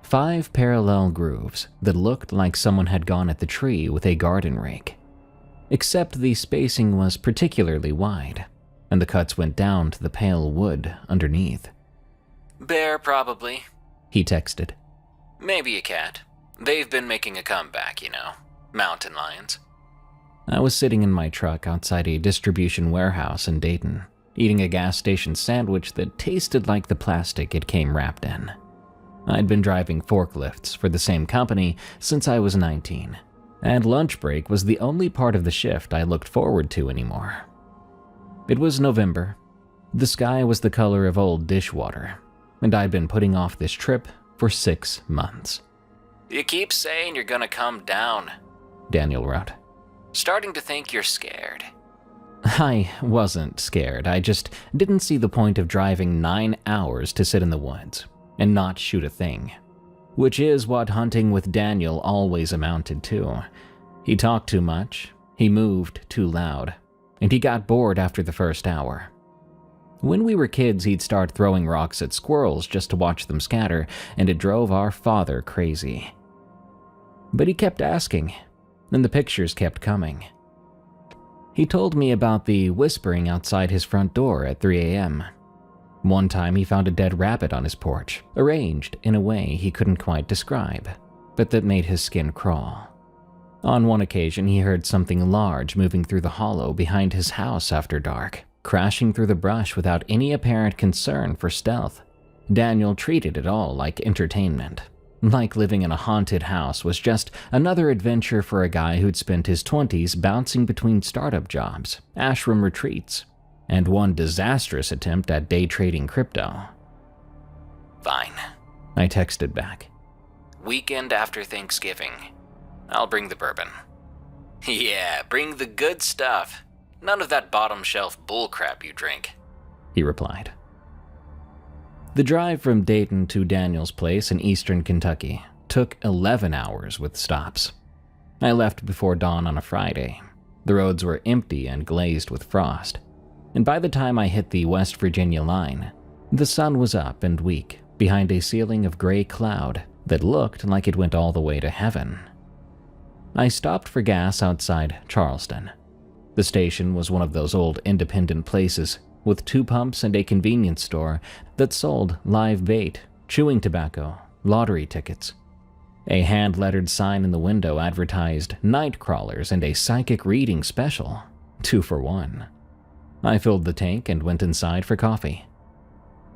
5 parallel grooves that looked like someone had gone at the tree with a garden rake. Except the spacing was particularly wide, and the cuts went down to the pale wood underneath. "Bear, probably," he texted. "Maybe a cat. They've been making a comeback, you know. Mountain lions." I was sitting in my truck outside a distribution warehouse in Dayton, eating a gas station sandwich that tasted like the plastic it came wrapped in. I'd been driving forklifts for the same company since I was 19, and lunch break was the only part of the shift I looked forward to anymore. It was November. The sky was the color of old dishwater, and I'd been putting off this trip for 6 months. You keep saying you're gonna come down. Daniel wrote. Starting to think you're scared. I wasn't scared. I just didn't see the point of driving 9 hours to sit in the woods and not shoot a thing. Which is what hunting with Daniel always amounted to. He talked too much, he moved too loud, and he got bored after the first hour. When we were kids, he'd start throwing rocks at squirrels just to watch them scatter, and it drove our father crazy. But he kept asking, and the pictures kept coming. He told me about the whispering outside his front door at 3 a.m. One time he found a dead rabbit on his porch, arranged in a way he couldn't quite describe, but that made his skin crawl. On one occasion, he heard something large moving through the hollow behind his house after dark, crashing through the brush without any apparent concern for stealth. Daniel treated it all like entertainment. Like living in a haunted house was just another adventure for a guy who'd spent his 20s bouncing between startup jobs, ashram retreats, and one disastrous attempt at day trading crypto. Fine. I texted back. Weekend after Thanksgiving. I'll bring the bourbon. Yeah, bring the good stuff. None of that bottom shelf bullcrap you drink. He replied. The drive from Dayton to Daniel's place in eastern Kentucky took 11 hours with stops. I left before dawn on a Friday. The roads were empty and glazed with frost, and by the time I hit the West Virginia line, the sun was up and weak behind a ceiling of gray cloud that looked like it went all the way to heaven. I stopped for gas outside Charleston. The station was one of those old independent places with 2 pumps and a convenience store that sold live bait, chewing tobacco, lottery tickets. A hand-lettered sign in the window advertised night crawlers and a psychic reading special, 2 for 1. I filled the tank and went inside for coffee.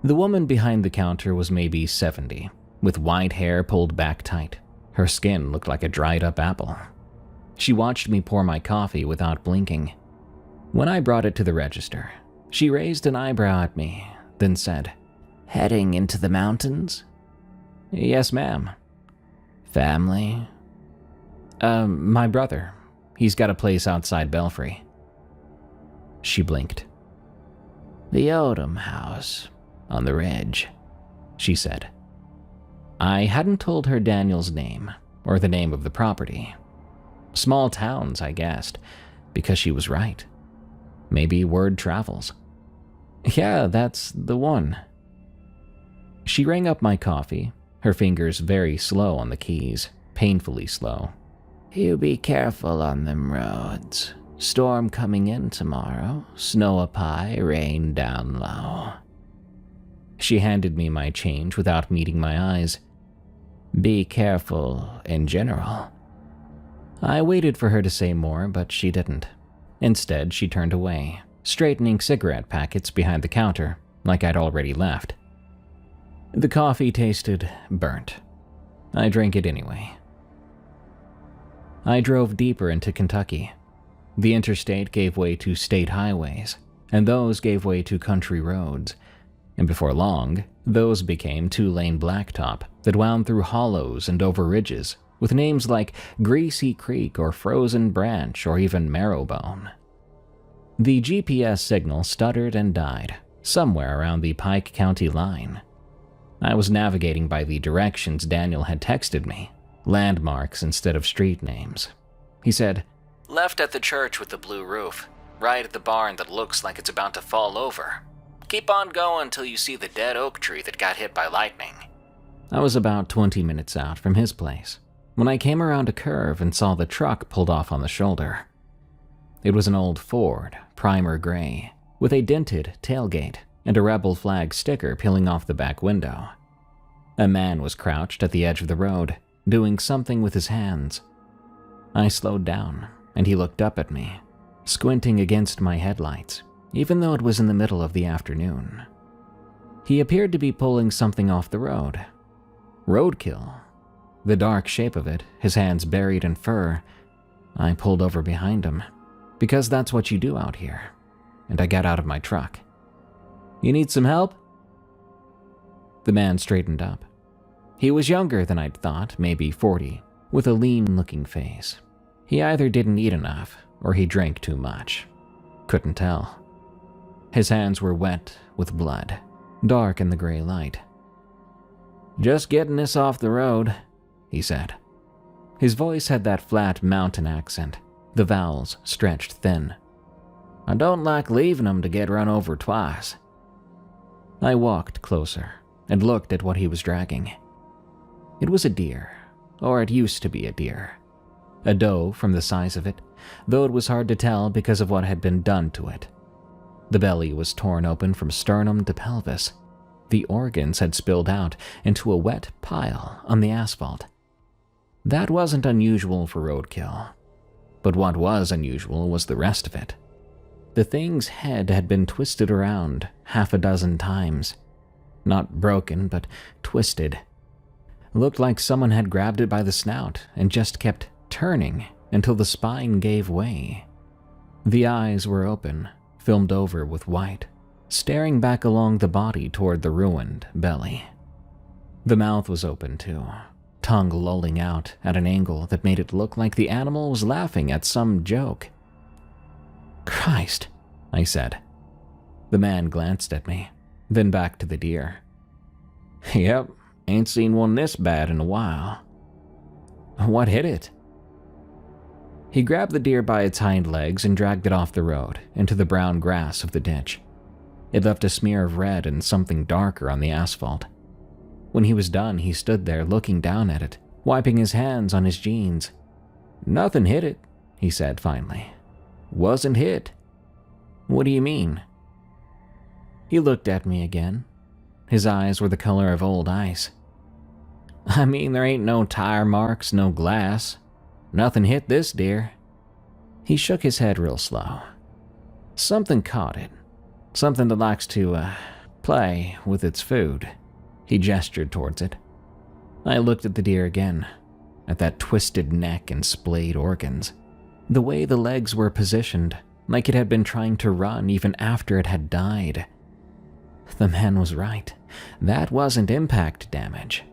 The woman behind the counter was maybe 70, with white hair pulled back tight. Her skin looked like a dried-up apple. She watched me pour my coffee without blinking. When I brought it to the register, she raised an eyebrow at me, then said, "Heading into the mountains?" "Yes, ma'am." "Family?" My brother. He's got a place outside Belfry." She blinked. "The Odom house, on the ridge," she said. I hadn't told her Daniel's name, or the name of the property. Small towns, I guessed, because she was right. Maybe word travels. "Yeah, that's the one." She rang up my coffee, her fingers very slow on the keys, painfully slow. "You be careful on them roads. Storm coming in tomorrow, snow up high, rain down low." She handed me my change without meeting my eyes. "Be careful in general." I waited for her to say more, but she didn't. Instead, she turned away, straightening cigarette packets behind the counter, like I'd already left. The coffee tasted burnt. I drank it anyway. I drove deeper into Kentucky. The interstate gave way to state highways, and those gave way to country roads. And before long, those became 2-lane blacktop that wound through hollows and over ridges, with names like Greasy Creek or Frozen Branch or even Marrowbone. The GPS signal stuttered and died, somewhere around the Pike County line. I was navigating by the directions Daniel had texted me, landmarks instead of street names. He said, Left at the church with the blue roof, right at the barn that looks like it's about to fall over. Keep on going till you see the dead oak tree that got hit by lightning. I was about 20 minutes out from his place when I came around a curve and saw the truck pulled off on the shoulder. It was an old Ford, primer gray, with a dented tailgate and a rebel flag sticker peeling off the back window. A man was crouched at the edge of the road, doing something with his hands. I slowed down, and he looked up at me, squinting against my headlights, even though it was in the middle of the afternoon. He appeared to be pulling something off the road. Roadkill. The dark shape of it, his hands buried in fur, I pulled over behind him, because that's what you do out here, and I got out of my truck. "You need some help?" The man straightened up. He was younger than I'd thought, maybe 40, with a lean-looking face. He either didn't eat enough, or he drank too much. Couldn't tell. His hands were wet with blood, dark in the gray light. "Just getting this off the road," he said. His voice had that flat mountain accent, the vowels stretched thin. "I don't like leaving 'em to get run over twice." I walked closer and looked at what he was dragging. It was a deer, or it used to be a deer. A doe from the size of it, though it was hard to tell because of what had been done to it. The belly was torn open from sternum to pelvis. The organs had spilled out into a wet pile on the asphalt. That wasn't unusual for roadkill. But what was unusual was the rest of it. The thing's head had been twisted around half a dozen times. Not broken, but twisted. Looked like someone had grabbed it by the snout and just kept turning until the spine gave way. The eyes were open, filmed over with white, staring back along the body toward the ruined belly. The mouth was open too, tongue lolling out at an angle that made it look like the animal was laughing at some joke. "Christ," I said. The man glanced at me, then back to the deer. "Yep, ain't seen one this bad in a while." "What hit it?" He grabbed the deer by its hind legs and dragged it off the road into the brown grass of the ditch. It left a smear of red and something darker on the asphalt. When he was done, he stood there looking down at it, wiping his hands on his jeans. "Nothing hit it," he said finally. "Wasn't hit." "What do you mean?" He looked at me again. His eyes were the color of old ice. "I mean, there ain't no tire marks, no glass. Nothing hit this deer." He shook his head real slow. "Something caught it. Something that likes to, play with its food." He gestured towards it. I looked at the deer again, at that twisted neck and splayed organs. The way the legs were positioned, like it had been trying to run even after it had died. The man was right. That wasn't impact damage.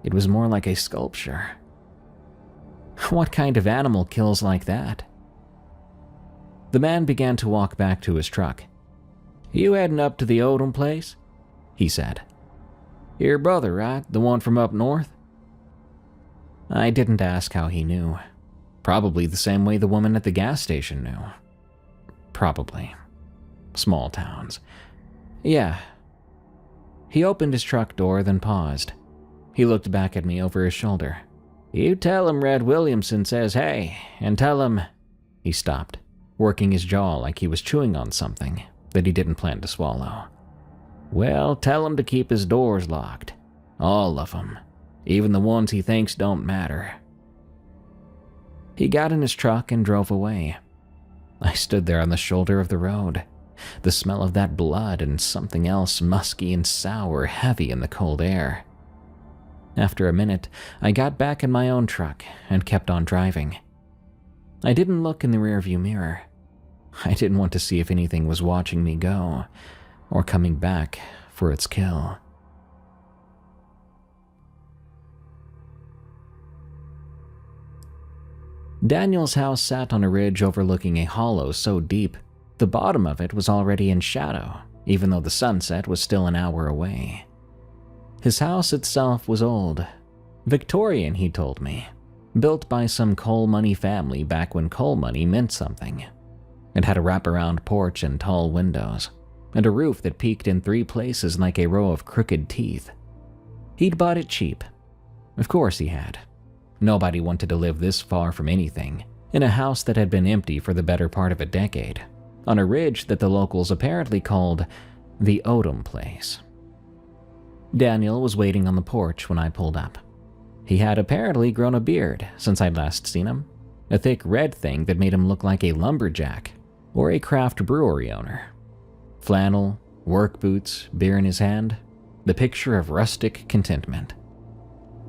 It was more like a sculpture. What kind of animal kills like that? The man began to walk back to his truck. "You heading up to the Odom place?" he said. "Your brother, right? The one from up north?" I didn't ask how he knew. Probably the same way the woman at the gas station knew. Probably. Small towns. "Yeah." He opened his truck door, then paused. He looked back at me over his shoulder. "You tell him Red Williamson says hey, and tell him—" He stopped, working his jaw like he was chewing on something that he didn't plan to swallow. "Well, tell him to keep his doors locked. All of them. Even the ones he thinks don't matter." He got in his truck and drove away. I stood there on the shoulder of the road, the smell of that blood and something else musky and sour heavy in the cold air. After a minute, I got back in my own truck and kept on driving. I didn't look in the rearview mirror. I didn't want to see if anything was watching me go, or coming back for its kill. Daniel's house sat on a ridge overlooking a hollow so deep, the bottom of it was already in shadow, even though the sunset was still an hour away. His house itself was old. Victorian, he told me. Built by some coal money family back when coal money meant something. It had a wraparound porch and tall windows, and a roof that peaked in 3 places like a row of crooked teeth. He'd bought it cheap. Of course he had. Nobody wanted to live this far from anything, in a house that had been empty for the better part of a decade, on a ridge that the locals apparently called the Odom place. Daniel was waiting on the porch when I pulled up. He had apparently grown a beard since I'd last seen him, a thick red thing that made him look like a lumberjack or a craft brewery owner. Flannel, work boots, beer in his hand, the picture of rustic contentment.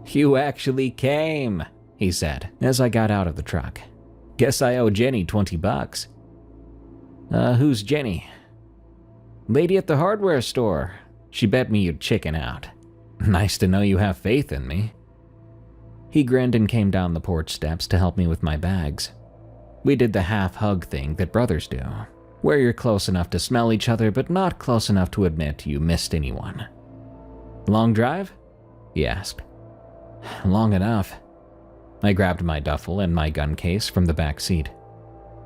"You actually came," he said as I got out of the truck. Guess I owe Jenny $20. Who's Jenny? Lady at the hardware store. She bet me you'd chicken out. Nice to know you have faith in me. He grinned and came down the porch steps to help me with my bags. We did the half-hug thing that brothers do, where you're close enough to smell each other but not close enough to admit you missed anyone. Long drive? He asked. Long enough. I grabbed my duffel and my gun case from the back seat.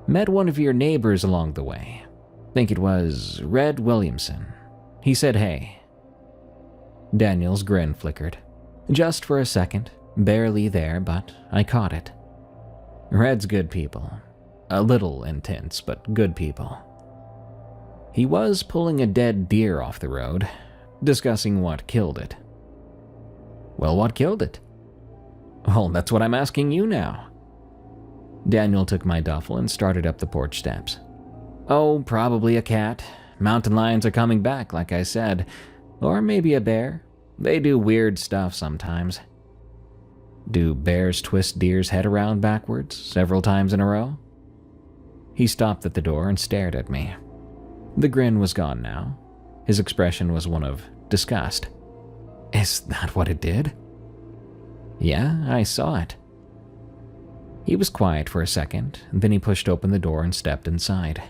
Met one of your neighbors along the way. Think it was Red Williamson. He said hey. Daniel's grin flickered. Just for a second, barely there, but I caught it. Red's good people. A little intense, but good people. He was pulling a dead deer off the road, discussing what killed it. Well, what killed it? Well, that's what I'm asking you now. Daniel took my duffel and started up the porch steps. Oh, probably a cat. Mountain lions are coming back, like I said. Or maybe a bear. They do weird stuff sometimes. Do bears twist deer's head around backwards several times in a row? He stopped at the door and stared at me. The grin was gone now. His expression was one of disgust. Is that what it did? Yeah, I saw it. He was quiet for a second, then he pushed open the door and stepped inside.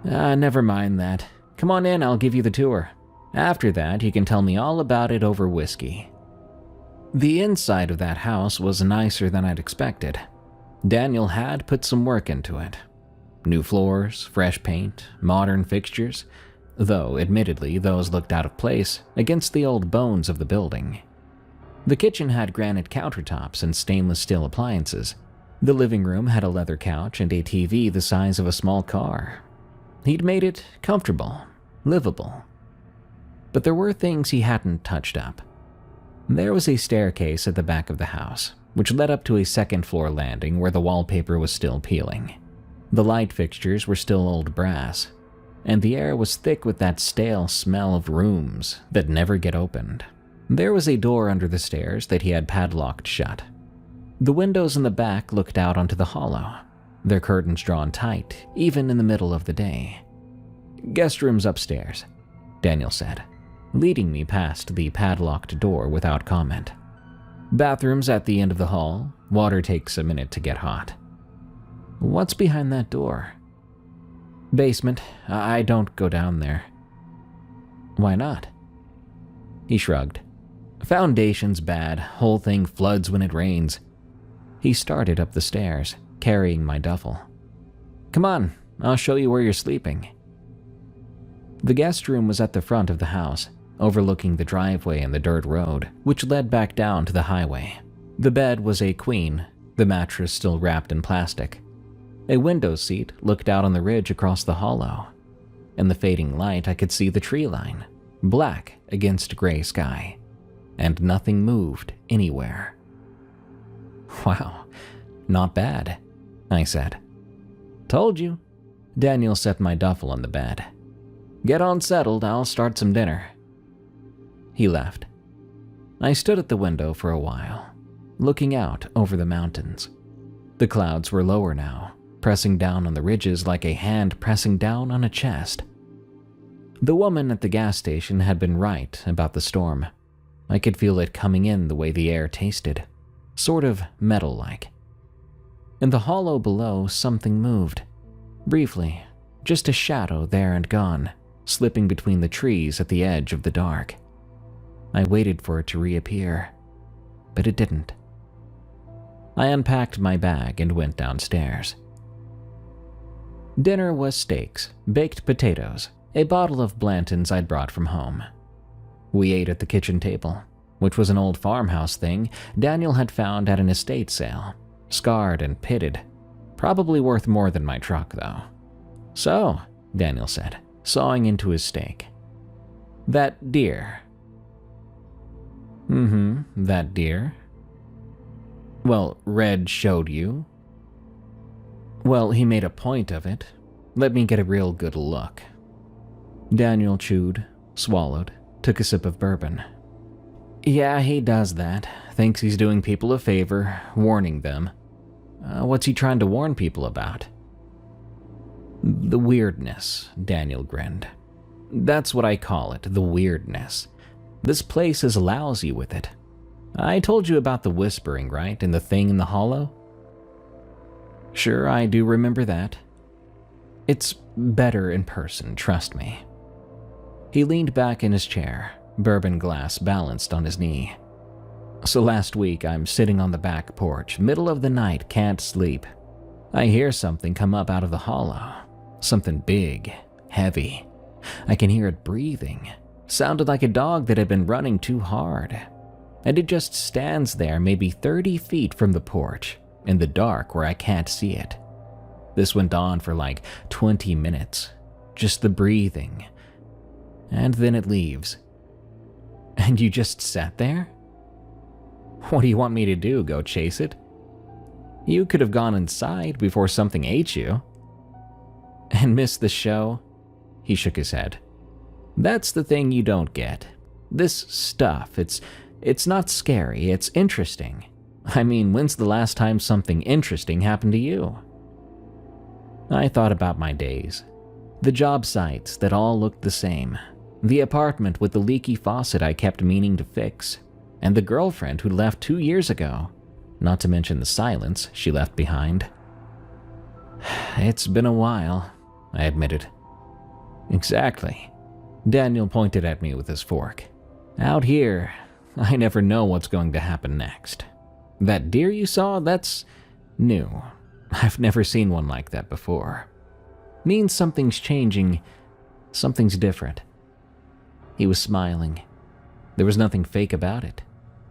Never mind that. Come on in, I'll give you the tour. After that, you can tell me all about it over whiskey. The inside of that house was nicer than I'd expected. Daniel had put some work into it. New floors, fresh paint, modern fixtures, though admittedly those looked out of place against the old bones of the building. The kitchen had granite countertops and stainless steel appliances. The living room had a leather couch and a TV the size of a small car. He'd made it comfortable, livable. But there were things he hadn't touched up. There was a staircase at the back of the house, which led up to a second-floor landing where the wallpaper was still peeling. The light fixtures were still old brass, and the air was thick with that stale smell of rooms that never get opened. There was a door under the stairs that he had padlocked shut. The windows in the back looked out onto the hollow, their curtains drawn tight, even in the middle of the day. Guest rooms upstairs, Daniel said, leading me past the padlocked door without comment. Bathrooms at the end of the hall. Water takes a minute to get hot. What's behind that door? Basement. I don't go down there. Why not? He shrugged. Foundation's bad. Whole thing floods when it rains. He started up the stairs, carrying my duffel. Come on, I'll show you where you're sleeping. The guest room was at the front of the house, overlooking the driveway and the dirt road, which led back down to the highway. The bed was a queen, the mattress still wrapped in plastic. A window seat looked out on the ridge across the hollow. In the fading light, I could see the tree line, black against gray sky, and nothing moved anywhere. Wow, not bad, I said. Told you. Daniel set my duffel on the bed. Get on settled, I'll start some dinner. He left. I stood at the window for a while, looking out over the mountains. The clouds were lower now, pressing down on the ridges like a hand pressing down on a chest. The woman at the gas station had been right about the storm. I could feel it coming in the way the air tasted, sort of metal-like. In the hollow below, something moved. Briefly, just a shadow there and gone, slipping between the trees at the edge of the dark. I waited for it to reappear, but it didn't. I unpacked my bag and went downstairs. Dinner was steaks, baked potatoes, a bottle of Blanton's I'd brought from home. We ate at the kitchen table, which was an old farmhouse thing Daniel had found at an estate sale, scarred and pitted, probably worth more than my truck though. So, Daniel said, sawing into his steak. That deer. That deer. Well, Red showed you. Well, he made a point of it. Let me get a real good look. Daniel chewed, swallowed, took a sip of bourbon. Yeah, he does that. Thinks he's doing people a favor, warning them. What's he trying to warn people about? The weirdness, Daniel grinned. That's what I call it, the weirdness. This place is lousy with it. I told you about the whispering, right, and the thing in the hollow? Sure, I do remember that. It's better in person, trust me. He leaned back in his chair, bourbon glass balanced on his knee. So last week, I'm sitting on the back porch, middle of the night, can't sleep. I hear something come up out of the hollow. Something big, heavy. I can hear it breathing. Sounded like a dog that had been running too hard. And it just stands there maybe 30 feet from the porch, in the dark where I can't see it. This went on for like 20 minutes. Just the breathing. And then it leaves. And you just sat there? What do you want me to do, go chase it? You could have gone inside before something ate you. And missed the show? He shook his head. That's the thing you don't get. This stuff, it's not scary, it's interesting. I mean, when's the last time something interesting happened to you? I thought about my days. The job sites that all looked the same. The apartment with the leaky faucet I kept meaning to fix. And the girlfriend who left 2 years ago. Not to mention the silence she left behind. It's been a while, I admitted. Exactly. Daniel pointed at me with his fork. Out here, I never know what's going to happen next. That deer you saw, that's new. I've never seen one like that before. Means something's changing, something's different. He was smiling. There was nothing fake about it.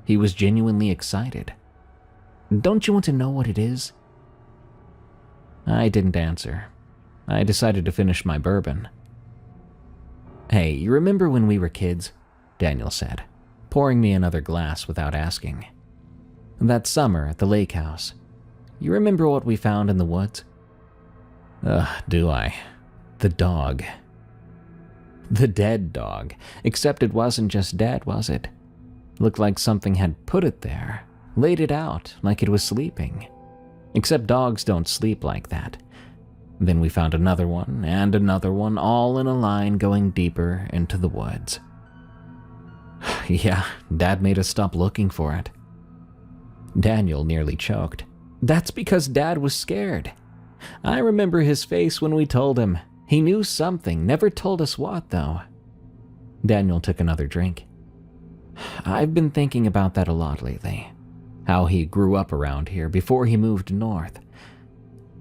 He was genuinely excited. Don't you want to know what it is? I didn't answer. I decided to finish my bourbon. Hey, you remember when we were kids? Daniel said, pouring me another glass without asking. That summer at the lake house. You remember what we found in the woods? Do I? The dog. The dead dog, except it wasn't just dead, was it? Looked like something had put it there, laid it out like it was sleeping. Except dogs don't sleep like that. Then we found another one, and another one, all in a line going deeper into the woods. Yeah, Dad made us stop looking for it. Daniel nearly choked. That's because Dad was scared. I remember his face when we told him. He knew something, never told us what, though. Daniel took another drink. I've been thinking about that a lot lately. How he grew up around here before he moved north.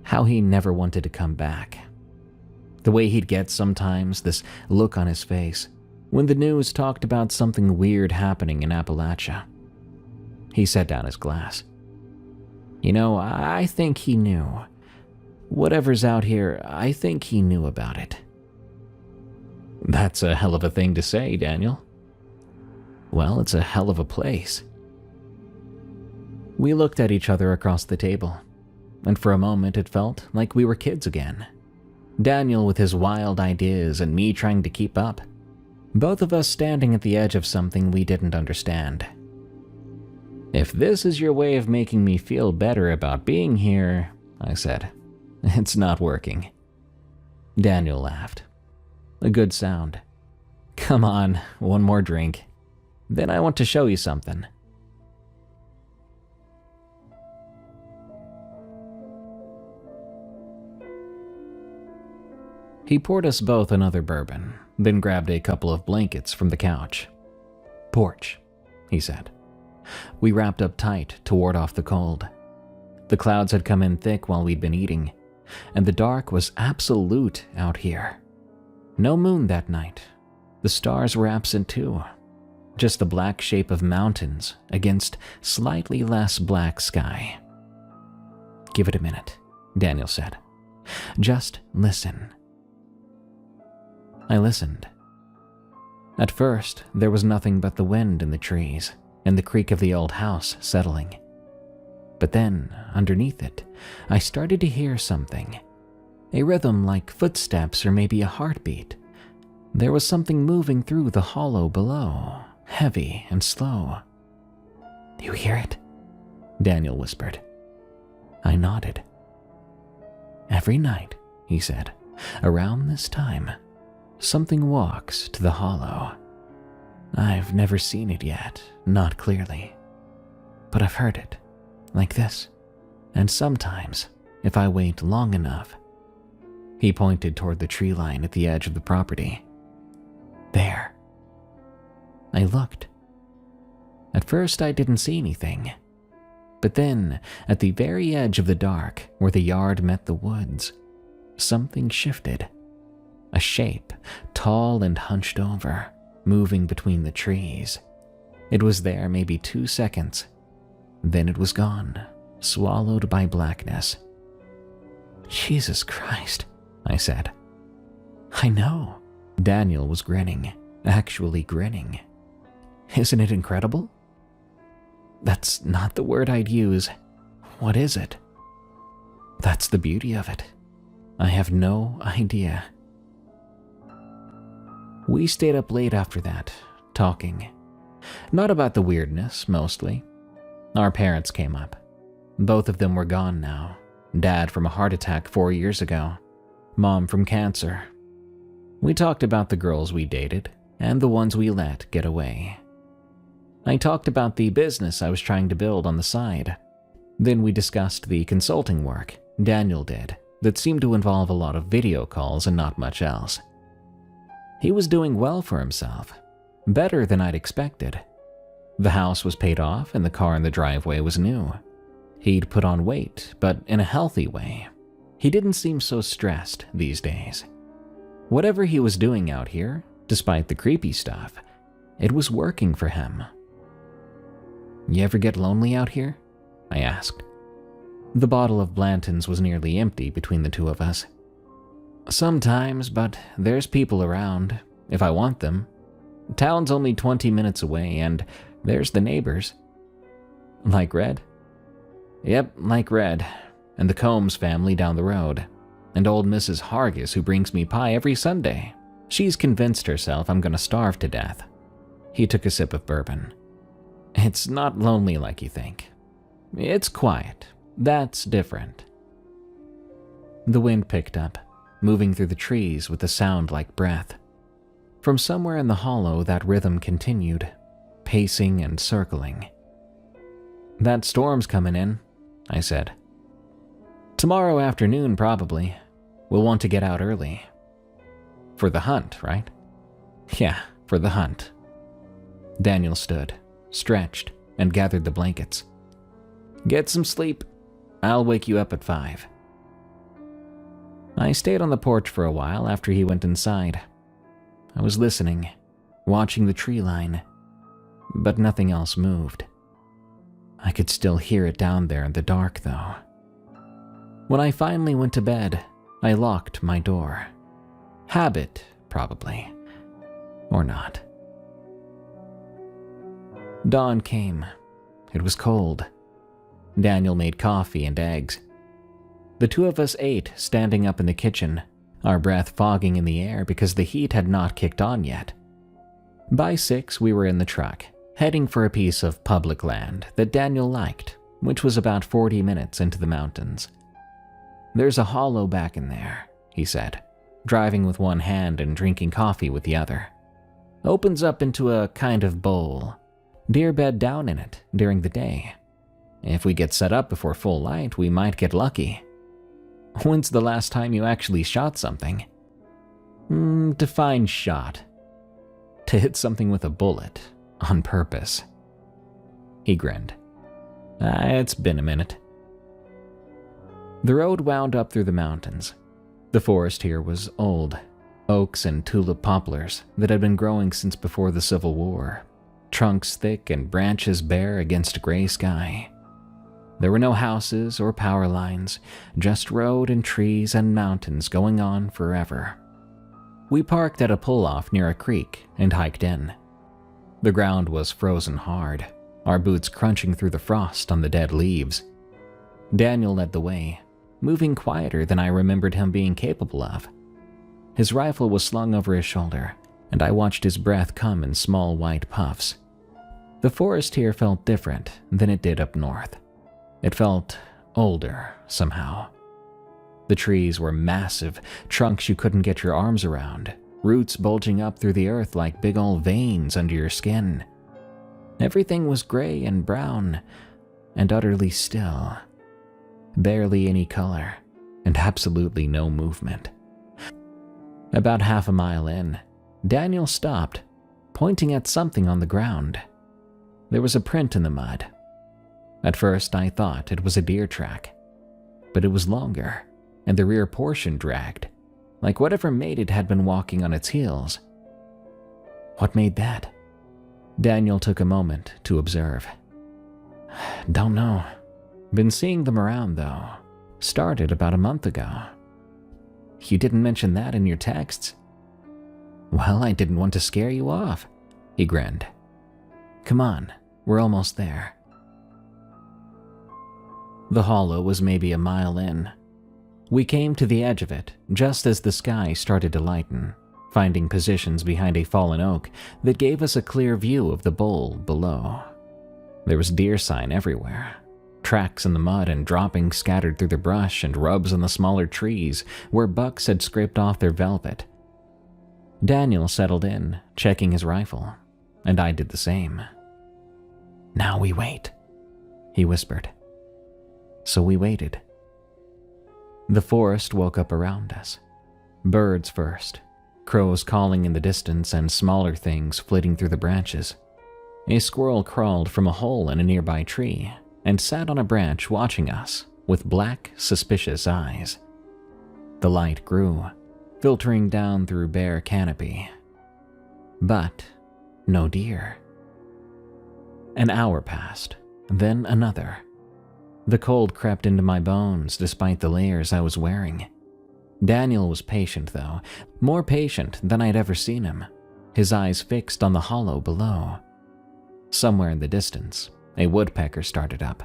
How he never wanted to come back. The way he'd get sometimes, this look on his face, when the news talked about something weird happening in Appalachia. He set down his glass. You know, I think he knew. Whatever's out here, I think he knew about it. That's a hell of a thing to say, Daniel. Well, it's a hell of a place. We looked at each other across the table, and for a moment it felt like we were kids again. Daniel with his wild ideas and me trying to keep up. Both of us standing at the edge of something we didn't understand. If this is your way of making me feel better about being here, I said, it's not working. Daniel laughed. A good sound. Come on, one more drink. Then I want to show you something. He poured us both another bourbon, then grabbed a couple of blankets from the couch. Porch, he said. We wrapped up tight to ward off the cold. The clouds had come in thick while we'd been eating, and the dark was absolute out here. No moon that night. The stars were absent too. Just the black shape of mountains against slightly less black sky. Give it a minute, Daniel said. Just listen. I listened. At first, there was nothing but the wind in the trees and the creak of the old house settling. But then, underneath it, I started to hear something. A rhythm like footsteps or maybe a heartbeat. There was something moving through the hollow below, heavy and slow. You hear it? Daniel whispered. I nodded. "Every night," he said, "around this time, something walks to the hollow. I've never seen it yet, not clearly. But I've heard it, like this. And sometimes, if I wait long enough." He pointed toward the tree line at the edge of the property. "There." I looked. At first I didn't see anything. But then, at the very edge of the dark, where the yard met the woods, something shifted. A shape, tall and hunched over, moving between the trees. It was there maybe 2 seconds. Then it was gone, swallowed by blackness. "Jesus Christ," I said. "I know." Daniel was grinning, actually grinning. "Isn't it incredible?" "That's not the word I'd use. What is it?" "That's the beauty of it. I have no idea." We stayed up late after that, talking. Not about the weirdness, mostly. Our parents came up. Both of them were gone now. Dad from a heart attack 4 years ago. Mom from cancer. We talked about the girls we dated, and the ones we let get away. I talked about the business I was trying to build on the side. Then we discussed the consulting work Daniel did that seemed to involve a lot of video calls and not much else. He was doing well for himself, better than I'd expected. The house was paid off and the car in the driveway was new. He'd put on weight, but in a healthy way. He didn't seem so stressed these days. Whatever he was doing out here, despite the creepy stuff, it was working for him. "You ever get lonely out here?" I asked. The bottle of Blanton's was nearly empty between the two of us. "Sometimes, but there's people around, if I want them. Town's only 20 minutes away, and there's the neighbors." "Like Red?" "Yep, like Red, and the Combs family down the road, and old Mrs. Hargis who brings me pie every Sunday. She's convinced herself I'm gonna starve to death." He took a sip of bourbon. "It's not lonely like you think. It's quiet. That's different." The wind picked up, moving through the trees with a sound like breath. From somewhere in the hollow, that rhythm continued, pacing and circling. "That storm's coming in," I said. "Tomorrow afternoon, probably. We'll want to get out early." "For the hunt, right?" "Yeah, for the hunt." Daniel stood, stretched, and gathered the blankets. "Get some sleep. I'll wake you up at 5. I stayed on the porch for a while after he went inside. I was listening, watching the tree line, but nothing else moved. I could still hear it down there in the dark, though. When I finally went to bed, I locked my door. Habit, probably. Or not. Dawn came. It was cold. Daniel made coffee and eggs. The two of us ate standing up in the kitchen, our breath fogging in the air because the heat had not kicked on yet. By 6, we were in the truck, heading for a piece of public land that Daniel liked, which was about 40 minutes into the mountains. "There's a hollow back in there," he said, driving with one hand and drinking coffee with the other. "Opens up into a kind of bowl. Deer bed down in it during the day. If we get set up before full light, we might get lucky." "When's the last time you actually shot something?" Define shot. To hit something with a bullet, on purpose." He grinned. It's been a minute." The road wound up through the mountains. The forest here was old, oaks and tulip poplars that had been growing since before the Civil War, trunks thick and branches bare against gray sky. There were no houses or power lines, just road and trees and mountains going on forever. We parked at a pull-off near a creek and hiked in. The ground was frozen hard, our boots crunching through the frost on the dead leaves. Daniel led the way, moving quieter than I remembered him being capable of. His rifle was slung over his shoulder, and I watched his breath come in small white puffs. The forest here felt different than it did up north. It felt older somehow. The trees were massive, trunks you couldn't get your arms around, roots bulging up through the earth like big old veins under your skin. Everything was gray and brown and utterly still. Barely any color and absolutely no movement. About half a mile in, Daniel stopped, pointing at something on the ground. There was a print in the mud. At first I thought it was a deer track, but it was longer, and the rear portion dragged, like whatever made it had been walking on its heels. What made that? Daniel took a moment to observe. Don't know. Been seeing them around though. Started about a month ago. You didn't mention that in your texts. Well, I didn't want to scare you off, he grinned. Come on, we're almost there. The hollow was maybe a mile in. We came to the edge of it just as the sky started to lighten, finding positions behind a fallen oak that gave us a clear view of the bowl below. There was deer sign everywhere, tracks in the mud and droppings scattered through the brush and rubs on the smaller trees where bucks had scraped off their velvet. Daniel settled in, checking his rifle, and I did the same. Now we wait, he whispered. So we waited. The forest woke up around us. Birds first, crows calling in the distance and smaller things flitting through the branches. A squirrel crawled from a hole in a nearby tree and sat on a branch watching us with black, suspicious eyes. The light grew, filtering down through bare canopy. But no deer. An hour passed, then another. The cold crept into my bones despite the layers I was wearing. Daniel was patient though, more patient than I'd ever seen him, his eyes fixed on the hollow below. Somewhere in the distance, a woodpecker started up,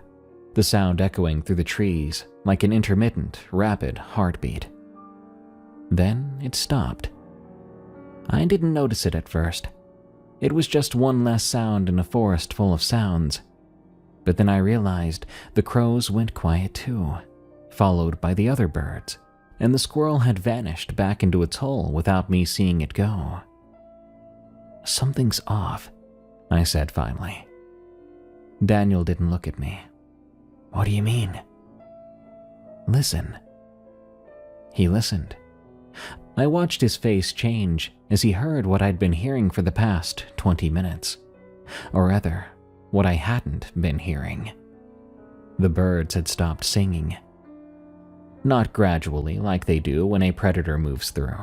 the sound echoing through the trees like an intermittent, rapid heartbeat. Then it stopped. I didn't notice it at first. It was just one less sound in a forest full of sounds. But then I realized the crows went quiet too, followed by the other birds, and the squirrel had vanished back into its hole without me seeing it go. Something's off, I said finally. Daniel didn't look at me. What do you mean? Listen. He listened. I watched his face change as he heard what I'd been hearing for the past 20 minutes. Or rather, what I hadn't been hearing. The birds had stopped singing. Not gradually like they do when a predator moves through,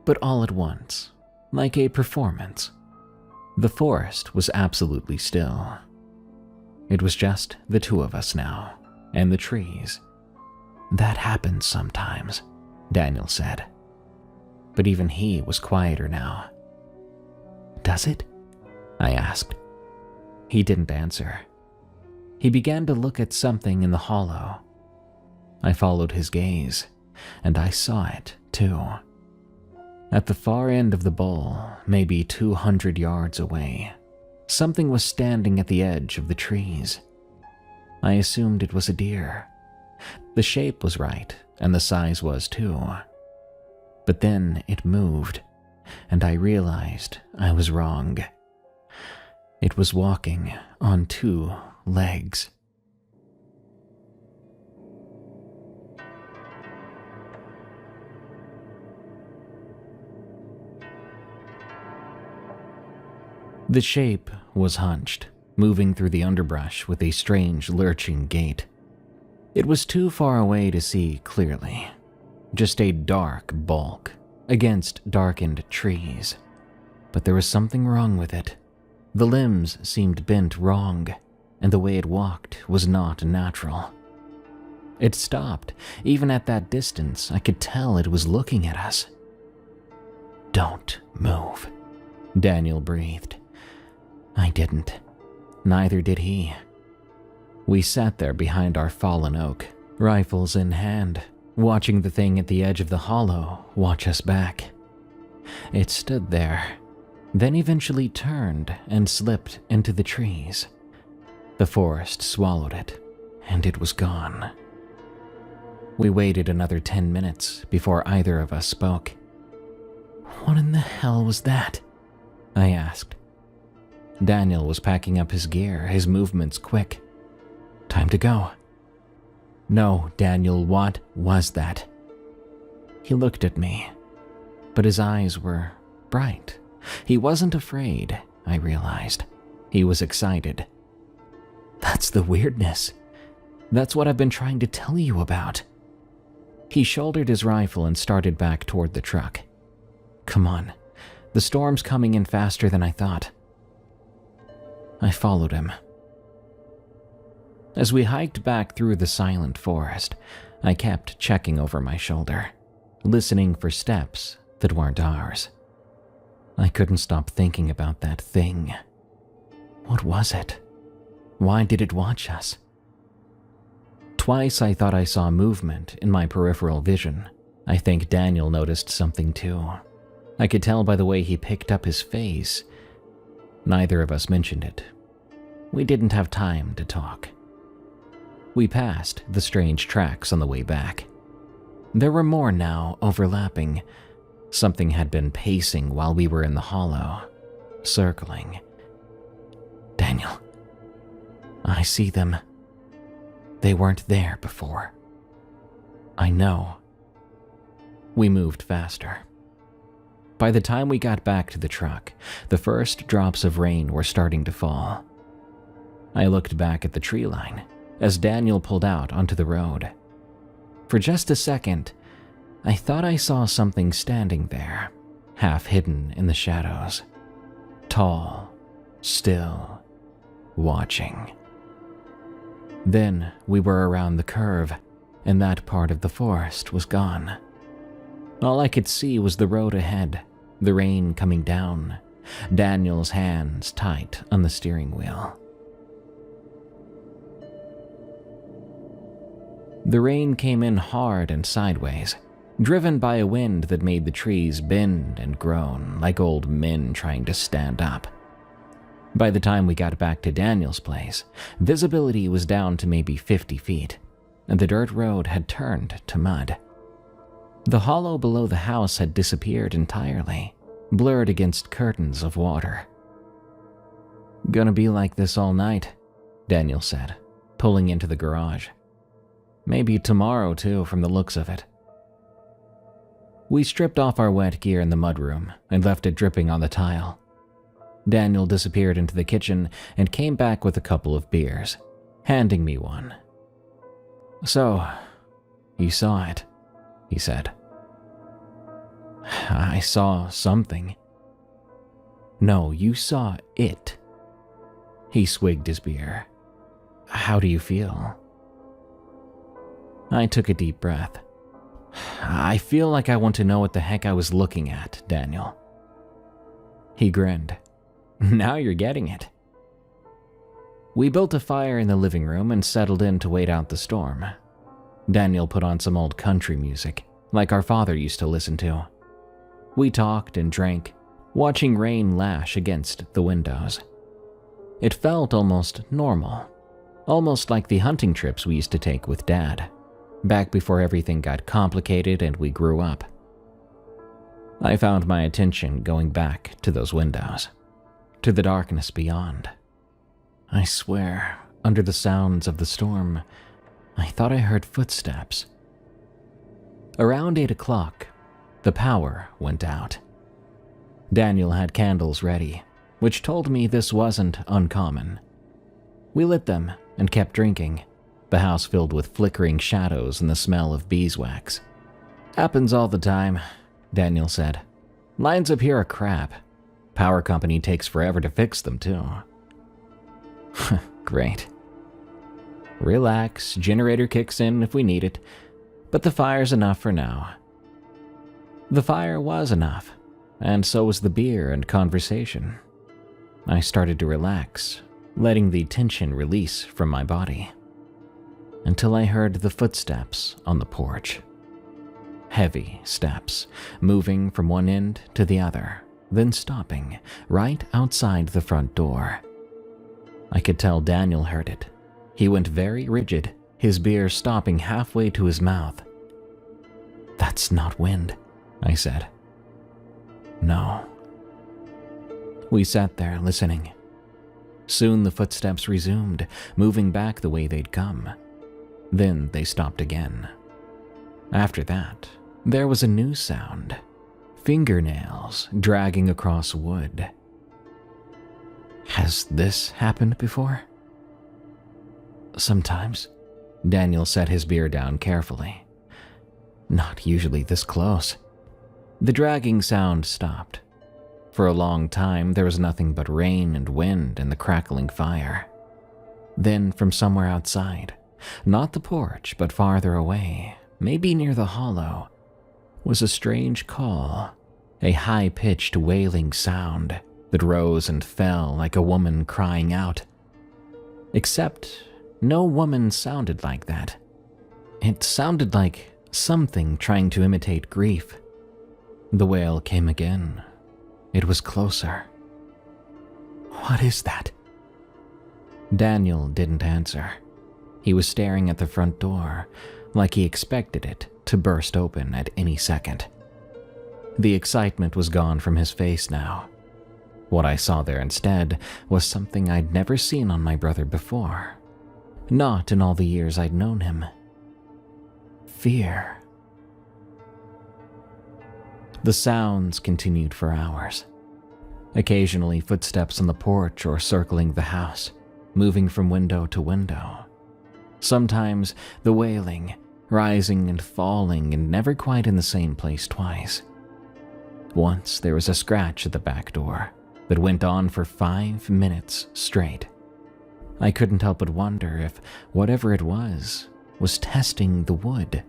but all at once, like a performance. The forest was absolutely still. It was just the two of us now, and the trees. That happens sometimes, Daniel said. But even he was quieter now. Does it? I asked. He didn't answer. He began to look at something in the hollow. I followed his gaze, and I saw it too. At the far end of the bowl, maybe 200 yards away, something was standing at the edge of the trees. I assumed it was a deer. The shape was right, and the size was too. But then it moved, and I realized I was wrong. It was walking on 2 legs. The shape was hunched, moving through the underbrush with a strange lurching gait. It was too far away to see clearly, just a dark bulk against darkened trees. But there was something wrong with it. The limbs seemed bent wrong, and the way it walked was not natural. It stopped. Even at that distance, I could tell it was looking at us. Don't move, Daniel breathed. I didn't. Neither did he. We sat there behind our fallen oak, rifles in hand, watching the thing at the edge of the hollow watch us back. It stood there, then eventually turned and slipped into the trees. The forest swallowed it, and it was gone. We waited another 10 minutes before either of us spoke. "What in the hell was that?" I asked. Daniel was packing up his gear, his movements quick. "Time to go." "No, Daniel, what was that?" He looked at me, but his eyes were bright. He wasn't afraid, I realized. He was excited. "That's the weirdness. That's what I've been trying to tell you about." He shouldered his rifle and started back toward the truck. "Come on, the storm's coming in faster than I thought." I followed him. As we hiked back through the silent forest, I kept checking over my shoulder, listening for steps that weren't ours. I couldn't stop thinking about that thing. What was it? Why did it watch us? Twice I thought I saw movement in my peripheral vision. I think Daniel noticed something too. I could tell by the way he picked up his face. Neither of us mentioned it. We didn't have time to talk. We passed the strange tracks on the way back. There were more now, overlapping. Something had been pacing while we were in the hollow, circling. "Daniel, I see them. They weren't there before." "I know." We moved faster. By the time we got back to the truck, the first drops of rain were starting to fall. I looked back at the tree line as Daniel pulled out onto the road. For just a second, I thought I saw something standing there, half hidden in the shadows. Tall, still, watching. Then we were around the curve, and that part of the forest was gone. All I could see was the road ahead, the rain coming down, Daniel's hands tight on the steering wheel. The rain came in hard and sideways, driven by a wind that made the trees bend and groan like old men trying to stand up. By the time we got back to Daniel's place, visibility was down to maybe 50 feet, and the dirt road had turned to mud. The hollow below the house had disappeared entirely, blurred against curtains of water. "Gonna be like this all night," Daniel said, pulling into the garage. "Maybe tomorrow too, from the looks of it." We stripped off our wet gear in the mudroom and left it dripping on the tile. Daniel disappeared into the kitchen and came back with a couple of beers, handing me one. "So, you saw it," he said. "I saw something." "No, you saw it." He swigged his beer. "How do you feel?" I took a deep breath. "I feel like I want to know what the heck I was looking at, Daniel." He grinned. "Now you're getting it." We built a fire in the living room and settled in to wait out the storm. Daniel put on some old country music, like our father used to listen to. We talked and drank, watching rain lash against the windows. It felt almost normal, almost like the hunting trips we used to take with Dad, back before everything got complicated and we grew up. I found my attention going back to those windows, to the darkness beyond. I swear, under the sounds of the storm, I thought I heard footsteps. Around 8 o'clock, the power went out. Daniel had candles ready, which told me this wasn't uncommon. We lit them and kept drinking, the house filled with flickering shadows and the smell of beeswax. "Happens all the time," Daniel said. "Lines up here are crap. Power company takes forever to fix them, too." Great. "Relax, generator kicks in if we need it, but the fire's enough for now." The fire was enough, and so was the beer and conversation. I started to relax, letting the tension release from my body, until I heard the footsteps on the porch. Heavy steps, moving from one end to the other, then stopping right outside the front door. I could tell Daniel heard it. He went very rigid, his beer stopping halfway to his mouth, "That's not wind," I said. "No." We sat there listening. Soon the footsteps resumed, moving back the way they'd come. Then they stopped again. After that, there was a new sound. Fingernails dragging across wood. "Has this happened before?" "Sometimes." Daniel set his beer down carefully. "Not usually this close." The dragging sound stopped. For a long time, there was nothing but rain and wind and the crackling fire. Then, from somewhere outside, not the porch, but farther away, maybe near the hollow, was a strange call, a high-pitched wailing sound that rose and fell like a woman crying out. Except, no woman sounded like that. It sounded like something trying to imitate grief. The wail came again. It was closer. "What is that?" Daniel didn't answer. He was staring at the front door, like he expected it to burst open at any second. The excitement was gone from his face now. What I saw there instead was something I'd never seen on my brother before. Not in all the years I'd known him. Fear. The sounds continued for hours. Occasionally footsteps on the porch or circling the house, moving from window to window. Sometimes the wailing, rising and falling and never quite in the same place twice. Once there was a scratch at the back door that went on for 5 minutes straight. I couldn't help but wonder if whatever it was testing the wood,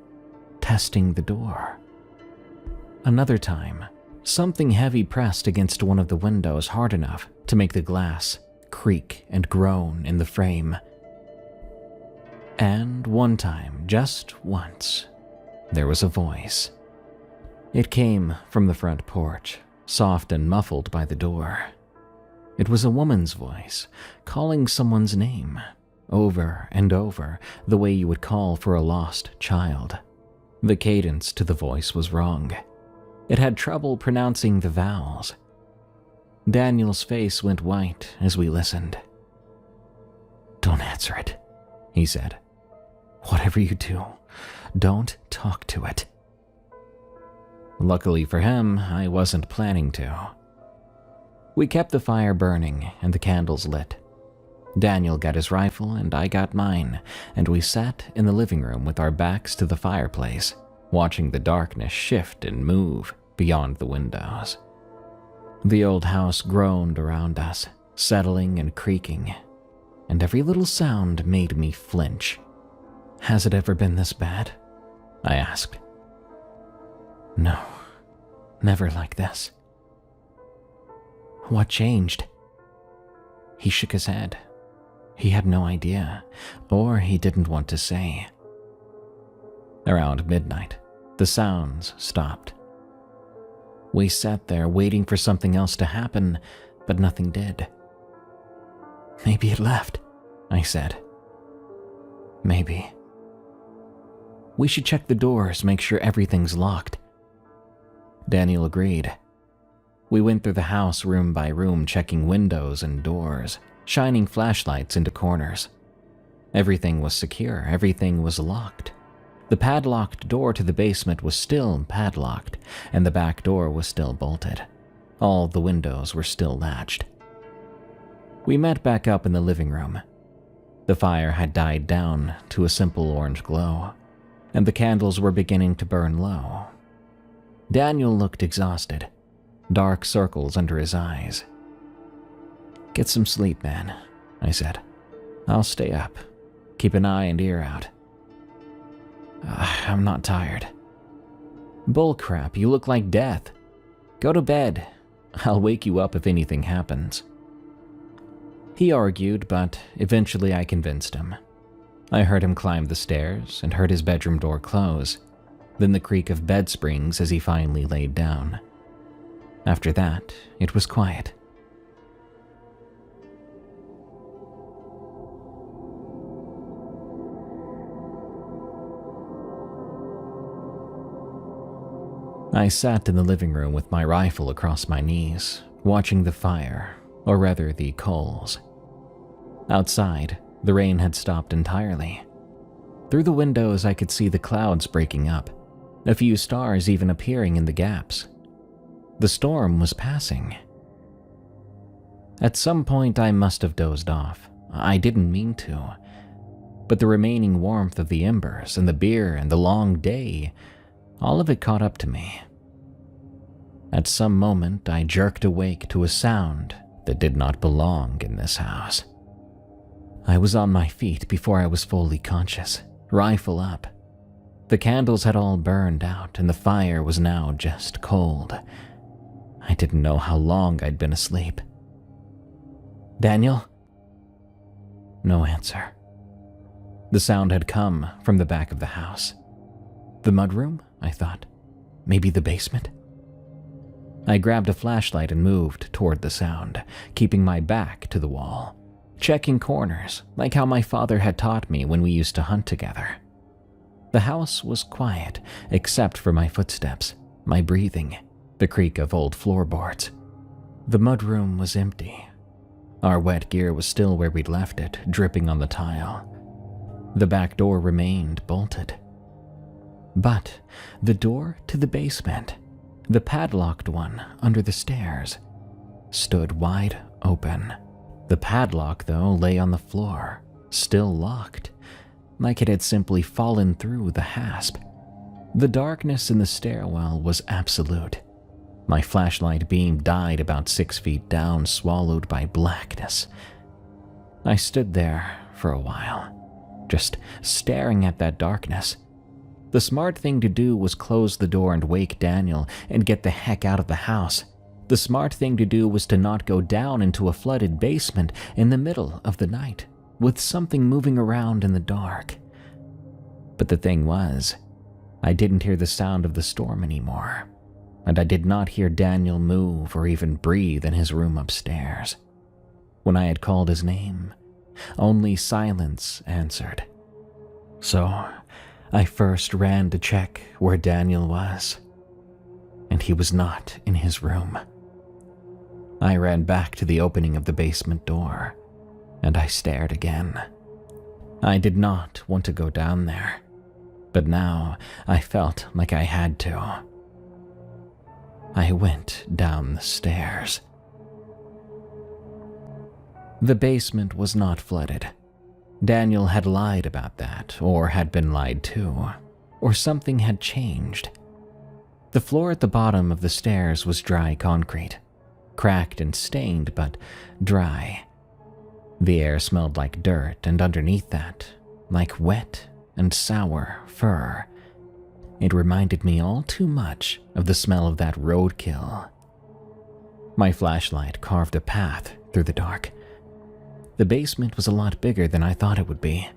testing the door. Another time, something heavy pressed against one of the windows hard enough to make the glass creak and groan in the frame. And one time, just once, there was a voice. It came from the front porch, soft and muffled by the door. It was a woman's voice, calling someone's name, over and over, the way you would call for a lost child. The cadence to the voice was wrong. It had trouble pronouncing the vowels. Daniel's face went white as we listened. "Don't answer it," he said. "Whatever you do, don't talk to it." Luckily for him, I wasn't planning to. We kept the fire burning and the candles lit. Daniel got his rifle and I got mine, and we sat in the living room with our backs to the fireplace, watching the darkness shift and move beyond the windows. The old house groaned around us, settling and creaking, and every little sound made me flinch. "Has it ever been this bad?" I asked. "No, never like this." "What changed?" He shook his head. He had no idea, or he didn't want to say. Around midnight, the sounds stopped. We sat there waiting for something else to happen, but nothing did. "Maybe it left," I said. "Maybe." "We should check the doors, make sure everything's locked." Daniel agreed. We went through the house room by room, checking windows and doors, shining flashlights into corners. Everything was secure, everything was locked. The padlocked door to the basement was still padlocked, and the back door was still bolted. All the windows were still latched. We met back up in the living room. The fire had died down to a simple orange glow, and the candles were beginning to burn low. Daniel looked exhausted, dark circles under his eyes. "Get some sleep, man," I said. "I'll stay up. Keep an eye and ear out." "I'm not tired." "Bullcrap, you look like death. Go to bed. I'll wake you up if anything happens." He argued, but eventually I convinced him. I heard him climb the stairs and heard his bedroom door close, then the creak of bed springs as he finally laid down. After that, it was quiet. I sat in the living room with my rifle across my knees, watching the fire, or rather the coals. Outside, the rain had stopped entirely. Through the windows, I could see the clouds breaking up, a few stars even appearing in the gaps. The storm was passing. At some point, I must have dozed off. I didn't mean to. But the remaining warmth of the embers and the beer and the long day, all of it caught up to me. At some moment, I jerked awake to a sound that did not belong in this house. I was on my feet before I was fully conscious, rifle up. The candles had all burned out and the fire was now just cold. I didn't know how long I'd been asleep. "Daniel?" No answer. The sound had come from the back of the house. The mudroom, I thought. Maybe the basement? I grabbed a flashlight and moved toward the sound, keeping my back to the wall, checking corners like how my father had taught me when we used to hunt together. The house was quiet, except for my footsteps, my breathing, the creak of old floorboards. The mudroom was empty. Our wet gear was still where we'd left it, dripping on the tile. The back door remained bolted. But the door to the basement, the padlocked one under the stairs, stood wide open. The padlock, though, lay on the floor, still locked, like it had simply fallen through the hasp. The darkness in the stairwell was absolute. My flashlight beam died about 6 feet down, swallowed by blackness. I stood there for a while, just staring at that darkness. The smart thing to do was close the door and wake Daniel and get the heck out of the house. The smart thing to do was to not go down into a flooded basement in the middle of the night, with something moving around in the dark. But the thing was, I didn't hear the sound of the storm anymore, and I did not hear Daniel move or even breathe in his room upstairs. When I had called his name, only silence answered. So I first ran to check where Daniel was, and he was not in his room. I ran back to the opening of the basement door, and I stared again. I did not want to go down there, but now I felt like I had to. I went down the stairs. The basement was not flooded. Daniel had lied about that, or had been lied to, or something had changed. The floor at the bottom of the stairs was dry concrete, cracked and stained, but dry. The air smelled like dirt, and underneath that, like wet and sour fur. It reminded me all too much of the smell of that roadkill. My flashlight carved a path through the dark. The basement was a lot bigger than I thought it would be,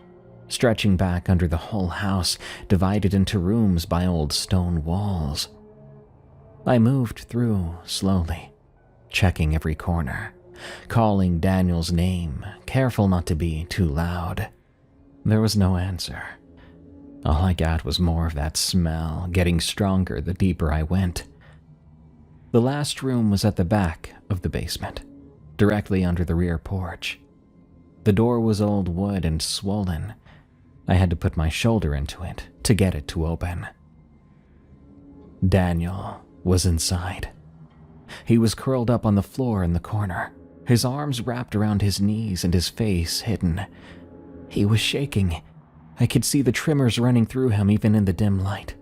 stretching back under the whole house, divided into rooms by old stone walls. I moved through slowly, checking every corner, calling Daniel's name, careful not to be too loud. There was no answer. All I got was more of that smell, getting stronger the deeper I went. The last room was at the back of the basement, directly under the rear porch. The door was old wood and swollen. I had to put my shoulder into it to get it to open. Daniel was inside. He was curled up on the floor in the corner, his arms wrapped around his knees and his face hidden. He was shaking. I could see the tremors running through him even in the dim light.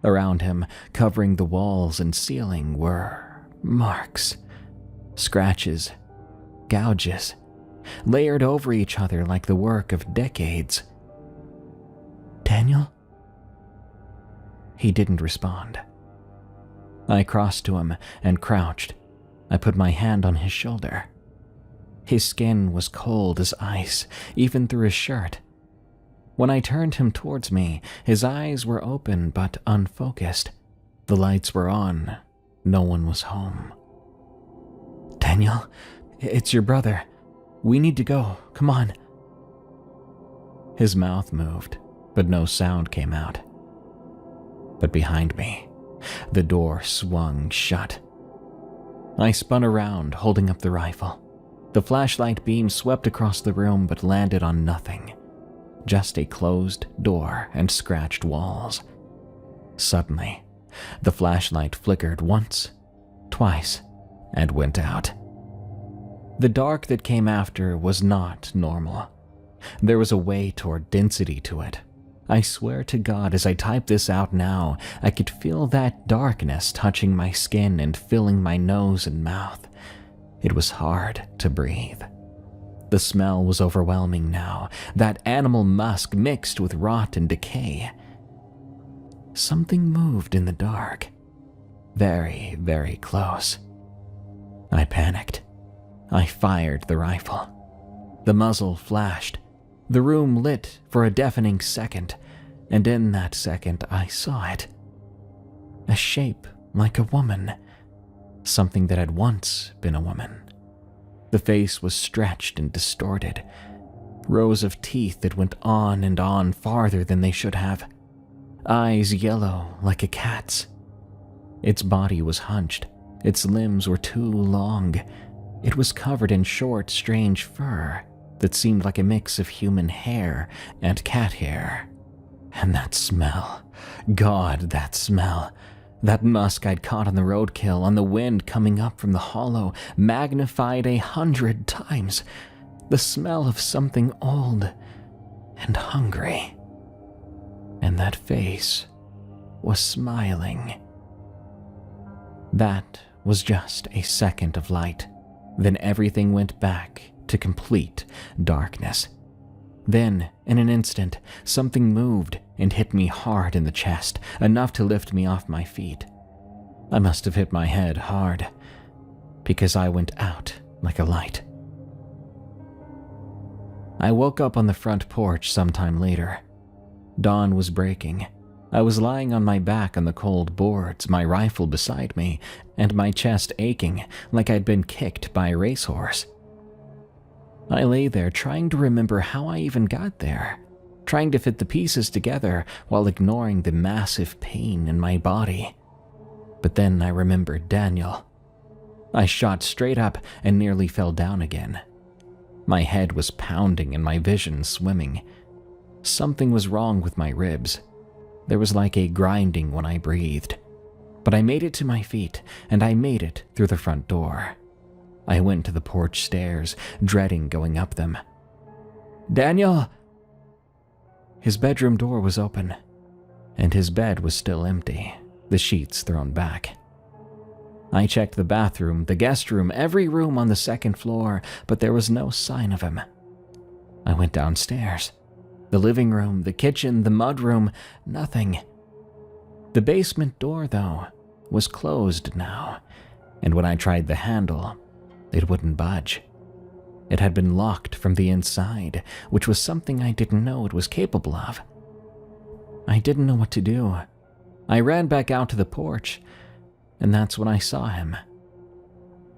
Around him, covering the walls and ceiling, were marks, scratches, gouges, layered over each other like the work of decades. "Daniel?" He didn't respond. I crossed to him and crouched. I put my hand on his shoulder. His skin was cold as ice, even through his shirt. When I turned him towards me, his eyes were open but unfocused. The lights were on. No one was home. "Daniel, it's your brother. We need to go. Come on." His mouth moved, but no sound came out. But behind me, The door swung shut. I spun around, holding up the rifle. The flashlight beam swept across the room but landed on nothing. Just a closed door and scratched walls. Suddenly, the flashlight flickered once, twice, and went out. The dark that came after was not normal. There was a weight or density to it. I swear to God, as I type this out now, I could feel that darkness touching my skin and filling my nose and mouth. It was hard to breathe. The smell was overwhelming now, that animal musk mixed with rot and decay. Something moved in the dark. Very, very close. I panicked. I fired the rifle. The muzzle flashed. The room lit for a deafening second, and in that second I saw it. A shape like a woman. Something that had once been a woman. The face was stretched and distorted. Rows of teeth that went on and on farther than they should have. Eyes yellow like a cat's. Its body was hunched. Its limbs were too long. It was covered in short, strange fur that seemed like a mix of human hair and cat hair. And that smell. God, that smell. That musk I'd caught on the roadkill, on the wind coming up from the hollow, magnified 100 times. The smell of something old and hungry. And that face was smiling. That was just a second of light. Then everything went back to complete darkness. Then, in an instant, something moved and hit me hard in the chest, enough to lift me off my feet. I must have hit my head hard, because I went out like a light. I woke up on the front porch sometime later. Dawn was breaking. I was lying on my back on the cold boards, my rifle beside me, and my chest aching like I'd been kicked by a racehorse. I lay there trying to remember how I even got there, trying to fit the pieces together while ignoring the massive pain in my body. But then I remembered Daniel. I shot straight up and nearly fell down again. My head was pounding and my vision swimming. Something was wrong with my ribs. There was like a grinding when I breathed. But I made it to my feet, and I made it through the front door. I went to the porch stairs, dreading going up them. "Daniel!" His bedroom door was open, and his bed was still empty, the sheets thrown back. I checked the bathroom, the guest room, every room on the second floor, but there was no sign of him. I went downstairs. The living room, the kitchen, the mudroom, nothing. The basement door, though, was closed now, and when I tried the handle, it wouldn't budge. It had been locked from the inside, which was something I didn't know it was capable of. I didn't know what to do. I ran back out to the porch, and that's when I saw him.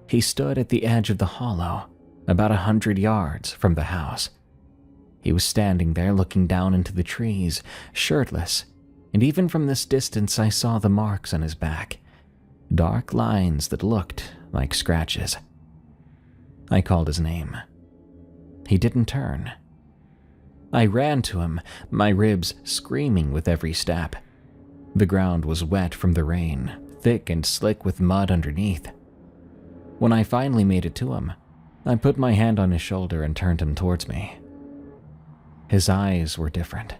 He stood at the edge of the hollow, about 100 yards from the house. He was standing there looking down into the trees, shirtless, and even from this distance I saw the marks on his back, dark lines that looked like scratches. I called his name. He didn't turn. I ran to him, my ribs screaming with every step. The ground was wet from the rain, thick and slick with mud underneath. When I finally made it to him, I put my hand on his shoulder and turned him towards me. His eyes were different.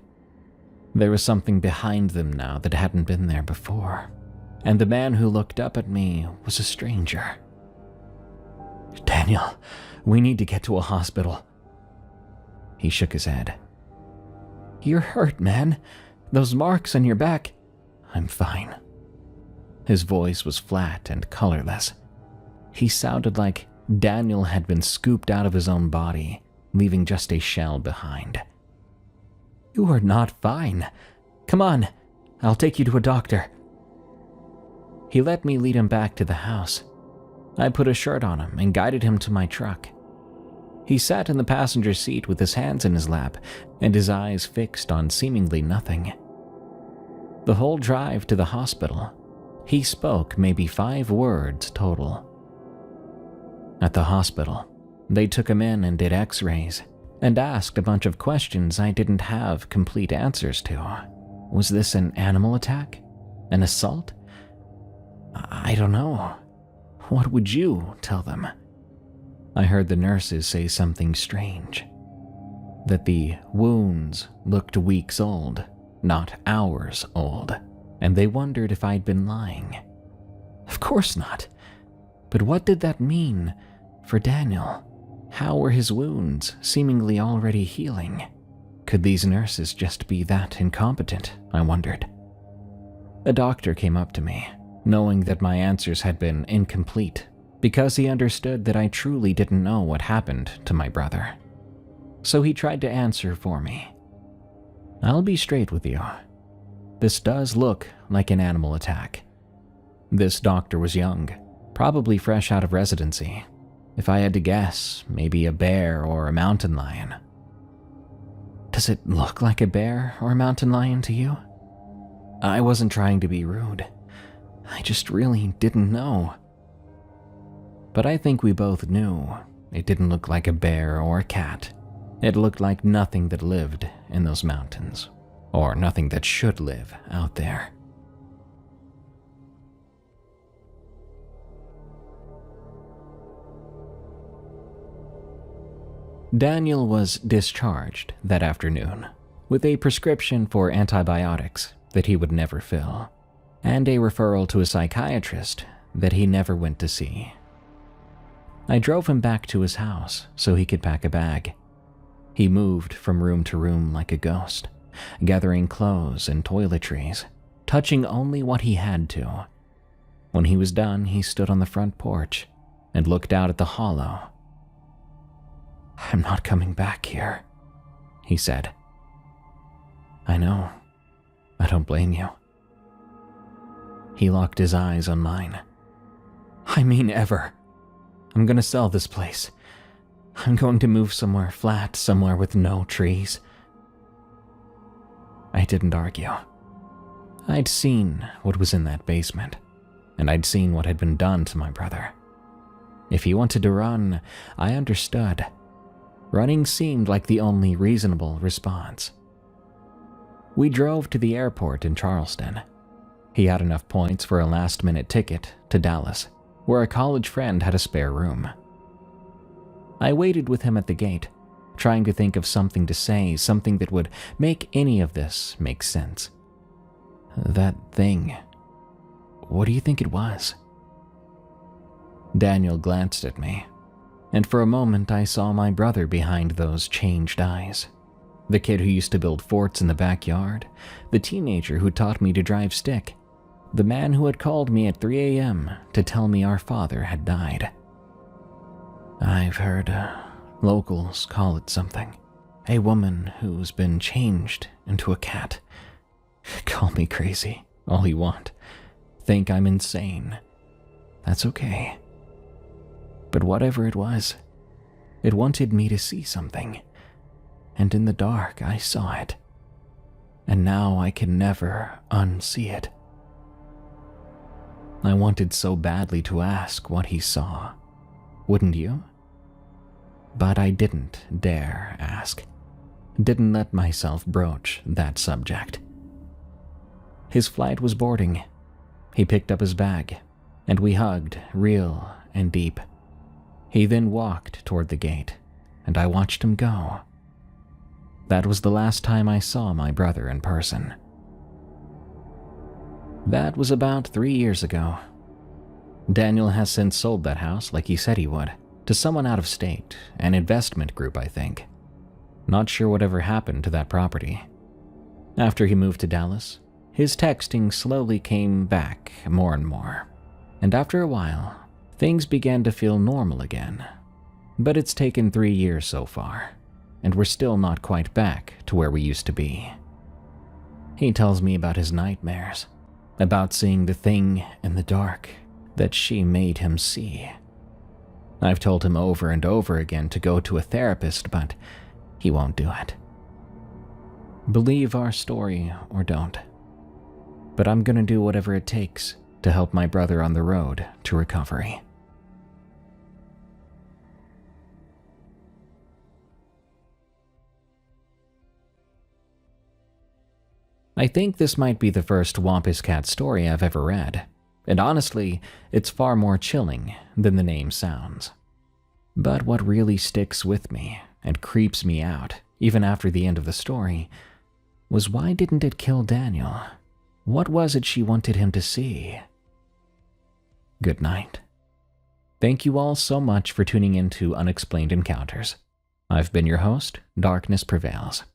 There was something behind them now that hadn't been there before, and the man who looked up at me was a stranger. "Daniel, we need to get to a hospital." He shook his head. "You're hurt, man. Those marks on your back." "I'm fine." His voice was flat and colorless. He sounded like Daniel had been scooped out of his own body, leaving just a shell behind. "You are not fine. Come on, I'll take you to a doctor." He let me lead him back to the house. I put a shirt on him and guided him to my truck. He sat in the passenger seat with his hands in his lap and his eyes fixed on seemingly nothing. The whole drive to the hospital He spoke maybe 5 words total. At the hospital, they took him in and did x-rays and asked a bunch of questions I didn't have complete answers to. Was this an animal attack? An assault? I don't know. What would you tell them? I heard the nurses say something strange. That the wounds looked weeks old, not hours old, and they wondered if I'd been lying. Of course not. But what did that mean for Daniel? How were his wounds seemingly already healing? Could these nurses just be that incompetent, I wondered. A doctor came up to me, knowing that my answers had been incomplete, because he understood that I truly didn't know what happened to my brother. So he tried to answer for me. I'll be straight with you. This does look like an animal attack. This doctor was young, probably fresh out of residency. If I had to guess, maybe a bear or a mountain lion. Does it look like a bear or a mountain lion to you? I wasn't trying to be rude. I just really didn't know. But I think we both knew it didn't look like a bear or a cat. It looked like nothing that lived in those mountains, or nothing that should live out there. Daniel was discharged that afternoon with a prescription for antibiotics that he would never fill, and a referral to a psychiatrist that he never went to see. I drove him back to his house so he could pack a bag. He moved from room to room like a ghost, gathering clothes and toiletries, touching only what he had to. When he was done, he stood on the front porch and looked out at the hollow. "I'm not coming back here," he said. "I know. I don't blame you." He locked his eyes on mine. "I mean ever. I'm gonna sell this place. I'm going to move somewhere flat, somewhere with no trees." I didn't argue. I'd seen what was in that basement, and I'd seen what had been done to my brother. If he wanted to run, I understood. Running seemed like the only reasonable response. We drove to the airport in Charleston. He had enough points for a last-minute ticket to Dallas, where a college friend had a spare room. I waited with him at the gate, trying to think of something to say, something that would make any of this make sense. "That thing, what do you think it was?" Daniel glanced at me, and for a moment I saw my brother behind those changed eyes. The kid who used to build forts in the backyard, the teenager who taught me to drive stick, the man who had called me at 3 a.m. to tell me our father had died. I've heard locals call it something. A woman who's been changed into a cat. Call me crazy, all you want. Think I'm insane. That's okay. But whatever it was, it wanted me to see something. And in the dark, I saw it. And now I can never unsee it. I wanted so badly to ask what he saw. Wouldn't you? But I didn't dare ask. Didn't let myself broach that subject. His flight was boarding. He picked up his bag, and we hugged real and deep. He then walked toward the gate, and I watched him go. That was the last time I saw my brother in person. That was about 3 years ago. Daniel has since sold that house, like he said he would, to someone out of state, an investment group, I think. Not sure whatever happened to that property. After he moved to Dallas, his texting slowly came back more and more, and after a while, things began to feel normal again. But it's taken 3 years so far, and we're still not quite back to where we used to be. He tells me about his nightmares, about seeing the thing in the dark that she made him see. I've told him over and over again to go to a therapist, but he won't do it. Believe our story or don't. But I'm gonna do whatever it takes to help my brother on the road to recovery. I think this might be the first Wampus Cat story I've ever read, and honestly, it's far more chilling than the name sounds. But what really sticks with me and creeps me out, even after the end of the story, was why didn't it kill Daniel? What was it she wanted him to see? Good night. Thank you all so much for tuning in to Unexplained Encounters. I've been your host, Darkness Prevails.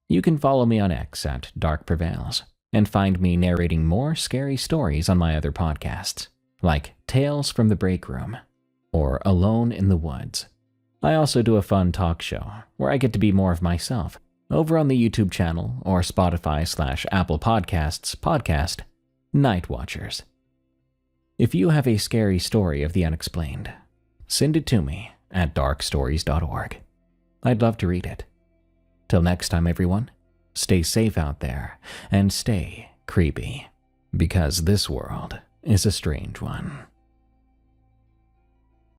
You can follow me on X at Dark Prevails and find me narrating more scary stories on my other podcasts, like Tales from the Break Room or Alone in the Woods. I also do a fun talk show where I get to be more of myself over on the YouTube channel or Spotify/Apple Podcasts podcast, Night Watchers. If you have a scary story of the unexplained, send it to me at darkstories.org. I'd love to read it. Till next time, everyone, stay safe out there and stay creepy, because this world is a strange one.